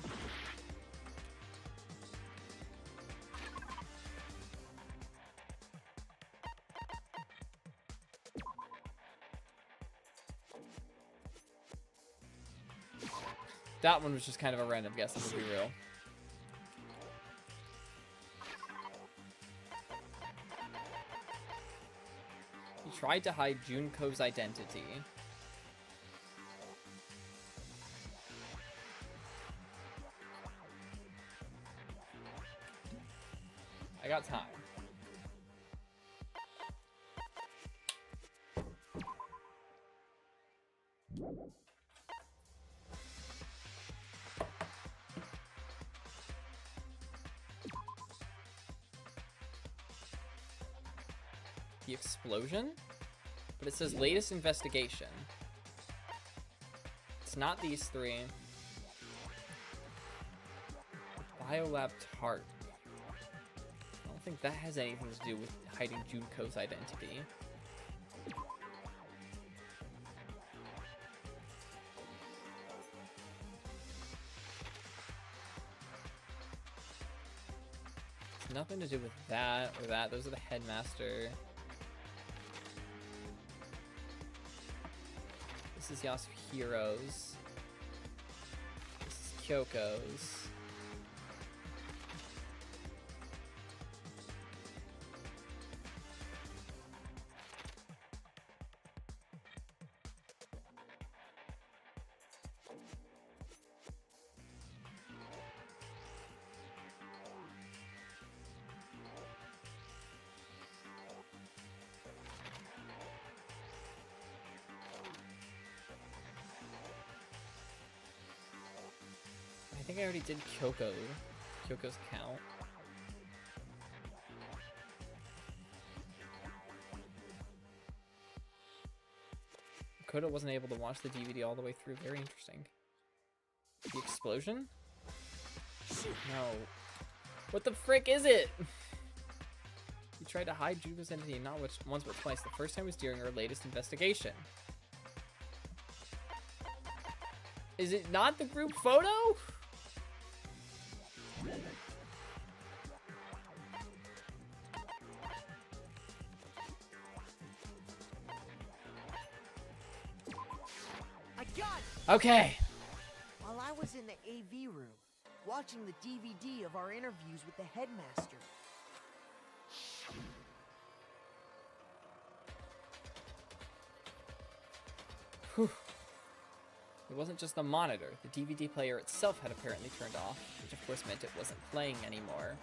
That one was just kind of a random guess, let's be real. He tried to hide Junko's identity. I got time. The explosion? But it says latest investigation. It's not these three. Biolab Tart. I don't think that has anything to do with hiding Junko's identity. It's nothing to do with that or that. Those are the headmaster. This is Yasuhiro's. This is Kyoko's. I think I already did Kyoko's count. Makoto wasn't able to watch the DVD all the way through. Very interesting. The explosion? No. What the frick is it? He tried to hide Junko's identity not once but twice. The first time was during our latest investigation. Is it not the group photo? I got it! Okay. While I was in the AV room, watching the DVD of our interviews with the headmaster. Whew. It wasn't just the monitor. The DVD player itself had apparently turned off, which of course meant it wasn't playing anymore.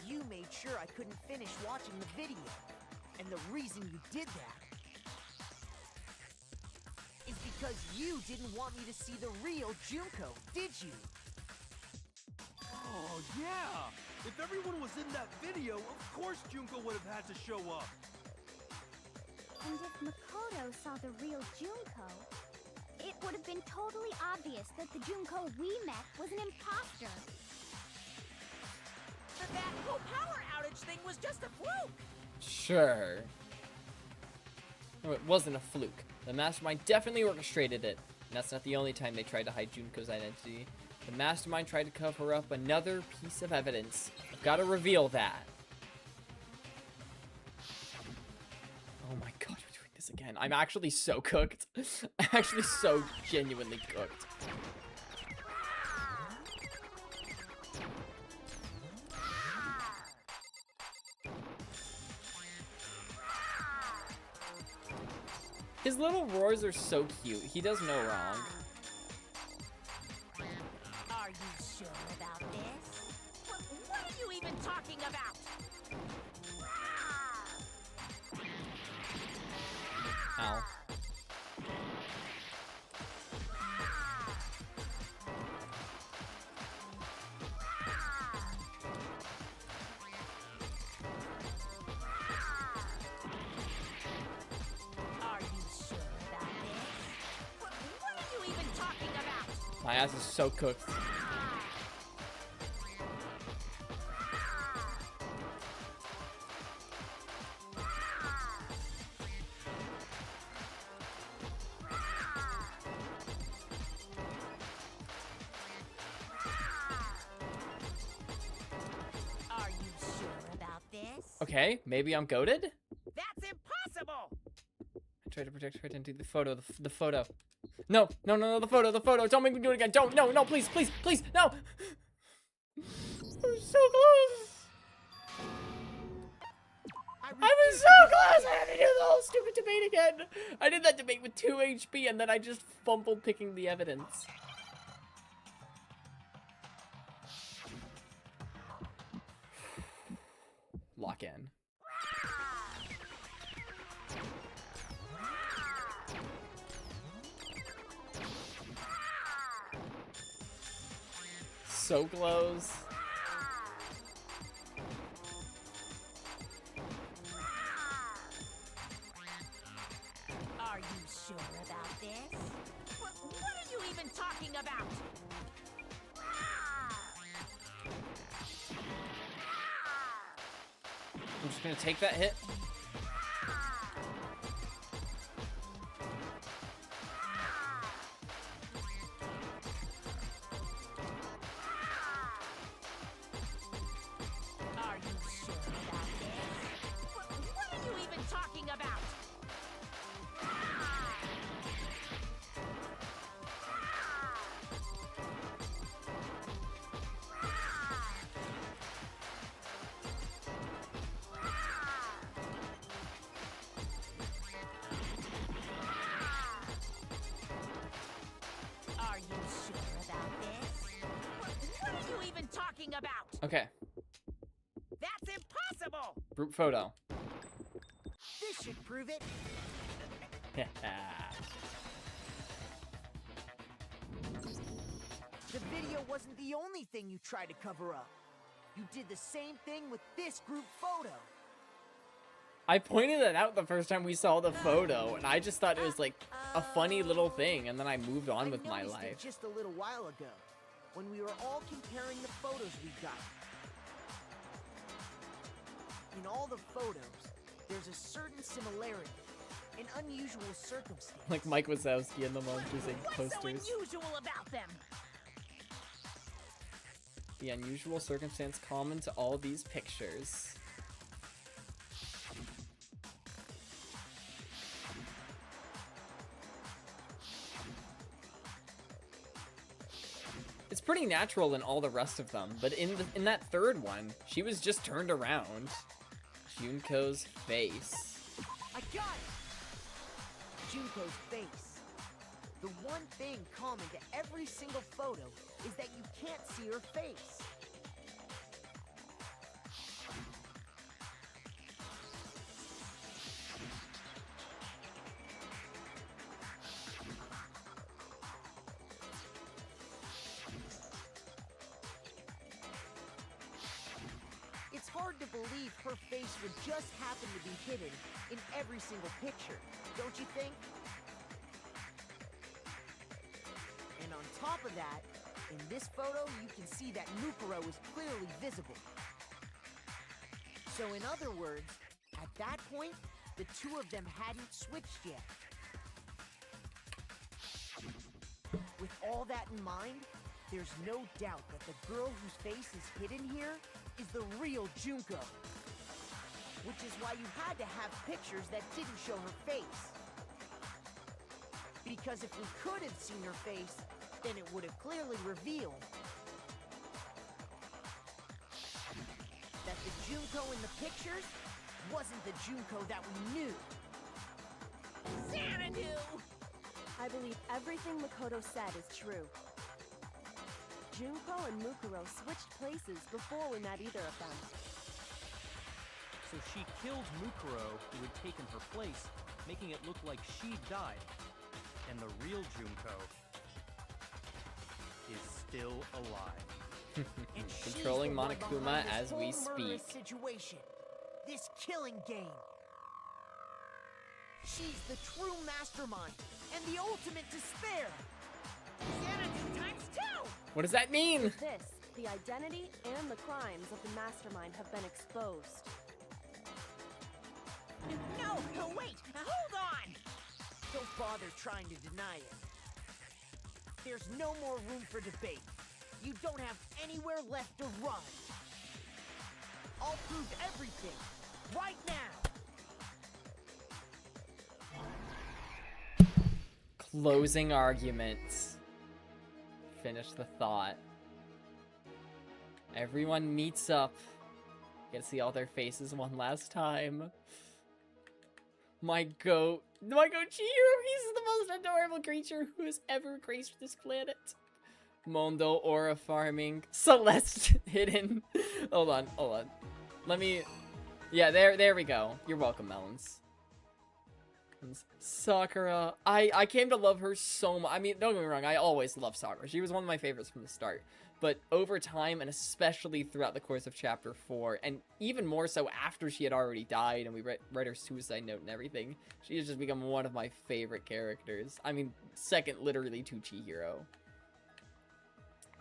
You made sure I couldn't finish watching the video. And the reason you did that is because you didn't want me to see the real Junko, did you? Oh, yeah! If everyone was in that video, of course Junko would have had to show up. And if Makoto saw the real Junko, it would have been totally obvious that the Junko we met was an imposter. That whole power outage thing was just a fluke. Sure. No, it wasn't a fluke. The mastermind definitely orchestrated it. And that's not the only time they tried to hide Junko's identity. The mastermind tried to cover up another piece of evidence. I've got to reveal that. Oh my god, we're doing this again. I'm actually so cooked. I'm actually so genuinely cooked. His little roars are so cute. He does no wrong. Are you sure about this? What are you even talking about? Ow. Are you sure about this? What are you even talking about? My ass is so cooked. Are you sure about this? Okay, maybe I'm goated? That's impossible! I tried to protect her identity. The photo, the photo. No, no, no, no, the photo. Don't make me do it again. Don't, no, please, please, please, no. I was so close. I was so close. I had to do the whole stupid debate again. I did that debate with 2 HP and then I just fumbled picking the evidence. Lock in. So close. Are you sure about this? What are you even talking about? I'm just gonna take that hit. Are you sure about this? What are you even talking about? Are you sure about this? What are you even talking about? Okay, That's impossible! group photo. This should prove it. The video wasn't the only thing you tried to cover up. You did the same thing with this group photo. I pointed it out the first time we saw the photo, and I just thought it was like a funny little thing, and then I moved on with my noticed life. it just a little while ago, when we were all comparing the photos we got. In all the photos, there's a certain similarity, an unusual circumstance. Like Mike Wazowski and the Monsters Inc. What's so posters. unusual about them? The unusual circumstance common to all these pictures. It's pretty natural in all the rest of them, but in that third one, she was just turned around. Junko's face. I got it! Junko's face. The one thing common to every single photo is that you can't see her face. It's hard to believe her face would just happen to be hidden in every single picture, don't you think? And on top of that, in this photo, you can see that Mukuro is clearly visible. So in other words, at that point, the two of them hadn't switched yet. With all that in mind, there's no doubt that the girl whose face is hidden here is the real Junko. Which is why you had to have pictures that didn't show her face. Because if we could have seen her face, then it would have clearly revealed that the Junko in the pictures wasn't the Junko that we knew. Xanadu! I believe everything Makoto said is true. Junko and Mukuro switched places before we met either of them. So she killed Mukuro, who had taken her place, making it look like she died. And the real Junko is still alive. And she's Controlling the one Monokuma behind this as we whole murderous speak. Situation. This killing game. She's the true mastermind and the ultimate despair. Xanadu times 2! What does that mean? With this, the identity and the crimes of the mastermind have been exposed. No, wait! Hold on! Don't bother trying to deny it. There's no more room for debate. You don't have anywhere left to run. I'll prove everything, right now. Closing arguments. Finish the thought. Everyone meets up. Get to see all their faces one last time. My goat Chihiro, he's the most adorable creature who has ever graced this planet. Mondo aura farming. Celeste hidden. Hold on. Let me... Yeah, there we go. You're welcome, Melons. Sakura. I came to love her so much. I mean, don't get me wrong, I always loved Sakura. She was one of my favorites from the start. But over time, and especially throughout the course of Chapter 4, and even more so after she had already died and we read her suicide note and everything, she has just become one of my favorite characters. I mean, second literally to Chihiro.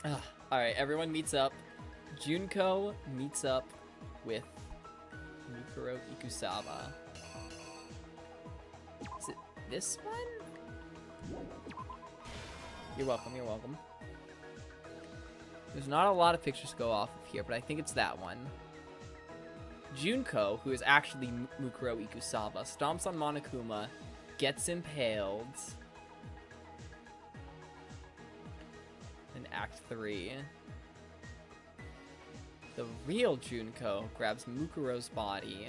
Alright, everyone meets up. Junko meets up with Mukuro Ikusaba. Is it this one? You're welcome, you're welcome. There's not a lot of pictures to go off of here, but I think it's that one. Junko, who is actually Mukuro Ikusaba, stomps on Monokuma, gets impaled. In Act 3. The real Junko grabs Mukuro's body.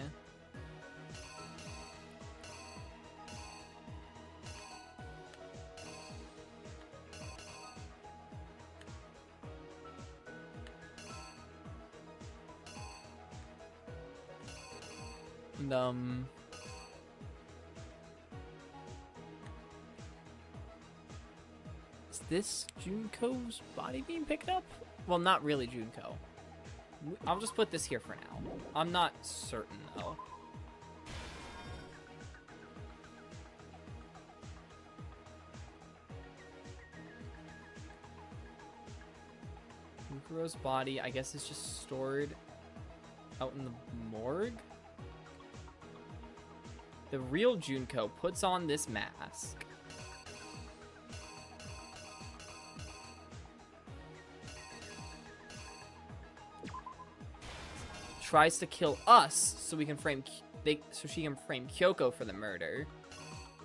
And, is this Junko's body being picked up? Well, not really Junko. I'll just put this here for now. I'm not certain, though. Mukuro's body, I guess, is just stored out in the morgue? The real Junko puts on this mask. Tries to kill us so we can frame so she can frame Kyoko for the murder.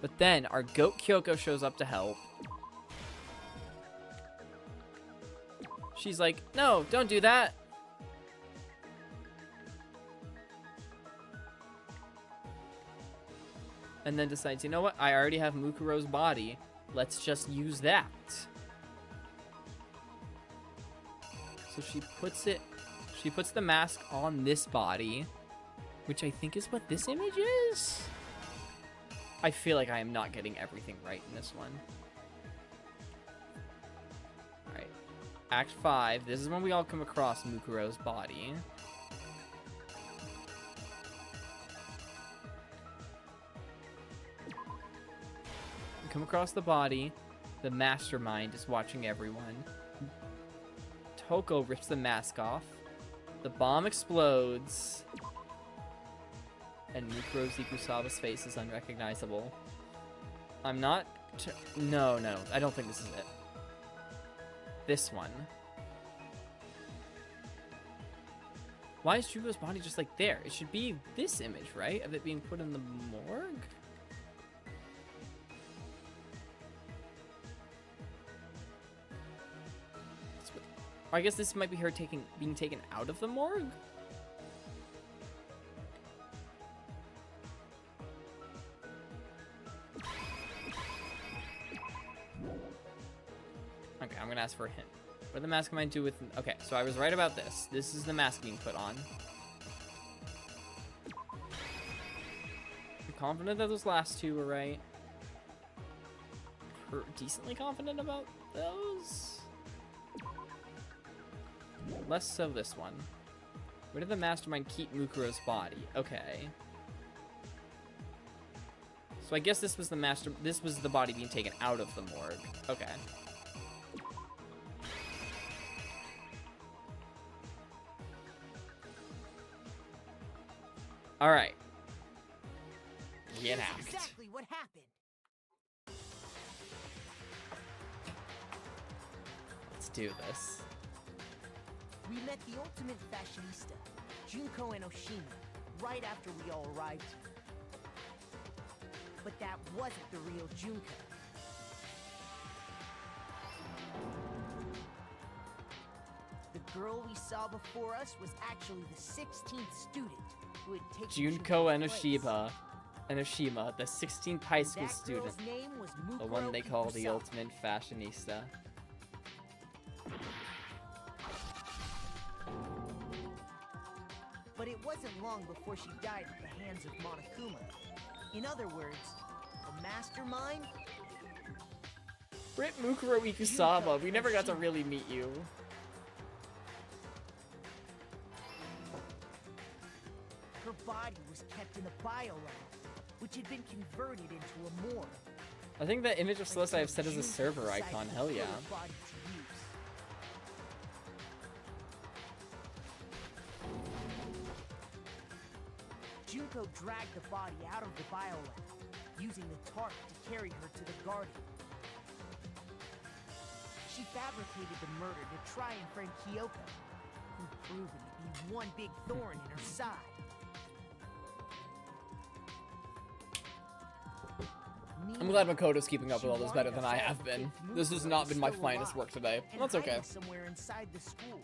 But then our goat Kyoko shows up to help. She's like, "No, don't do that." And then decides, "You know what? I already have Mukuro's body. Let's just use that." So she puts the mask on this body, which I think is what this image is. I feel like I am not getting everything right in this one. Alright. Act 5. This is when we all come across Mukuro's body. We come across the body. The mastermind is watching everyone. Toko rips the mask off. The bomb explodes. And Mukuro Ikusawa's face is unrecognizable. I'm not... No, I don't think this is it. This one. Why is Jugo's body just like there? It should be this image, right? Of it being put in the morgue? Or I guess this might be her being taken out of the morgue? Okay, I'm gonna ask for a hint. What did the mastermind do with... Okay, so I was right about this. This is the mask being put on. I'm confident that those last two were right. Decently confident about those? Less so this one. Where did the mastermind keep Mukuro's body? Okay. So I guess this was the body being taken out of the morgue. Okay. All right. Reenact. That's exactly what happened. Let's do this. We met the ultimate fashionista, Junko and Oshima, right after we all arrived here. But that wasn't the real Junko. The girl we saw before us was actually the 16th student who had taken Junko and Junko's place. Oshima, the 16th high school That student. girl's name was The Mukuro one they call the Ikusawa. ultimate fashionista. But it wasn't long before she died at the hands of Monokuma. In other words, the mastermind... Rip Mukuro Ikusawa, we never got to really meet you. Her body was kept in a biolab, which had been converted into a morgue. I think that image of Celeste I have set as a server icon, hell yeah. Junko dragged the body out of the biolab, using the tarp to carry her to the garden. She fabricated the murder to try and frame Kyoko, who proven to be one big thorn in her side. I'm glad Makoto's keeping up with all this better than I have been. This has not been my finest work today. That's okay. Somewhere inside the school.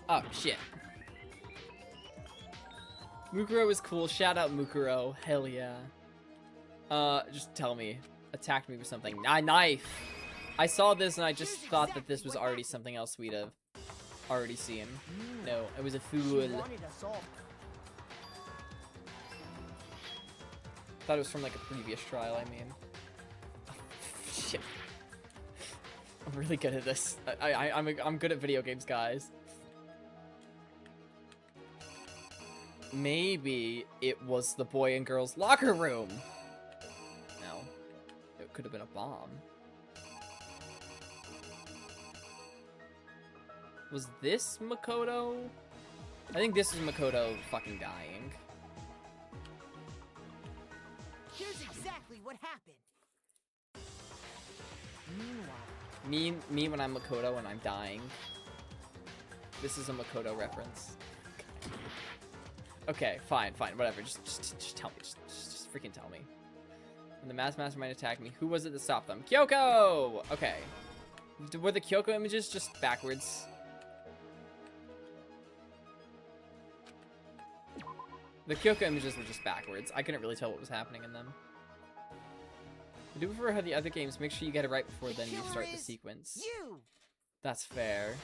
Oh, shit. Mukuro is cool. Shout out Mukuro. Hell yeah. Just tell me. Attacked me with something. A knife! I saw this and I just thought that this was already something else we'd have already seen. No, it was a fool. Thought it was from like a previous trial, I mean. Oh, shit. I'm really good at this. I'm good at video games, guys. Maybe it was the boy and girl's locker room. No. It could have been a bomb. Was this Makoto? I think this is Makoto fucking dying. Here's exactly what happened. Meanwhile, Me when I'm Makoto and I'm dying. This is a Makoto reference. Okay, fine, whatever. Just tell me. Just freaking tell me. When the mastermind attacked me, who was it that stopped them? Kyoko! Okay. Were the Kyoko images just backwards? The Kyoko images were just backwards. I couldn't really tell what was happening in them. I do prefer how the other games make sure you get it right before then you start the sequence. you! That's fair.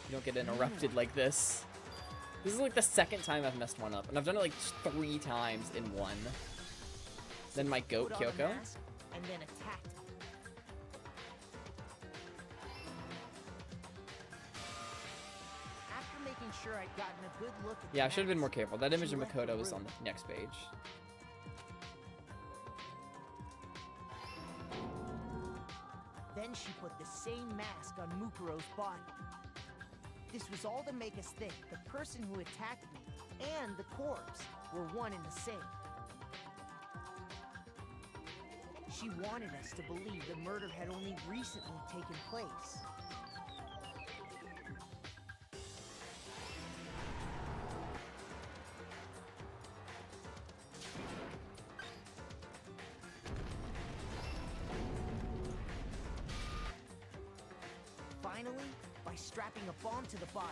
You don't get interrupted like this. This is like the second time I've messed one up, and I've done it like 3 times in one. Then my goat, Put on a Kyoko. mask and then attacked him. After making sure I'd gotten a good look at Yeah, I the should have been more mask, careful. That image she of left the Makoto is room. on the next page. Then she put the same mask on Mukuro's body. This was all to make us think the person who attacked me and the corpse were one and the same. She wanted us to believe the murder had only recently taken place. Finally, by strapping a bomb to the body,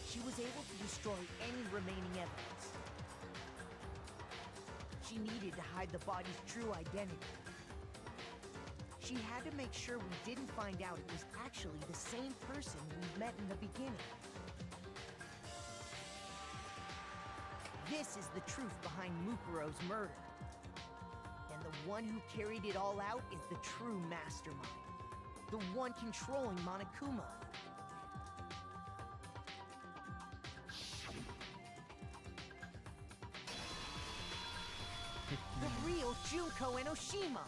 she was able to destroy any remaining evidence. She needed to hide the body's true identity. She had to make sure we didn't find out it was actually the same person we met in the beginning. This is the truth behind Mukuro's murder. And the one who carried it all out is the true mastermind. The one controlling Monokuma. The real Junko Enoshima.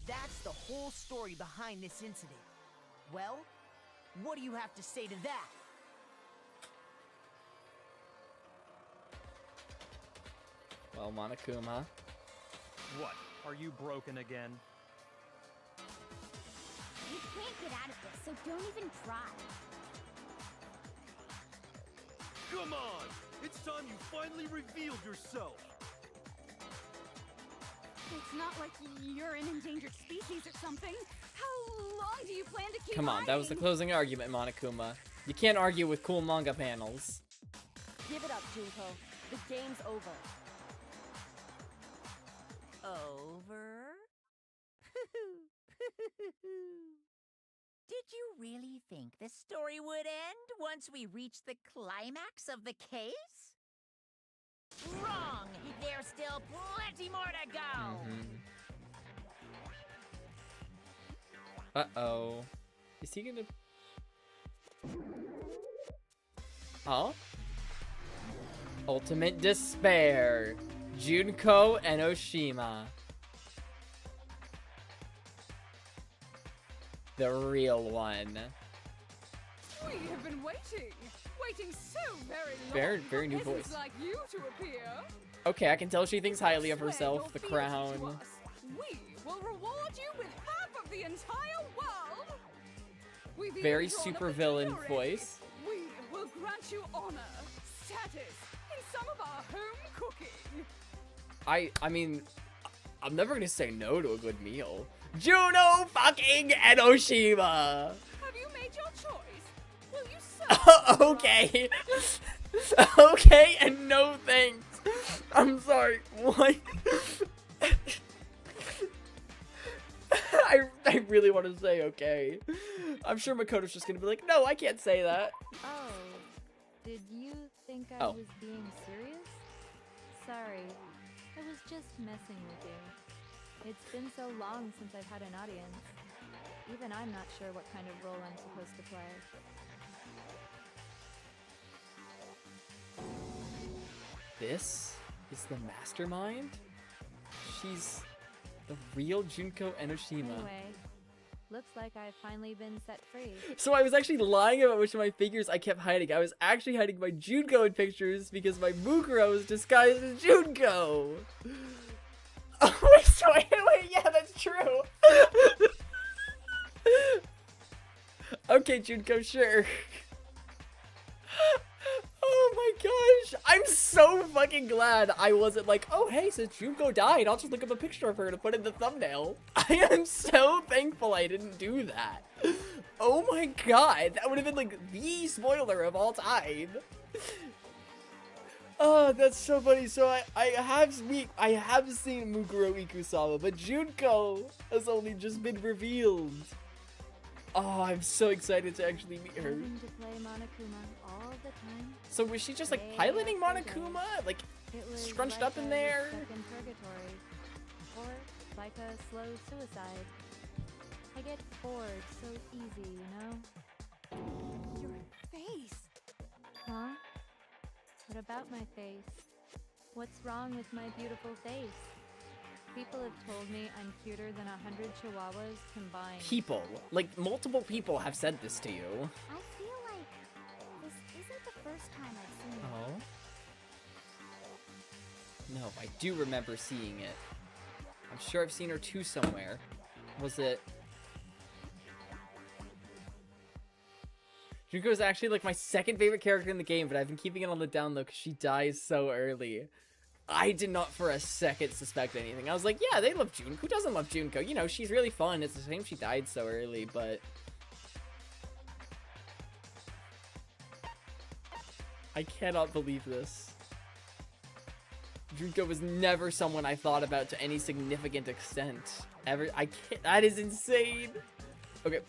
That's the whole story behind this incident. Well, what do you have to say to that? Well, Monokuma. What? Are you broken again? You can't get out of this, so don't even try. Come on! It's time you finally revealed yourself! It's not like you're an endangered species or something. How long do you plan to keep Come on, that was the hiding? closing argument, Monokuma. You can't argue with cool manga panels. Give it up, Junko. The game's over. Over? Did you really think the story would end once we reached the climax of the case? Wrong! There's still plenty more to go! Uh-oh. Is he gonna... Oh? Ultimate Despair. Junko Enoshima. The real one. We have been waiting so very long. Very new for voice. peasants like you to appear. Okay, I can tell she thinks highly of Swear herself. your The fealty crown. to us. We will reward you with half of the entire world. We've even Very drawn up super a villain jury. voice. We will grant you honor, status, in some of our home cooking. I mean, I'm never gonna say no to a good meal. Juno fucking Enoshima! Have you made your choice? Will you serve? Okay. Okay, and no thanks. I'm sorry. What? I really want to say okay. I'm sure Makoto's just gonna be like, no, I can't say that. Oh, did you think I Oh. was being serious? Sorry, I was just messing with you. It's been so long since I've had an audience. Even I'm not sure what kind of role I'm supposed to play. This is the mastermind? She's the real Junko Enoshima. Anyway, looks like I've finally been set free. So I was actually lying about which of my figures I kept hiding. I was actually hiding my Junko in pictures because my Mukuro is disguised as Junko. Oh, wait, yeah, that's true. Okay, Junko, sure. Oh my gosh, I'm so fucking glad I wasn't like, oh hey, since Junko died, I'll just look up a picture of her to put in the thumbnail. I am so thankful I didn't do that. Oh my god, that would have been like the spoiler of all time. Oh, that's so funny. So I have seen Mukuro Ikusama, but Junko has only just been revealed. Oh, I'm so excited to actually meet her. Having to play Monokuma all the time. So was she just like piloting Monokuma? Like scrunched up in there? Stuck in purgatory. Or like a slow suicide. I get bored so easy, you know? Your face! Huh? What about my face? What's wrong with my beautiful face? People have told me I'm cuter than 100 chihuahuas combined. People. Like, multiple people have said this to you. I feel like this isn't the first time I've seen it. Oh? No, I do remember seeing it. I'm sure I've seen her too somewhere. Was it... Junko is actually like my second favorite character in the game, but I've been keeping it on the down low because she dies so early. I did not for a second suspect anything. I was like, yeah, they love Junko. Who doesn't love Junko? You know, she's really fun. It's a shame she died so early, but... I cannot believe this. Junko was never someone I thought about to any significant extent. Ever. I can't. That is insane. Okay,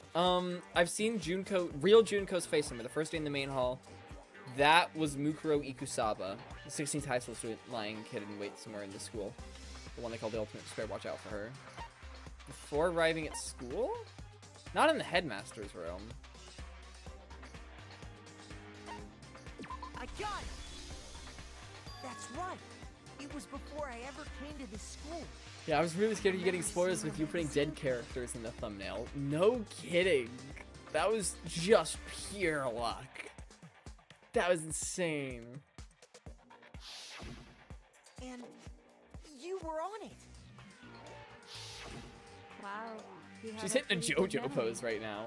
I've seen Junko, real Junko's face somewhere, the first day in the main hall. That was Mukuro Ikusaba, the 16th high school student lying hid in wait somewhere in the school. The one they call the ultimate despair, watch out for her. Before arriving at school? Not in the headmaster's room. I got it! That's right! It was before I ever came to this school. Yeah, I was really scared of you getting spoilers with you putting dead characters in the thumbnail. No kidding. That was just pure luck. That was insane. And you were on it. Wow. You have She's hitting a pretty good JoJo memory. pose right now.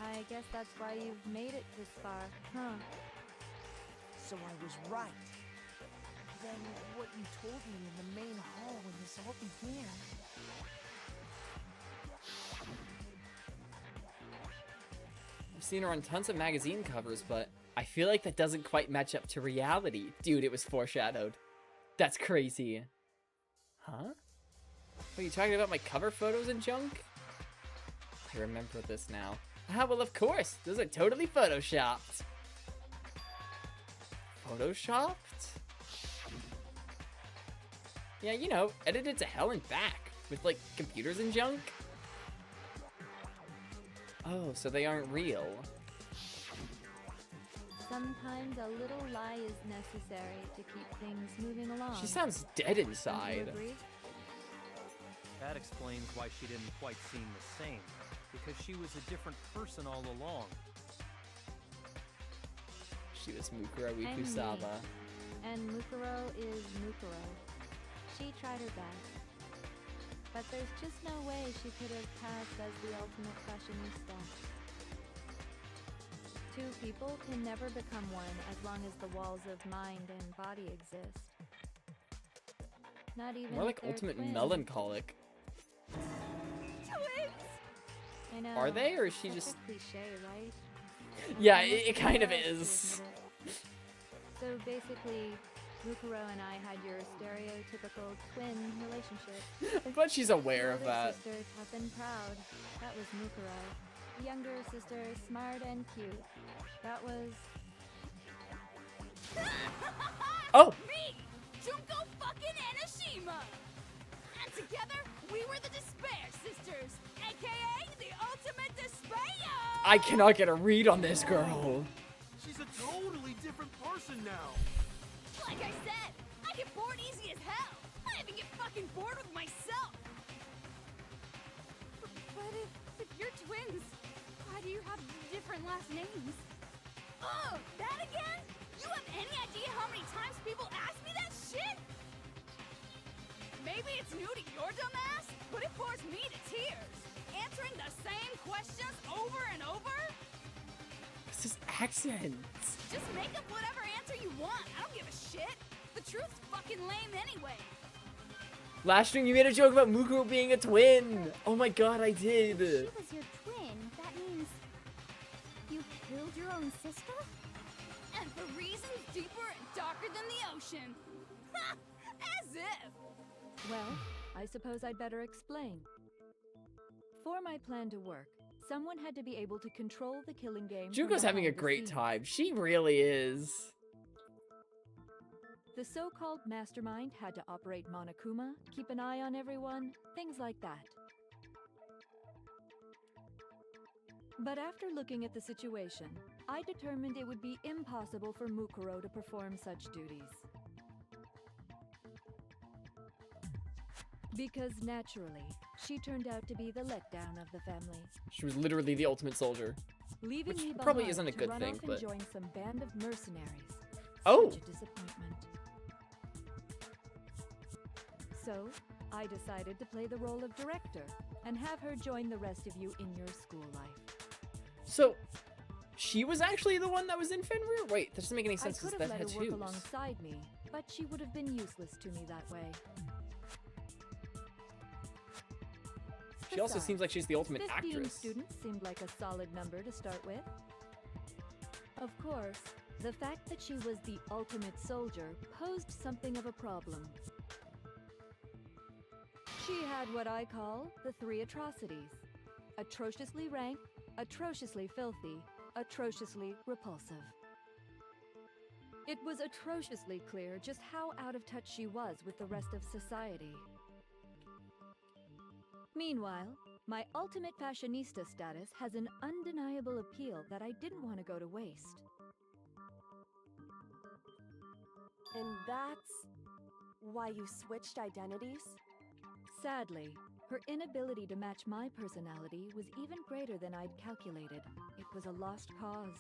I guess that's why you've made it this far, huh? So I was right. Then what you told me in the main hall when this all began. I've seen her on tons of magazine covers, but I feel like that doesn't quite match up to reality. Dude, it was foreshadowed. That's crazy. Huh? Are you talking about my cover photos and junk? I remember this now. Ah, well, of course. Those are totally photoshopped. Photoshopped? Yeah, you know, edited to hell and back. With, like, computers and junk. Oh, so they aren't real. Sometimes a little lie is necessary to keep things moving along. She sounds dead Don't you inside. agree? That explains why she didn't quite seem the same, because she was a different person all along. She was Mukuro And me. Ikusaba. And Mukuro is Mukuro. She tried her best. But there's just no way she could have passed as the ultimate fashionista. Two people can never become one as long as the walls of mind and body exist. Not even More if like they're ultimate twins. melancholic. Twins! I know. Are they, or is she such just... a cliche, right? Yeah, Almost it kind of everyone else is. admit it. So basically, Mukuro and I had your stereotypical twin relationship. I'm glad she's aware of Older that. sister, tough and proud. That was Mukuro. Younger sister, smart and cute. That was... Oh! Me! Junko fucking Enoshima! And together, we were the Despair Sisters, aka the Ultimate Despair! I cannot get a read on this girl. She's a totally different person now. Like I said, I get bored easy as hell. I even get fucking bored with myself. But if you're twins, why do you have different last names? Oh, that again? You have any idea how many times people ask me that shit? Maybe it's new to your dumb ass, but it bores me to tears. Answering the same questions over and over? It's just accents. Just make up whatever answer you want. I don't give a shit. The truth's fucking lame anyway. Last stream, you made a joke about Mukuro being a twin. Oh my god, I did. If she was your twin, that means you killed your own sister? And for reasons deeper and darker than the ocean. Ha! As if! Well, I suppose I'd better explain. For my plan to work, someone had to be able to control the killing game. from Junko's having a behind the great scenes. time. She really is. The so-called mastermind had to operate Monokuma, keep an eye on everyone, things like that. But after looking at the situation, I determined it would be impossible for Mukuro to perform such duties. Because naturally, she turned out to be the letdown of the family, She was literally the ultimate soldier. leaving Which me behind probably isn't a to good run thing, off but- and join some band of mercenaries. Oh! Such a disappointment. So, I decided to play the role of director and have her join the rest of you in your school life. So, she was actually the one that was in Fenrir? Wait, that doesn't make any I sense could because have that let had her work tattoos. alongside me, but she would have been useless to me that way. She also Besides, seems like she's the ultimate this being actress. student seemed like a solid number to start with. Of course, the fact that she was the ultimate soldier posed something of a problem. She had what I call the three atrocities: atrociously rank, atrociously filthy, atrociously repulsive. It was atrociously clear just how out of touch she was with the rest of society. Meanwhile, my ultimate fashionista status has an undeniable appeal that I didn't want to go to waste. And that's why you switched identities? Sadly, her inability to match my personality was even greater than I'd calculated. It was a lost cause.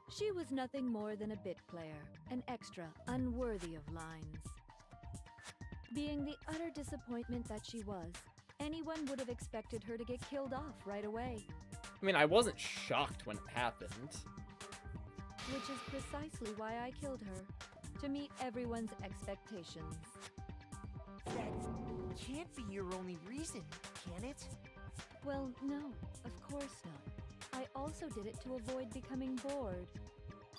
She was nothing more than a bit player, an extra unworthy of lines. Being the utter disappointment that she was, anyone would have expected her to get killed off right away. I mean, I wasn't shocked when it happened. Which is precisely why I killed her, to meet everyone's expectations. That can't be your only reason, can it? Well, no, of course not. I also did it to avoid becoming bored.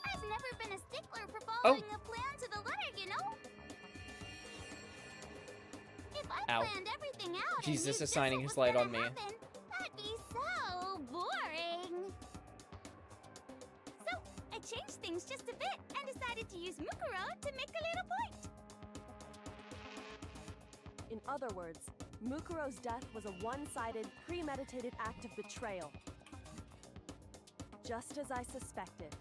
I've never been a stickler for Oh. following a plan to the letter, you know? If I Ow. planned everything out Jesus and is knew just shining what his was light gonna on me. happen, that'd be so boring. So, I changed things just a bit and decided to use Mukuro to make a little point. In other words, Mukuro's death was a one-sided, premeditated act of betrayal. Just as I suspected.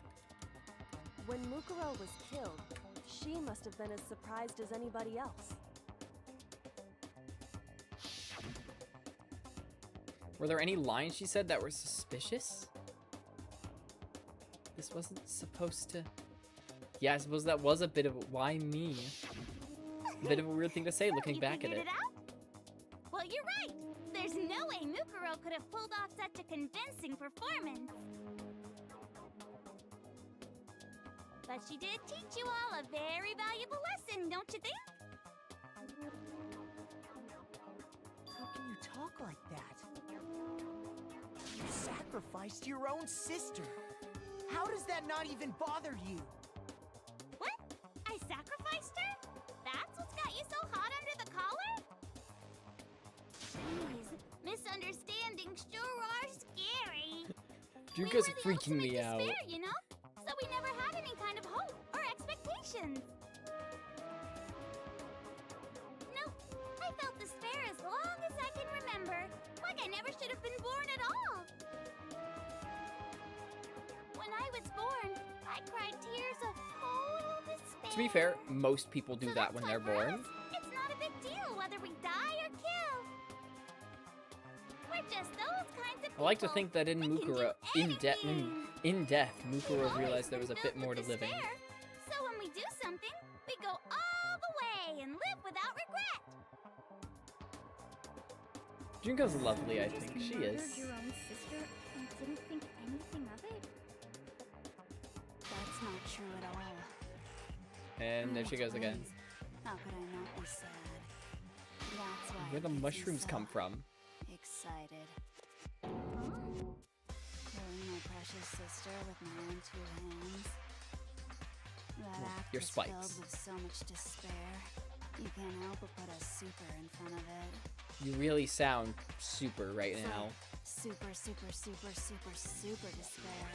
When Mukuro was killed, she must have been as surprised as anybody else. Were there any lines she said that were suspicious? This wasn't supposed to... Yeah, I suppose that was a bit of a... Why me? A bit of a weird thing to say looking You back at figured it. out? Well, you're right. There's no way Mukuro could have pulled off such a convincing performance. But she did teach you all a very valuable lesson, don't you think? How can you talk like that? You sacrificed your own sister. How does that not even bother you? What? I sacrificed her? That's what's got you so hot under the collar? Jeez, misunderstandings sure are scary. Junko's we were the freaking me ultimate out. despair, you know? So we never had any kind of hope or expectations. Nope, I felt despair as long as I can remember. Like I never should have been born at all. When I was born, I cried tears of total despair. To be fair, most people do that when they're born. It's not a big deal whether we die or kill. We're just those kinds of I like to people think that in that can do Mukuro, anything. in death, We've Mukuro always realized there been was a filled bit more to with living. despair. So when we do something, we go all the way and live without regret. Junko's lovely, I think. Just She murdered is. your own sister and didn't think anything of it? That's not true at all. And there she goes again. How could I not be sad? That's why Where the it gets me mushrooms so come from? excited. Killing my precious sister with my own two hands. That act your was spikes. filled with so much despair. You can't help but put a super in front of it. You really sound super right So, now. super, super, super, super, super despair.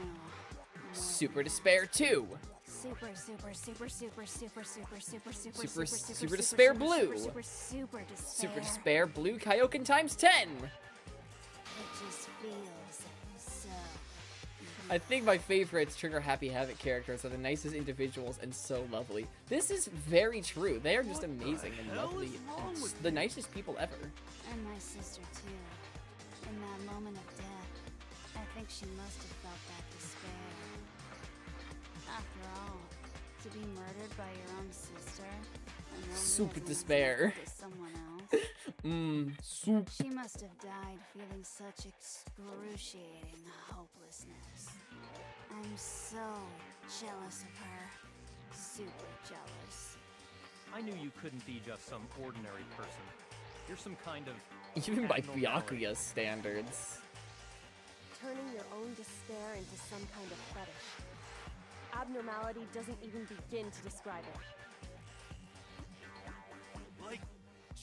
No. more Super than despair too. Super, super, super, super, super, super, super, super, Super despair blue. Super, super despair. Super despair blue Kyoken times 10. It just feels so. I think my favorites Trigger Happy Havoc characters are the nicest individuals and so lovely. This is very true. They are just amazing and hell lovely is wrong and with the nicest people ever. And my sister too. In that moment of death, I think she must have felt that despair. After all, to be murdered by your own sister and then Super as an despair. example to someone else. Soup. She must have died feeling such excruciating hopelessness. I'm so jealous of her. Super jealous. I knew you couldn't be just some ordinary person. You're some kind of Even by abnormality. Byakuya's standards. Turning your own despair into some kind of fetish. Abnormality doesn't even begin to describe it. Like,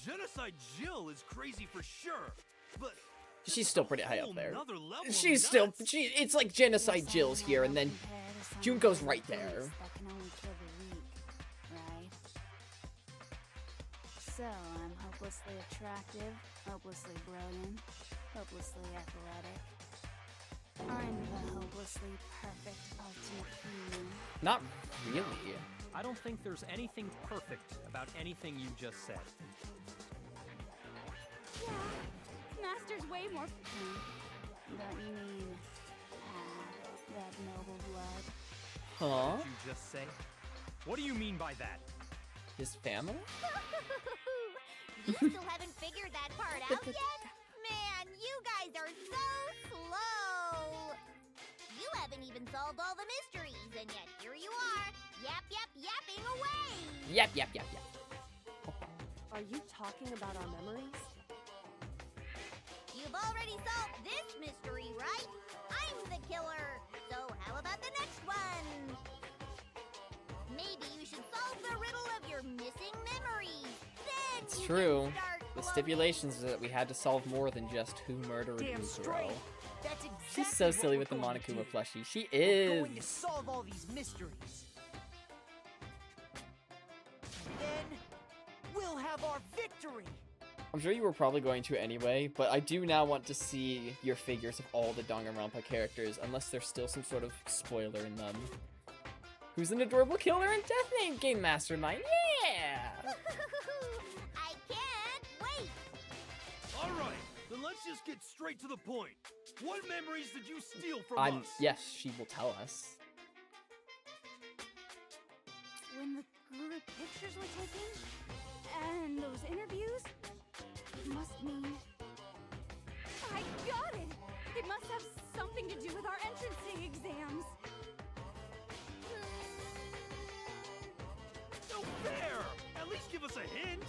Genocide Jill is crazy for sure, but She's still pretty high up whole there. nother level of She's still, nuts. it's like Genocide Yes, Jill's I here know and then compared to some Junko's kind of right there. beast that can only kill the weak, right? So I'm hopelessly attractive, hopelessly brilliant, hopelessly athletic. I'm the hopelessly perfect ultimate human. Not really. I don't think there's anything perfect about anything you just said. Yeah, Master's way more. Don't you mean that noble blood? Huh? What did you just say? What do you mean by that? His family? You still haven't figured that part out yet? Man, you guys are so slow! You haven't even solved all the mysteries, and yet here you are, yapping away! Yep, yep, yep, yep. Are you talking about our memories? You've already solved this mystery, right? I'm the killer, so how about the next one? Maybe you should solve the riddle of your missing memories. Then It's you true. Can start The glowing. stipulations are that we had to solve more than just who murdered Damn Mukuro. straight. That's exactly She's so what silly we're with the going to Monokuma do. plushie. She We're going to is. solve all these mysteries. And then we'll have our victory. I'm sure you were probably going to anyway, but I do now want to see your figures of all the Danganronpa characters, unless there's still some sort of spoiler in them. Who's an adorable killer and death name game mastermind? Yeah! I can't wait. All right, then let's just get straight to the point. What memories did you steal from us? Yes, she will tell us. When the group pictures were taken, and those interviews, it must mean. I got it! It must have something to do with our entrancing exams. No fair! At least give us a hint!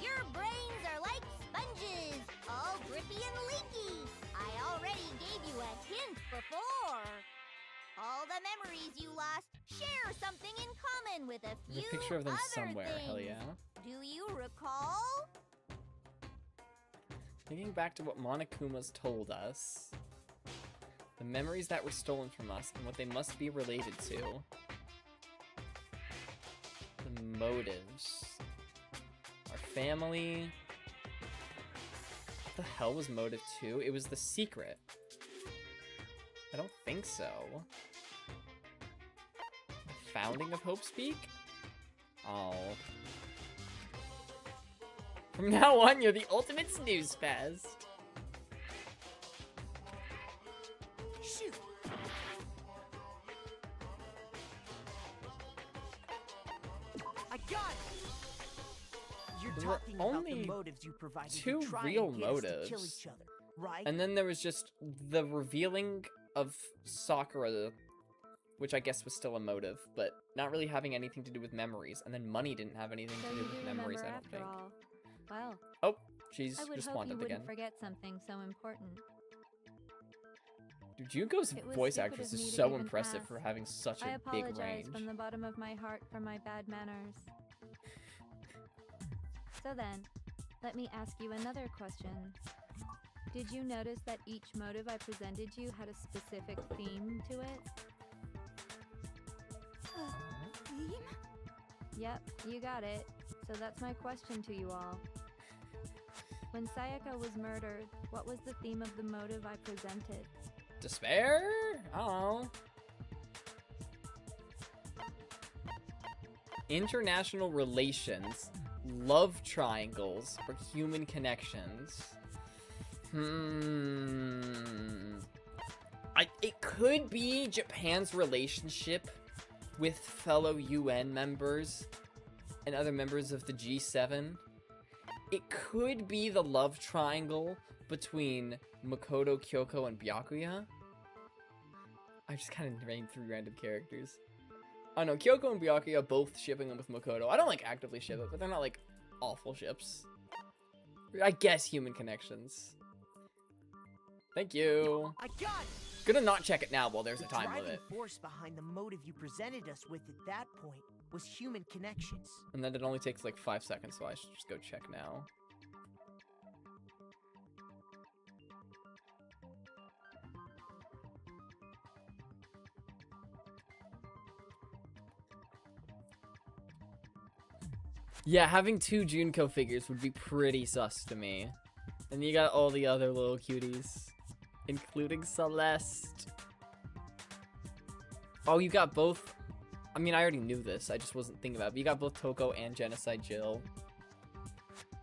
Your brains are like sponges, all drippy and leaky. I already gave you a hint before. All the memories you lost share something in common with a There's few a picture of them other somewhere, things. hell yeah. Do you recall? Thinking back to what Monokuma's told us, the memories that were stolen from us and what they must be related to. The motives. Our family. What the hell was motive 2? It was the secret. I don't think so. The founding of Hope's Peak? Oh. From now on, you're the ultimate snooze fest. Shoot! I got it! You're There were talking about only the motives you provided two to try real and get us to kill motives. each other, right? And then there was just the revealing of Sakura, which I guess was still a motive, but not really having anything to do with memories. And then money didn't have anything So to do you with do memories, remember I don't after think. all. Well, Oh, she's I would hope you responded wouldn't again. forget something so important. Dude, Junko's It was voice stupid actress of me is to so even impressive ask. for having such I a big apologize range. from the bottom of my heart for my bad manners. So then, let me ask you another question. Did you notice that each motive I presented you had a specific theme to it? Theme? Yep, you got it. So that's my question to you all. When Sayaka was murdered, what was the theme of the motive I presented? Despair? I don't know. International relations, love triangles, or human connections. It could be Japan's relationship with fellow UN members and other members of the G7. It could be the love triangle between Makoto, Kyoko, and Byakuya. I just kind of named 3 random characters. I know, Kyoko and Byakuya both shipping them with Makoto. I don't like actively ship it, but they're not like awful ships. I guess human connections. Thank you. I got it! Gonna not check it now while there's a The time driving limit. force behind the motive you presented us with at that point was human connections. And then it only takes like 5 seconds, so I should just go check now. Yeah, having 2 Junko figures would be pretty sus to me. And you got all the other little cuties, including Celeste. Oh, you got both. I mean, I already knew this. I just wasn't thinking about it. But you got both Toko and Genocide Jill.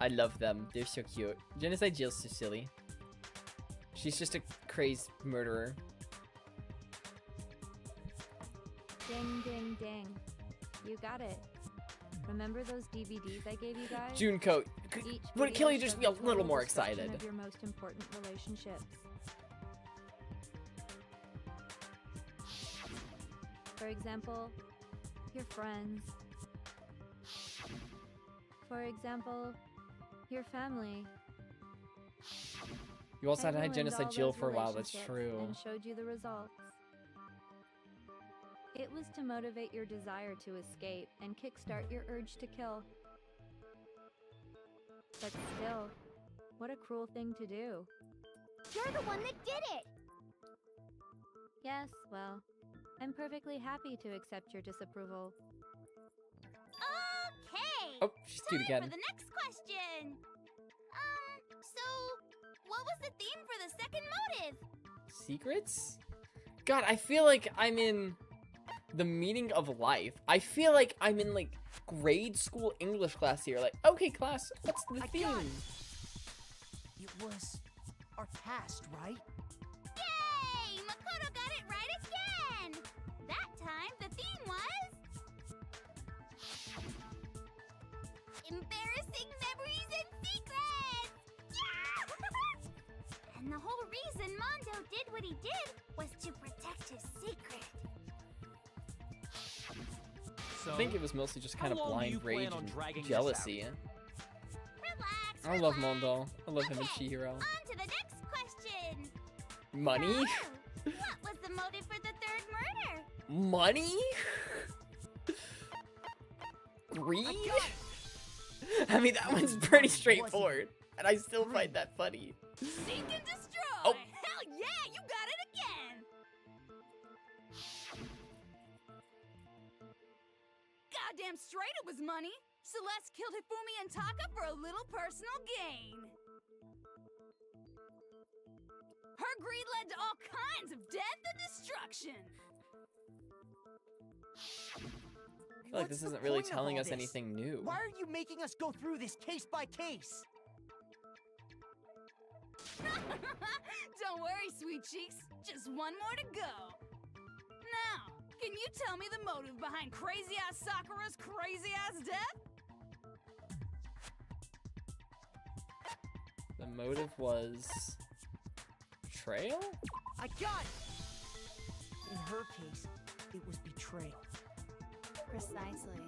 I love them. They're so cute. Genocide Jill's so silly. She's just a crazed murderer. Ding, ding, ding. You got it. Remember those DVDs I gave you guys? Junko, Each would video Kelly just shows be a total little more description excited? Of your most important relationships. For example, your friends. For example, your family. You also had I to hide ruined Genocide all Jill those for a while, that's relationships true. And showed you the results. It was to motivate your desire to escape and kickstart your urge to kill. But still, what a cruel thing to do. You're the one that did it! Yes, well, I'm perfectly happy to accept your disapproval. Okay! Oh, she's cute Time again. for the next question! So, what was the theme for the second motive? Secrets? God, I feel like I'm in the meaning of life. I feel like I'm in like grade school English class here. Like, okay, class, what's the theme? It was our past, right? Yay! Makoto got it right again! That time, the theme was... embarrassing memories and secrets! Yeah! And the whole reason Mondo did what he did was to protect his secret. So, I think it was mostly just kind of how long do you blind plan rage on and dragging this jealousy. Relax, I love Mondo. I love him and Okay, Chihiro. on to the next question. Money? So, what was the motive for the third murder? Money? Greed? I mean, that one's pretty straightforward. And I still find that funny. Seek and destroy! Oh. Hell yeah, you got it again! Goddamn straight it was money! Celeste killed Hifumi and Taka for a little personal gain. Her greed led to all kinds of death and destruction. feel like What's this the isn't really point of telling all us this? anything new. Why are you making us go through this case by case? Don't worry, sweet cheeks. Just one more to go. Now, can you tell me the motive behind crazy-ass Sakura's crazy-ass death? The motive was betrayal? I got it! In her case, it was betrayal. Precisely.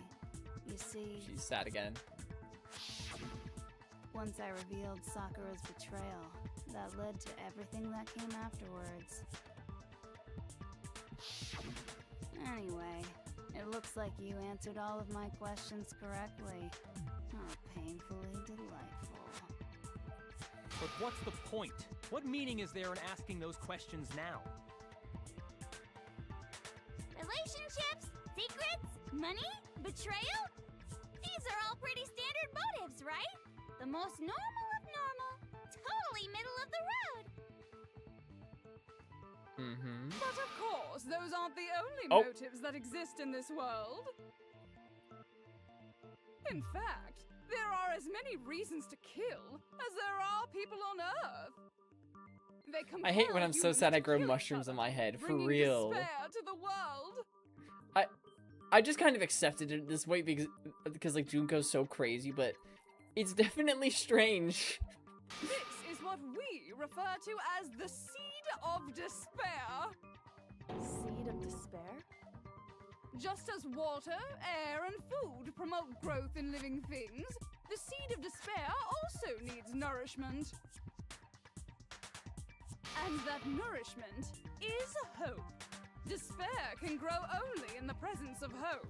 You see, She's sad again. once I revealed Sakura's betrayal, that led to everything that came afterwards. Anyway, it looks like you answered all of my questions correctly. Oh, painfully delightful. But what's the point? What meaning is there in asking those questions now? Relationships? Secrets? Money? Betrayal? These are all pretty standard motives, right? The most normal of normal. Totally middle of the road. Mm-hmm. But of course, those aren't the only Oh. motives that exist in this world. In fact, there are as many reasons to kill as there are people on Earth. They I hate when compel I'm so humans sad I to grow kill each mushrooms in other, my head, for bringing real. despair to the world. I just kind of accepted it this way because like Junko's so crazy, but it's definitely strange. This is what we refer to as the seed of despair. Seed of despair? Just as water, air, and food promote growth in living things, the seed of despair also needs nourishment. And that nourishment is hope. Despair can grow only in the presence of hope.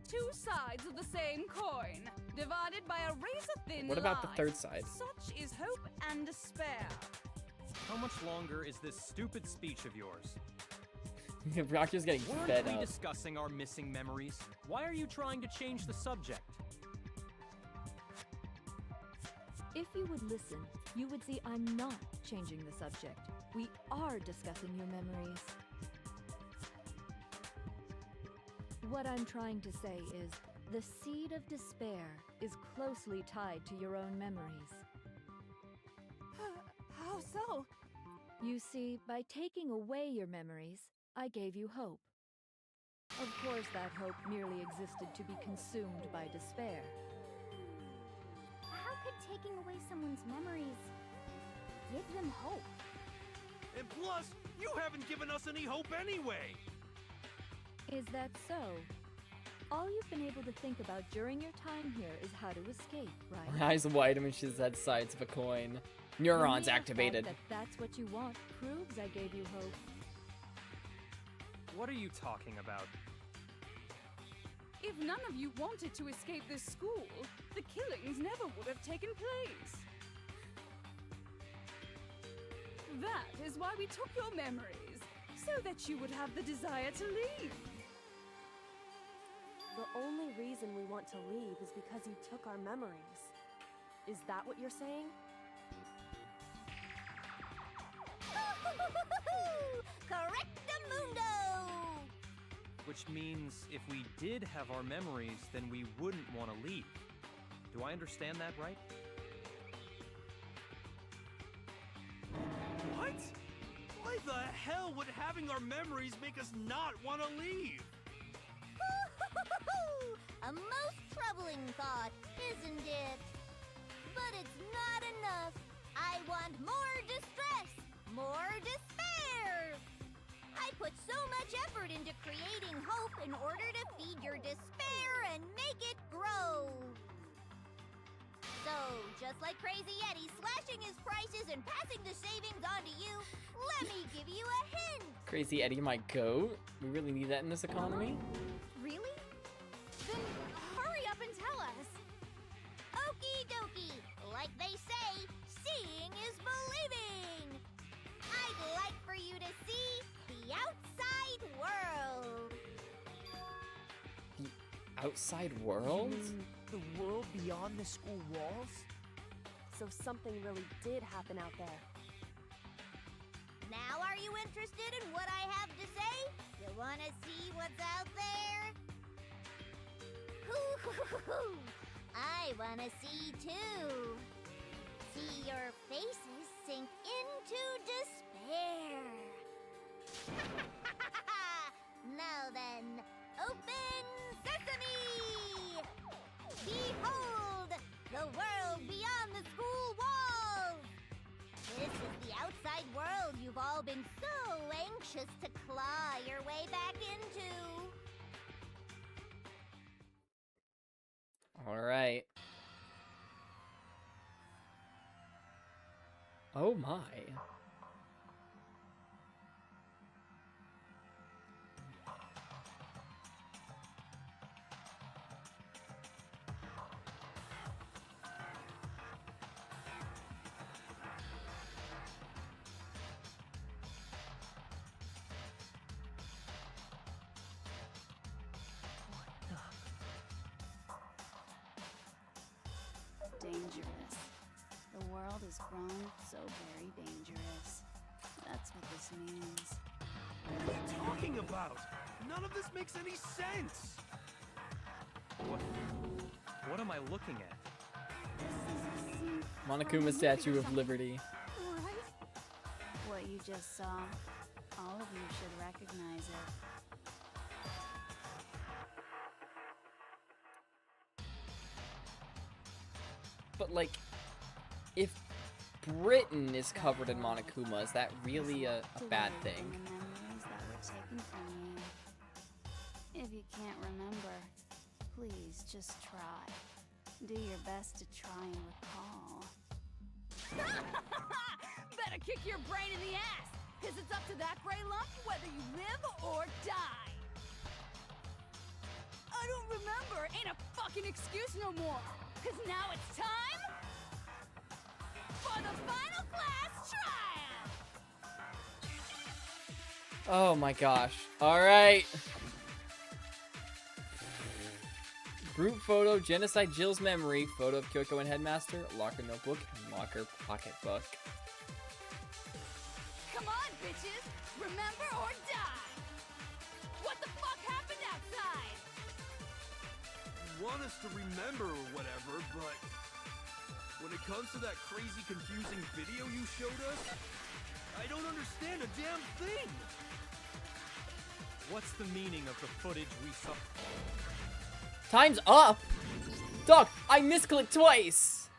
Two sides of the same coin, divided by a razor-thin What about the line. third side? Such is hope and despair. How much longer is this stupid speech of yours? Rocky's getting Weren't fed we up. discussing our missing memories? Why are you trying to change the subject? If you would listen, you would see I'm not changing the subject. We are discussing your memories. What I'm trying to say is, the seed of despair is closely tied to your own memories. How so? You see, by taking away your memories, I gave you hope. Of course, that hope merely existed to be consumed by despair. How could taking away someone's memories give them hope? And plus, you haven't given us any hope anyway! Is that so? All you've been able to think about during your time here is how to escape, right? Her eyes widen when she's at sides of a coin. Neurons The mere activated. fact that that's what you want proves I gave you hope. What are you talking about? If none of you wanted to escape this school, the killings never would have taken place. That is why we took your memories, so that you would have the desire to leave. The only reason we want to leave is because you took our memories. Is that what you're saying? Correctamundo! Which means if we did have our memories, then we wouldn't want to leave. Do I understand that right? What? Why the hell would having our memories make us not want to leave? A most troubling thought, isn't it? But it's not enough. I want more distress, more despair. I put so much effort into creating hope in order to feed your despair and make it grow. So, just like Crazy Eddie slashing his prices and passing the savings on to you, let me give you a hint. Crazy Eddie, my goat. We really need that in this economy. Really? Then hurry up and tell us. Okie dokie. Like they say, seeing is believing. I'd like for you to see the outside world. The outside world? You mean the world beyond the school walls? So something really did happen out there. Now are you interested in what I have to say? You wanna see what's out there? I wanna see too. See your faces sink into despair. Now then, open sesame! Behold, the world beyond the school walls! This is the outside world you've all been so anxious to claw your way back into. All right. Oh my. Dangerous. The world has grown so very dangerous. That's what this means. What are you talking about? None of this makes any sense! What am I looking at? Monokuma Statue of Liberty. Right? What you just saw, all of you should recognize it. But like, if Britain is covered in Monokuma, is that really a bad thing? The memories that were taken from you. If you can't remember, please just try. Do your best to try and recall. Better kick your brain in the ass, because it's up to that gray lump whether you live or die. I don't remember ain't a fucking excuse no more, because now it's time for the final class trial. Oh my gosh. All right. Group photo, Genocide Jill's memory, photo of Kyoko and Headmaster, locker notebook, and locker pocketbook. Come on, bitches, remember or die. What the fuck happened outside? Want us to remember or whatever, but when it comes to that crazy, confusing video you showed us, I don't understand a damn thing! What's the meaning of the footage we saw? Time's up! Dog, I misclicked twice!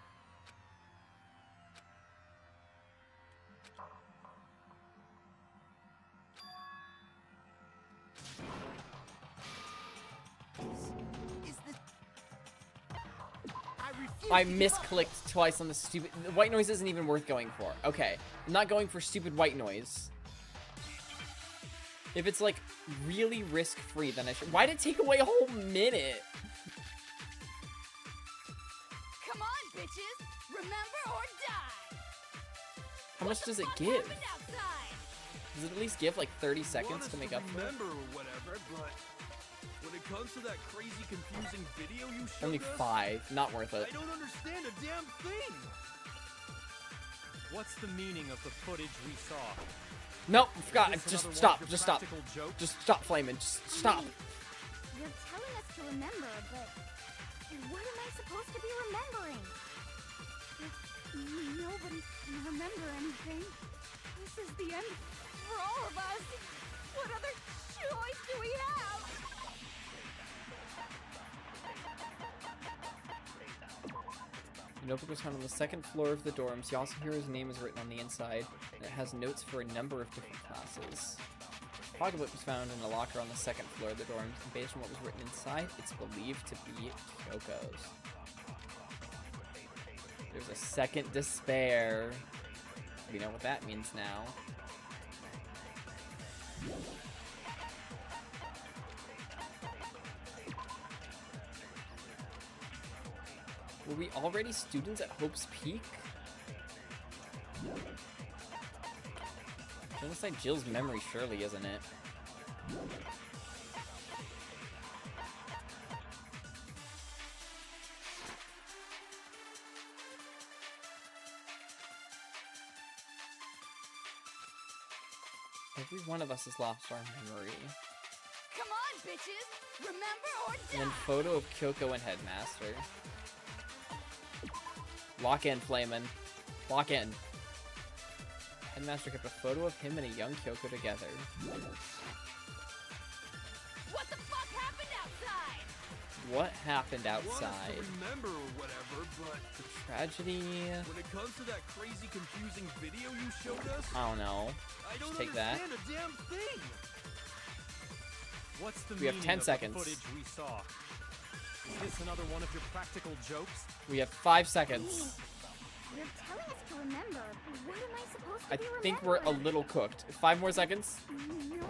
I misclicked twice on the stupid... The white noise isn't even worth going for. Okay. I'm not going for stupid white noise. If it's, like, really risk-free, then I should... Why'd it take away a whole minute? Come on, bitches, remember or die. How much does it give? Does it at least give, like, 30 seconds to make up for it? Remember or whatever, but when it comes to that crazy, confusing video you showed Only us, 5. Not worth it. I don't understand a damn thing! What's the meaning of the footage we saw? Nope, forgot. Is this Just another stop. one of your Just stop. practical jokes? Just stop flaming. Just stop. You're telling us to remember, but what am I supposed to be remembering? If nobody can remember anything, this is the end for all of us. What other choice do we have? The notebook was found on the 2nd floor of the dorms. Yasuhiro's name is written on the inside, and it has notes for a number of different classes. The pocketbook was found in a locker on the 2nd floor of the dorms, and based on what was written inside, it's believed to be Kyoko's. There's a second despair. We know what that means now. Were we already students at Hope's Peak? Genocide Jill's memory, surely, isn't it? Every one of us has lost our memory. Come on, bitches! Remember or die! And then photo of Kyoko and Headmaster. Lock in, Flamin'. Lock in. Headmaster kept a photo of him and a young Kyoko together. What the fuck happened outside? What happened Want us outside? to remember or whatever, but The tragedy. when it comes to that crazy, confusing video you showed us, I don't know. I don't Just take that. understand a damn thing. What's the We have meaning 10 of seconds. the footage we saw? Is this another one of your practical jokes? We have 5 seconds. You're telling us to remember. What am I supposed to I be think we're a remembering? little cooked. 5 more seconds. Nobody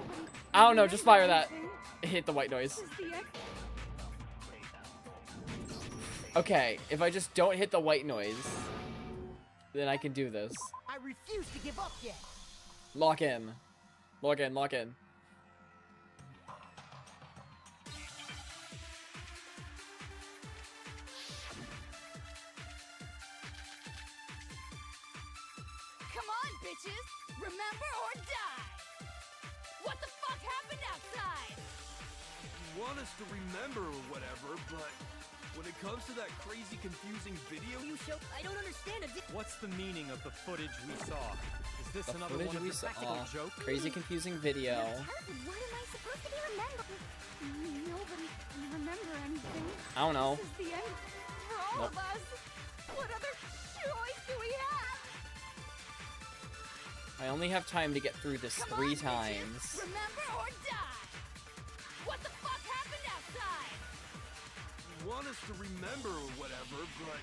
I don't know. Just fire that. anything. Hit the white noise. This is the end. Okay, if I just don't hit the white noise, then I can do this. I refuse to give up yet. Lock in. Lock in, lock in. Come on, bitches! Remember or die! What the fuck happened outside? You want us to remember or whatever, but when it comes to that crazy, confusing video you showed, I don't understand a What's the meaning of the footage we saw? Is this The another footage one of we your saw. practical jokes? Crazy confusing video. What am I supposed to be remembering? Nobody can remember anything. I don't know. This is the end for all Nope. of us. What other choice do we have? I only have time to get through this Come 3 on, bitches. times. Remember or die! What the fuck happened outside? you want us to remember or whatever, but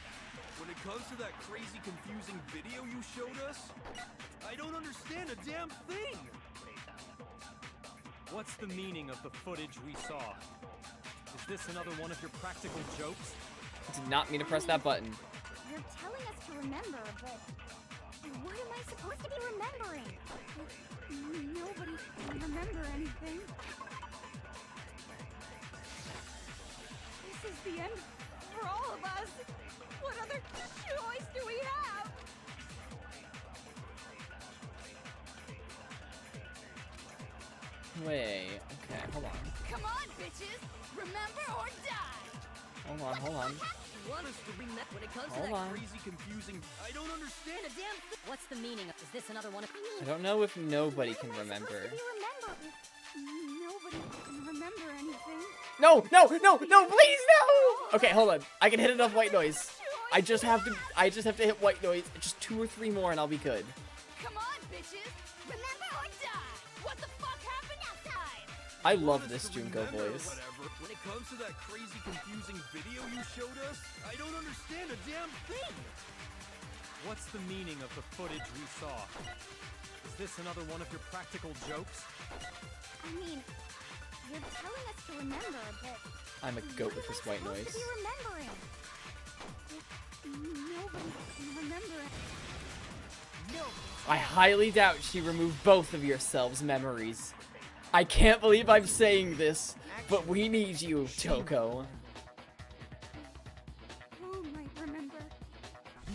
when it comes to that crazy, confusing video you showed us, I don't understand a damn thing. What's the meaning of the footage we saw? Is this another one of your practical jokes? I did not mean to press that button. You're telling us to remember, but what am I supposed to be remembering? Nobody can remember anything. This is the end for all of us. What other choice do we have? Wait. Okay, hold on. Come on, bitches! Remember or die! Hold on, hold on. You want us to remember when it comes Hold to that on. Crazy, confusing. I don't understand. a damn What's the meaning of Is this another one of I don't know if nobody can remember. Nobody can remember anything. No, no, no, no, please, no! Okay, hold on. I can hit enough white noise. I just have to hit white noise. Just 2 or 3 more and I'll be good. Come on, bitches! Remember or die! What the fuck happened outside? I love this Junko Remember or voice. whatever. When it comes to that crazy, confusing video you showed us, I don't understand a damn thing. What's the meaning of the footage we saw? Is this another one of your practical jokes? I mean, you're telling us to remember, but I'm a goat with this white what am I noise. supposed to be remembering? Nobody can remember. I highly doubt she removed both of yourselves' memories. I can't believe I'm saying this, but we need you, Toko. Who might remember?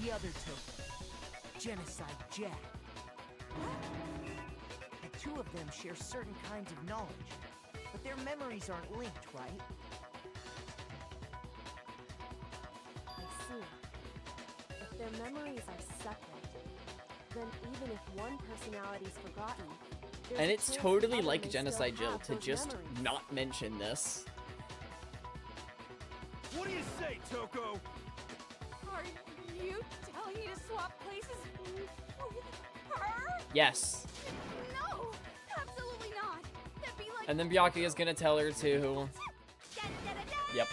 The other Toko, Genocide Jack. The two of them share certain kinds of knowledge, but their memories aren't linked, right? I see. If their memories are separate, then even if one personality's forgotten, there's And a it's chance totally the other like may still Genocide Jill have to those just memories. not mention this. What do you say, Toko? Are you telling me to swap places with her? Yes. No! Absolutely not! That'd be like And then Byakuya is gonna tell her to... Yep.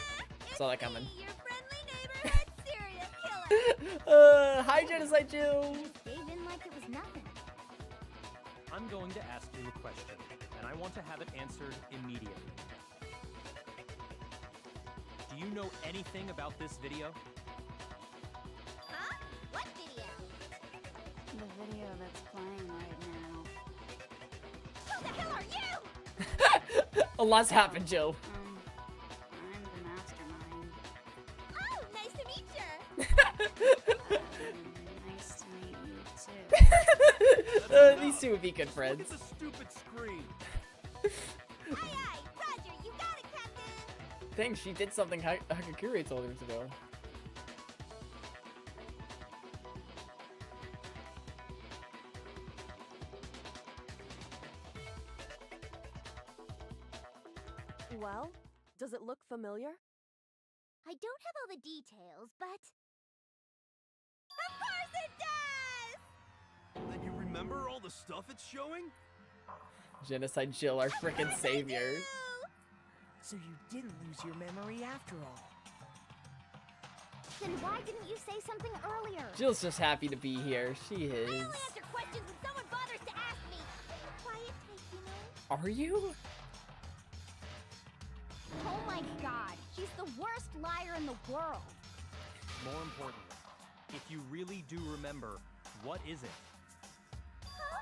Saw that coming. Your friendly neighborhood serial killer. Hi, Genocide Jill! Gave in like it was nothing. I'm going to ask you a question, and I want to have it answered immediately. Do you know anything about this video? Huh? What video? The video that's playing right now. Who the hell are you? A lot's happened, Jill. I'm the mastermind. Oh, nice to meet you. Nice to meet you too. These two would be good Look friends. at the stupid screen. Aye, aye, Roger, you got thing. She did something Hakakuri told her to do. Well, does it look familiar? I don't have all the details, but... Of course it does! And you remember all the stuff it's showing? Genocide Jill, our frickin' savior. So you didn't lose your memory after all. Then why didn't you say something earlier? Jill's just happy to be here. She is. I only answer questions when someone bothers to ask me. I'm a quiet type, you know? Are you? Oh my god, she's the worst liar in the world. More importantly, if you really do remember, what is it? Huh?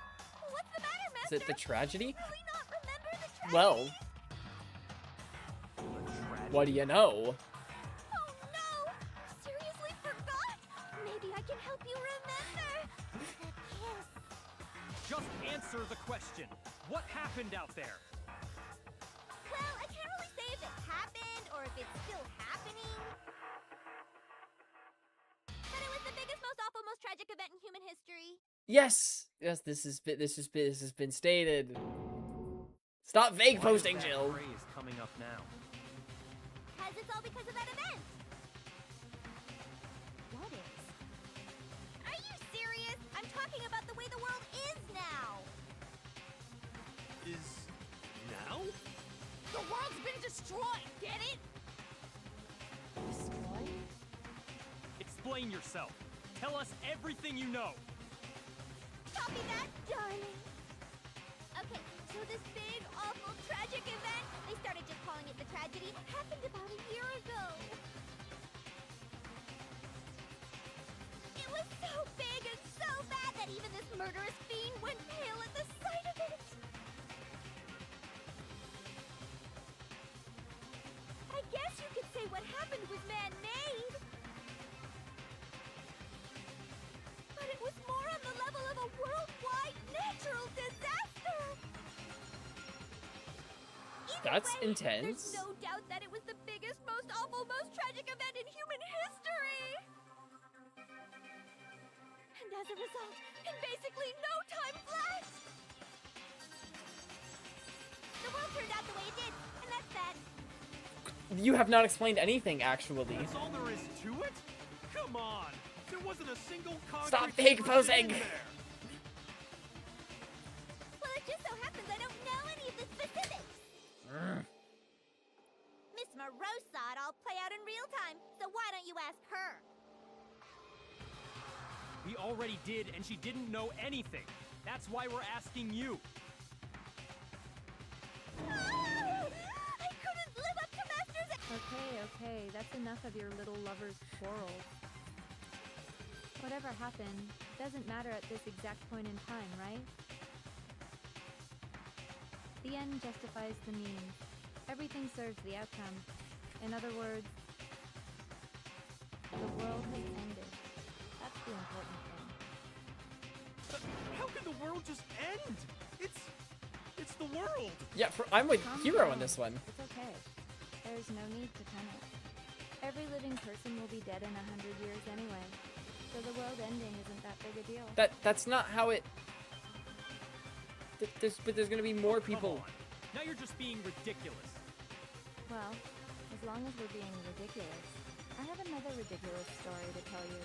What's the matter, Is Master? it the tragedy? Really not remember the tragedy? Well, what do you know? Oh no! Seriously forgot? Maybe I can help you remember. The kiss. Just answer the question. What happened out there? Well, I can't really say if it happened or if it's still happening. But it was the biggest, most awful, most tragic event in human history. Yes, yes. This has been stated. Stop vague Why is posting, that Jill. phrase coming up now? Because it's all because of that event. What is? Are you serious? I'm talking about the way the world is now. Is now? The world's been destroyed, get it? Destroyed? Explain yourself. Tell us everything you know. Copy that, darling. Okay, so this big, awful, tragic event, they started just calling it the tragedy, happened about a year ago. It was so big and so bad that even this murderous fiend went pale at the sight of it. I guess you could say what happened was man-made. But it was more on the level of a worldwide natural disaster. Either That's way, intense. There's no doubt that it was the biggest, most awful, most tragic event in human history. And as a result, in basically no time flat, the world turned out the way it did, and that's that. You have not explained anything, actually. That's all there is to it? Come on! There wasn't a single concrete Stop fake person posing! in there. Well, it just so happens I don't know any of the specifics. Miss Morose saw it all play out in real time, so why don't you ask her? We already did, and she didn't know anything. That's why we're asking you. I couldn't live up to Master's... Okay, that's enough of your little lover's quarrel. Whatever happened doesn't matter at this exact point in time, right? The end justifies the means. Everything serves the outcome. In other words, the world has ended. That's the important thing. How can the world just end? It's the world. Yeah, I'm with Calm Hero down. on this one. It's okay. There's no need to panic. Every living person will be dead in 100 years anyway. So the world ending isn't that big a deal. That's not how it. But there's gonna be more people. Come on. Now you're just being ridiculous. Well, as long as we're being ridiculous, I have another ridiculous story to tell you.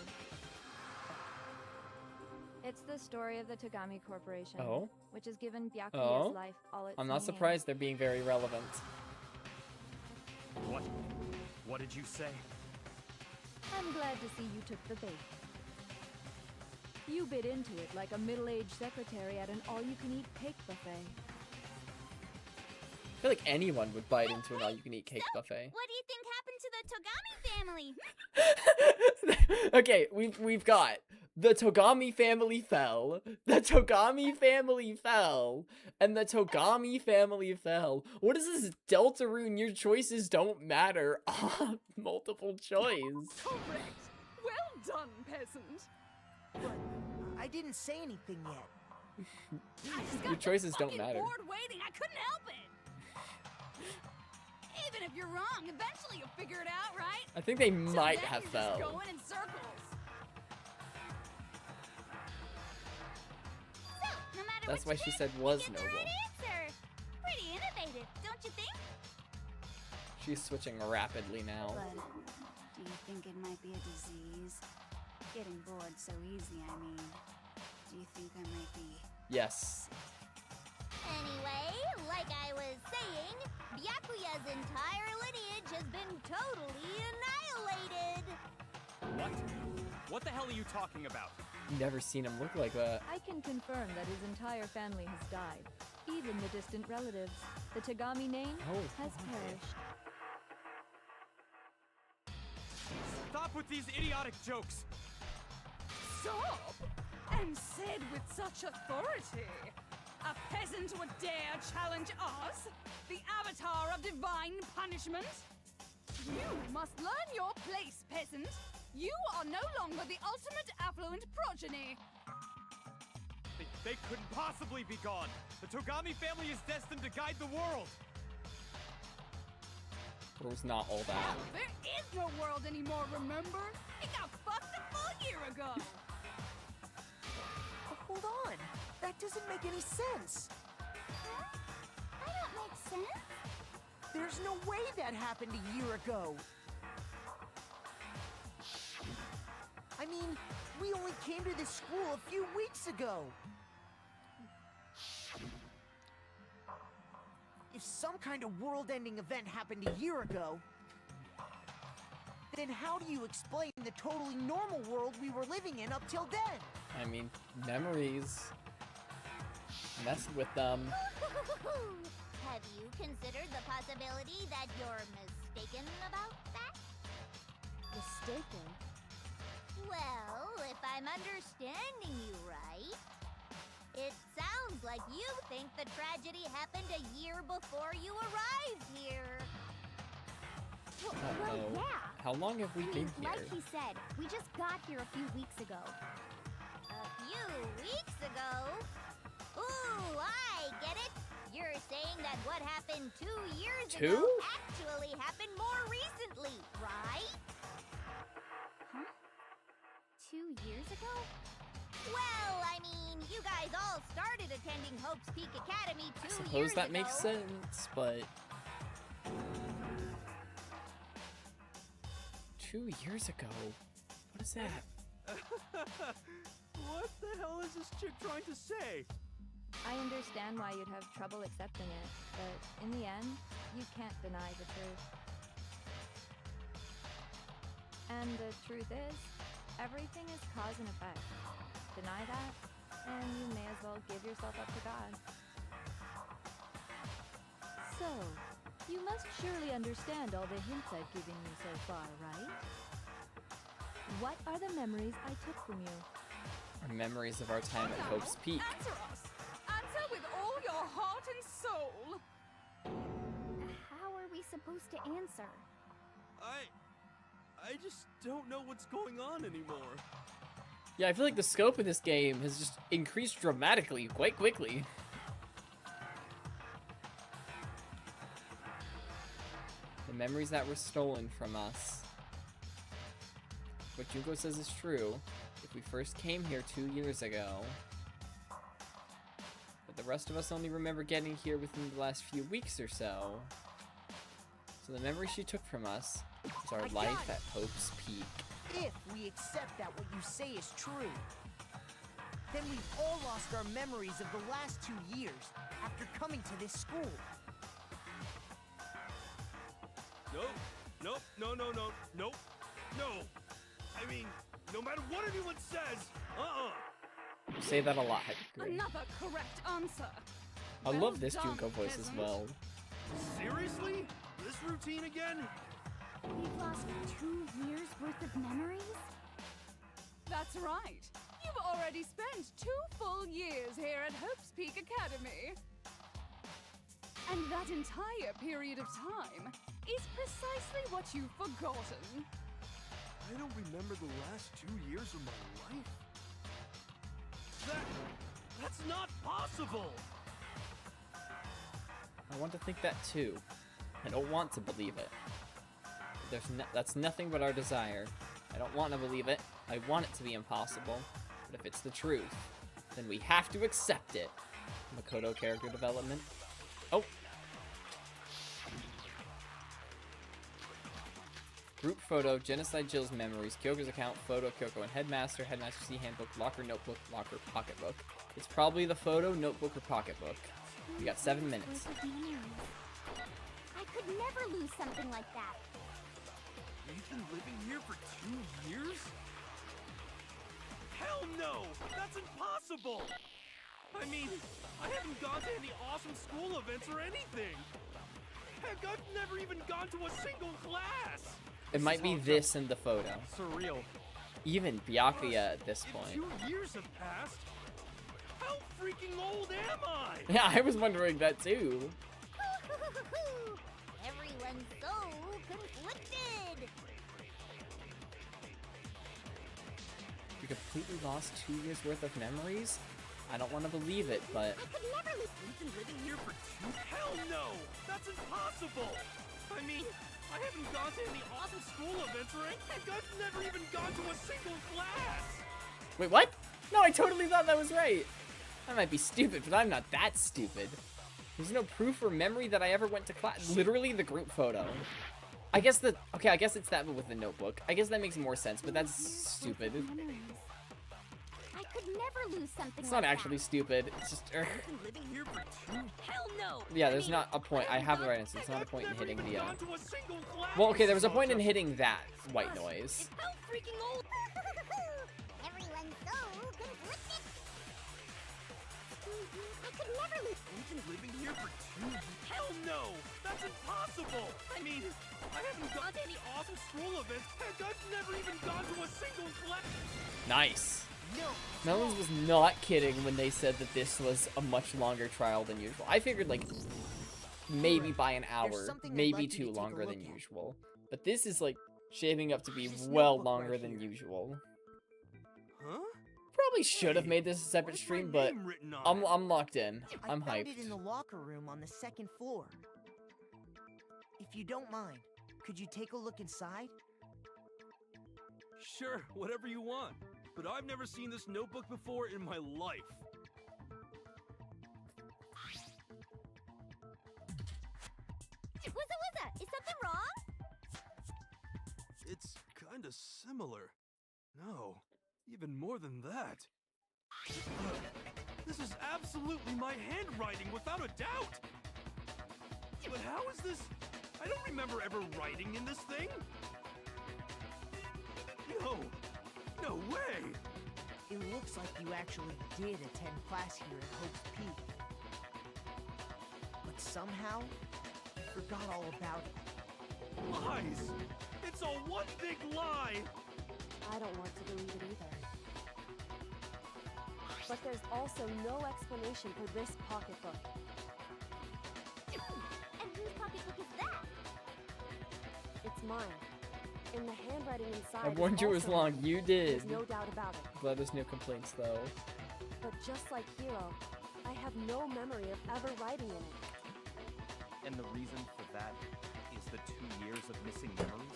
It's the story of the Togami Corporation, Oh? which has given Byakuya's Oh? life all its I'm not meaning. surprised they're being very relevant. What? What did you say? I'm glad to see you took the bait. You bit into it like a middle-aged secretary at an all-you-can-eat cake buffet. I feel like anyone would bite into an all-you-can-eat cake buffet. What do you think happened to the Togami family? Okay, we've got the Togami family fell, the Togami family fell, and the Togami family fell. What is this Deltarune? Your choices don't matter. Multiple choice. Correct. Well done, peasant. But I didn't say anything yet. I just Your got choices don't fucking matter. bored waiting. I couldn't help it. Even if you're wrong, eventually you'll figure it out, right? I think they Till might then, have you're fell. just going in circles. So, no matter That's what why she you said did, was you get the noble. right answer. Pretty innovative, don't you think? She's switching rapidly now. But do you think it might be a disease? Getting bored so easy, I mean. Do you think I might be... Yes. Anyway, like I was saying, Byakuya's entire lineage has been totally annihilated. What? What the hell are you talking about? Never seen him look like that. I can confirm that his entire family has died. Even the distant relatives. The Tagami name has perished. Stop with these idiotic jokes! Stop! And said with such authority. A peasant would dare challenge us, the avatar of divine punishment? You must learn your place, peasant. You are no longer the ultimate affluent progeny. They couldn't possibly be gone! The Togami family is destined to guide the world! It was not all that. Hell, there is no world anymore, remember? It got fucked a full year ago. Hold on. That doesn't make any sense. Huh? That don't make sense. There's no way that happened a year ago. I mean, we only came to this school a few weeks ago. If some kind of world-ending event happened a year ago, then how do you explain the totally normal world we were living in up till then? I mean, memories. Messed with them. Have you considered the possibility that you're mistaken about that? Mistaken? Well, if I'm understanding you right, it sounds like you think the tragedy happened a year before you arrived here. Well, Uh-oh. yeah. How long have we been here? Like he said, we just got here a few weeks ago. A few weeks ago? Ooh, I get it. You're saying that what happened 2 years ago actually happened more recently, right? Huh? 2 years ago? Well, I mean, you guys all started attending Hope's Peak Academy 2 years ago. Suppose that makes sense, but 2 years ago? What is that? What the hell is this chick trying to say? I understand why you'd have trouble accepting it, but in the end, you can't deny the truth. And the truth is, everything is cause and effect. Deny that, and you may as well give yourself up to God. So, you must surely understand all the hints I've given you so far, right? What are the memories I took from you? Our memories of our time at Hope's Peak. Answer us. Answer with all your heart and soul. How are we supposed to answer? I just don't know what's going on anymore. Yeah, I feel like the scope of this game has just increased dramatically quite quickly. The memories that were stolen from us. What Junko says is true. If we first came here 2 years ago, but the rest of us only remember getting here within the last few weeks or so. So the memory she took from us is our life at Hope's Peak. If we accept that what you say is true, then we've all lost our memories of the last 2 years after coming to this school. Nope, no. I mean, no matter what anyone says, You say that a lot, Hikari. Another correct answer. I Well love this done, Junko voice as peasant. well. Seriously? This routine again? We've lost 2 years worth of memories? That's right. You've already spent 2 full years here at Hope's Peak Academy. And that entire period of time is precisely what you've forgotten. I don't remember the last 2 years of my life. That's not possible! I want to think that too. I don't want to believe it. That's nothing but our desire. I don't want to believe it. I want it to be impossible. But if it's the truth, then we have to accept it. Makoto character development. Oh! Group photo, Genocide Jill's memories, Kyoko's account, photo, Kyoko and Headmaster, Headmaster C handbook, locker, notebook, locker, pocketbook. It's probably the photo, notebook, or pocketbook. We got 7 minutes. I could never lose something like that. You've been living here for 2 years? Hell no! That's impossible! I mean, I haven't gone to any awesome school events or anything! Heck, I've never even gone to a single class! It might be this in the photo. Surreal. Even Byakuya at this point. 2 years have passed? How freaking old am I? Yeah, I was wondering that too. Everyone's so conflicted. You completely lost 2 years worth of memories? I don't want to believe it, but... I could never lose. You've been living here for 2... Hell no! That's impossible! I mean, I haven't gone to any awesome school events or anything. Heck, I've never even gone to a single class! Wait, what? No, I totally thought that was right. I might be stupid, but I'm not that stupid. There's no proof or memory that I ever went to class. Literally the group photo. I guess okay, I guess it's that but with the notebook. I guess that makes more sense, but that's stupid. I could never lose something It's like not actually stupid. It's just... You've been living here for 2... Hell no! Yeah, there's not a point. I have the right answer. There's not a point in hitting the... Gone to a single class. Well, okay, there was a point in hitting that white noise. How freaking old! Everyone's so conflicted. I could never lose. You've been living here for 2 years? Hell no! That's impossible! I mean, I haven't gone to any awesome school events. Heck, I've never even gone to a single class. Nice. No. Melons was not kidding when they said that this was a much longer trial than usual. I figured, like, maybe by an hour, maybe too longer than usual. But this is, like, shaping up to be well longer than usual. Huh? Probably should have made this a separate stream, but I'm locked in. I'm I found hyped. it in the locker room on the 2nd floor. If you don't mind, could you take a look inside? Sure, whatever you want. But I've never seen this notebook before in my life. What's that? Is something wrong? It's kinda similar. No, even more than that. This is absolutely my handwriting, without a doubt! But how is this? I don't remember ever writing in this thing! No way! It looks like you actually did attend class here at Hope's Peak. But somehow, you forgot all about it. Lies! It's all one big lie! I don't want to believe it either. But there's also no explanation for this pocketbook. And whose pocketbook is that? It's mine. And the handwriting inside. I warned you it was long. You did. There's no doubt about it. Glad there's no complaints, though. But just like Hiro, I have no memory of ever writing in it. And the reason for that is the 2 years of missing memories?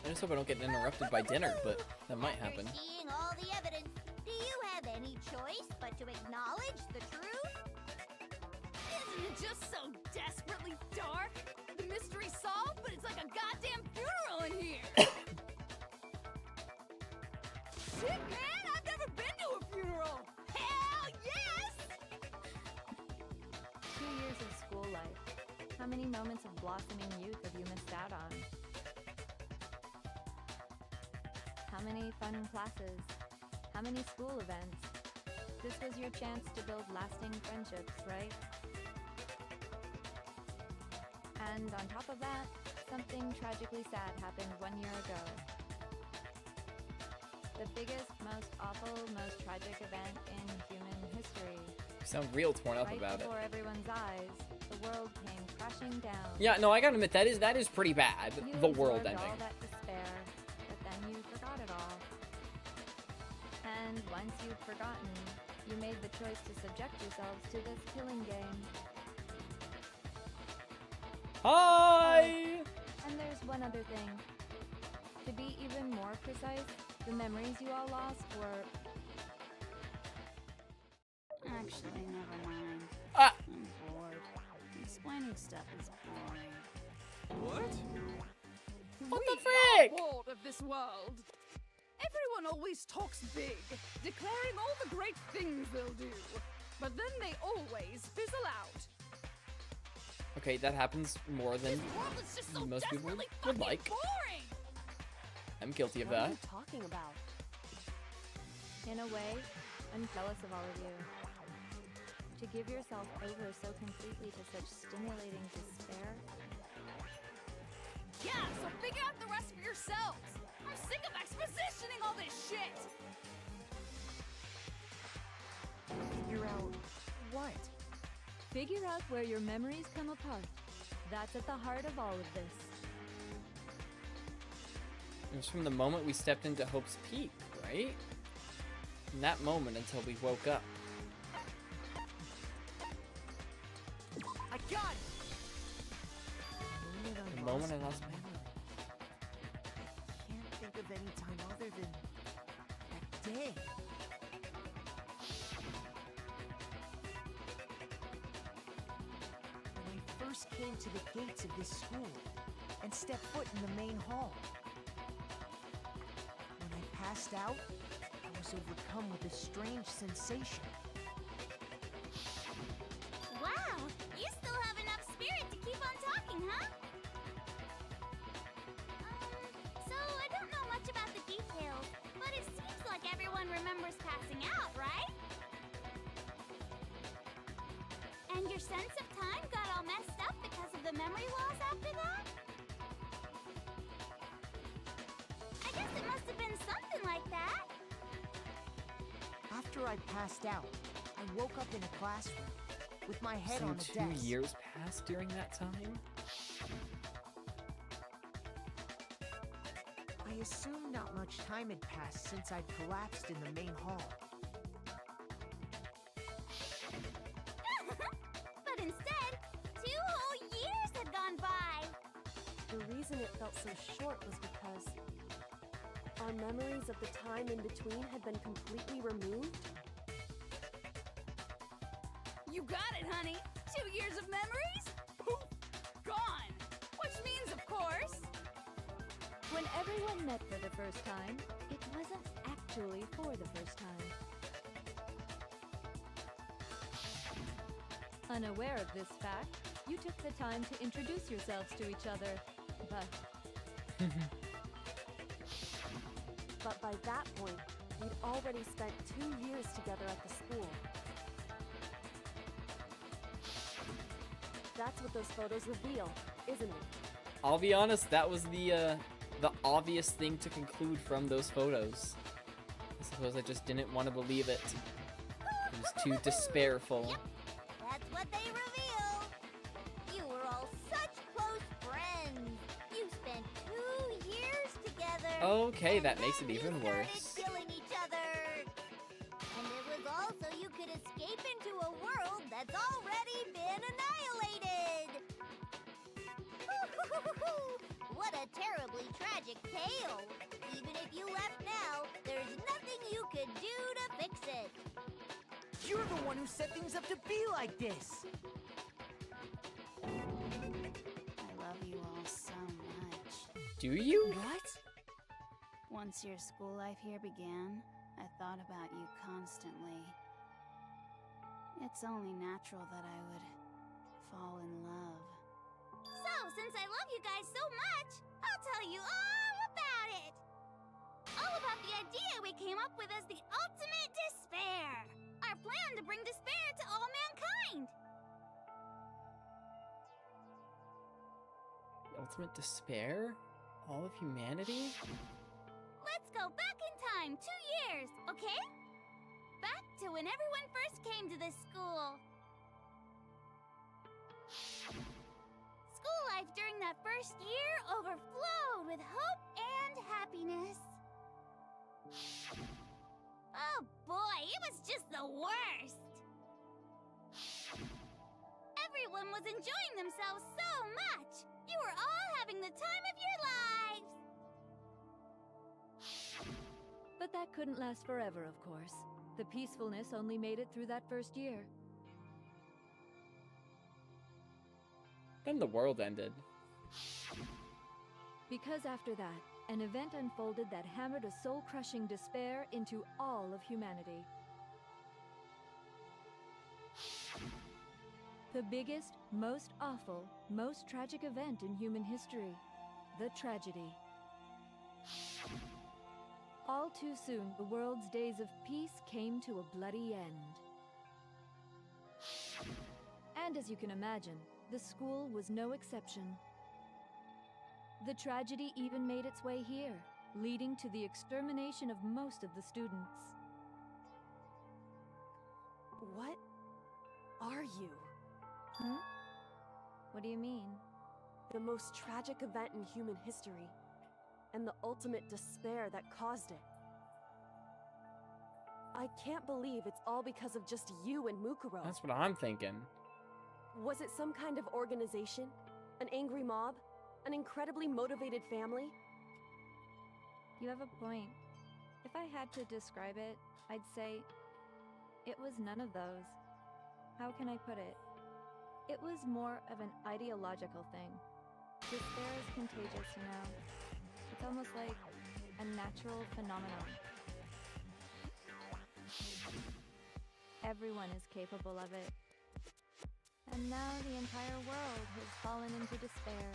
I just hope I don't get interrupted by dinner, but that might happen. After seeing all the evidence, do you have any choice but to acknowledge the truth? Isn't it just so desperately dark? The mystery solved, but it's like a goddamn funeral in here! Shit, man! I've never been to a funeral! Hell yes! 2 years of school life. How many moments of blossoming youth have you missed out on? How many fun classes? How many school events? This was your chance to build lasting friendships, right? And on top of that, something tragically sad happened 1 year ago. The biggest, most awful, most tragic event in human history. You sound real torn up Right about it. before everyone's eyes, the world came crashing down. Yeah, no, I gotta admit, that is pretty bad. You The world absorbed ending. all that despair, but then you forgot it all. And once you've forgotten, you made the choice to subject yourselves to this killing game. Hi! And there's one other thing. To be even more precise, the memories you all lost were... Actually, never mind. Ah! I'm bored. Explaining stuff is boring. What? What We the frick? are bored of this world. Everyone always talks big, declaring all the great things they'll do. But then they always fizzle out. Okay, that happens more than This world is just so most people desperately would fucking like. boring. I'm guilty of What are that. you talking about? In a way, I'm jealous of all of you. To give yourself over so completely to such stimulating despair. Yeah, so figure out the rest for yourselves. I'm sick of expositioning all this shit. Figure out what? Figure out where your memories come apart. That's at the heart of all of this. It was from the moment we stepped into Hope's Peak, right? From that moment until we woke up. I got it! The moment I lost memory. Can't think of any time other than that day. When I first came to the gates of this school and stepped foot in the main hall. When I passed out, I was overcome with a strange sensation. Wow, you still have enough spirit to keep on talking, huh? So I don't know much about the details, but it seems like everyone remembers passing out, right? And your sense of time got all messed up because of the memory loss after that? I guess it must have been something like that. After I passed out, I woke up in a classroom with my head Some on the 2 desk. years passed during that time? I assumed not much time had passed since I'd collapsed in the main hall. But instead, 2 whole years had gone by. The reason it felt so short was because our memories of the time in between had been completely removed. You got it, honey. 2 years of memories? Poof! Gone! Which means, of course... When everyone met for the first time, it wasn't actually for the first time. Unaware of this fact, you took the time to introduce yourselves to each other, but But by that point, we'd already spent 2 years together at the school. That's what those photos reveal, isn't it? I'll be honest, that was the obvious thing to conclude from those photos. I suppose I just didn't want to believe it. It was too despairful. Yep, that's what they reveal. You were all such close friends. You spent 2 years together. Okay, and that makes then it even you started worse. killing each other. And it was all so you could escape into a world that's already been annihilated. What a terribly tragic tale. Even if you left now, there's nothing you could do to fix it. You're the one who set things up to be like this! I love you all so much. Do you? What? Once your school life here began, I thought about you constantly. It's only natural that I would fall in love. So, since I love you guys so much, I'll tell you all about it! All about the idea we came up with as the ultimate despair! Our plan to bring despair to all mankind! Ultimate despair? All of humanity? Let's go back in time 2 years, okay? Back to when everyone first came to this school. School life during that first year overflowed with hope and happiness. Oh boy, it was just the worst. Everyone was enjoying themselves so much. You were all having the time of your lives. But that couldn't last forever, of course. The peacefulness only made it through that first year. Then the world ended. Because after that, an event unfolded that hammered a soul-crushing despair into all of humanity. The biggest, most awful, most tragic event in human history. The tragedy. All too soon, the world's days of peace came to a bloody end. And as you can imagine, the school was no exception. The tragedy even made its way here, leading to the extermination of most of the students. What are you? Huh? What do you mean? The most tragic event in human history, and the ultimate despair that caused it. I can't believe it's all because of just you and Mukuro. That's what I'm thinking. Was it some kind of organization? An angry mob? An incredibly motivated family? You have a point. If I had to describe it, I'd say it was none of those. How can I put it? It was more of an ideological thing. Despair is contagious, you know. It's almost like a natural phenomenon. Everyone is capable of it. And now the entire world has fallen into despair.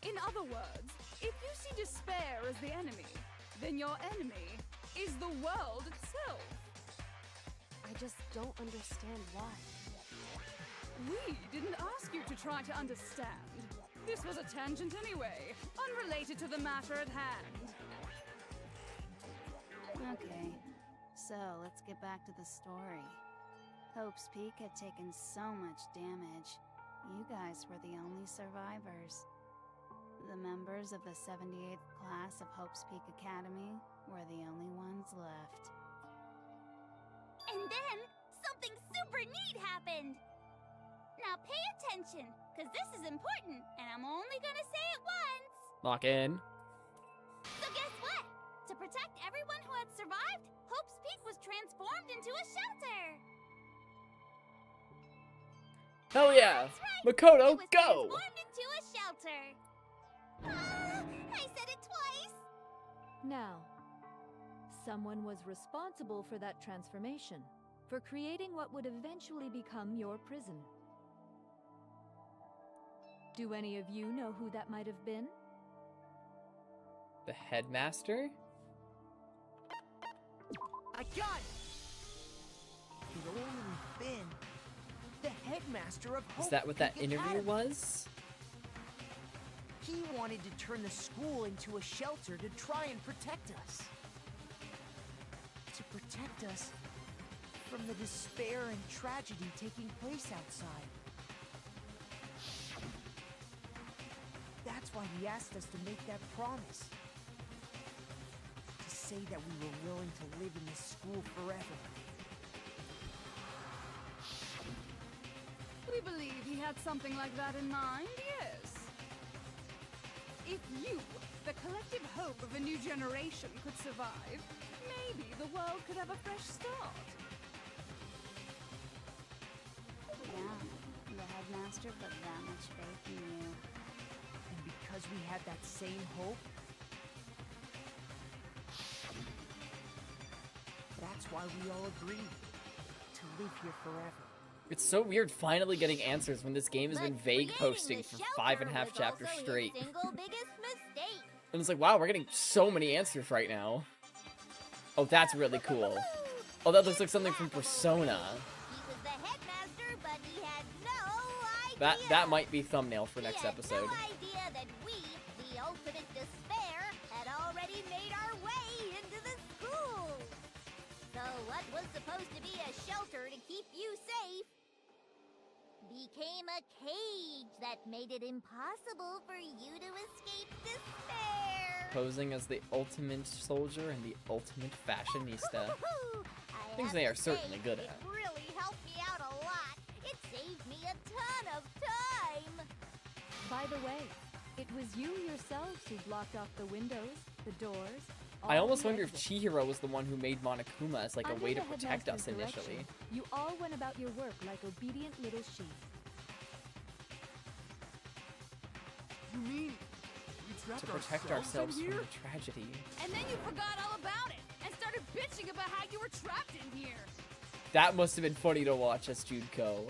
In other words, if you see despair as the enemy, then your enemy is the world itself. I just don't understand why. We didn't ask you to try to understand. This was a tangent anyway, unrelated to the matter at hand. Okay, so let's get back to the story. Hope's Peak had taken so much damage. You guys were the only survivors. The members of the 78th class of Hope's Peak Academy were the only ones left. And then, something super neat happened! Now pay attention, because this is important, and I'm only gonna say it once! Lock in. So guess what? To protect everyone who had survived, Hope's Peak was transformed into a shelter! Hell yeah! That's right! Makoto, It was go! transformed into a shelter! I said it twice! Now, someone was responsible for that transformation, for creating what would eventually become your prison. Do any of you know who that might have been? The headmaster? I got it! It only been the headmaster of Hope Is that what that Peak interview Academy. was? He wanted to turn the school into a shelter to try and protect us. To protect us from the despair and tragedy taking place outside. That's why he asked us to make that promise. To say that we were willing to live in this school forever. We believe he had something like that in mind, yes. If you, the collective hope of a new generation, could survive, maybe the world could have a fresh start. Yeah, the headmaster put that much faith in you. And because we had that same hope, that's why we all agreed to live here forever. It's so weird finally getting answers when this game has been vague posting for 5.5 chapters straight. Single biggest mistake. And it's like, wow, we're getting so many answers right now. Oh, that's really cool. Oh, that looks like something from Persona. He was the headmaster, but he had no idea. That might be thumbnail for next episode. He had no idea that we, the ultimate despair, had already made our way into the school. So what was supposed to be a shelter to keep you safe became a cage that made it impossible for you to escape despair. Posing as the ultimate soldier and the ultimate fashionista. I Things have they to are certainly say, good it at. really helped me out a lot. ton of time! By the way, it was you yourselves who blocked off the windows, the doors. I all almost the wonder if exits. Chihiro was the one who made Monokuma as like a Under way the to protect us headmaster's initially. direction, you all went about your work like obedient little sheep. You mean we trapped To protect ourselves ourselves in from here? the tragedy. And then you forgot all about it and started bitching about how you were trapped in here. That must have been funny to watch as Junko.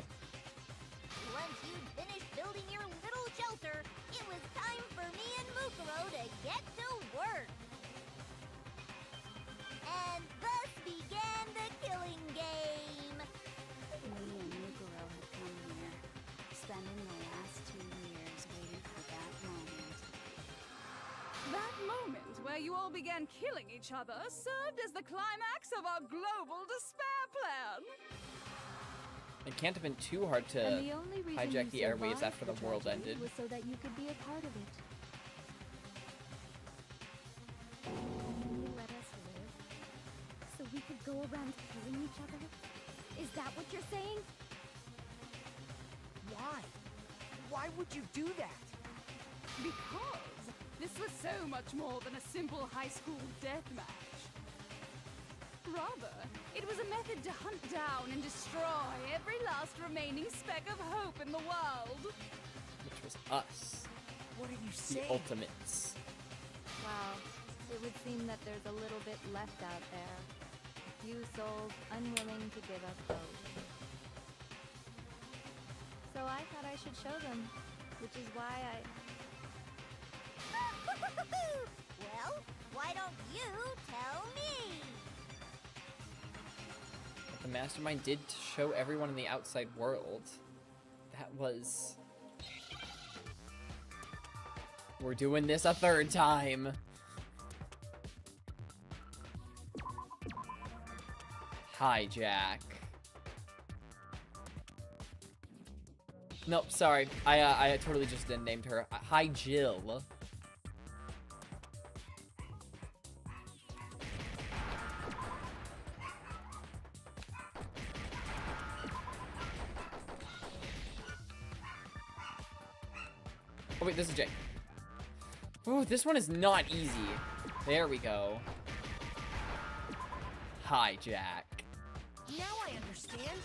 Once you'd finished building your little shelter, it was time for me and Mukuro to get to work. And thus began the killing game. Me and Mukuro have come here, spending the last 2 years waiting for that moment. That moment where you all began killing each other served as the climax of our global despair plan. It can't have been too hard to And the only reason hijack you the airwaves survived after the world tragedy ended. was so that you could be a part of it. You let us live, so we could go around killing each other? Is that what you're saying? Why? Why would you do that? Because this was so much more than a simple high school deathmatch. Rather, it was a method to hunt down and destroy every last remaining speck of hope in the world. Which was us. What are you The saying? ultimates. Wow, it would seem that there's a little bit left out there. A few souls unwilling to give up hope. So I thought I should show them, which is why I... Well, why don't you tell me? What the mastermind did to show everyone in the outside world. That was... We're doing this a third time. Hijack. Nope, sorry. I totally just didn't named her. Hi, Jill. Oh wait, this is Jay. Ooh, this one is not easy. There we go. Hijack. Now I understand.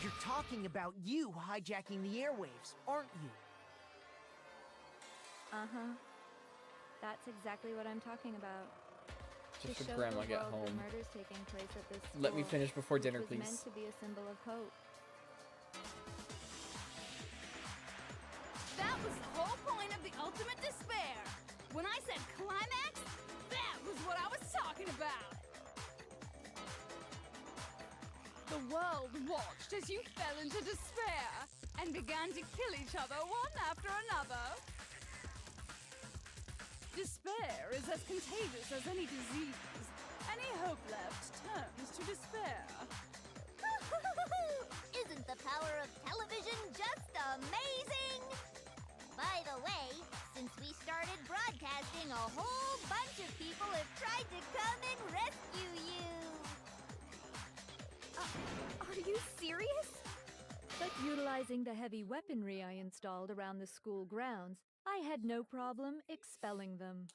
You're talking about you hijacking the airwaves, aren't you? Uh-huh. That's exactly what I'm talking about. Just to for show grandma the get world home. The murders taking place at this Let me school, finish before dinner, which was please. meant to be a symbol of hope. That was the whole point of the ultimate despair. When I said climax, that was what I was talking about. The world watched as you fell into despair and began to kill each other one after another. Despair is as contagious as any disease. Any hope left turns to despair. Isn't the power of television just amazing? By the way, since we started broadcasting, a whole bunch of people have tried to come and rescue you. Are you serious? But utilizing the heavy weaponry I installed around the school grounds, I had no problem expelling them.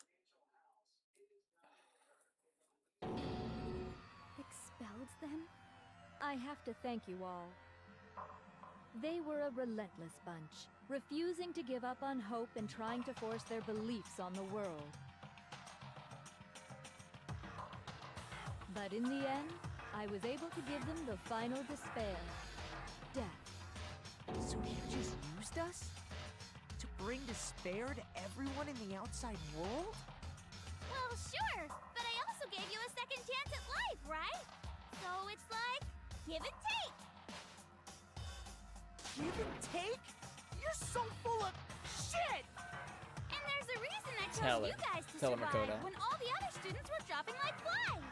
Expelled them? I have to thank you all. They were a relentless bunch, refusing to give up on hope and trying to force their beliefs on the world. But in the end, I was able to give them the final despair. Death. So you just used us? To bring despair to everyone in the outside world? Well, sure, but I also gave you a second chance at life, right? So it's like, give and take. Give and take? You're so full of shit! And there's a reason I Tell chose her. you guys to Tell her, survive Makoto. when all the other students were dropping like flies.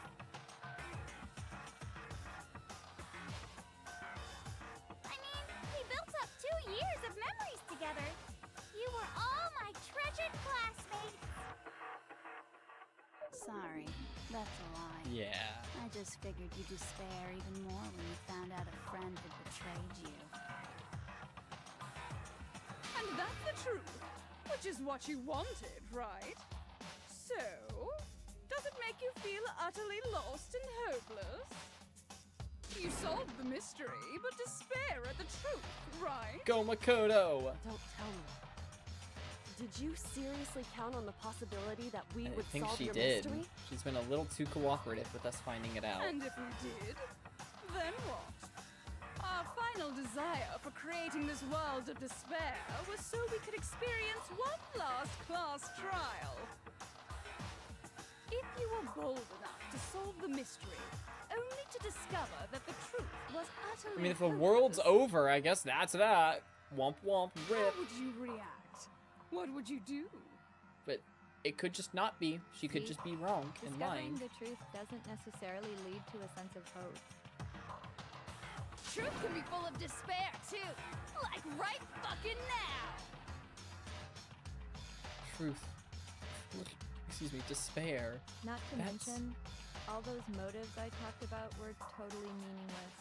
I mean, we built up 2 years of memories together. You were all my treasured classmates. Sorry. That's a lie. Yeah. I just figured you'd despair even more when you found out a friend had betrayed you. And that's the truth, which is what you wanted, right? So, does it make you feel utterly lost and hopeless? You solved the mystery, but despair at the truth, right? Go Makoto! Don't tell me. Did you seriously count on the possibility that we I would think solve she your did. mystery? She's been a little too cooperative with us finding it out. And if we did, then what? Our final desire for creating this world of despair was so we could experience one last class trial. If you were bold enough to solve the mystery, only to discover that the truth was utterly I mean, if the world's over, I guess that's that. Womp womp, rip. How would you react? What would you do? But it could just not be. She could See, just be wrong and Discovering lying. the truth doesn't necessarily lead to a sense of hope. Truth can be full of despair, too. Like right fucking now. Truth. Excuse me, despair. Not to That's- mention, all those motives I talked about were totally meaningless.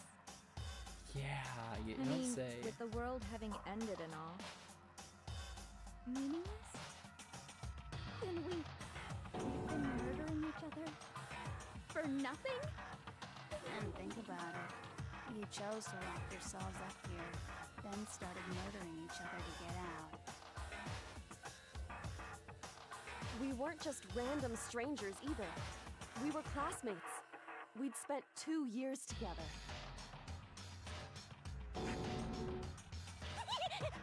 Yeah, you I don't mean, say. with the world having ended and all. Meaningless? Then we've been murdering each other for nothing? And think about it. You chose to lock yourselves up here, then started murdering each other to get out. We weren't just random strangers either. We were classmates. We'd spent 2 years together.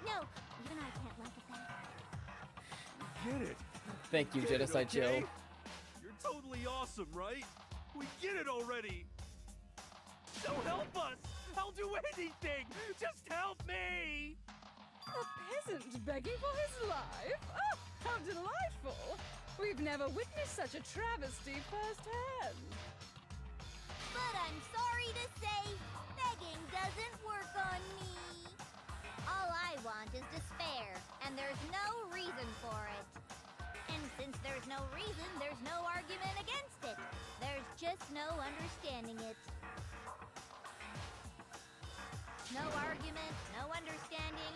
No, even I can't laugh at that. Get it? Thank you, Get it, Genocide Jill. okay? You're totally awesome, right? We get it already. So help us! I'll do anything! Just help me! A peasant begging for his life? Oh, how delightful! We've never witnessed such a travesty firsthand. But I'm sorry to say, begging doesn't work on me. All I want is despair, and there's no reason for it. And since there's no reason, there's no argument against it. There's just no understanding it. No argument, no understanding.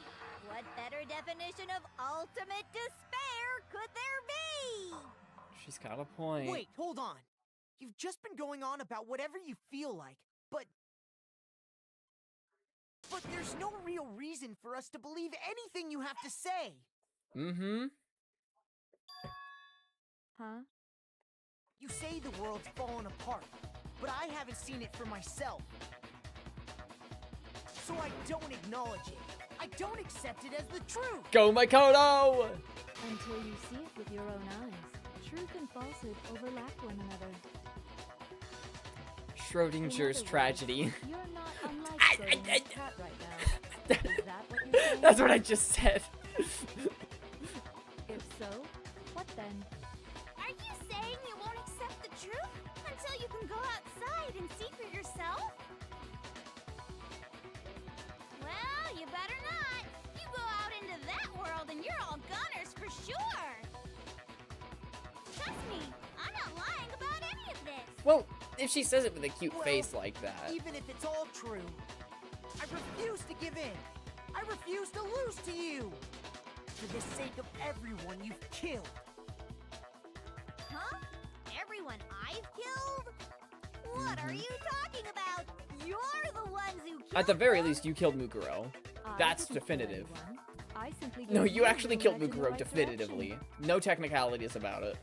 What better definition of ultimate despair could there be? She's got a point. Wait, hold on. You've just been going on about whatever you feel like, but there's no real reason for us to believe anything you have to say. Mm-hmm. Huh? You say the world's fallen apart, but I haven't seen it for myself. So I don't acknowledge it. I don't accept it as the truth. Go Makoto! Until you see it with your own eyes. Truth and falsehood overlap one another. Schrodinger's In other words, tragedy. You're not unlike Schrodinger's cat right now. Is that what you're saying? That's what I just said. If so, what then? Are you saying you won't accept the truth until you can go outside and see for yourself? Well, you better not. You go out into that world and you're all goners for sure. Trust me, I'm not lying about any of this. Well, if she says it with a cute Well, face like that. Even if it's all true, I refuse to give in. I refuse to lose to you. For the sake of everyone you've killed. Huh? Everyone I've killed? What are you talking about? You're the ones who killed At the very them. least, you killed Mukuro. I That's didn't kill definitive. anyone. I simply No, gave you actually the killed nudge in the Mukuro right definitively. direction. No technicalities about it.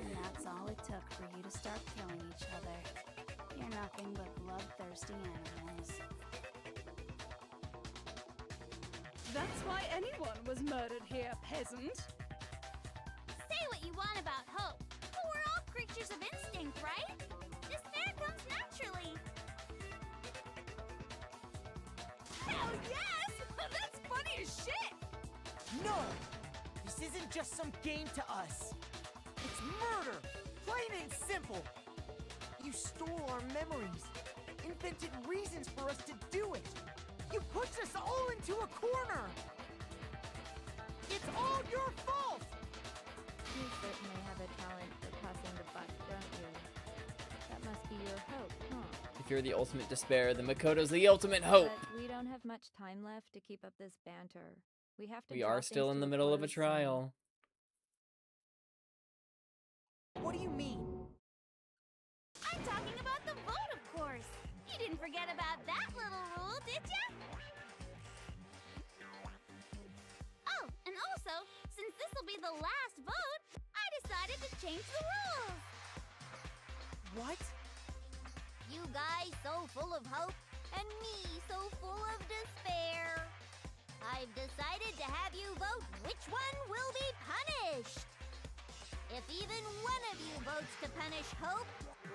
And that's all it took for you to start killing each other. You're nothing but bloodthirsty animals. That's why anyone was murdered here, peasant. Say what you want about hope, but we're all creatures of instinct, right? Despair comes naturally. Hell yes! That's funny as shit! No! This isn't just some game to us. It's murder! Plain and simple! You stole our memories, invented reasons for us to do it. You pushed us all into a corner! It's all your fault! You certainly have a talent for passing the buck, don't you? you're hope, huh? If you're the ultimate despair, then Makoto's the ultimate hope. But we don't have much time left to keep up this banter. We have to. We draw are things still in to the a middle of a close soon. trial. What do you mean? I'm talking about the vote, of course. You didn't forget about that little rule, did ya? Oh, and also, since this will be the last vote, I decided to change the rules. What? You guys so full of hope, and me so full of despair. I've decided to have you vote which one will be punished. If even one of you votes to punish Hope,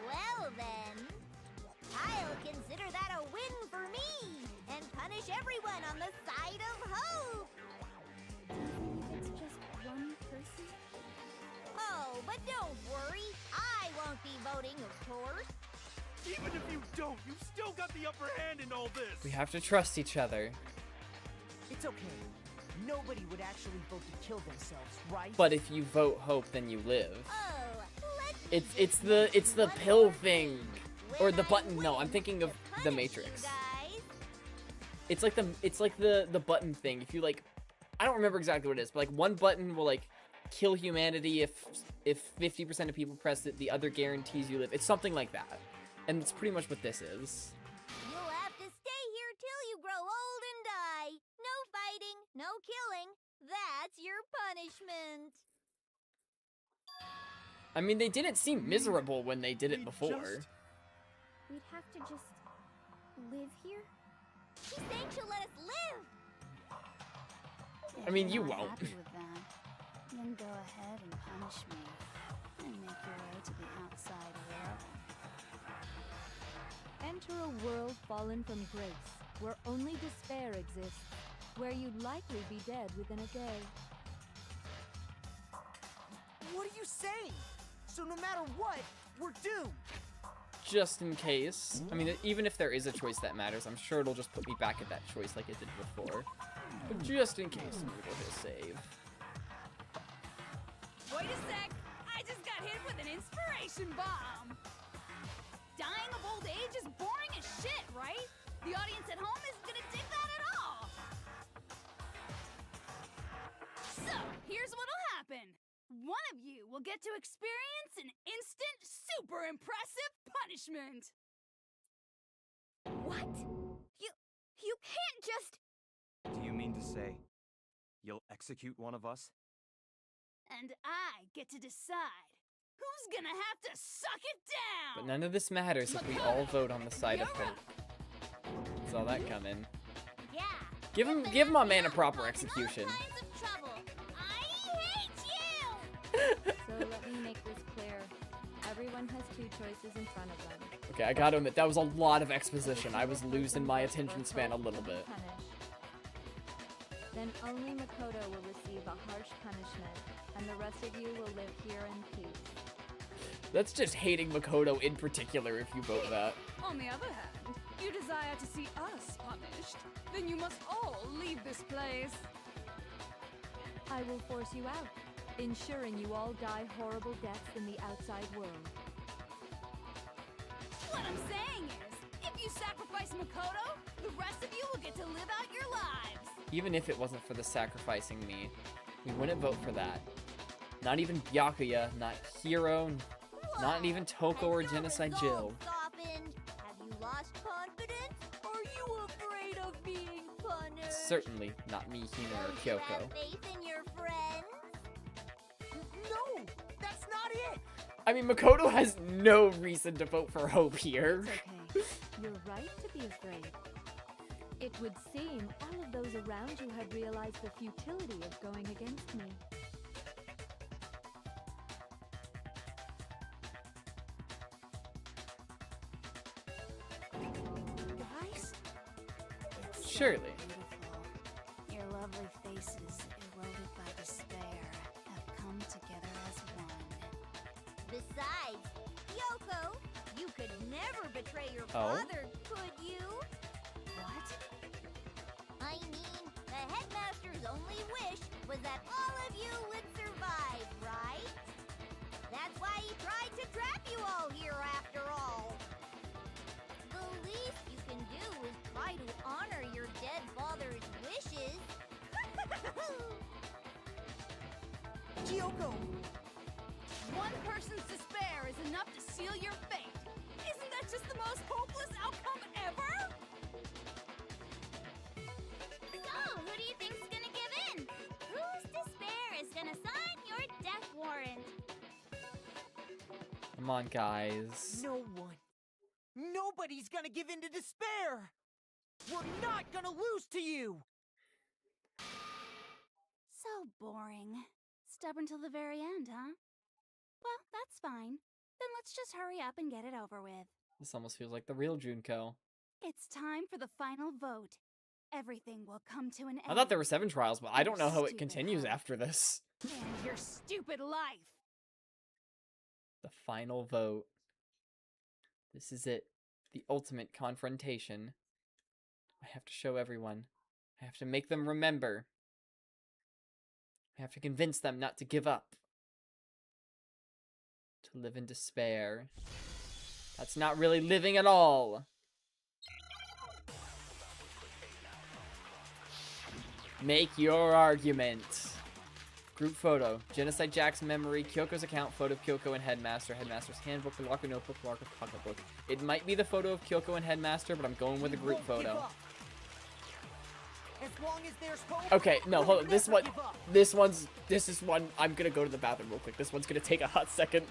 well then, I'll consider that a win for me and punish everyone on the side of Hope. It's just one person? Oh, but don't worry, I won't be voting, of course. Even if you don't, you've still got the upper hand in all this. We have to trust each other. It's okay. Nobody would actually vote to kill themselves, right? But if you vote hope, then you live. Oh, let me It's the one pill more thing. Or the button. No, I'm thinking of the Matrix. guys. It's like the button thing. If you like, I don't remember exactly what it is, but like one button will like kill humanity if 50% of people press it. The other guarantees you live. It's something like that, and it's pretty much what this is. You'll have to stay here till you grow old and die. No fighting, no killing. That's your punishment. I mean, they didn't seem miserable when they did it before. We'd have to just live here? She's saying she'll let us live. I mean, you If you're not won't. happy with that, then go ahead and punish me and make your way to the outside world. Enter a world fallen from grace, where only despair exists, where you'd likely be dead within a day. What are you saying? So no matter what, we're doomed. Just in case. I mean, even if there is a choice that matters, I'm sure it'll just put me back at that choice like it did before. But just in case, I'm gonna go hit save. Wait a sec! I just got hit with an inspiration bomb! Dying of old age is boring as shit, right? The audience at home isn't gonna dig that at all! So, here's what'll happen. One of you will get to experience an instant, super impressive punishment! What? You can't just... Do you mean to say you'll execute one of us? And I get to decide who's gonna have to suck it down! But none of this matters if we all vote on the side of hope. Saw that coming. Yeah. Give my man a proper execution. Kinds of trouble. I hate you! So let me make this clear. Everyone has two choices in front of them. Okay, I gotta admit, that was a lot of exposition. I was losing my attention span a little bit. Then only Makoto will receive a harsh punishment, and the rest of you will live here in peace. That's just hating Makoto in particular if you vote that. On the other hand, you desire to see us punished, then you must all leave this place. I will force you out, ensuring you all die horrible deaths in the outside world. What I'm saying is, if you sacrifice Makoto, the rest of you will get to live out your lives. Even if it wasn't for the sacrificing me, we wouldn't vote for that. Not even Byakuya, not Hiro, not even Toko or Genocide Jill. Softened? Have you lost confidence? Are you afraid of being punished? Certainly not me, Hina, or Don't you have Kyoko. faith in your friends? No, that's not it. I mean, Makoto has no reason to vote for Hope here. It's okay. You're right to be afraid. It would seem all of those around you had realized the futility of going against me. Guys? It's so Surely. beautiful. Your lovely faces, eroded by despair, have come together as one. Besides, Kyoko, you could never betray your Oh? father, could you? What? I mean, the headmaster's only wish was that all of you would survive, right? That's why he tried to trap you all here after all. try to honor your dead father's wishes. Kyoko! One person's despair is enough to seal your fate. Isn't that just the most hopeless outcome ever? So, who do you think's gonna give in? Whose despair is gonna sign your death warrant? Come on, guys. No one. Nobody's gonna give in to despair! We're not gonna lose to you! So boring. Stubborn till the very end, huh? Well, that's fine. Then let's just hurry up and get it over with. This almost feels like the real Junko. It's time for the final vote. Everything will come to an end. I thought there were 7 trials, but I don't know how it Stupid continues hoe. after this. And your stupid life. The final vote. This is it. The ultimate confrontation. I have to show everyone. I have to make them remember. I have to convince them not to give up. To live in despair. That's not really living at all. Make your argument. Group photo. Genocide Jack's memory. Kyoko's account. Photo of Kyoko and Headmaster. Headmaster's handbook. Locker notebook. Locker pocketbook. It might be the photo of Kyoko and Headmaster, but I'm going with a group photo. As long as there's hope, Okay, no, hold on. we'll This never one, give up. this is one. I'm gonna go to the bathroom real quick. This one's gonna take a hot second.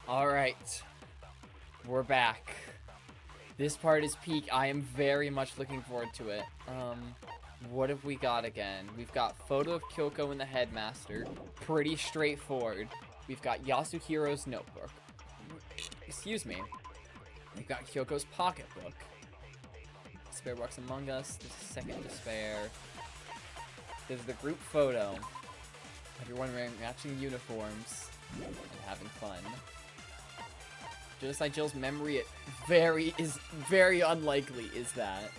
Alright. We're back. This part is peak. I am very much looking forward to it. What have we got again? We've got photo of Kyoko and the Headmaster. Pretty straightforward. We've got Yasuhiro's notebook. Excuse me. We've got Kyoko's pocketbook. Despair walks among us. There's a second despair. There's the group photo. Everyone wearing matching uniforms and having fun. Genocide Jill's memory is very unlikely, is that.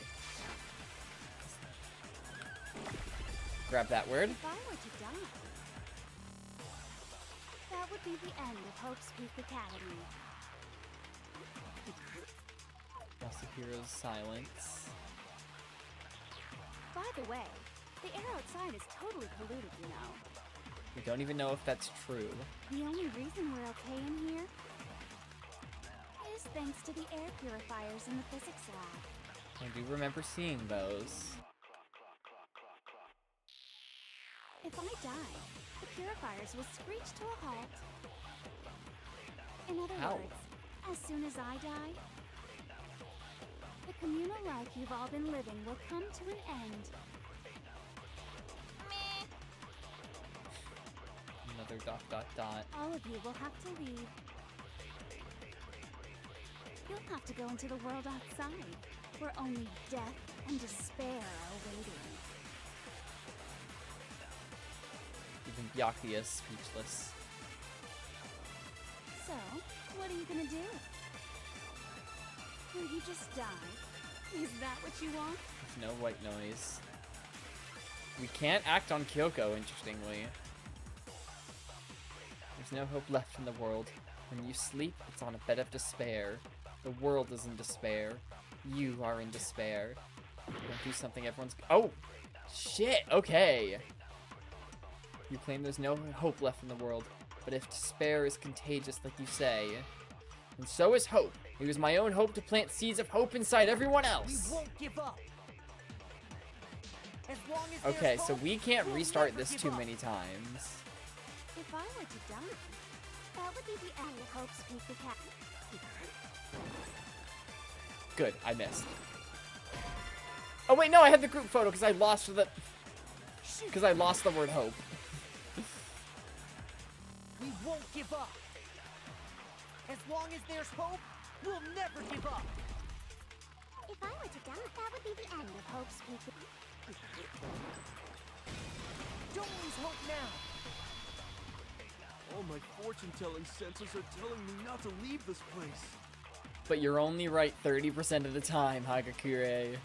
Grab that word. If I were to die, that would be the end of Hope's Peak Academy. Yasuhiro's silence. By the way, the air outside is totally polluted, you know. We don't even know if that's true. The only reason we're okay in here is thanks to the air purifiers in the physics lab. I do remember seeing those. If I die, the purifiers will screech to a halt. In other Ow. words, as soon as I die, the communal life you've all been living will come to an end. Another ... All of you will have to leave. You'll have to go into the world outside, where only death and despair are waiting. Even Byakuya is speechless. So, what are you gonna do? Will you just die? Is that what you want? There's no white noise. We can't act on Kyoko, interestingly. There's no hope left in the world. When you sleep, it's on a bed of despair. The world is in despair. You are in despair. Don't do something everyone's... Oh! Shit! Okay! You claim there's no hope left in the world, but if despair is contagious like you say, and so is hope. It was my own hope to plant seeds of hope inside everyone else. We won't give up. As long as Okay, there's so hope, we can't we'll restart never this give too up. many times. If I were to die, that would be the end of Hope's Peak Academy. Good, I missed. Oh wait, no, I had the group photo because I lost the... Because I lost the word hope. We won't give up. As long as there's hope, we'll never give up. If I were to die, that would be the end of Hope's Peak. Don't lose hope now. All my fortune-telling senses are telling me not to leave this place. But you're only right 30% of the time, Hagakure.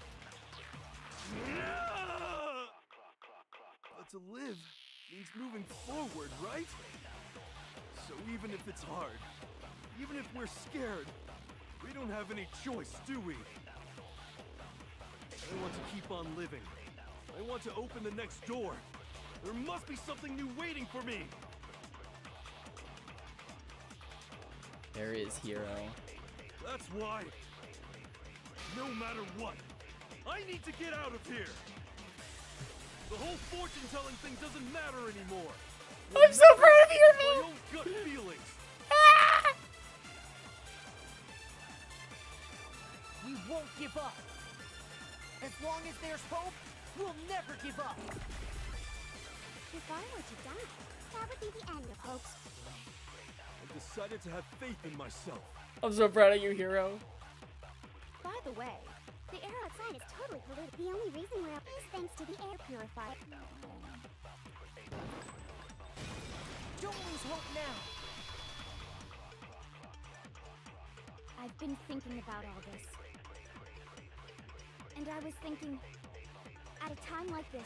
But to live means moving forward, right? So even if it's hard, even if we're scared, we don't have any choice, do we? I want to keep on living. I want to open the next door. There must be something new waiting for me. There is, hero. That's why. No matter what, I need to get out of here. The whole fortune-telling thing doesn't matter anymore. I'm so proud of you, My own gut feelings. We won't give up. As long as there's hope, we'll never give up. If I were to die, that would be the end of Hope's. I decided to have faith in myself. I'm so proud of you, hero. By the way, the air outside is totally polluted. The only reason we're up is thanks to the air purifier. Don't lose hope now. I've been thinking about all this. And I was thinking, at a time like this,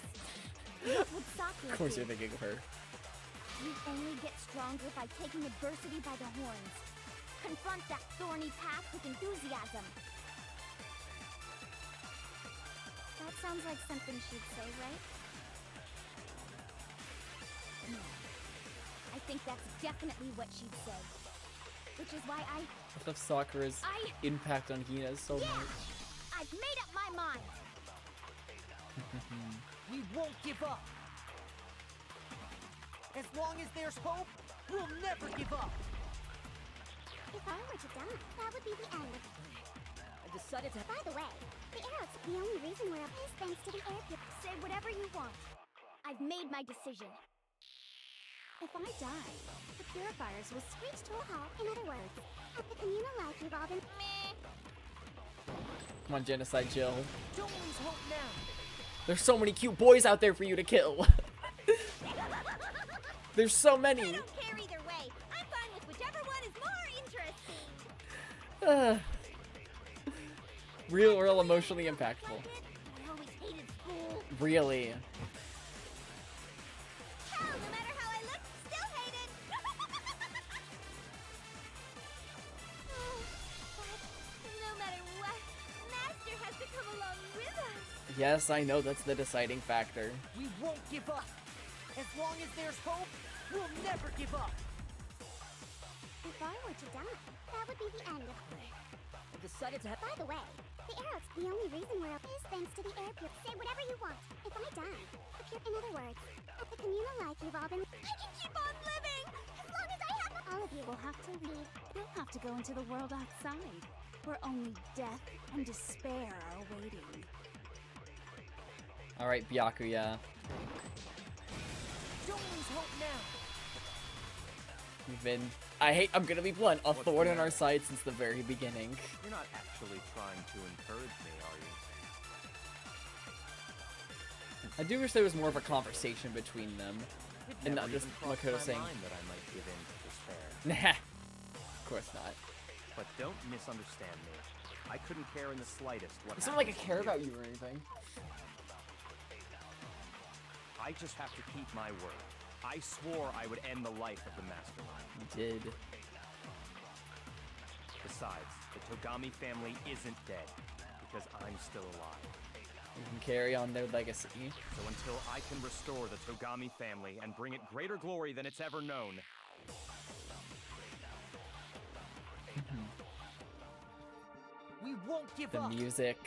what would Sakura Of course do? you're thinking of her. You only get stronger by taking adversity by the horns. Confront that thorny path with enthusiasm. That sounds like something she'd say, right? No. I think that's definitely what she'd say. Which is why I love Sakura's impact on Hina so much. I've made up my mind! We won't give up. As long as there's hope, we'll never give up. If I were to die, that would be the end of... I decided to... By the way, the air outside, the only reason we're up is thanks to the air purifier. Say whatever you want. I've made my decision. If I die, the purifiers will screech to a halt. In other words, at the communal life you've all been... Come on, Genocide Jill. Don't lose hope now. There's so many cute boys out there for you to kill. There's so many. I don't care either way. I'm fine with whichever one is more interesting. Real emotionally impactful. I always hated school. Really. Hell, no matter how I look, still hated. Oh, but no matter what, Master has to come along with us. Yes, I know that's the deciding factor. We won't give up. As long as there's hope, we'll never give up. If I were to die, that would be the end of me. I decided to have. By the way, the arrows, the only reason we're up is thanks to the air pure. Say whatever you want. If I die, in other words, the communal life you've all been. I can keep on living as long as I have. All of you will have to leave. You'll have to go into the world outside, where only death and despair are waiting. All right, Byakuya. Don't lose hope now. You've been, I'm gonna be blunt, a thorn in our side since the very beginning. You're not actually trying to encourage me, are you? I do wish there was more of a conversation between them. It And never not just even crossed Makoto my saying, mind that I might give in to despair. nah, of course not. But don't misunderstand me. I couldn't care in the slightest what It's not like I happens care to about you or anything. I just have to keep my word. I swore I would end the life of the mastermind. You did. Besides, the Togami family isn't dead, because I'm still alive. You can carry on their legacy. So until I can restore the Togami family and bring it greater glory than it's ever known, We won't give The up. music.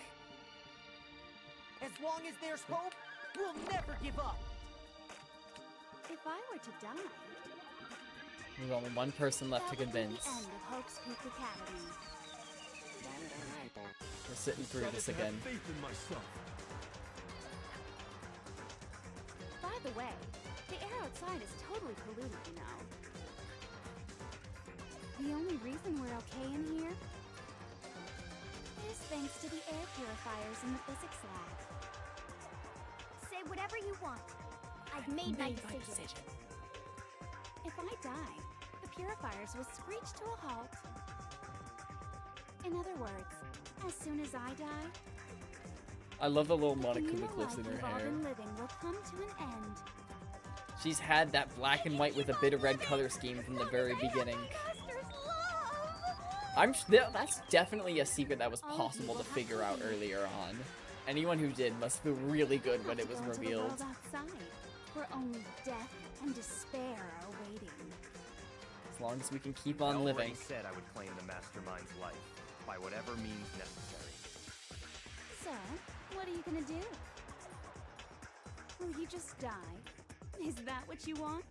As long as there's hope, we'll never give up. If I were to die, There's only one person left to that would be convince. the end of Hope's Peak Academy. We're sitting through this again. Faith in myself. By the way, the air outside is totally polluted, you know. The only reason we're okay in here is thanks to the air purifiers in the physics lab. Say whatever you want. I've made my decision. If I die, the purifiers will screech to a halt. In other words, as soon as I die, I love the little the Monokuma communal clips life in her we've all hair. been living will come to an end. She's had that black and white with a bit of red color scheme from the very beginning. That's definitely a secret that was possible to figure out earlier on. Anyone who did must feel really good when it was Go into the revealed. world outside, where only death and despair are waiting. As long as we can keep I on already living. said I would claim the mastermind's life, by whatever means necessary. So, what are you gonna do? Will you just die? Is that what you want?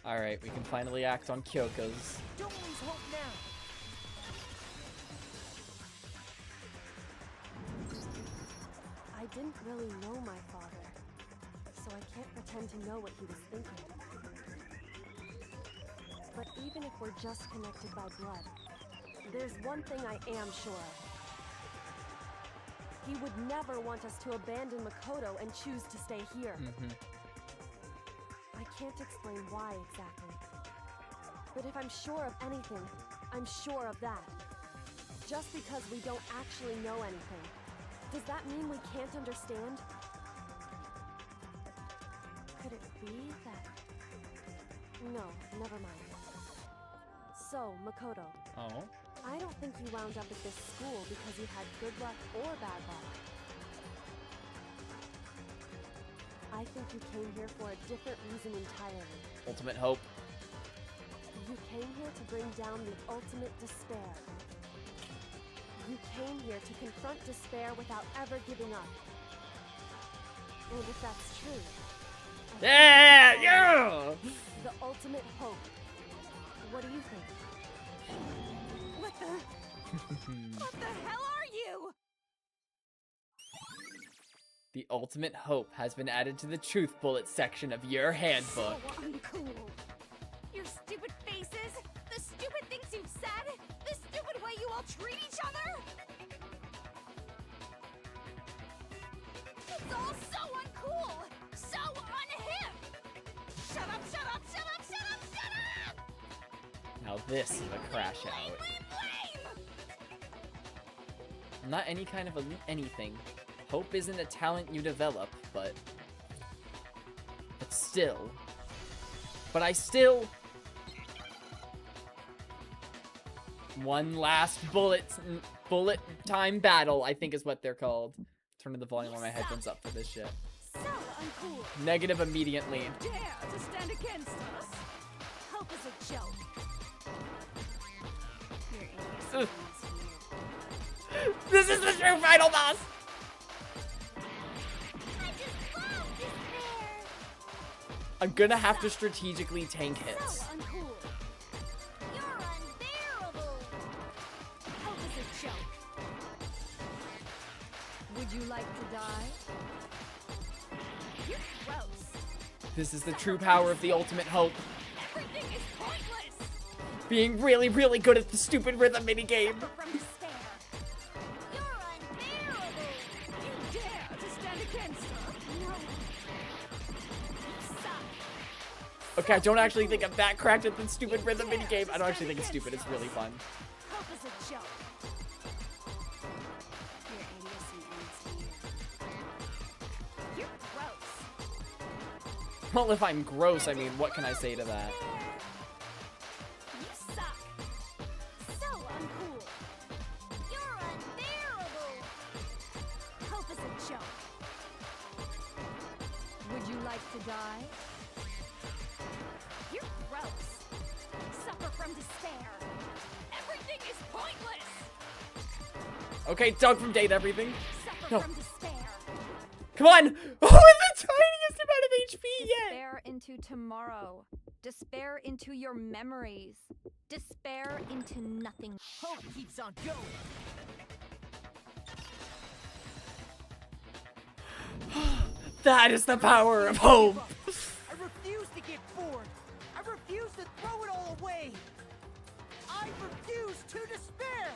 Alright, we can finally act on Kyoko's. Don't lose hope now. I didn't really know my father, so I can't pretend to know what he was thinking. But even if we're just connected by blood, there's one thing I am sure of. He would never want us to abandon Makoto and choose to stay here. I can't explain why exactly. But if I'm sure of anything, I'm sure of that. Just because we don't actually know anything, does that mean we can't understand? Could it be that... No, never mind. So, Makoto, Oh? I don't think you wound up at this school because you had good luck or bad luck. I think you came here for a different reason entirely. Ultimate hope. You came here to bring down the ultimate despair. You came here to confront despair without ever giving up. And if that's true... Yeah! Yeah! The ultimate hope. What do you think? What the? What the hell are you? The ultimate hope has been added to the truth bullet section of your handbook. So uncool. Your stupid faces, the stupid things you've said, the stupid way you all treat each other. It's all so uncool, so unhip. This is a crash out. I'm not any kind of elite anything. Hope isn't a talent you develop, but still. But I still... One last bullet time battle, I think is what they're called. Turning the volume on my headphones up for this shit. So uncool. Negative immediate lead. Dare to stand against us. Hope is a joke. Your idiocy is here. This is the true final boss! I just love despair. I'm gonna have to strategically tank hits. So uncool. You're unbearable. Hope is a joke. Would you like to die? You're gross. This is the true power of the ultimate hope. Everything is pointless. Being really, really good at the stupid rhythm minigame. From despair. You're unbearable. You dare to stand against us. No. You suck. Okay, I don't actually think I'm that cracked at the stupid rhythm minigame. I don't actually think it's stupid. It's really fun. Hope is a joke. Your idiocy ends here. You're gross. Well, if I'm gross, I mean, what can I say to that? You suck. So uncool. You're unbearable. Hope is a joke. Would you like to die? You're gross. Suffer from despair. Everything is pointless. Okay, Doug from Date Everything. Suffer No. from despair. Come on! Oh, the tiniest amount of HP yet! Despair into tomorrow. Despair into your memories. Despair into nothing. Hope keeps on going. That is the power of hope! I refuse to get bored. I refuse to throw it all away. I refuse to despair.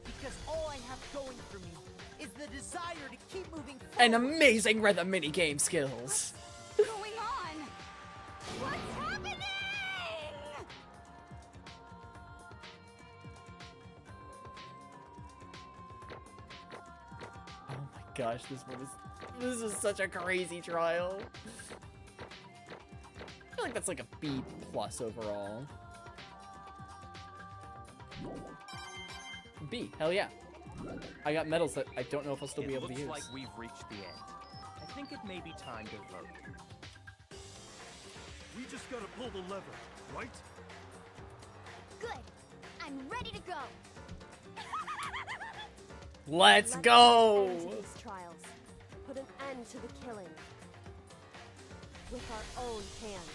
Because all I have going for me is the desire to keep moving forward. And amazing rhythm minigame skills. What's going on? What's happening? Oh my gosh, this is such a crazy trial. I feel like that's like a B+ overall. B, hell yeah. I got medals that I don't know if I'll still be able to use. It looks like we've reached the end. I think it may be time to vote. We just gotta pull the lever, right? Good. I'm ready to go. Let's Let's go! put an end to these trials. Put an end to the killing. With our own hands.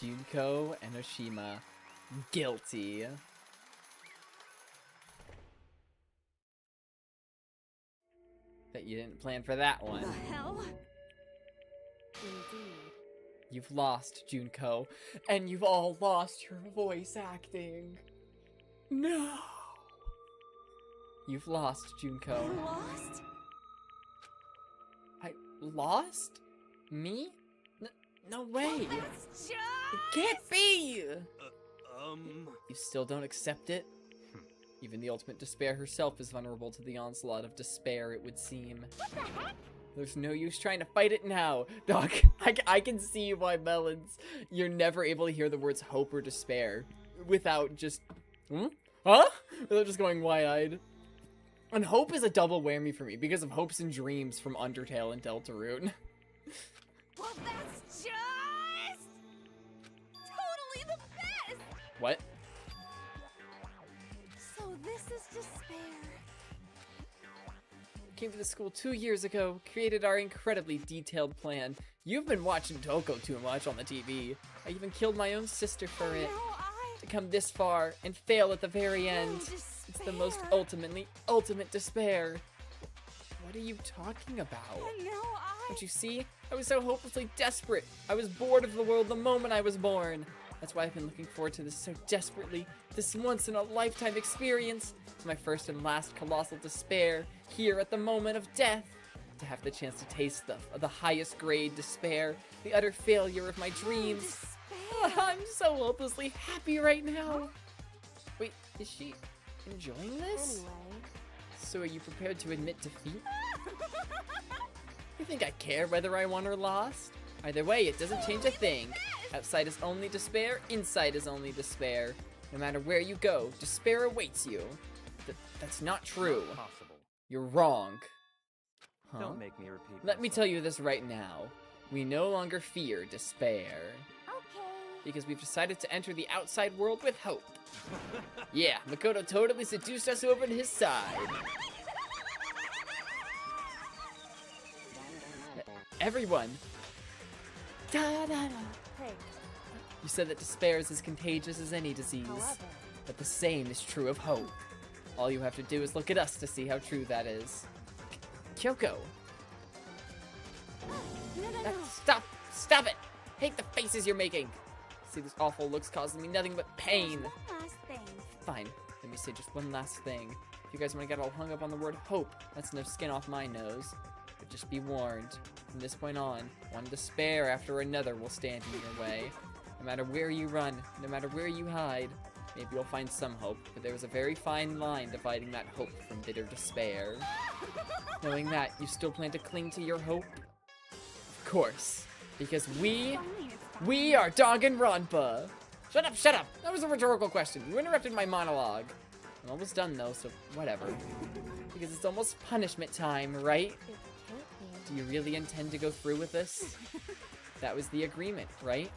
Junko and Oshima, guilty. Bet you didn't plan for that one. The hell? Indeed. You've lost, Junko, and you've all lost your voice acting. No! You've lost, Junko. You lost? I lost? Me? No way! That's just... It can't be! Um... You still don't accept it? Even the ultimate despair herself is vulnerable to the onslaught of despair, it would seem. What the heck? There's no use trying to fight it now. Doc, I can see why, Melons, you're never able to hear the words hope or despair without just... Huh? Without just going wide-eyed. And hope is a double whammy for me because of hopes and dreams from Undertale and Deltarune. Well, that's just... totally the best! What? So this is despair. Came to the school 2 years ago, created our incredibly detailed plan. You've been watching Toko too much on the TV. I even killed my own sister for it. To come this far and fail at the very end. It's the most ultimate despair. What are you talking about? Don't you see? I was so hopelessly desperate. I was bored of the world the moment I was born. That's why I've been looking forward to this so desperately. This once-in-a-lifetime experience. My first and last colossal despair, here at the moment of death. To have the chance to taste the highest grade despair, the utter failure of my dreams. I'm so hopelessly happy right now. Wait, is she enjoying this? Anyway. So are you prepared to admit defeat? You think I care whether I won or lost? Either way, it doesn't change a thing. Outside is only despair, inside is only despair. No matter where you go, despair awaits you. That's not true. Not possible. You're wrong. Huh? Don't make me repeat Let me myself. tell you this right now. We no longer fear despair. Okay. Because we've decided to enter the outside world with hope. Yeah, Makoto totally seduced us over to his side. Everyone! Da-da-da. Hey, You said that despair is as contagious as any disease. however, But the same is true of hope. All you have to do is look at us to see how true that is. Kyoko! no. Stop! Stop it! Hate the faces you're making! See, this awful look's causing me nothing but pain. There's one last thing. Fine, let me say just one last thing. If you guys want to get all hung up on the word hope, that's no skin off my nose. But just be warned, from this point on, one despair after another will stand in your way. No matter where you run, no matter where you hide, maybe you'll find some hope, but there is a very fine line dividing that hope from bitter despair. Knowing that, you still plan to cling to your hope? Of course, because we are Danganronpa! Shut up, shut up! That was a rhetorical question. You interrupted my monologue. I'm almost done though, so whatever. Because it's almost punishment time, right? Do you really intend to go through with this? That was the agreement, right?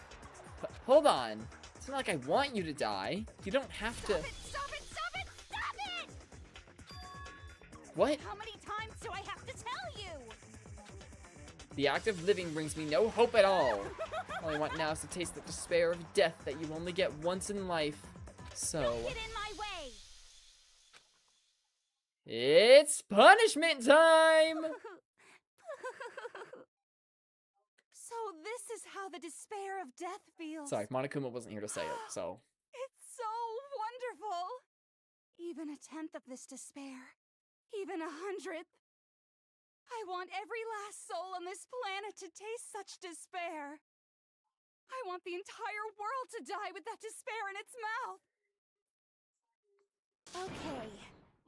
But hold on. It's not like I want you to die. You don't have to. Stop it! What? How many times do I have to tell you? The act of living brings me no hope at all. All I want now is to taste the despair of death that you only get once in life. So, Get in my way! it's punishment time! So this is how the despair of death feels. Sorry, Monokuma wasn't here to say it, so. It's so wonderful. Even a tenth of this despair. Even 100th. I want every last soul on this planet to taste such despair. I want the entire world to die with that despair in its mouth. Okay,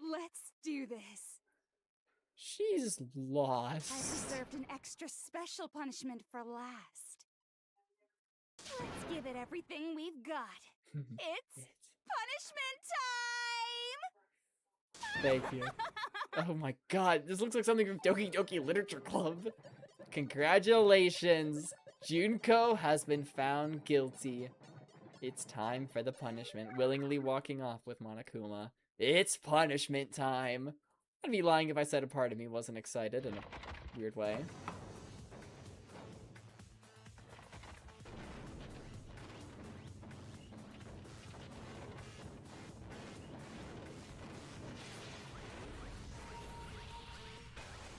let's do this. She's I lost. reserved an extra special punishment for last. Let's give it everything we've got. It's punishment time! Thank you. Oh my god, this looks like something from Doki Doki Literature Club. Congratulations, Junko has been found guilty. It's time for the punishment, willingly walking off with Monokuma. It's punishment time! I'd be lying if I said a part of me wasn't excited in a weird way.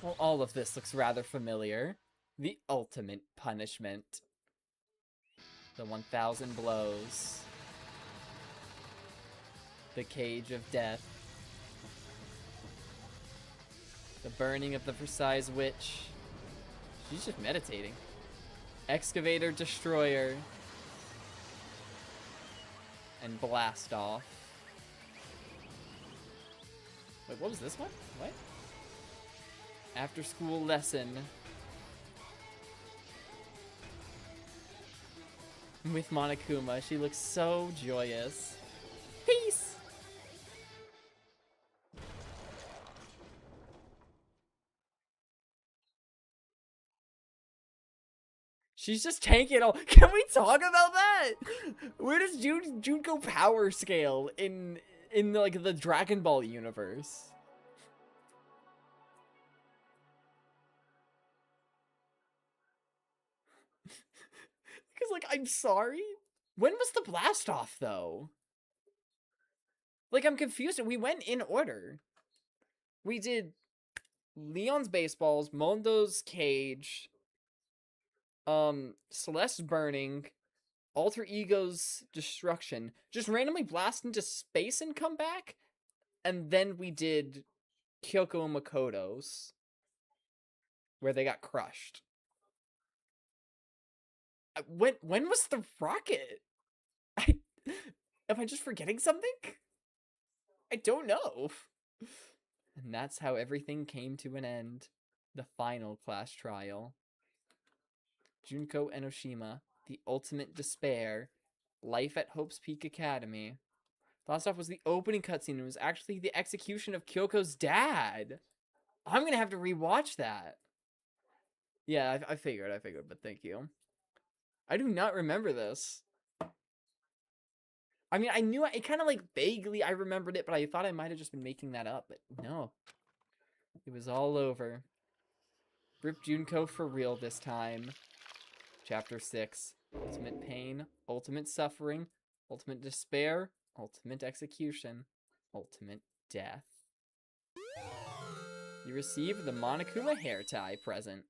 Well, all of this looks rather familiar. The ultimate punishment. The 1,000 blows. The cage of death. The burning of the Versailles Witch. She's just meditating. Excavator Destroyer. And Blast Off. Wait, what was this one? What? After school lesson. With Monokuma. She looks so joyous. Peace! She's just tanking all. Can we talk about that? Where does Junko power scale in like the Dragon Ball universe? Because like I'm sorry, when was the blast off though? Like I'm confused. We went in order. We did Leon's baseballs, Mondo's cage. Celeste's burning, alter ego's destruction, just randomly blast into space and come back. And then we did Kyoko and Makoto's, where they got crushed. When was the rocket? Am I just forgetting something? I don't know. And that's how everything came to an end. The final class trial. Junko Enoshima, the ultimate despair. Life at Hope's Peak Academy. Last off was the opening cutscene. It was actually the execution of Kyoko's dad. I'm gonna have to rewatch that. Yeah, I figured, but thank you. I do not remember this. I mean, I knew it kind of like vaguely I remembered it, but I thought I might have just been making that up, but no. It was all over. Rip Junko for real this time. Chapter 6. Ultimate pain, ultimate suffering, ultimate despair, ultimate execution, ultimate death. You receive the Monokuma hair tie present.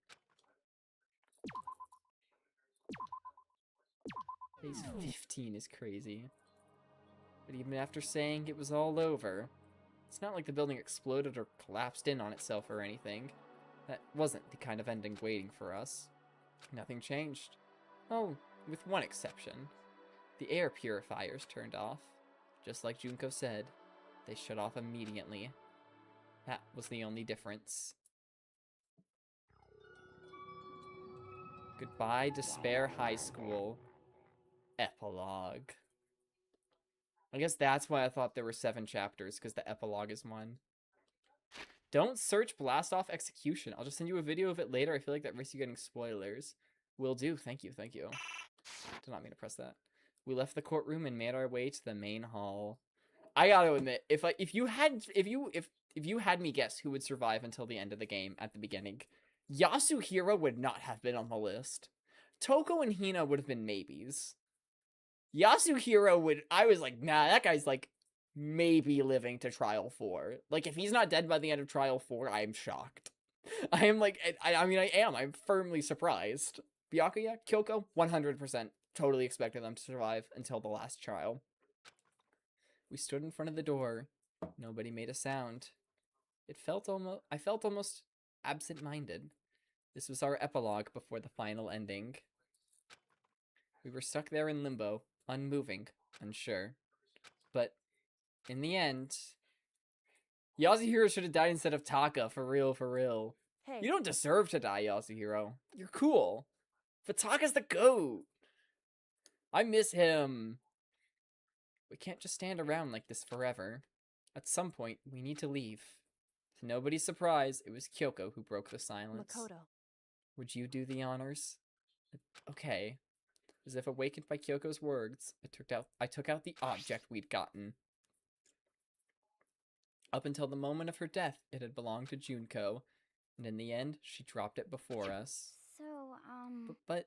Phase 15 is crazy. But even after saying it was all over, it's not like the building exploded or collapsed in on itself or anything. That wasn't the kind of ending waiting for us. Nothing changed. Oh, with one exception. The air purifiers turned off. Just like Junko said, they shut off immediately. That was the only difference. Goodbye, Despair High School. Epilogue. I guess that's why I thought there were 7 chapters, because the epilogue is 1. Don't search Blast Off Execution. I'll just send you a video of it later. I feel like that risks you getting spoilers. Will do. Thank you. Did not mean to press that. We left the courtroom and made our way to the main hall. I gotta admit, if you had me guess who would survive until the end of the game at the beginning, Yasuhiro would not have been on the list. Toko and Hina would have been maybes. Yasuhiro would, I was like, nah, that guy's like maybe living to trial 4. Like, if he's not dead by the end of trial 4, I am shocked. I am like, I'm firmly surprised. Byakuya, Kyoko, 100%. Totally expected them to survive until the last trial. We stood in front of the door. Nobody made a sound. I felt almost absent-minded. This was our epilogue before the final ending. We were stuck there in limbo, unmoving, unsure. But in the end, Yasuhiro should have died instead of Taka, for real. Hey. You don't deserve to die, Yasuhiro. You're cool. But Taka's the GOAT. I miss him. We can't just stand around like this forever. At some point, we need to leave. To nobody's surprise, it was Kyoko who broke the silence. Makoto. Would you do the honors? Okay. As if awakened by Kyoko's words, I took out the object we'd gotten. Up until the moment of her death, it had belonged to Junko, and in the end, she dropped it before us. So, But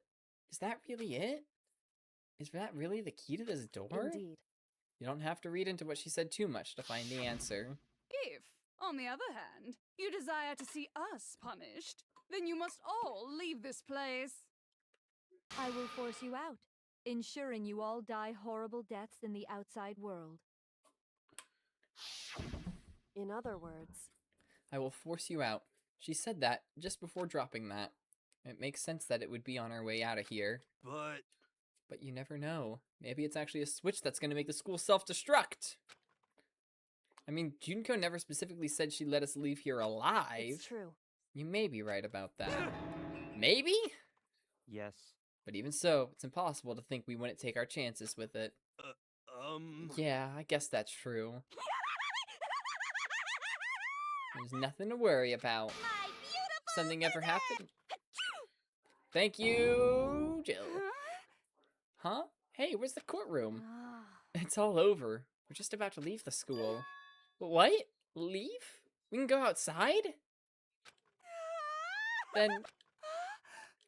is that really it? Is that really the key to this door? Indeed. You don't have to read into what she said too much to find the answer. If, on the other hand, you desire to see us punished, then you must all leave this place. I will force you out, ensuring you all die horrible deaths in the outside world. In other words, I will force you out. She said that just before dropping that. It makes sense that it would be on our way out of here. But you never know. Maybe it's actually a switch that's going to make the school self-destruct. I mean, Junko never specifically said she'd let us leave here alive. it's true. You may be right about that. Maybe? Yes. But even so, it's impossible to think we wouldn't take our chances with it. Yeah, I guess that's true. There's nothing to worry about. Something ever happened? Thank you, Jill. Huh? Hey, where's the courtroom? It's all over. We're just about to leave the school. What? Leave? We can go outside? Then...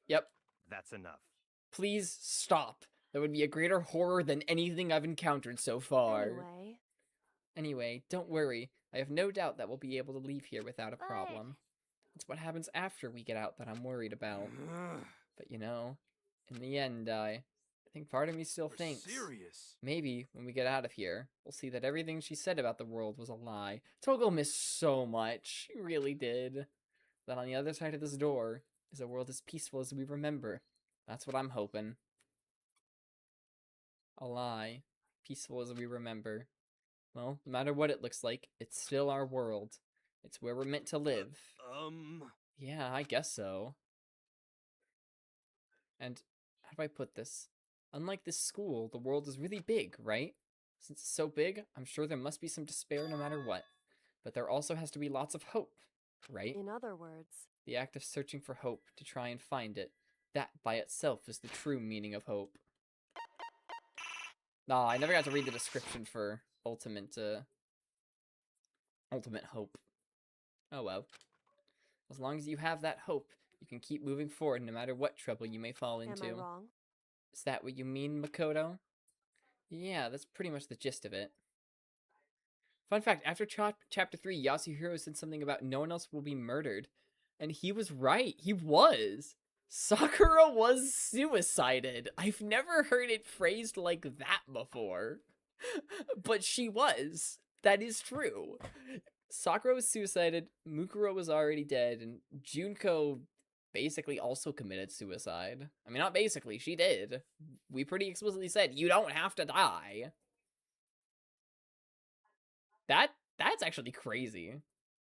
Yep. That's enough. Please stop. That would be a greater horror than anything I've encountered so far. Anyway, don't worry. I have no doubt that we'll be able to leave here without a problem. It's what happens after we get out that I'm worried about. But you know, in the end, think part of me still You're thinks serious. maybe when we get out of here, we'll see that everything she said about the world was a lie. Togo missed so much. She really did. That on the other side of this door is a world as peaceful as we remember. That's what I'm hoping. A lie. Peaceful as we remember. Well, no matter what it looks like, it's still our world. It's where we're meant to live. Yeah, I guess so. And how do I put this? Unlike this school, the world is really big, right? Since it's so big, I'm sure there must be some despair no matter what. But there also has to be lots of hope, right? In other words, The act of searching for hope to try and find it. That by itself is the true meaning of hope. Nah, I never got to read the description for Ultimate Hope. Oh well. As long as you have that hope, you can keep moving forward no matter what trouble you may fall into. am I wrong? Is that what you mean, Makoto? Yeah, that's pretty much the gist of it. Fun fact, after chapter 3, Yasuhiro said something about no one else will be murdered. And he was right. He was. Sakura was suicided. I've never heard it phrased like that before. But she was. That is true. Sakura was suicided, Mukuro was already dead, and Junko basically also committed suicide. I mean, not basically, she did. We pretty explicitly said, you don't have to die. That's actually crazy.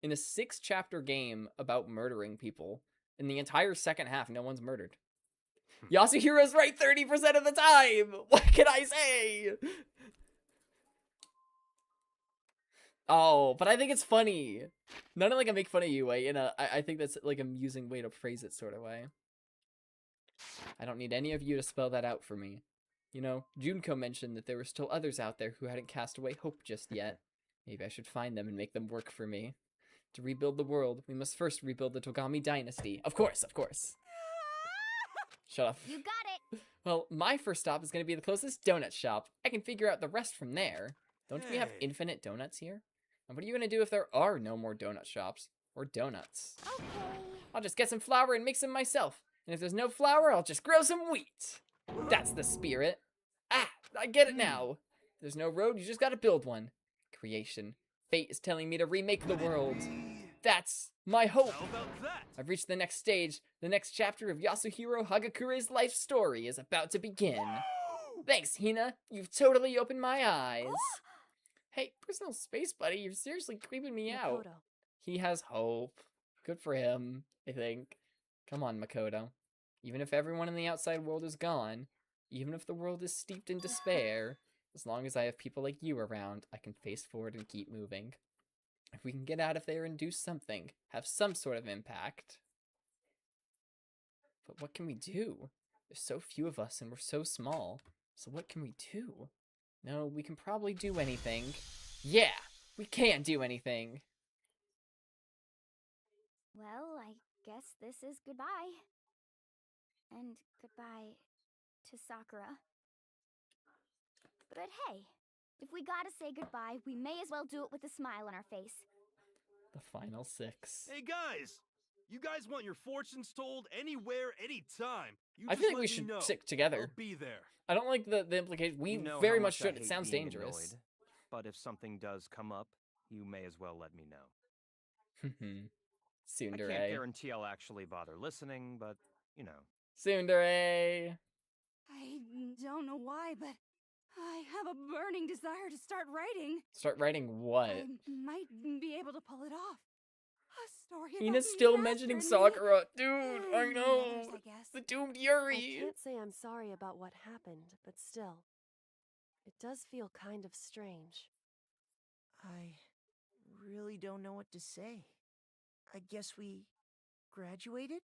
In a 6-chapter game about murdering people, in the entire second half, no one's murdered. Yasuhiro's right 30% of the time! What can I say? Oh, but I think it's funny. Not like I make fun of you, in a, I think that's like an amusing way to phrase it sort of way. I don't need any of you to spell that out for me. You know, Junko mentioned that there were still others out there who hadn't cast away hope just yet. Maybe I should find them and make them work for me. To rebuild the world, we must first rebuild the Togami dynasty. Of course, of course. Shut up. You got it! Well, my first stop is going to be the closest donut shop. I can figure out the rest from there. Don't we have infinite donuts here? And what are you going to do if there are no more donut shops? Or donuts? Okay. I'll just get some flour and mix them myself. And if there's no flour, I'll just grow some wheat. That's the spirit. Ah, I get it now. If there's no road, you just gotta build one. Creation. Fate is telling me to remake the world. That's my hope. How about that? I've reached the next stage. The next chapter of Yasuhiro Hagakure's life story is about to begin. Thanks, Hina. You've totally opened my eyes. Hey, personal space buddy, you're seriously creeping me out. Makoto. He has hope. Good for him, I think. Come on, Makoto. Even if everyone in the outside world is gone, even if the world is steeped in despair, as long as I have people like you around, I can face forward and keep moving. If we can get out of there and do something, have some sort of impact. But what can we do? There's so few of us and we're so small. So what can we do? No, we can probably do anything. Yeah, we can do anything. Well, I guess this is goodbye. And goodbye to Sakura. But hey, if we gotta say goodbye, we may as well do it with a smile on our face. The final 6. Hey guys! You guys want your fortunes told anywhere, anytime. I feel like we should stick together. I'll be there. I don't like the implication. We You know very how much much I should. It hate sounds being dangerous. annoyed, but if something does come up, you may as well let me know. I can't Tsundere. guarantee I'll actually bother listening, but, you know. Tsundere. I don't know why, but I have a burning desire to start writing. Start writing what? I might be able to pull it off. A story about Hina's still master mentioning and me. Sakura. Dude, I And know. others, I guess. The doomed I Yuri. can't say I'm sorry about what happened, but still, it does feel kind of strange. I really don't know what to say. I guess we graduated?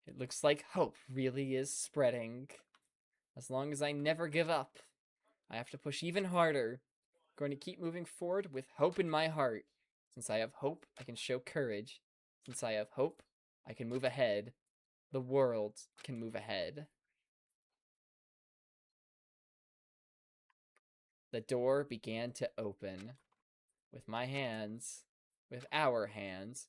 It looks like hope really is spreading. As long as I never give up, I have to push even harder. I'm going to keep moving forward with hope in my heart. Since I have hope, I can show courage. Since I have hope, I can move ahead. The world can move ahead. The door began to open. With my hands, with our hands,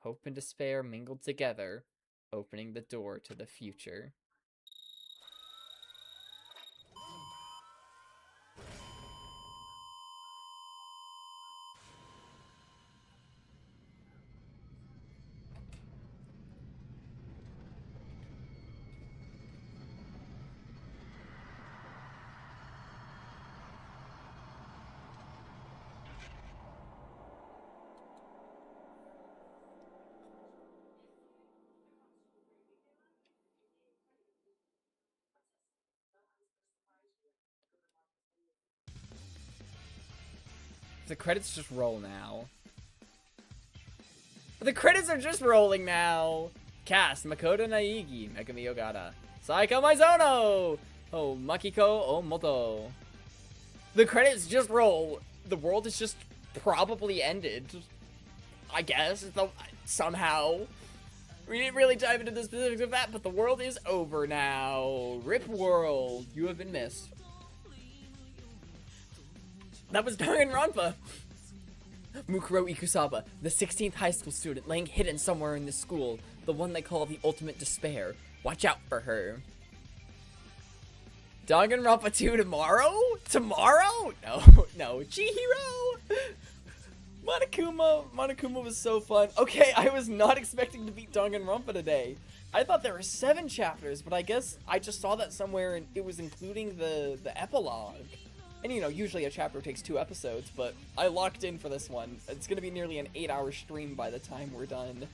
Hope and despair mingled together, opening the door to the future. The credits just roll now. The credits are just rolling now! Cast: Makoto Naegi, Megumi Ogata, Saiko Maizono, Oh Makiko Omoto. The credits just roll. The world is just probably ended. I guess, somehow. We didn't really dive into the specifics of that, but the world is over now. Rip world, you have been missed. That was Danganronpa. Mukuro Ikusaba, the 16th high school student laying hidden somewhere in this school, the one they call the ultimate despair. Watch out for her. Danganronpa 2 tomorrow? Tomorrow? No. Chihiro! Monokuma was so fun. Okay, I was not expecting to beat Danganronpa today. I thought there were 7 chapters, but I guess I just saw that somewhere and it was including the epilogue. And you know, usually a chapter takes 2 episodes, but I locked in for this one. It's gonna be nearly an 8-hour stream by the time we're done.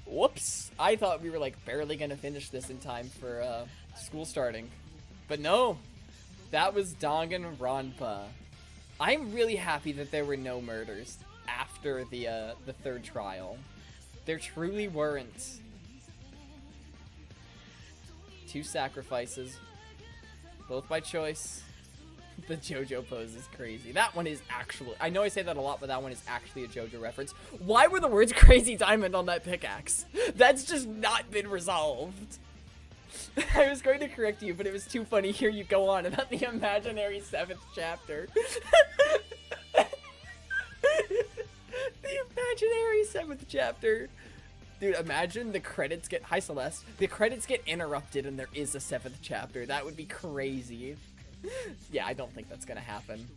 Whoops! I thought we were like barely gonna finish this in time for school starting. But no, that was Danganronpa. I'm really happy that there were no murders after the 3rd trial. There truly weren't. 2 sacrifices, both by choice. The JoJo pose is crazy. That one is actually, I know I say that a lot, but that one is actually a JoJo reference. Why were the words crazy diamond on that pickaxe? That's just not been resolved. I was going to correct you, but it was too funny. Here you go on about the imaginary 7th chapter. The imaginary 7th chapter. Dude, imagine the credits get, hi Celeste, the credits get interrupted and there is a 7th chapter. That would be crazy. Yeah, I don't think that's gonna happen.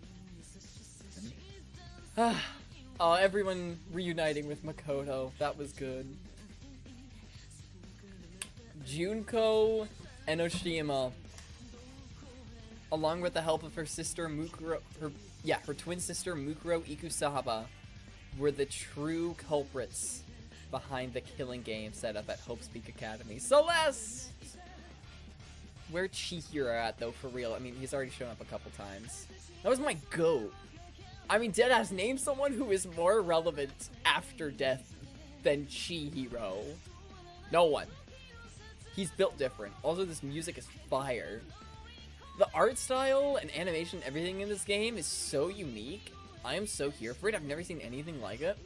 Oh, everyone reuniting with Makoto. That was good. Junko Enoshima, along with the help of her sister Mukuro, her twin sister Mukuro Ikusaba, were the true culprits behind the killing game set up at Hope's Peak Academy. Celeste! Where Chihiro at, though, for real? I mean, he's already shown up a couple times. That was my goat. I mean, deadass, name someone who is more relevant after death than Chihiro. No one. He's built different. Also, this music is fire. The art style and animation, everything in this game is so unique. I am so here for it. I've never seen anything like it.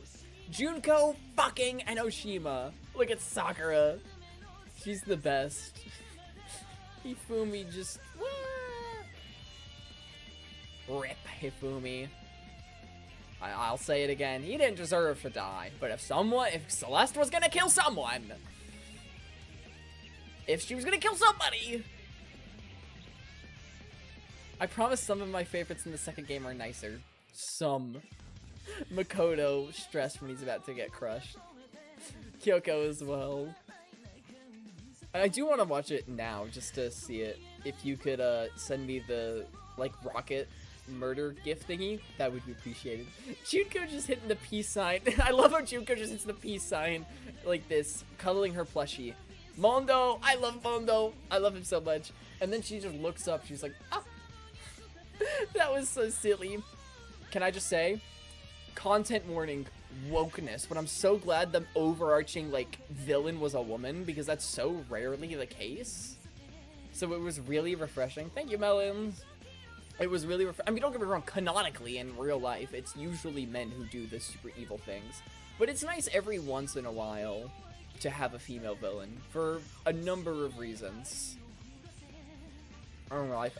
Junko fucking Enoshima. Look at Sakura. She's the best. Hifumi just... Rip Hifumi. I'll say it again. He didn't deserve to die. But if Celeste was gonna kill someone... If she was gonna kill somebody... I promise some of my favorites in the second game are nicer. Some. Makoto stressed when he's about to get crushed. Kyoko as well. I do want to watch it now, just to see it. If you could send me the, like, rocket murder gift thingy, that would be appreciated. Junko just hitting the peace sign. I love how Junko just hits the peace sign like this, cuddling her plushie. Mondo! I love Mondo! I love him so much. And then she just looks up, she's like, ah! That was so silly. Can I just say, content warning, wokeness, but I'm so glad the overarching, like, villain was a woman, because that's so rarely the case. So it was really refreshing. Thank you, Melons. It was really I mean, don't get me wrong, canonically in real life, it's usually men who do the super evil things. But it's nice every once in a while to have a female villain, for a number of reasons. I don't know,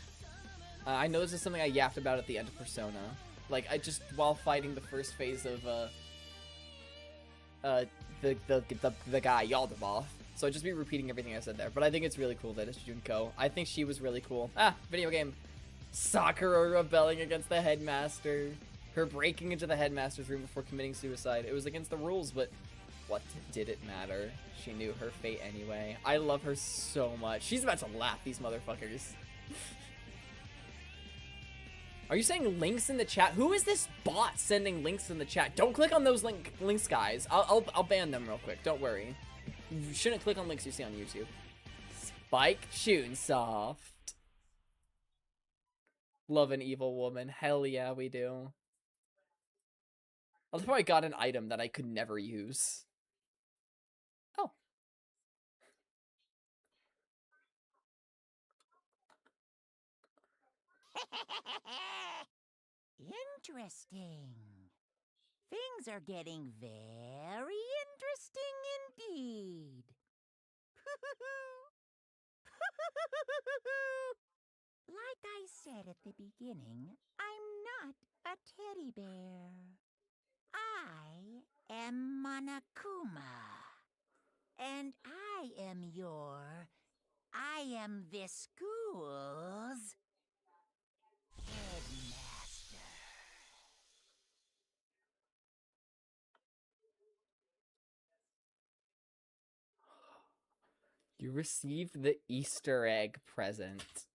I know this is something I yapped about at the end of Persona. Like, I just, while fighting the first phase of, the guy, Yaldabaoth. So I'd just be repeating everything I said there. But I think it's really cool that it's Junko. I think she was really cool. Ah, video game. Sakura rebelling against the headmaster. Her breaking into the headmaster's room before committing suicide. It was against the rules, but what did it matter? She knew her fate anyway. I love her so much. She's about to laugh, these motherfuckers. Are you saying links in the chat? Who is this bot sending links in the chat? Don't click on those links, guys. I'll ban them real quick. Don't worry. You shouldn't click on links you see on YouTube. Spike Chunsoft. Love an evil woman. Hell yeah, we do. I'll probably got an item that I could never use. Oh. Interesting. Things are getting very interesting indeed. Like I said at the beginning, I'm not a teddy bear. I am Monokuma. And I am this school's headmaster. You received the Easter egg present.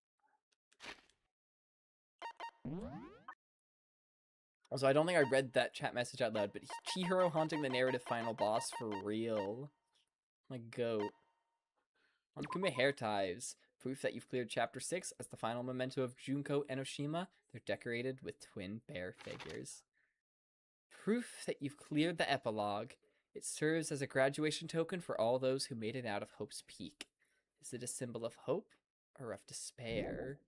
Also, I don't think I read that chat message out loud, but Chihiro haunting the narrative final boss for real. My goat. Monokuma hair ties. Proof that you've cleared chapter 6 as the final memento of Junko Enoshima. They're decorated with twin bear figures. Proof that you've cleared the epilogue. It serves as a graduation token for all those who made it out of Hope's Peak. Is it a symbol of hope or of despair?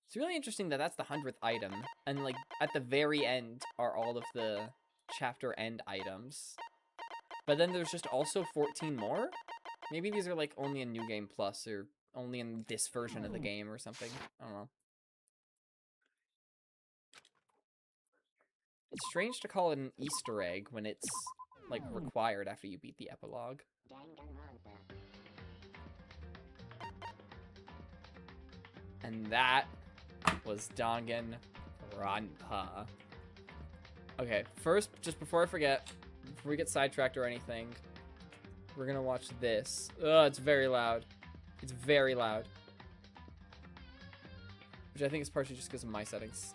It's really interesting that that's the 100th item, and like at the very end are all of the chapter end items. But then there's just also 14 more? Maybe these are like only in New Game Plus or only in this version of the game or something. I don't know. It's strange to call it an Easter egg when it's like required after you beat the epilogue. And that was Danganronpa. Okay, first, just before I forget, before we get sidetracked or anything, we're gonna watch this. Ugh, it's very loud. It's very loud. Which I think is partially just because of my settings.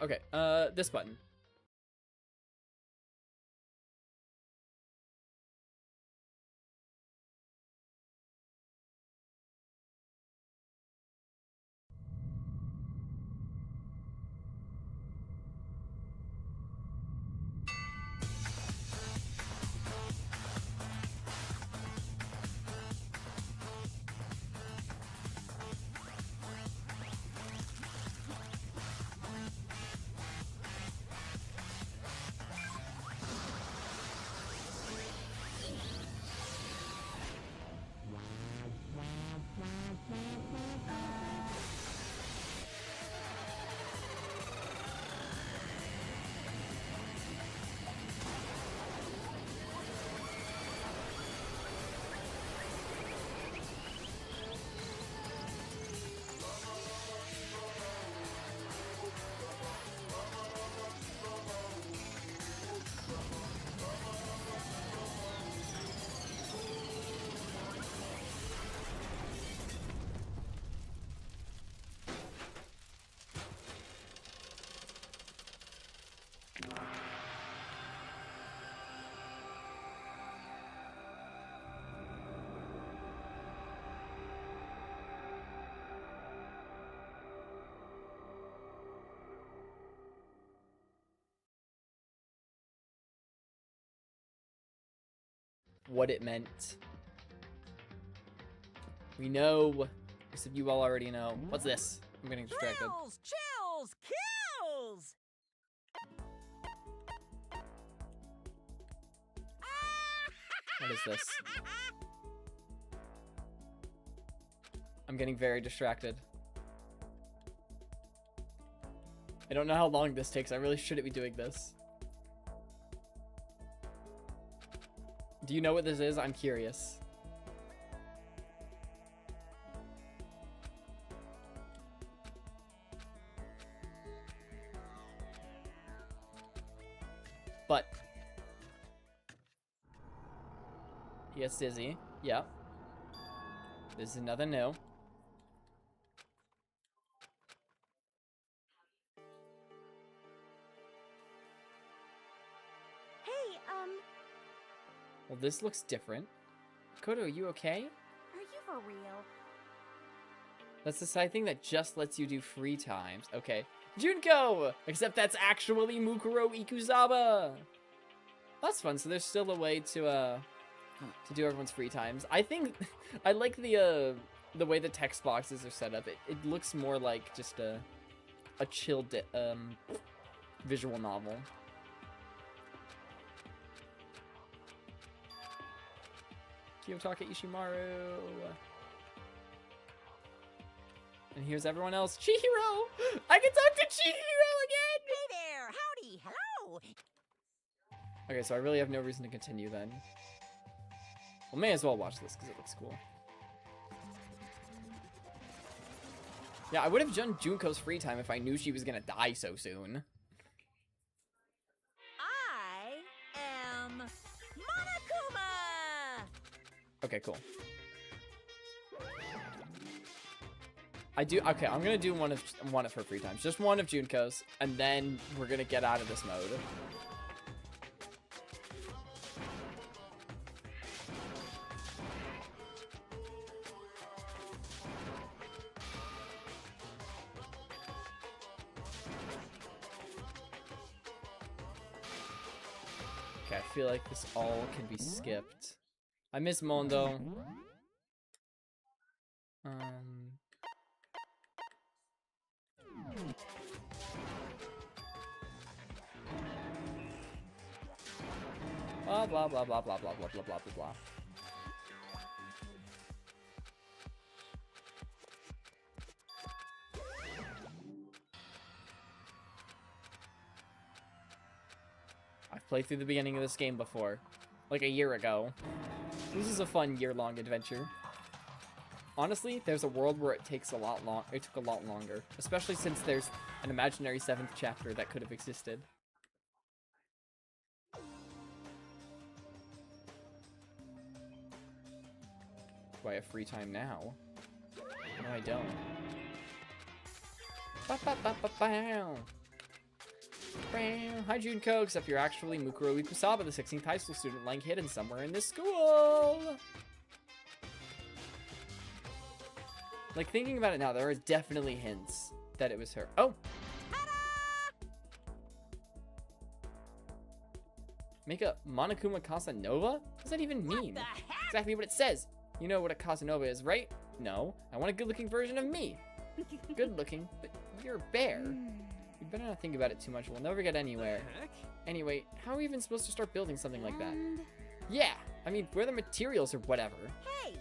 Okay, this button. What it meant. We know. Most of you all already know. What's this? I'm getting distracted. Thrills, chills, kills! What is this? I'm getting very distracted. I don't know how long this takes. I really shouldn't be doing this. Do you know what this is? I'm curious. But yes, Dizzy. Yep. This is another no. Hey, Well, this looks different. Koto, are you okay? Are you for real? That's the side thing that just lets you do free times. Okay. Junko! Except that's actually Mukuro Ikusaba! That's fun. So there's still a way to do everyone's free times. I think I like the way the text boxes are set up. It looks more like just a chill visual novel. Kiyotaka Ishimaru. And here's everyone else. Chihiro! I can talk to Chihiro again! hey there! Howdy! Hello! Okay, so I really have no reason to continue then. Well, may as well watch this because it looks cool. Yeah, I would have done Junko's free time if I knew she was gonna die so soon. I am Monokuma! Okay, cool. Okay, I'm gonna do one of her free times. Just one of Junko's, and then we're gonna get out of this mode. Okay, I feel like this all can be skipped. I miss Mondo. Blah blah blah blah blah blah blah blah blah blah. I've played through the beginning of this game before, like a year ago. This is a fun year-long adventure. Honestly, there's a world where it took a lot longer, especially since there's an imaginary 7th chapter that could have existed. Do I have free time now? No, I don't. Hi, Junko, except you're actually Mukuro Ikusaba, the 16th high school student lying hidden somewhere in this school! Like, thinking about it now, there are definitely hints that it was her. Oh! Make a Monokuma Casanova? What does that even mean? Exactly what it says. You know what a Casanova is, right? No. I want a good-looking version of me. Good-looking, but you're a bear. You better not think about it too much. We'll never get anywhere. Anyway, how are we even supposed to start building something like that? Yeah, I mean, where are the materials or whatever? Hey,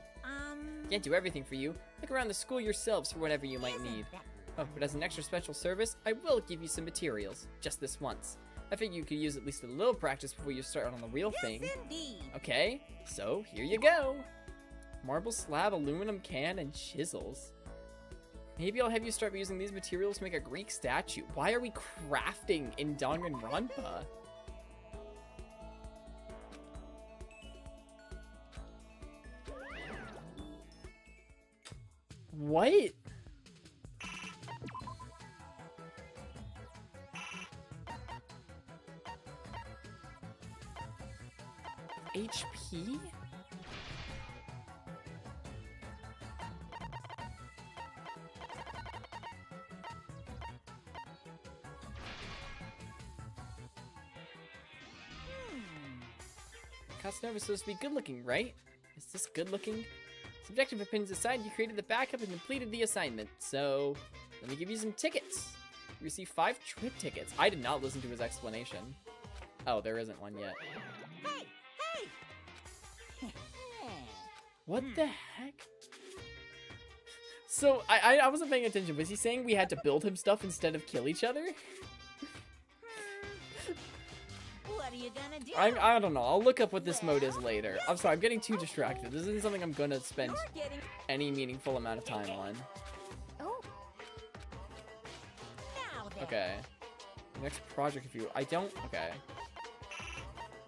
Can't do everything for you. Look around the school yourselves for whatever you might need. Oh, but as an extra special service, I will give you some materials. Just this once. I figure you could use at least a little practice before you start on the real thing. indeed. Okay, so here you go. Marble slab, aluminum can, and chisels. Maybe I'll have you start using these materials to make a Greek statue. Why are we crafting in Danganronpa? What? HP? Casanova's supposed to be good looking, right? Is this good looking? Subjective opinions aside, you created the backup and completed the assignment. So, let me give you some tickets. You received 5 trip tickets. I did not listen to his explanation. Oh, there isn't one yet. Hey! What the heck? So, I wasn't paying attention. Was he saying we had to build him stuff instead of kill each other? What are you gonna do? I don't know. I'll look up what this mode is later. I'm sorry, I'm getting too distracted. This isn't something I'm gonna spend any meaningful amount of time on. Oh. Now then. Okay. Next project review. Okay.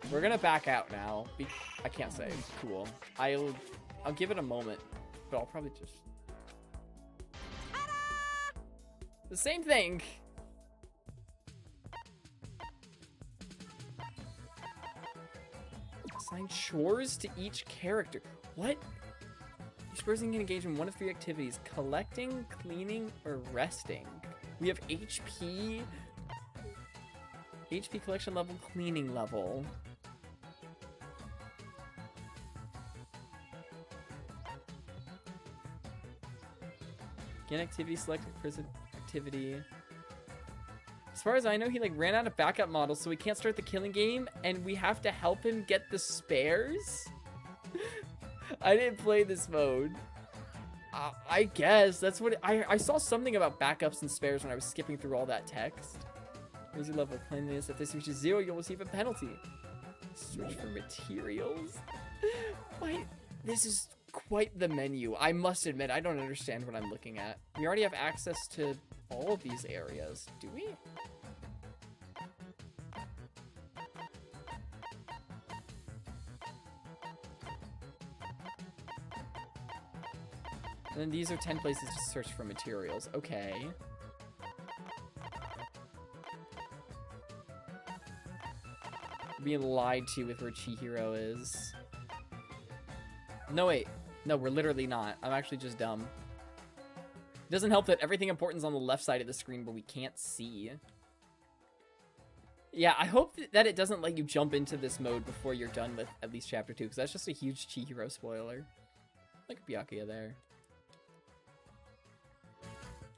We're gonna back out now. I can't say. Cool. I'll give it a moment, but I'll probably just... The same thing. Assign chores to each character. What? Each person can engage in one of 3 activities: collecting, cleaning, or resting. We have HP collection level, cleaning level. Get activity, select prison activity. As far as I know, he like ran out of backup models, so we can't start the killing game, and we have to help him get the spares? I didn't play this mode. I guess that's what I saw something about backups and spares when I was skipping through all that text. Raise your level of cleanliness. If this reaches 0, you'll receive a penalty. Search for materials. Wait, this is quite the menu. I must admit, I don't understand what I'm looking at. We already have access to all of these areas, do we? And then these are 10 places to search for materials. Okay. Being lied to with where Chihiro is. No, wait. No, we're literally not. I'm actually just dumb. It doesn't help that everything important is on the left side of the screen, but we can't see. Yeah, I hope that it doesn't let you jump into this mode before you're done with at least Chapter 2, because that's just a huge Chihiro spoiler. Look at Byakuya there.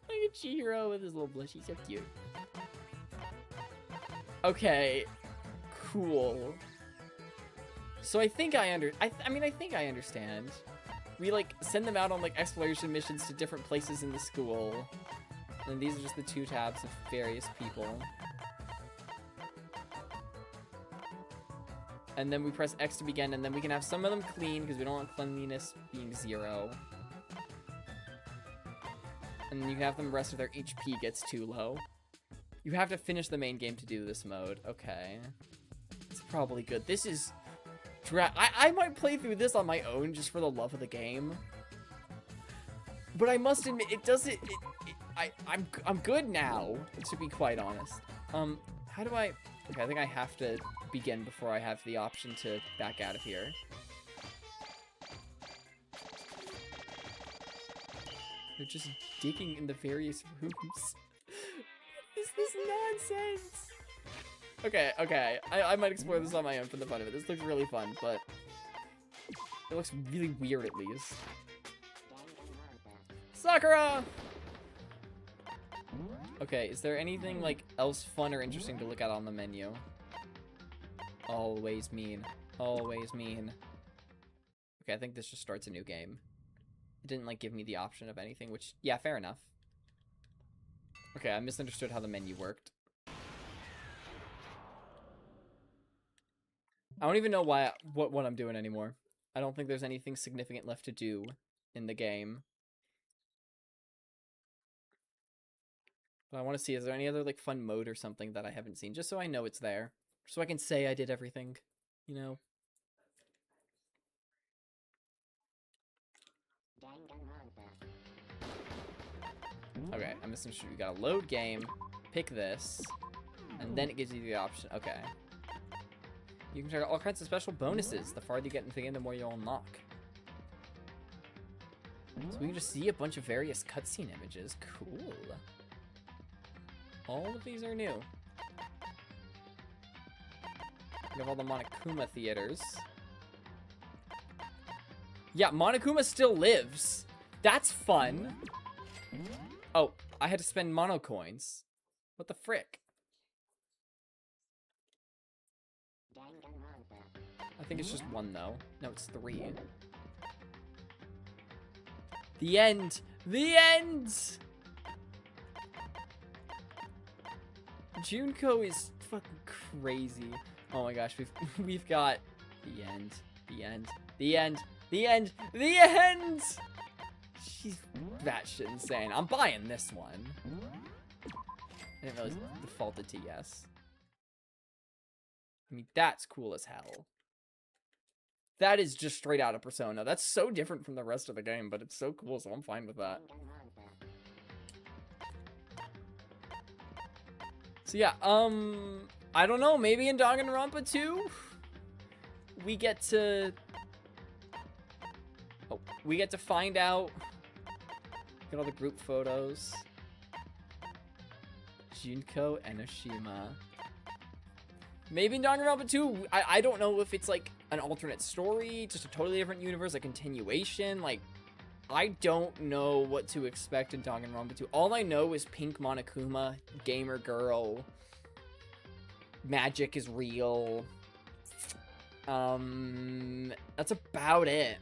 Look at Chihiro with his little blush. He's so cute. Okay. Cool. So I think I think I understand. We like send them out on like exploration missions to different places in the school. And these are just the 2 tabs of various people. And then we press X to begin, and then we can have some of them clean because we don't want cleanliness being 0. And then you can have them rest if their HP gets too low. You have to finish the main game to do this mode. Okay. It's probably good. This is... I might play through this on my own just for the love of the game. But I must admit, it doesn't... I'm good now, to be quite honest. How do I... Okay, I think I have to begin before I have the option to back out of here. They're just digging in the various rooms. What is this nonsense? Okay. I might explore this on my own for the fun of it. This looks really fun, but it looks really weird at least. Sakura! Okay, is there anything like else fun or interesting to look at on the menu? Always mean. Always mean. Okay, I think this just starts a new game. It didn't like give me the option of anything, which, yeah, fair enough. Okay, I misunderstood how the menu worked. I don't even know what I'm doing anymore. I don't think there's anything significant left to do in the game. But I want to see, is there any other like fun mode or something that I haven't seen? Just so I know it's there. So I can say I did everything, you know? Okay, I misunderstood. You gotta load game, pick this, and then it gives you the option. Okay. You can check all kinds of special bonuses. The farther you get into the game, the more you'll unlock. So we can just see a bunch of various cutscene images. Cool. All of these are new. We have all the Monokuma theaters. Yeah, Monokuma still lives. That's fun. Oh, I had to spend mono coins. What the frick? I think it's just 1 though. No, it's 3. The end. The end! Junko is fucking crazy. Oh my gosh, we've got the end, the end, the end, the end, the end! She's batshit insane. I'm buying this one. I didn't realize it defaulted to yes. I mean, that's cool as hell. That is just straight out of Persona. That's so different from the rest of the game, but it's so cool, so I'm fine with that. So yeah, I don't know, maybe in Danganronpa 2, we get to find out, get all the group photos. Junko Enoshima. Maybe in Danganronpa 2, I don't know if it's like an alternate story, just a totally different universe, a continuation, like, I don't know what to expect in Danganronpa 2. All I know is Pink Monokuma, gamer girl, magic is real. That's about it.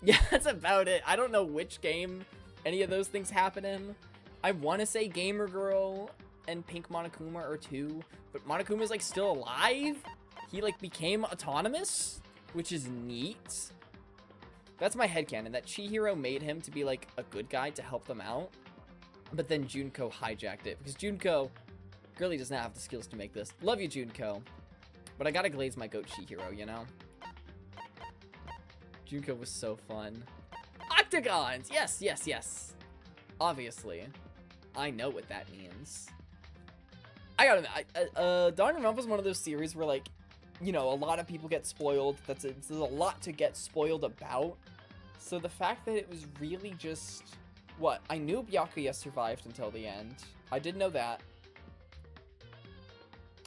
Yeah, that's about it. I don't know which game any of those things happen in. I want to say gamer girl and Pink Monokuma are 2, but Monokuma's like still alive. He like became autonomous, which is neat. That's my headcanon, that Chihiro made him to be, like, a good guy to help them out. But then Junko hijacked it. Because Junko really does not have the skills to make this. Love you, Junko. But I gotta glaze my goat Chihiro, you know? Junko was so fun. Octagons! Yes, yes, yes. Obviously. I know what that means. I gotta admit, Danganronpa is one of those series where, like, you know, a lot of people get spoiled. There's a lot to get spoiled about. So the fact that it was really just... What? I knew Byakuya survived until the end. I did know that.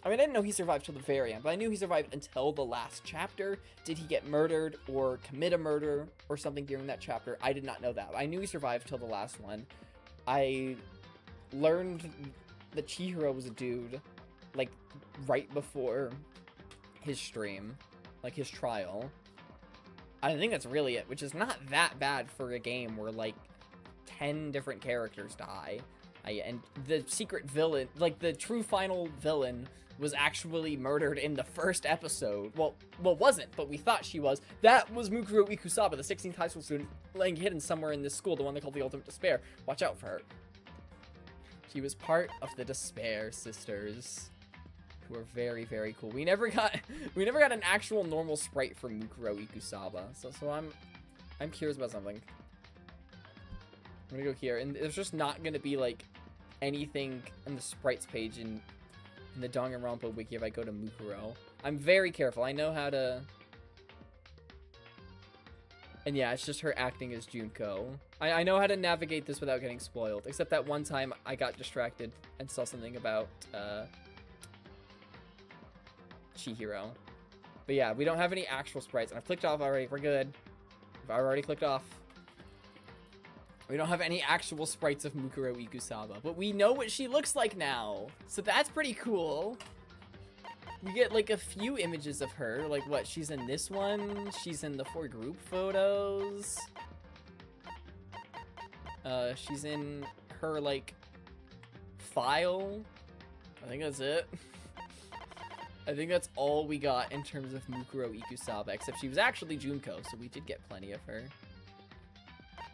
I mean, I didn't know he survived till the very end, but I knew he survived until the last chapter. Did he get murdered or commit a murder or something during that chapter? I did not know that. I knew he survived till the last one. I learned that Chihiro was a dude, like, right before his stream, like his trial. I think that's really it, which is not that bad for a game where like 10 different characters die. And the secret villain, like the true final villain, was actually murdered in the first episode. Well, wasn't, but we thought she was. That was Mukuro Ikusaba, the 16th high school student laying hidden somewhere in this school, the one they call the Ultimate Despair. Watch out for her. She was part of the Despair Sisters, who are very, very cool. We never got an actual normal sprite for Mukuro Ikusaba. So I'm curious about something. I'm gonna go here, and there's just not gonna be like anything in the sprites page in the Danganronpa wiki if I go to Mukuro. I'm very careful. I know how to. And yeah, it's just her acting as Junko. I know how to navigate this without getting spoiled. Except that one time I got distracted and saw something about Chihiro. But yeah, we don't have any actual sprites. And I've clicked off already. We're good. I've already clicked off. We don't have any actual sprites of Mukuro Ikusaba. But we know what she looks like now. So that's pretty cool. We get like a few images of her. Like what? She's in this one. She's in the 4 group photos. She's in her like file. I think that's it. I think that's all we got in terms of Mukuro Ikusaba, except she was actually Junko, so we did get plenty of her.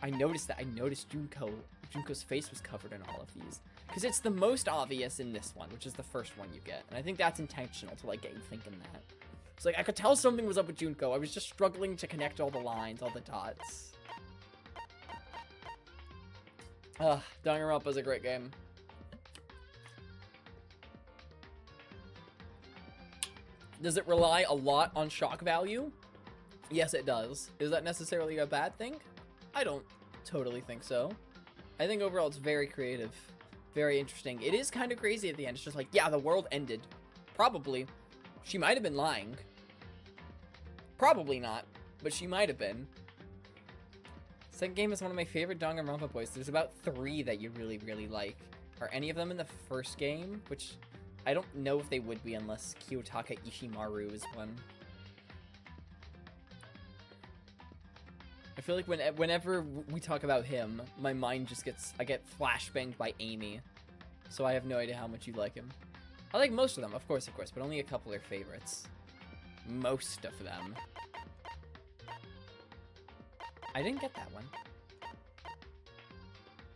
I noticed that. I noticed Junko's face was covered in all of these. Because it's the most obvious in this one, which is the first one you get. And I think that's intentional to, like, get you thinking that. It's like, I could tell something was up with Junko. I was just struggling to connect all the lines, all the dots. Danganronpa is a great game. Does it rely a lot on shock value? Yes, it does. Is that necessarily a bad thing? I don't totally think so. I think overall it's very creative. Very interesting. It is kind of crazy at the end. It's just like, yeah, the world ended. Probably. She might have been lying. Probably not, but she might have been. Second game is one of my favorite Danganronpa boys. There's about 3 that you really, really like. Are any of them in the first game? Which I don't know if they would be unless Kiyotaka Ishimaru is one. I feel like whenever we talk about him, my mind just I get flashbanged by Amy. So I have no idea how much you like him. I like most of them, of course, but only a couple are favorites. Most of them. I didn't get that one.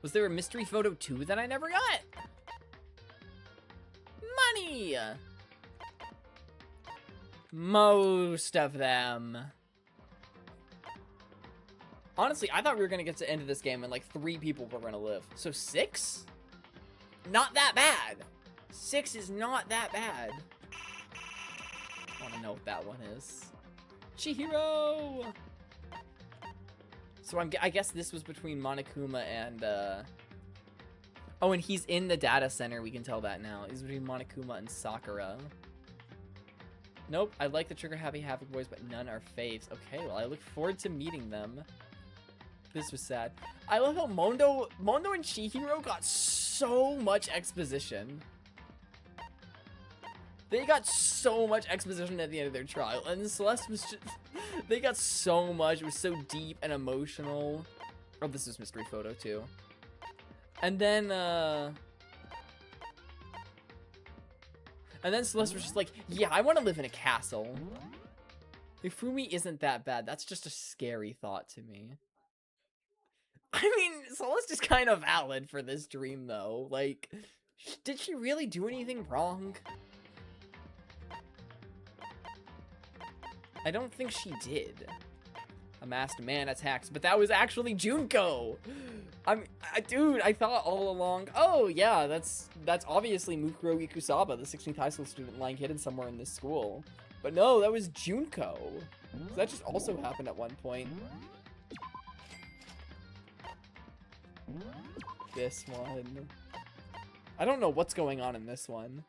Was there a mystery photo too that I never got? Money! Most of them. Honestly, I thought we were gonna get to the end of this game and like 3 people were gonna live. So 6? Not that bad. 6 is not that bad. I wanna know what that one is. Chihiro! So I guess this was between Monokuma and, oh, and he's in the data center, we can tell that now. He's between Monokuma and Sakura. Nope, I like the Trigger Happy Havoc boys, but none are faves. Okay, well, I look forward to meeting them. This was sad. I love how Mondo and Chihiro got so much exposition. They got so much exposition at the end of their trial, and Celeste was just... They got so much. It was so deep and emotional. Oh, this is mystery photo, too. And then Celeste was just like, yeah, I want to live in a castle. Ifumi isn't that bad. That's just a scary thought to me. I mean, Celeste is kind of valid for this dream, though. Like, did she really do anything wrong? I don't think she did. A masked man attacks, but that was actually Junko! Dude, I thought all along, oh yeah, that's obviously Mukuro Ikusaba, the 16th high school student lying hidden somewhere in this school. But no, that was Junko. So that just also happened at one point. This one. I don't know what's going on in this one.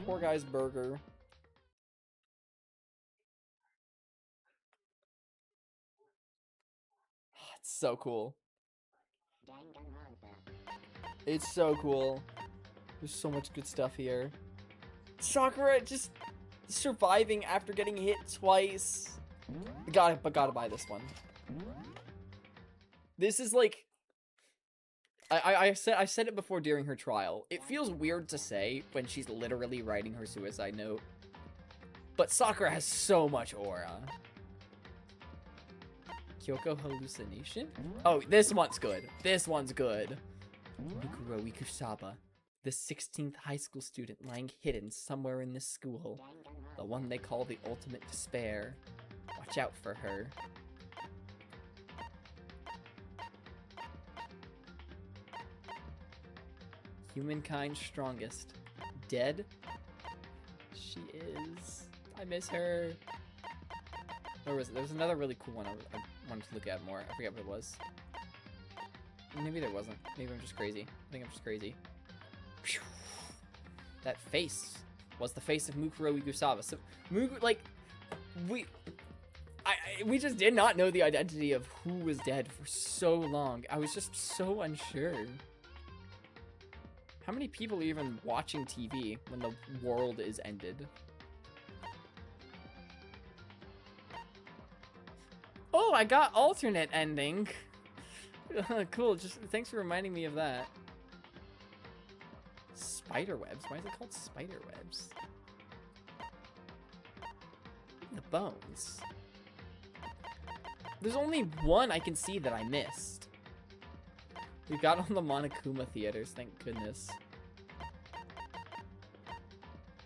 Poor guy's burger. It's so cool. It's so cool. There's so much good stuff here. Sakura just surviving after getting hit twice. Gotta buy this one. This is like... I said it before during her trial. It feels weird to say when she's literally writing her suicide note. But Sakura has so much aura. Kyoko hallucination? Oh, this one's good. This one's good. Mukuro Ikusaba, the 16th high school student lying hidden somewhere in this school. The one they call the ultimate despair. Watch out for her. Humankind's strongest. Dead? She is. I miss her. There was another really cool one I wanted to look at more. I forget what it was. Maybe there wasn't. Maybe I'm just crazy. I think I'm just crazy. That face was the face of Mukuro Ikusaba. So, we just did not know the identity of who was dead for so long. I was just so unsure. How many people are even watching TV when the world is ended? Oh, I got alternate ending. Cool, just thanks for reminding me of that. Spiderwebs? Why is it called spiderwebs? The bones. There's only one I can see that I missed. We got on the Monokuma theaters, thank goodness.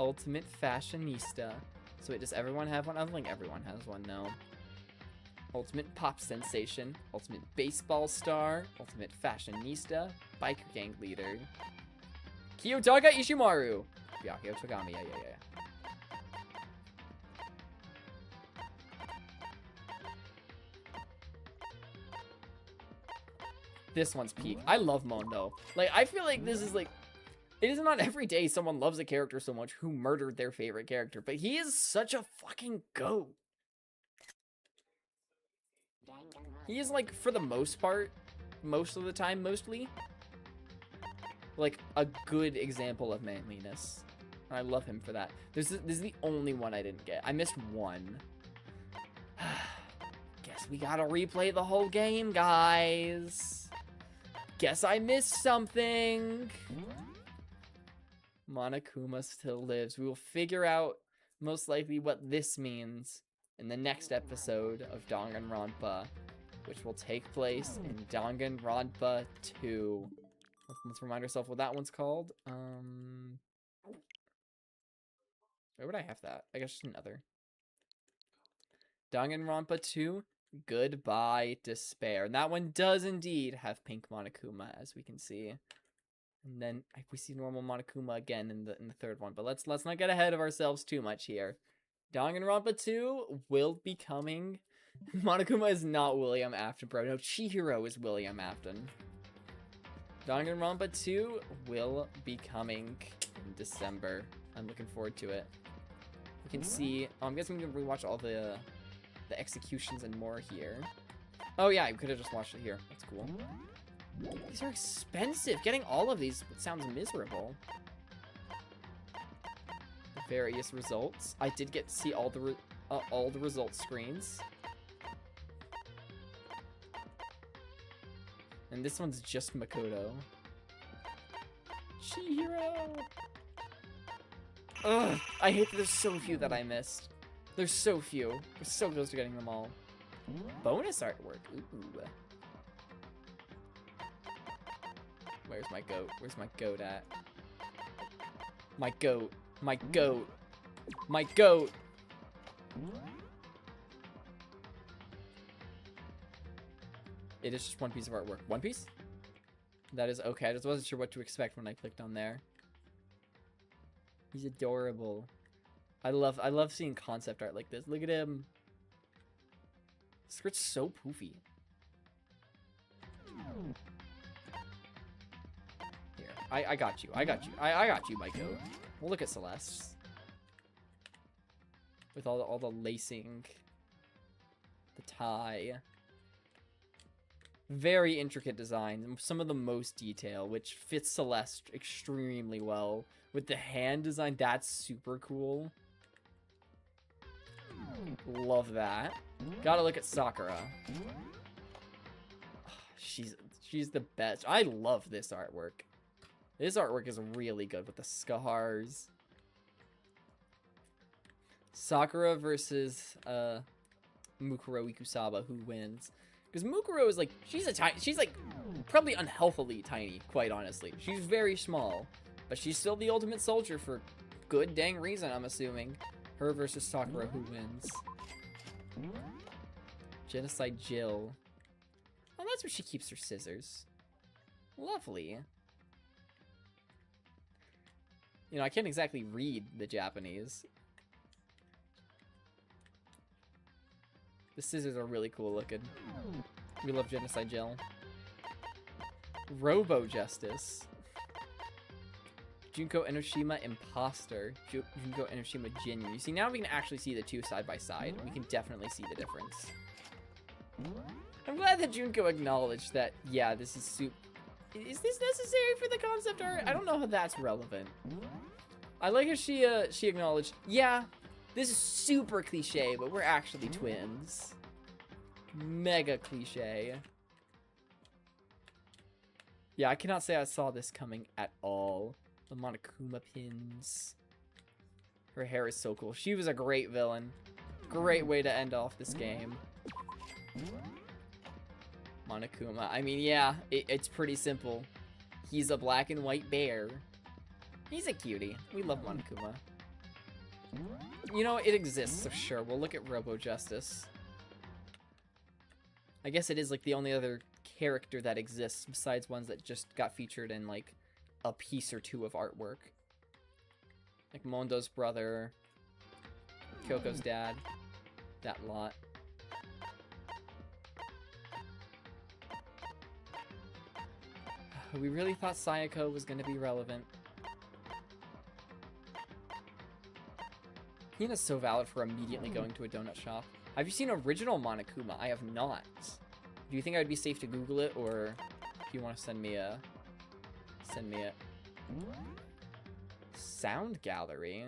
Ultimate fashionista. So wait, does everyone have one? I don't think everyone has one, no. Ultimate pop sensation. Ultimate baseball star. Ultimate fashionista. Biker gang leader. Kiyotaka Ishimaru. Byakuya Togami, yeah. This one's peak. I love Mondo. Like, I feel like this is like... It is not every day someone loves a character so much who murdered their favorite character, but he is such a fucking goat. He is, like, for the most part, most of the time, mostly, like, a good example of manliness. And I love him for that. This is the only one I didn't get. I missed one. Guess we gotta replay the whole game, guys. Guess I missed something. Monokuma still lives. We will figure out, most likely, what this means in the next episode of Danganronpa, which will take place in Danganronpa 2. Let's remind ourselves what that one's called. Where would I have that? I guess just another. Danganronpa 2, Goodbye Despair. And that one does indeed have pink Monokuma, as we can see. And then we see normal Monokuma again in the third one. But let's not get ahead of ourselves too much here. Danganronpa 2 will be coming. Monokuma is not William Afton, bro. No, Chihiro is William Afton. Danganronpa 2 will be coming in December. I'm looking forward to it. You can see, I'm guessing we can rewatch all the executions and more here. Oh yeah, we could have just watched it here. That's cool. These are expensive. Getting all of these sounds miserable. The various results. I did get to see all the results screens. And this one's just Makoto. Chihiro! Ugh, I hate that there's so few that I missed. There's so few. We're so close to getting them all. Bonus artwork. Ooh. Where's my goat? Where's my goat at? My goat. My goat. My goat. It is just one piece of artwork. One piece? That is okay. I just wasn't sure what to expect when I clicked on there. He's adorable. I love seeing concept art like this. Look at him. Skirt's so poofy. Here, I got you. I got you. I got you, my goat. We'll look at Celeste's. With all the lacing. The tie. Very intricate designs. And some of the most detail, which fits Celeste extremely well. With the hand design, that's super cool. Love that. Gotta look at Sakura. She's the best. I love this artwork. This artwork is really good with the scars. Sakura versus Mukuro Ikusaba, who wins? Because Mukuro is like, she's like probably unhealthily tiny, quite honestly. She's very small, but she's still the ultimate soldier for good dang reason, I'm assuming. Her versus Sakura, who wins? Genocide Jill. Oh, that's where she keeps her scissors. Lovely. You know, I can't exactly read the Japanese. The scissors are really cool looking. We love Genocide Jill. Robo Justice. Junko Enoshima Imposter. Junko Enoshima Jin. You see, now we can actually see the two side by side. We can definitely see the difference. I'm glad that Junko acknowledged that, yeah, this is Is this necessary for the concept art? I don't know how that's relevant. I like how she acknowledged, yeah, this is super cliche, but we're actually twins. Mega cliche. Yeah, I cannot say I saw this coming at all. The Monokuma pins. Her hair is so cool. She was a great villain. Great way to end off this game. Monokuma. I mean, yeah, it's pretty simple. He's a black and white bear. He's a cutie. We love Monokuma. You know, it exists, so sure. We'll look at Robo Justice. I guess it is like the only other character that exists besides ones that just got featured in like a piece or two of artwork. Like Mondo's brother, Kyoko's dad, that lot. We really thought Sayako was going to be relevant. Hina's so valid for immediately going to a donut shop. Have you seen original Monokuma? I have not. Do you think I'd be safe to Google it, or if you want to send me a sound gallery?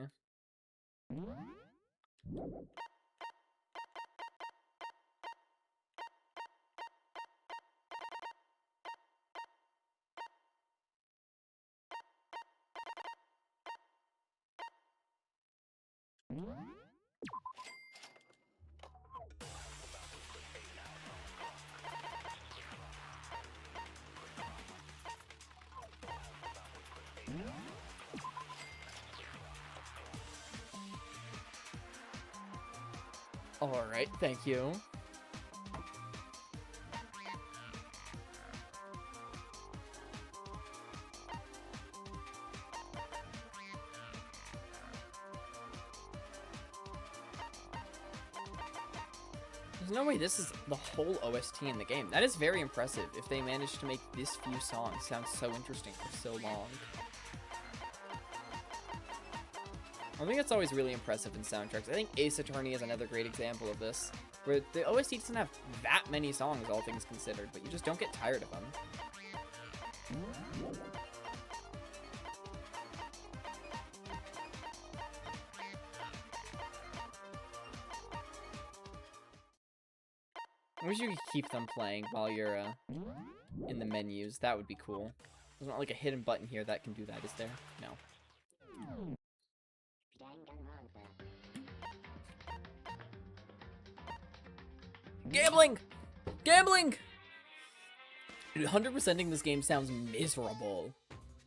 Alright, thank you. There's no way this is the whole OST in the game. That is very impressive if they managed to make this few songs sound so interesting for so long. I think it's always really impressive in soundtracks. I think Ace Attorney is another great example of this, where the OST doesn't have that many songs, all things considered, but you just don't get tired of them. I wish you could keep them playing while you're in the menus. That would be cool. There's not like a hidden button here that can do that, is there? No. Gambling! Gambling! 100%ing this game sounds miserable.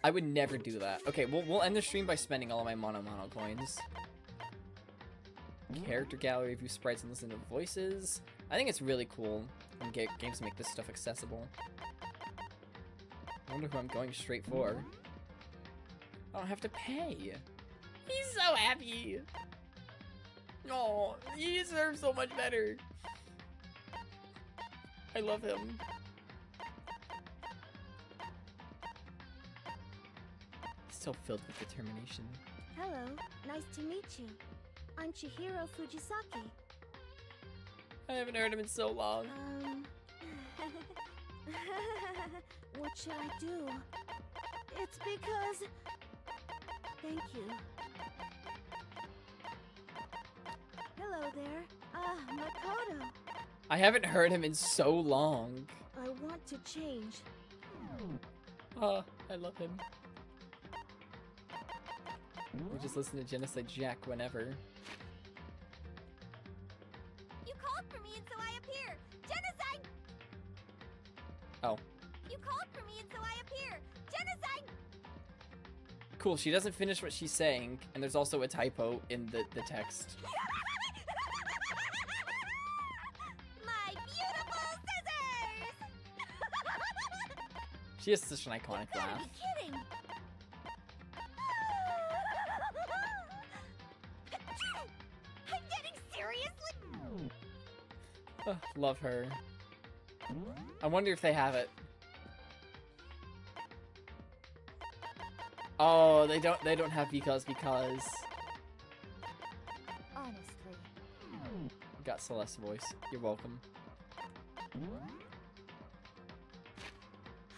I would never do that. Okay, we'll end the stream by spending all of my mono coins. Character gallery, view sprites, and listen to voices. I think it's really cool when games make this stuff accessible. I wonder who I'm going straight for. I don't have to pay. He's so happy. Oh, he deserves so much better. I love him. Still filled with determination. Hello, nice to meet you. I'm Chihiro Fujisaki. I haven't heard him in so long. What should I do? It's because... Thank you. Hello there. Makoto. I haven't heard him in so long. I want to change. Oh, I love him. We just listen to Genocide Jack whenever. You called for me and so I appear. Genocide! Oh. You called for me and so I appear. Genocide! Cool, she doesn't finish what she's saying, and there's also a typo in the text. My beautiful scissors! She has such an iconic laugh. Be kidding! I'm getting seriously. Love her. I wonder if they have it. Oh, they don't have because. Honestly. Got Celeste's voice. You're welcome.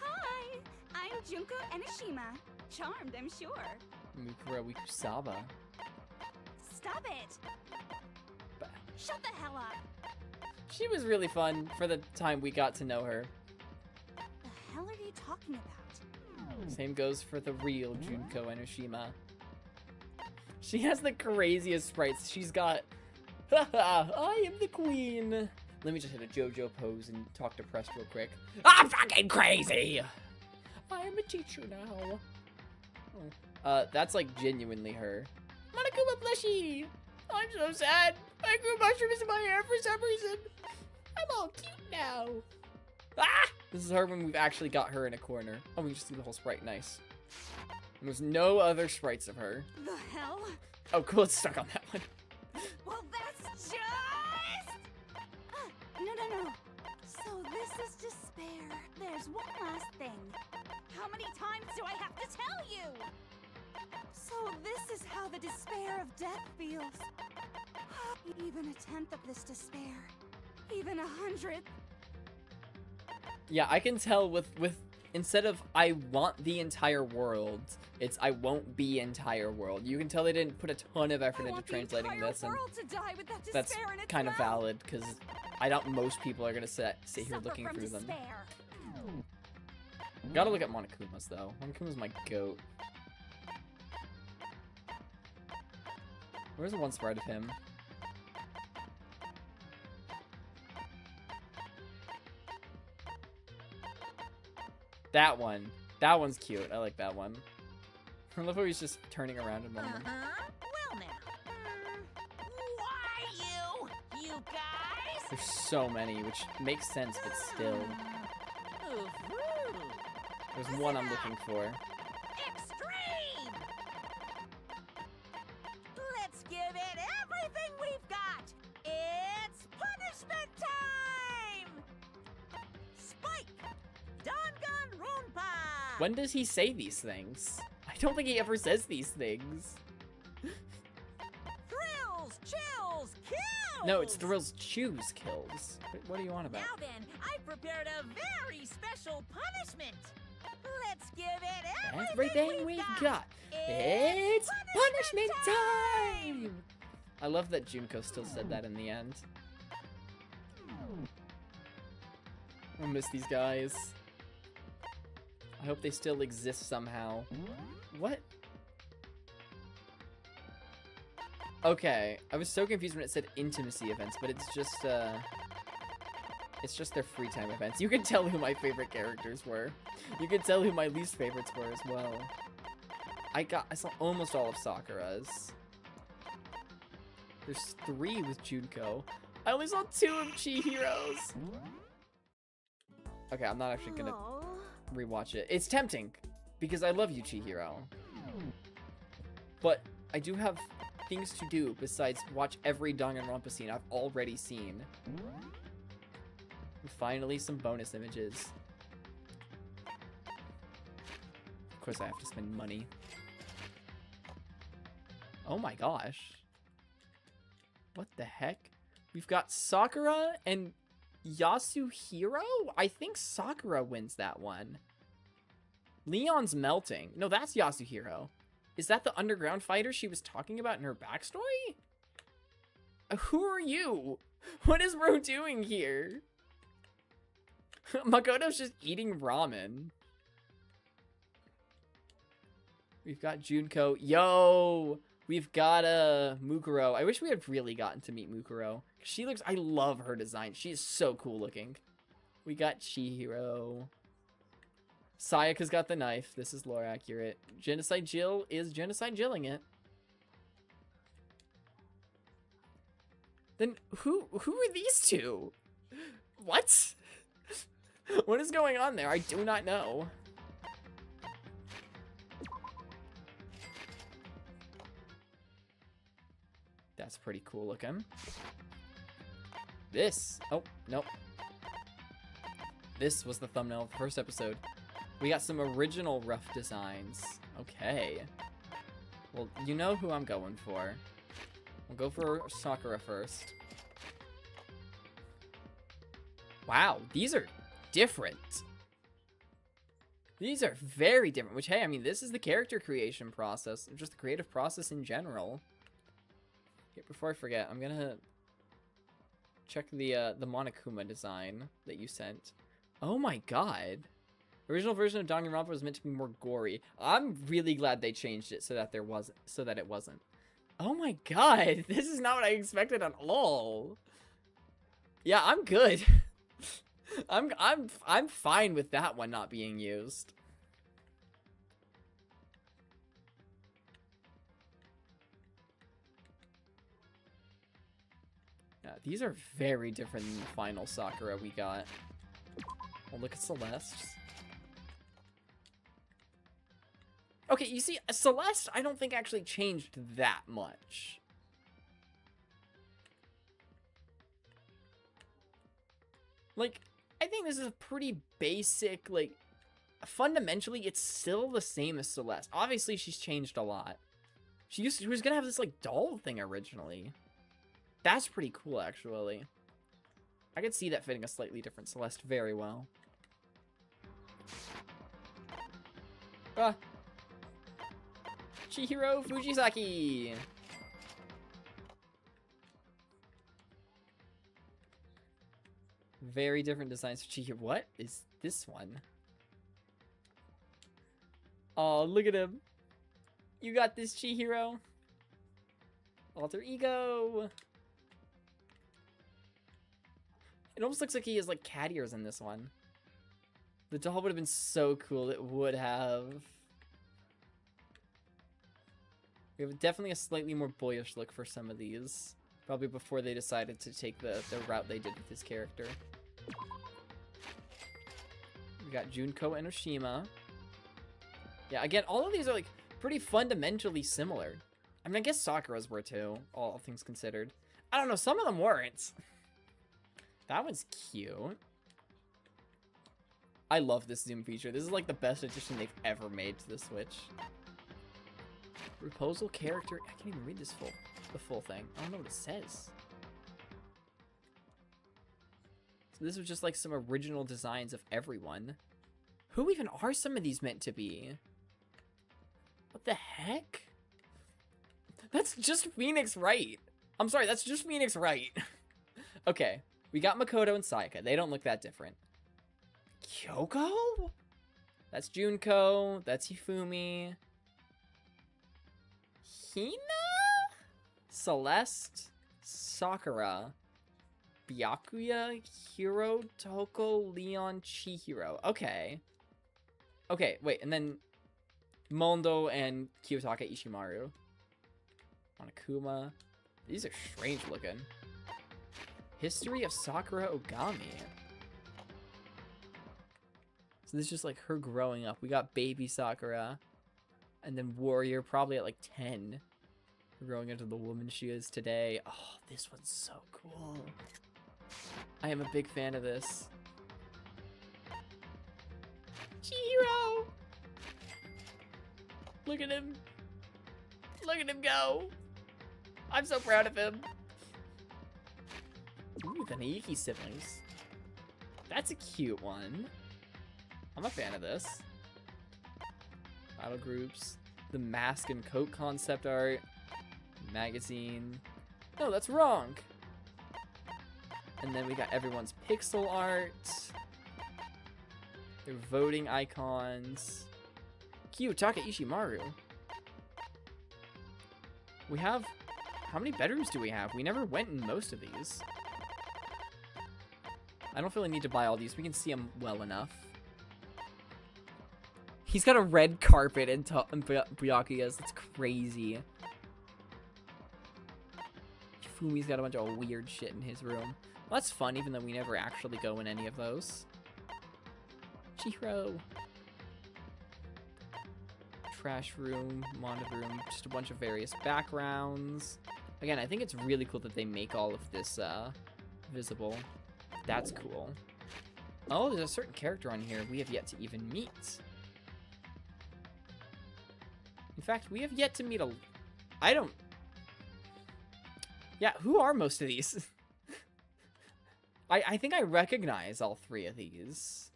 Hi, I'm Junko Enoshima. Charmed, I'm sure. Mukuro Wikusaba. Stop it! Shut the hell up! She was really fun for the time we got to know her. The hell are you talking about? Same goes for the real Junko Enoshima. She has the craziest sprites. She's got, haha, I am the queen. Let me just hit a JoJo pose and talk depressed real quick. I'm fucking crazy. I am a teacher now. That's like genuinely her. Monokuma plushie. I'm so sad. I grew mushrooms in my hair for some reason. I'm all cute now. Ah! This is her when we've actually got her in a corner. Oh, we can just see the whole sprite. Nice. And there's no other sprites of her. The hell? Oh, cool. It's stuck on that one. Well, that's just... No. So this is despair. There's one last thing. How many times do I have to tell you? So this is how the despair of death feels. Even a tenth of this despair. Even 100th. Yeah, I can tell with instead of I want the entire world, it's I won't be entire world. You can tell they didn't put a ton of effort into translating this, and that's kind of valid because I doubt most people are gonna sit here looking through them. Gotta look at Monokuma's though. Monokuma's my goat. Where's the one sprite of him? That one. That one's cute. I like that one. I love how he's just turning around in one of them. Well now. Why you? You There's so many, which makes sense, but still. There's one I'm looking for. Extreme! Let's give it everything we've got! It's punishment time! Spike! Danganronpa! When does he say these things? I don't think he ever says these things. Thrills, chills, kills! No, it's thrills, choose, kills. What do you want about? Now then, I prepared a very special punishment. Let's give it Everything we've got. It's punishment time! I love that Junko still said that in the end. I miss these guys. I hope they still exist somehow. What? Okay, I was so confused when it said intimacy events, but it's just their free time events. You can tell who my favorite characters were. You can tell who my least favorites were as well. I saw almost all of Sakura's. There's 3 with Junko. I only saw 2 of Chihiro's. Okay, I'm not actually gonna rewatch it. It's tempting, because I love you, Chihiro. But I do have things to do besides watch every Danganronpa scene I've already seen. And finally, some bonus images. Of course, I have to spend money. Oh my gosh. What the heck? We've got Sakura and Yasuhiro? I think Sakura wins that one. Leon's melting. No, that's Yasuhiro. Is that the underground fighter she was talking about in her backstory? Who are you? What is bro doing here? Makoto's just eating ramen. We've got Junko. Yo! We've got Mukuro. I wish we had really gotten to meet Mukuro. She looks, I love her design. She is so cool looking. We got Chihiro. Sayaka's got the knife. This is lore accurate. Genocide Jill is Genocide Jilling it. Then who are these two? What? What is going on there? I do not know. That's pretty cool looking. This. Oh, nope. This was the thumbnail of the first episode. We got some original rough designs. Okay. Well, you know who I'm going for. We'll go for Sakura first. Wow, these are different. These are very different, which, hey, I mean, this is the character creation process, just the creative process in general. Okay, before I forget, I'm gonna check the Monokuma design that you sent. Oh my god. Original version of Danganronpa was meant to be more gory. I'm really glad they changed it so that it wasn't. Oh my god, this is not what I expected at all. Yeah, I'm good. I'm fine with that one not being used. Yeah, these are very different than the final Sakura we got. Well, look at Celeste's. Okay, you see, Celeste, I don't think actually changed that much. Like, I think this is a pretty basic, like, fundamentally, it's still the same as Celeste. Obviously, she's changed a lot. She was gonna have this, like, doll thing originally. That's pretty cool, actually. I could see that fitting a slightly different Celeste very well. Ah. Chihiro Fujisaki! Very different designs for Chihiro. What is this one? Oh, look at him. You got this, Chihiro. Alter ego. It almost looks like he has, like, cat ears in this one. The doll would have been so cool. It would have. We have definitely a slightly more boyish look for some of these. Probably before they decided to take the route they did with his character. We got Junko and Oshima. Yeah, again, all of these are like pretty fundamentally similar. I mean, I guess Sakura's were too, all things considered. I don't know, some of them weren't. That one's cute. I love this zoom feature. This is like the best addition they've ever made to the Switch. Proposal character. I can't even read the full thing. I don't know what it says. So this was just like some original designs of everyone. Who even are some of these meant to be? What the heck? That's just Phoenix Wright. I'm sorry, that's just Phoenix Wright. Okay, we got Makoto and Sayaka. They don't look that different. Kyoko? That's Junko. That's Hifumi. Hina? Celeste? Sakura? Byakuya? Hiro? Toko? Leon? Chihiro. Okay. Okay, wait, and then Mondo and Kiyotaka Ishimaru. Monokuma. These are strange looking. History of Sakura Ogami. So this is just like her growing up. We got baby Sakura. And then Warrior probably at like 10. Growing into the woman she is today. Oh, this one's so cool. I am a big fan of this. Chihiro! Look at him. Look at him go. I'm so proud of him. Ooh, the Naiki siblings. That's a cute one. I'm a fan of this. Battle groups. The mask and coat concept art. Magazine. No, that's wrong. And then we got everyone's pixel art. Their voting icons. Kiyotaka Ishimaru. We have... How many bedrooms do we have? We never went in most of these. I don't feel I need to buy all these. We can see them well enough. He's got a red carpet in Byakuya's. That's crazy. Fumi's got a bunch of weird shit in his room. Well, that's fun, even though we never actually go in any of those. Chihiro. Trash room, Mondo room, just a bunch of various backgrounds. Again, I think it's really cool that they make all of this visible. That's cool. Oh, there's a certain character on here we have yet to even meet. In fact, we have yet to meet a... I don't... Yeah, who are most of these? I think I recognize all three of these.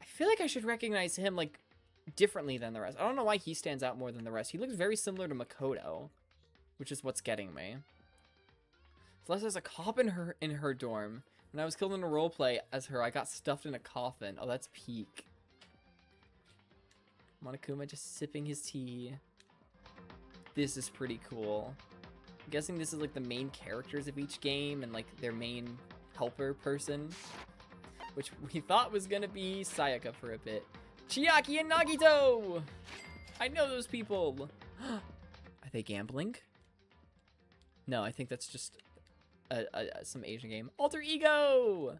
I feel like I should recognize him, like, differently than the rest. I don't know why he stands out more than the rest. He looks very similar to Makoto, which is what's getting me. Celeste has a cop in her dorm. When I was killed in a roleplay as her, I got stuffed in a coffin. Oh, that's peak. Monokuma just sipping his tea. This is pretty cool. I'm guessing this is like the main characters of each game and like their main helper person, which we thought was gonna be Sayaka for a bit. Chiaki and Nagito! I know those people! Are they gambling? No, I think that's just some Asian game. Alter Ego!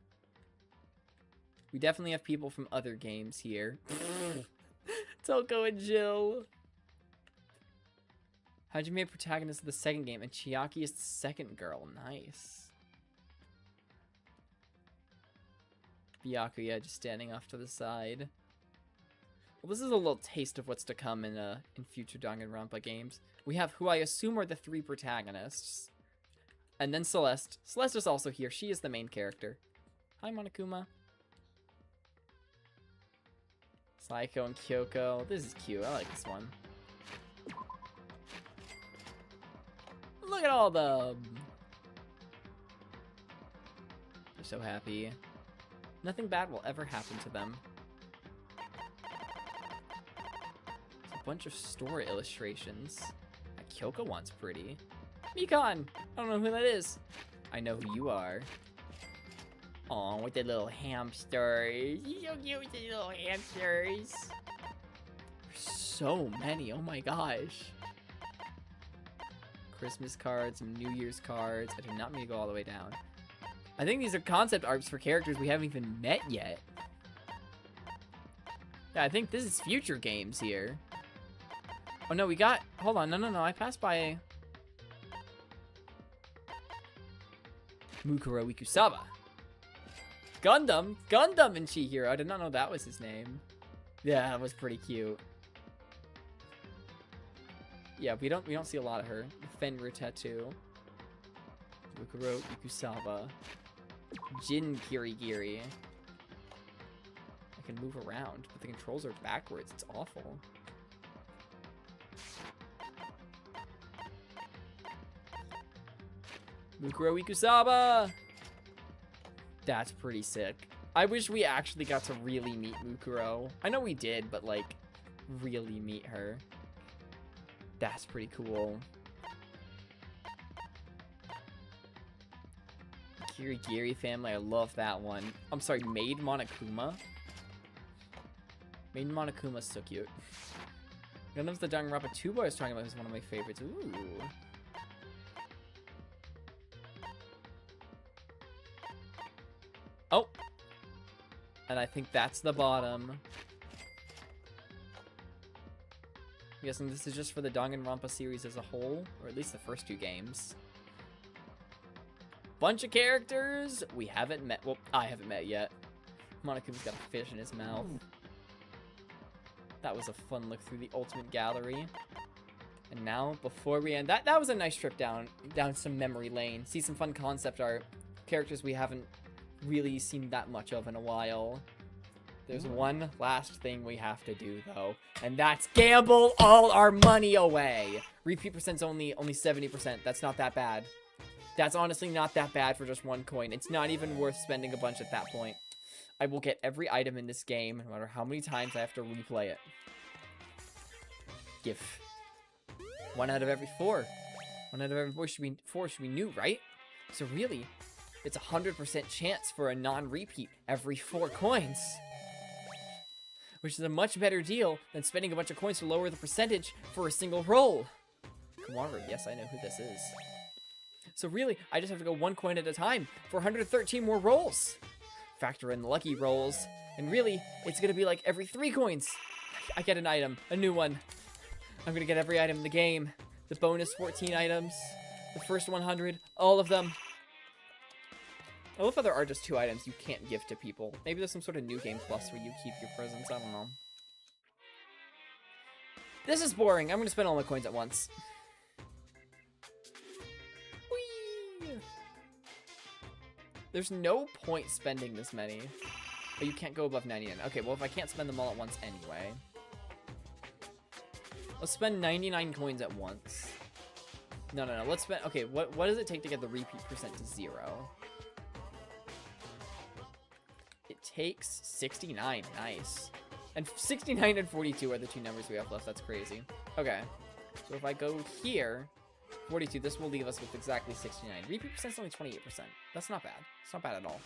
We definitely have people from other games here. Toko and Jill. Hajime protagonist of the second game, and Chiaki is the second girl. Nice. Byakuya just standing off to the side. Well, this is a little taste of what's to come in future Danganronpa games. We have who I assume are the three protagonists. And then Celeste. Celeste is also here. She is the main character. Hi, Monokuma. Saiko and Kyoko. This is cute. I like this one. Look at all of them. They're so happy. Nothing bad will ever happen to them. There's a bunch of store illustrations. That Kyoko one's pretty. Mikan! I don't know who that is. I know who you are. Aw, with the little hamsters. You're so cute with the little hamsters. There's so many, oh my gosh. Christmas cards, some New Year's cards. I did not mean to go all the way down. I think these are concept arts for characters we haven't even met yet. Yeah, I think this is future games here. Oh no, we got... Hold on, no, I passed by... Mukuro Ikusaba. Gundam and Chihiro. I did not know that was his name. Yeah, that was pretty cute. Yeah, we don't see a lot of her. Fenrir tattoo. Mukuro Ikusaba. Jin Kirigiri. I can move around, but the controls are backwards. It's awful. Mukuro Ikusaba! That's pretty sick. I wish we actually got to really meet Mukuro. I know we did, but like, really meet her. That's pretty cool. Kirigiri family, I love that one. I'm sorry, Maid Monokuma? Maid Monokuma's so cute. Gundam's the Danganronpa 2 boy I was talking about, who's one of my favorites. Ooh. Oh! And I think that's the bottom. I'm guessing this is just for the Danganronpa series as a whole, or at least the first 2 games. Bunch of characters we haven't met. Well, I haven't met yet. Monokuma's got a fish in his mouth. That was a fun look through the Ultimate Gallery. And now, before we end, that was a nice trip down some memory lane. See some fun concept art. Characters we haven't really seen that much of in a while. There's one last thing we have to do, though, and that's gamble all our money away. Repeat percent's only 70%. That's not that bad. That's honestly not that bad for just 1 coin. It's not even worth spending a bunch at that point. I will get every item in this game, no matter how many times I have to replay it. GIF. 1 out of every 4. 1 out of every 4 should be new, right? So really, it's a 100% chance for a non-repeat every 4 coins. Which is a much better deal than spending a bunch of coins to lower the percentage for a single roll. Kamaru, yes, I know who this is. So really, I just have to go 1 coin at a time for 113 more rolls. Factor in the lucky rolls, and really, it's gonna be like every 3 coins. I get an item, a new one. I'm gonna get every item in the game. The bonus 14 items, the first 100, all of them. I love how there are just 2 items you can't give to people. Maybe there's some sort of new game plus where you keep your presents, I don't know. This is boring. I'm gonna spend all my coins at once. Whee! There's no point spending this many. But you can't go above 99. Okay, well if I can't spend them all at once anyway. Let's spend 99 coins at once. No, let's spend... Okay, what does it take to get the repeat percent to 0? It takes 69. Nice. And 69 and 42 are the 2 numbers we have left. That's crazy. Okay. So if I go here, 42, this will leave us with exactly 69. Repeat percent is only 28%. That's not bad. It's not bad at all.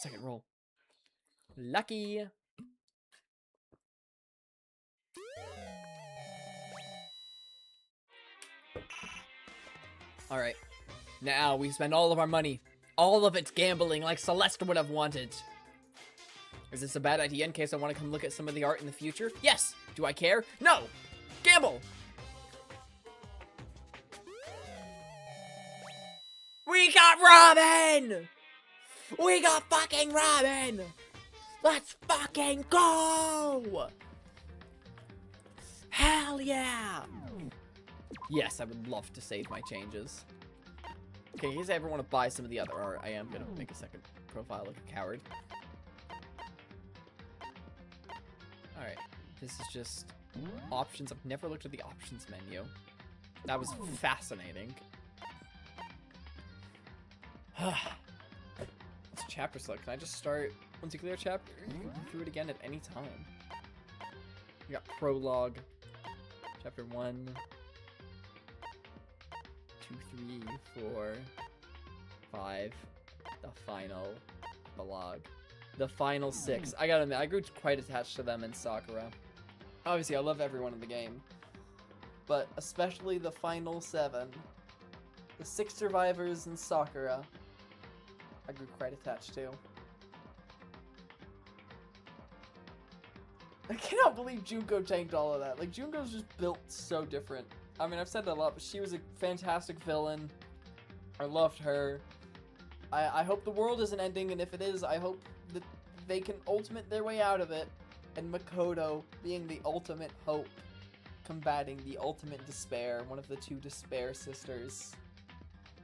Second roll. Lucky. All right. Now we spend all of our money. All of it's gambling like Celeste would have wanted. Is this a bad idea in case I want to come look at some of the art in the future? Yes! Do I care? No! Gamble! We got Robin! We got fucking Robin! Let's fucking go! Hell yeah! Yes, I would love to save my changes. Okay, in case I ever want to buy some of the other art, I am going to make a second profile like a coward. Alright, this is just options. I've never looked at the options menu. That was fascinating. It's chapter select. Can I just start, once you clear a chapter, you can go through it again at any time. We got prologue, chapter 1, 2, 3, 4, 5, the final epilogue. The final 6. I gotta admit, I grew quite attached to them in Sakura. Obviously, I love everyone in the game, but especially the final 7. The 6 survivors and Sakura, I grew quite attached to. I cannot believe Junko tanked all of that. Like, Junko's just built so different. I mean, I've said that a lot, but she was a fantastic villain. I loved her. I hope the world isn't ending, and if it is, I hope that they can ultimate their way out of it. And Makoto being the ultimate hope, combating the ultimate despair, one of the 2 despair sisters.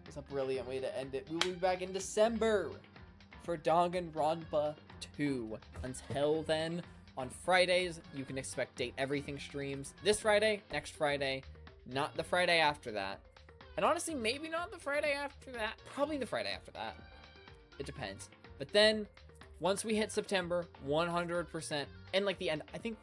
It's a brilliant way to end it. We'll be back in December for Danganronpa 2. Until then, on Fridays, you can expect Date Everything streams. This Friday, next Friday, not the Friday after that. And honestly, maybe not the Friday after that. Probably the Friday after that. It depends. But then, once we hit September, 100%, and like the end, I think,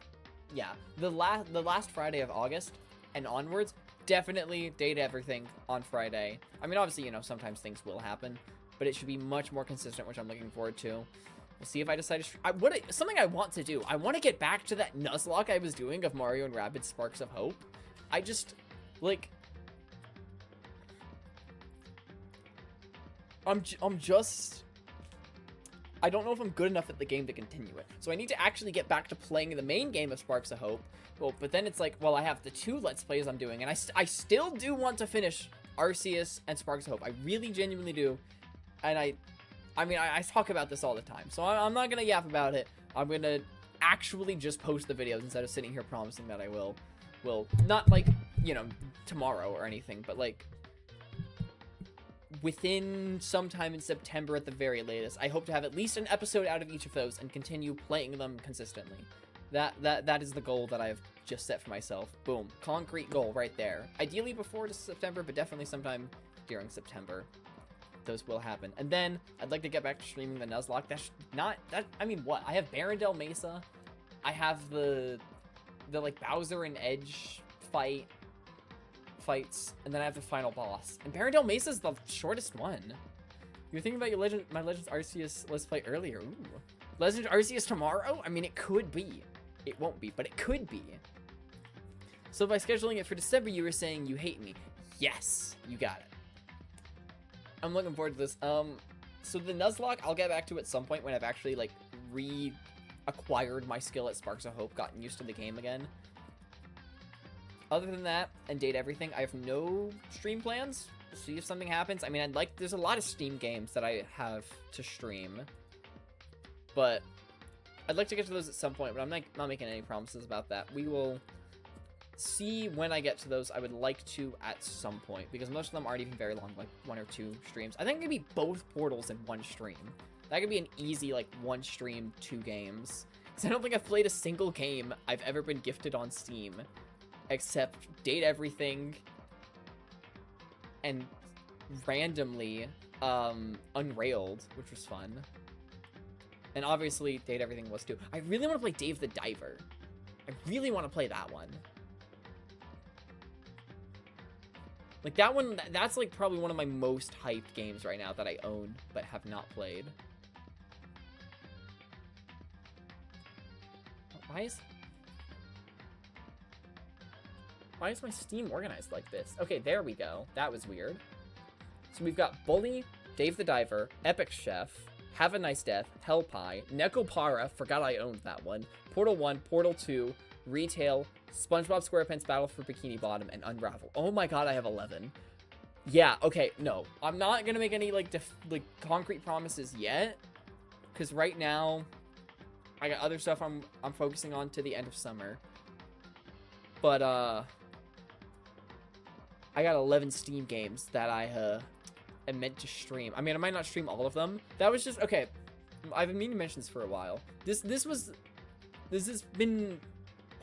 yeah, the last Friday of August and onwards, definitely Date Everything on Friday. I mean, obviously, you know, sometimes things will happen, but it should be much more consistent, which I'm looking forward to. We'll see if I decide to something I want to do. I want to get back to that Nuzlocke I was doing of Mario and Rabbids Sparks of Hope. I just, like, I don't know if I'm good enough at the game to continue it. So I need to actually get back to playing the main game of Sparks of Hope. Well, but then it's like, well, I have the 2 Let's Plays I'm doing, and I still do want to finish Arceus and Sparks of Hope. I really genuinely do. And I mean, I talk about this all the time, so I'm not gonna yap about it. I'm gonna actually just post the videos instead of sitting here promising that I will. Not like, you know, tomorrow or anything, but like, within sometime in September at the very latest. I hope to have at least an episode out of each of those and continue playing them consistently. That is the goal that I've just set for myself. Boom. Concrete goal right there. Ideally before September, but definitely sometime during September. Those will happen. And then I'd like to get back to streaming the Nuzlocke. I mean, what? I have Barrendale Mesa. I have the like Bowser and Edge fights, and then I have the final boss. And Barrendale Mesa is the shortest one. You were thinking about my Legends Arceus Let's Play earlier. Ooh. Legends Arceus tomorrow? I mean, it could be. It won't be, but it could be. So by scheduling it for December, you were saying you hate me. Yes, you got it. I'm looking forward to this. So the Nuzlocke, I'll get back to at some point when I've actually, like, reacquired my skill at Sparks of Hope, gotten used to the game again. Other than that, and Date Everything, I have no stream plans. We'll see if something happens. I mean, there's a lot of Steam games that I have to stream. But I'd like to get to those at some point, but I'm not making any promises about that. We will see when I get to those. I would like to at some point, because most of them aren't even very long, like 1 or 2 streams. I think it could be both Portals in 1 stream. That could be an easy, like, 1 stream, 2 games. Because I don't think I've played a single game I've ever been gifted on Steam, except Date Everything, and randomly, Unrailed, which was fun. And obviously, Date Everything was too. I really want to play Dave the Diver. I really want to play that one. Like, that one, that's, like, probably one of my most hyped games right now that I own, but have not played. Why is my Steam organized like this? Okay, there we go. That was weird. So we've got Bully, Dave the Diver, Epic Chef, Have a Nice Death, Hell Pie, Nekopara, forgot I owned that one, Portal 1, Portal 2, Retail, SpongeBob SquarePants Battle for Bikini Bottom, and Unravel. Oh my god, I have 11. Yeah, okay, no. I'm not gonna make any, like, concrete promises yet, because right now, I got other stuff I'm focusing on to the end of summer. But, I got 11 Steam games that I, am meant to stream. I mean, I might not stream all of them. That was just, okay, I've been meaning to mention this for a while. This has been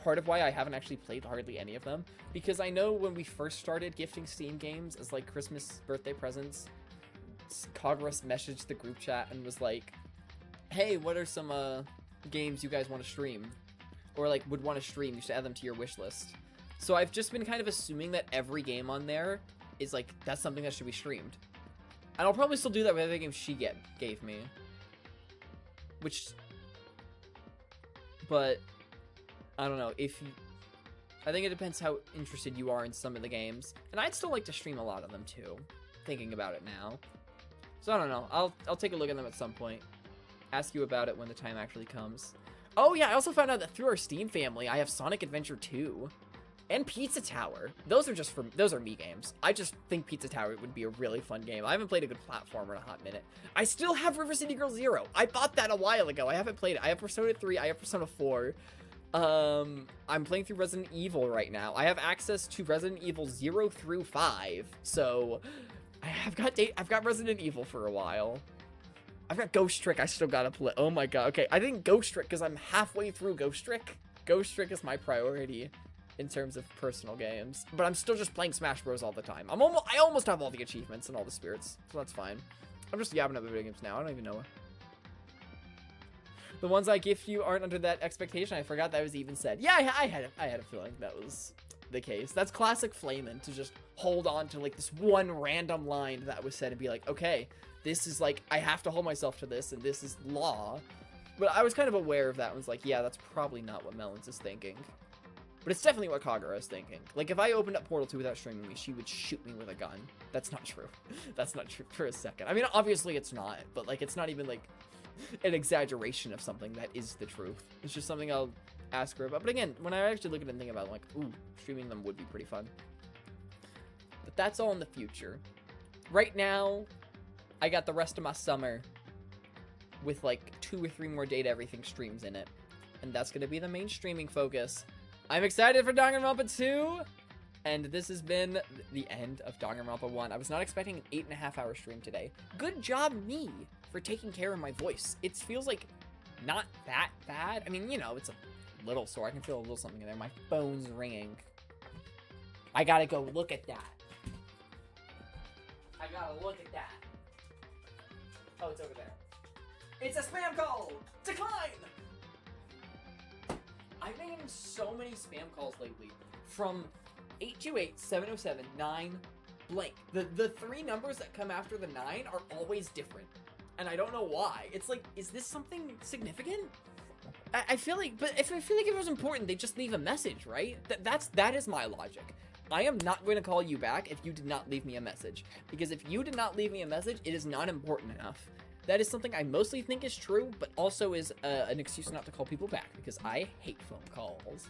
part of why I haven't actually played hardly any of them, because I know when we first started gifting Steam games as, like, Christmas birthday presents, Kagras messaged the group chat and was like, hey, what are some, games you guys want to stream? Or, like, would want to stream, you should add them to your wish list. So I've just been kind of assuming that every game on there is, like, that's something that should be streamed. And I'll probably still do that with every game she gave me. But, I don't know, if I think it depends how interested you are in some of the games. And I'd still like to stream a lot of them too, thinking about it now. So I don't know. I'll take a look at them at some point. Ask you about it when the time actually comes. Oh yeah, I also found out that through our Steam family, I have Sonic Adventure 2 and Pizza Tower. Those are me games. I just think Pizza Tower would be a really fun game. I haven't played a good platformer in a hot minute. I still have River City Girls 0. I bought that a while ago. I haven't played it. I have Persona 3. I have Persona 4. I'm playing through Resident Evil right now. I have access to Resident Evil 0 through 5. So I've got Resident Evil for a while. I've got Ghost Trick I still gotta play. Oh my god. Okay, I think Ghost Trick because I'm halfway through Ghost Trick. Ghost Trick is my priority in terms of personal games. But I'm still just playing Smash Bros all the time. I almost have all the achievements and all the spirits. So that's fine. I'm just yapping about video games now. I don't even know. The ones I gift you aren't under that expectation. I forgot that was even said. Yeah, I had a feeling that was the case. That's classic Flamin' to just hold on to like this one random line that was said and be like, okay, this is like, I have to hold myself to this and this is law. But I was kind of aware of that and was like, yeah, that's probably not what Melons is thinking. But it's definitely what Kagura is thinking. Like, if I opened up Portal 2 without streaming me, she would shoot me with a gun. That's not true. That's not true for a second. I mean, obviously it's not, but like, it's not even like an exaggeration of something that is the truth. It's just something I'll ask her about. But again, when I actually look at it and think about it, I'm like, ooh, streaming them would be pretty fun. But that's all in the future. Right now, I got the rest of my summer with like 2 or 3 more data everything streams in it. And that's going to be the main streaming focus. I'm excited for Danganronpa 2. And this has been the end of Danganronpa 1. I was not expecting an 8.5-hour stream today. Good job, me, for taking care of my voice. It feels like not that bad. I mean, you know, it's a little sore. I can feel a little something in there. My phone's ringing. I gotta go look at that. I gotta look at that. Oh, it's over there. It's a spam call! Decline! I've been getting so many spam calls lately. From 828-707-9 blank. The 3 numbers that come after the 9 are always different. And I don't know why. It's like, is this something significant? I feel like, but if I feel like if it was important, they'd just leave a message, right? That is my logic. I am not going to call you back if you did not leave me a message. Because if you did not leave me a message, it is not important enough. That is something I mostly think is true, but also is an excuse not to call people back, because I hate phone calls.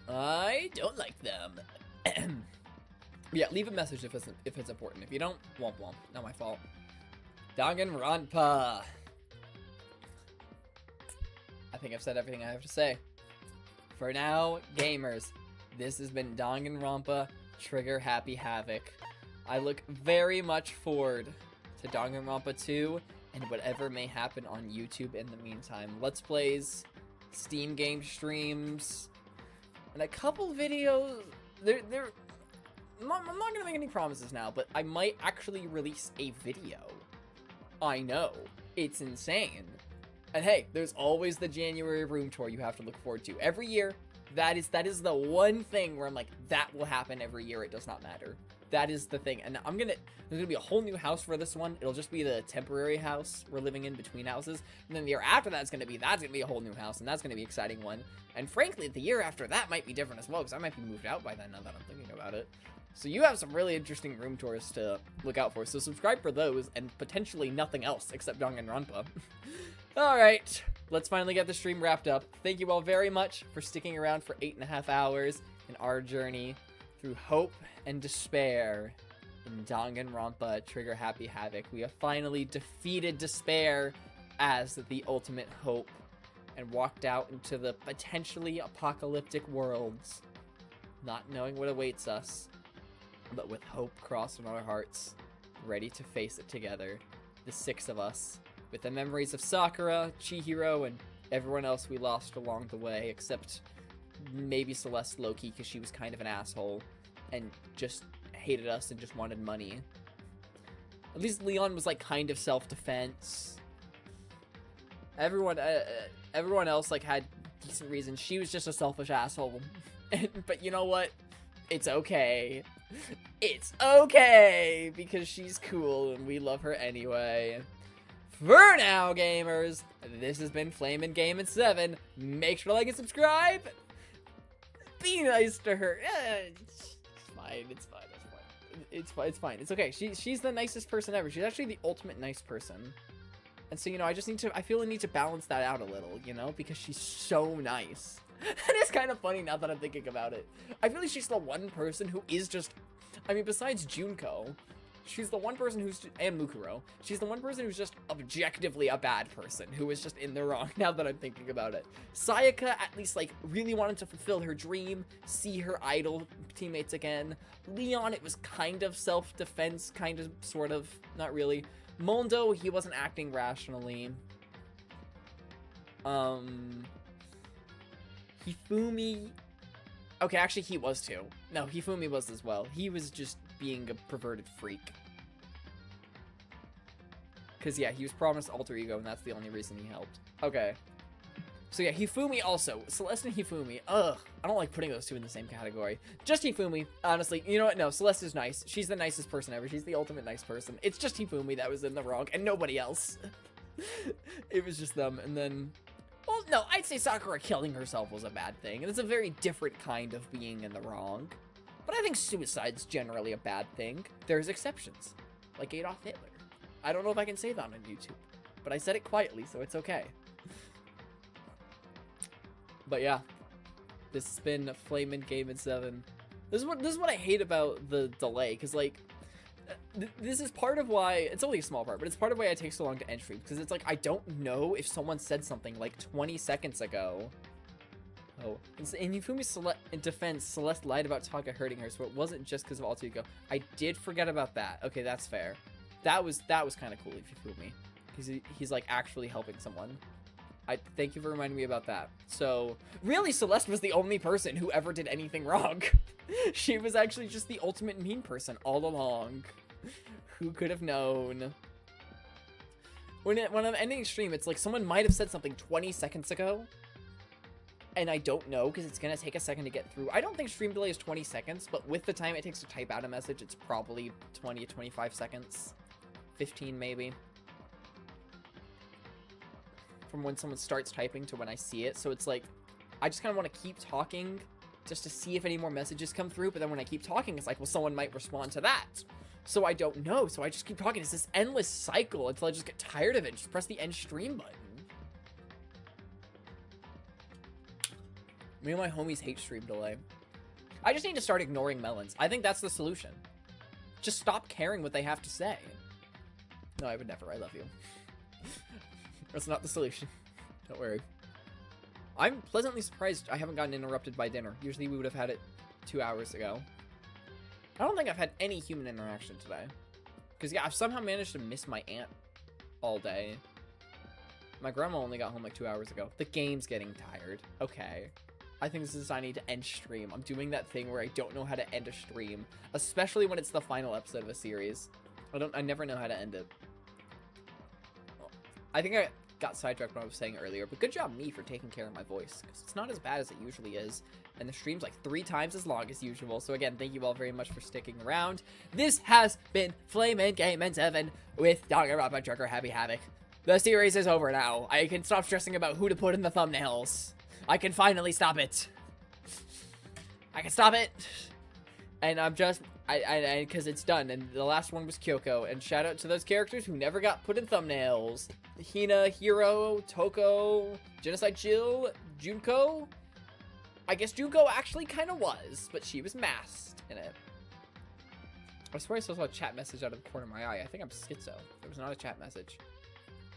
I don't like them. Yeah, leave a message if it's important. If you don't, womp womp. Not my fault. Danganronpa. I think I've said everything I have to say. For now, gamers, this has been Danganronpa Trigger Happy Havoc. I look very much forward to Danganronpa 2 and whatever may happen on YouTube in the meantime. Let's Plays, Steam game streams, and a couple videos. I'm not gonna make any promises now, but I might actually release a video. I know, it's insane. And hey, there's always the January room tour you have to look forward to. Every year, that is the one thing where I'm like, that will happen every year, it does not matter. That is the thing. And there's gonna be a whole new house for this one. It'll just be the temporary house we're living in between houses. And then the year after that's gonna be a whole new house, and that's gonna be an exciting one. And frankly, the year after that might be different as well, because I might be moved out by then now that I'm thinking about it. So you have some really interesting room tours to look out for. So subscribe for those, and potentially nothing else except Danganronpa. Alright, let's finally get the stream wrapped up. Thank you all very much for sticking around for 8.5 hours in our journey through hope and despair in Danganronpa Trigger Happy Havoc. We have finally defeated despair as the ultimate hope and walked out into the potentially apocalyptic worlds, not knowing what awaits us, but with hope crossed in our hearts, ready to face it together, the 6 of us, with the memories of Sakura, Chihiro, and everyone else we lost along the way, except maybe Celeste Loki, because she was kind of an asshole and just hated us and just wanted money. At least Leon was like kind of self-defense. Everyone else like had decent reasons. She was just a selfish asshole. But you know what? It's okay. It's okay, because she's cool and we love her anyway. For now, gamers, this has been Flamin' Gamin' 7. Make sure to like and subscribe. Be nice to her. It's fine. It's fine. It's fine. It's okay. She's the nicest person ever. She's actually the ultimate nice person. And so, you know, I feel the need to balance that out a little, you know, because she's so nice. And it's kind of funny now that I'm thinking about it. I feel like she's the one person who is just, I mean, besides Junko, she's the one person who's, and Mukuro, she's the one person who's just objectively a bad person, who is just in the wrong now that I'm thinking about it. Sayaka at least, like, really wanted to fulfill her dream, see her idol teammates again. Leon, it was kind of self-defense, kind of, sort of, not really. Mondo, he wasn't acting rationally. Hifumi, okay, actually he was too. No, Hifumi was as well. He was just being a perverted freak. Cause yeah, he was promised alter ego and that's the only reason he helped. Okay. So yeah, Hifumi also. Celeste and Hifumi. Ugh, I don't like putting those two in the same category. Just Hifumi, honestly. You know what? No, Celeste is nice. She's the nicest person ever. She's the ultimate nice person. It's just Hifumi that was in the wrong and nobody else. It was just them. And then, well, no, I'd say Sakura killing herself was a bad thing. And it's a very different kind of being in the wrong. But I think suicide's generally a bad thing. There's exceptions, like Adolf Hitler. I don't know if I can say that on YouTube, but I said it quietly, so it's okay. But yeah, this has been Flamin' Gamin' 7. This is what I hate about the delay, because like, this is part of why, it's only a small part, but it's part of why it takes so long to end stream, because it's like, I don't know if someone said something like 20 seconds ago. Oh, in Yufumi's defense, Celeste lied about Taka hurting her, so it wasn't just because of alter ego. I did forget about that. Okay, that's fair. That was kind of cool if Yufumi. He's like actually helping someone. I thank you for reminding me about that. So really, Celeste was the only person who ever did anything wrong. She was actually just the ultimate mean person all along. Who could have known? When I'm ending stream, it's like someone might have said something 20 seconds ago. And I don't know, because it's going to take a second to get through. I don't think stream delay is 20 seconds, but with the time it takes to type out a message, it's probably 20 to 25 seconds. 15, maybe. From when someone starts typing to when I see it. So it's like, I just kind of want to keep talking just to see if any more messages come through. But then when I keep talking, it's like, well, someone might respond to that. So I don't know. So I just keep talking. It's this endless cycle until I just get tired of it. Just press the end stream button. Me and my homies hate stream delay. I just need to start ignoring melons. I think that's the solution. Just stop caring what they have to say. No, I would never. I love you. That's not the solution. Don't worry. I'm pleasantly surprised I haven't gotten interrupted by dinner. Usually we would have had it 2 hours ago. I don't think I've had any human interaction today. Because yeah, I've somehow managed to miss my aunt all day. My grandma only got home like 2 hours ago. The game's getting tired. Okay. I think this is I need to end stream. I'm doing that thing where I don't know how to end a stream, especially when it's the final episode of a series. I never know how to end it. I think I got sidetracked when I was saying earlier, but good job me for taking care of my voice, because it's not as bad as it usually is, and the stream's like 3 times as long as usual. So again, thank you all very much for sticking around. This has been Flamin' Gamin' 7 with Danganronpa Trucker Happy Havoc. The series is over now. I can stop stressing about who to put in the thumbnails. I can finally stop it. I can stop it. And I'm just, because it's done. And the last one was Kyoko. And shout out to those characters who never got put in thumbnails. Hina, Hiro, Toko, Genocide Jill, Junko. I guess Junko actually kind of was, but she was masked in it. I swear I saw a chat message out of the corner of my eye. I think I'm schizo. It was not a chat message.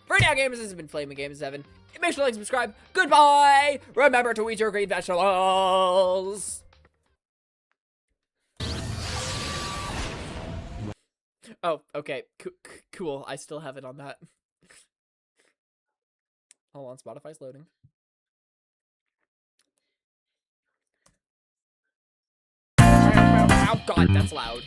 For now, gamers, this has been Flamin' Gamin' 7. Make sure to like and subscribe. Goodbye! Remember to eat your green vegetables! Oh, okay. Cool. I still have it on that. Hold on, Spotify's loading. Oh god, that's loud.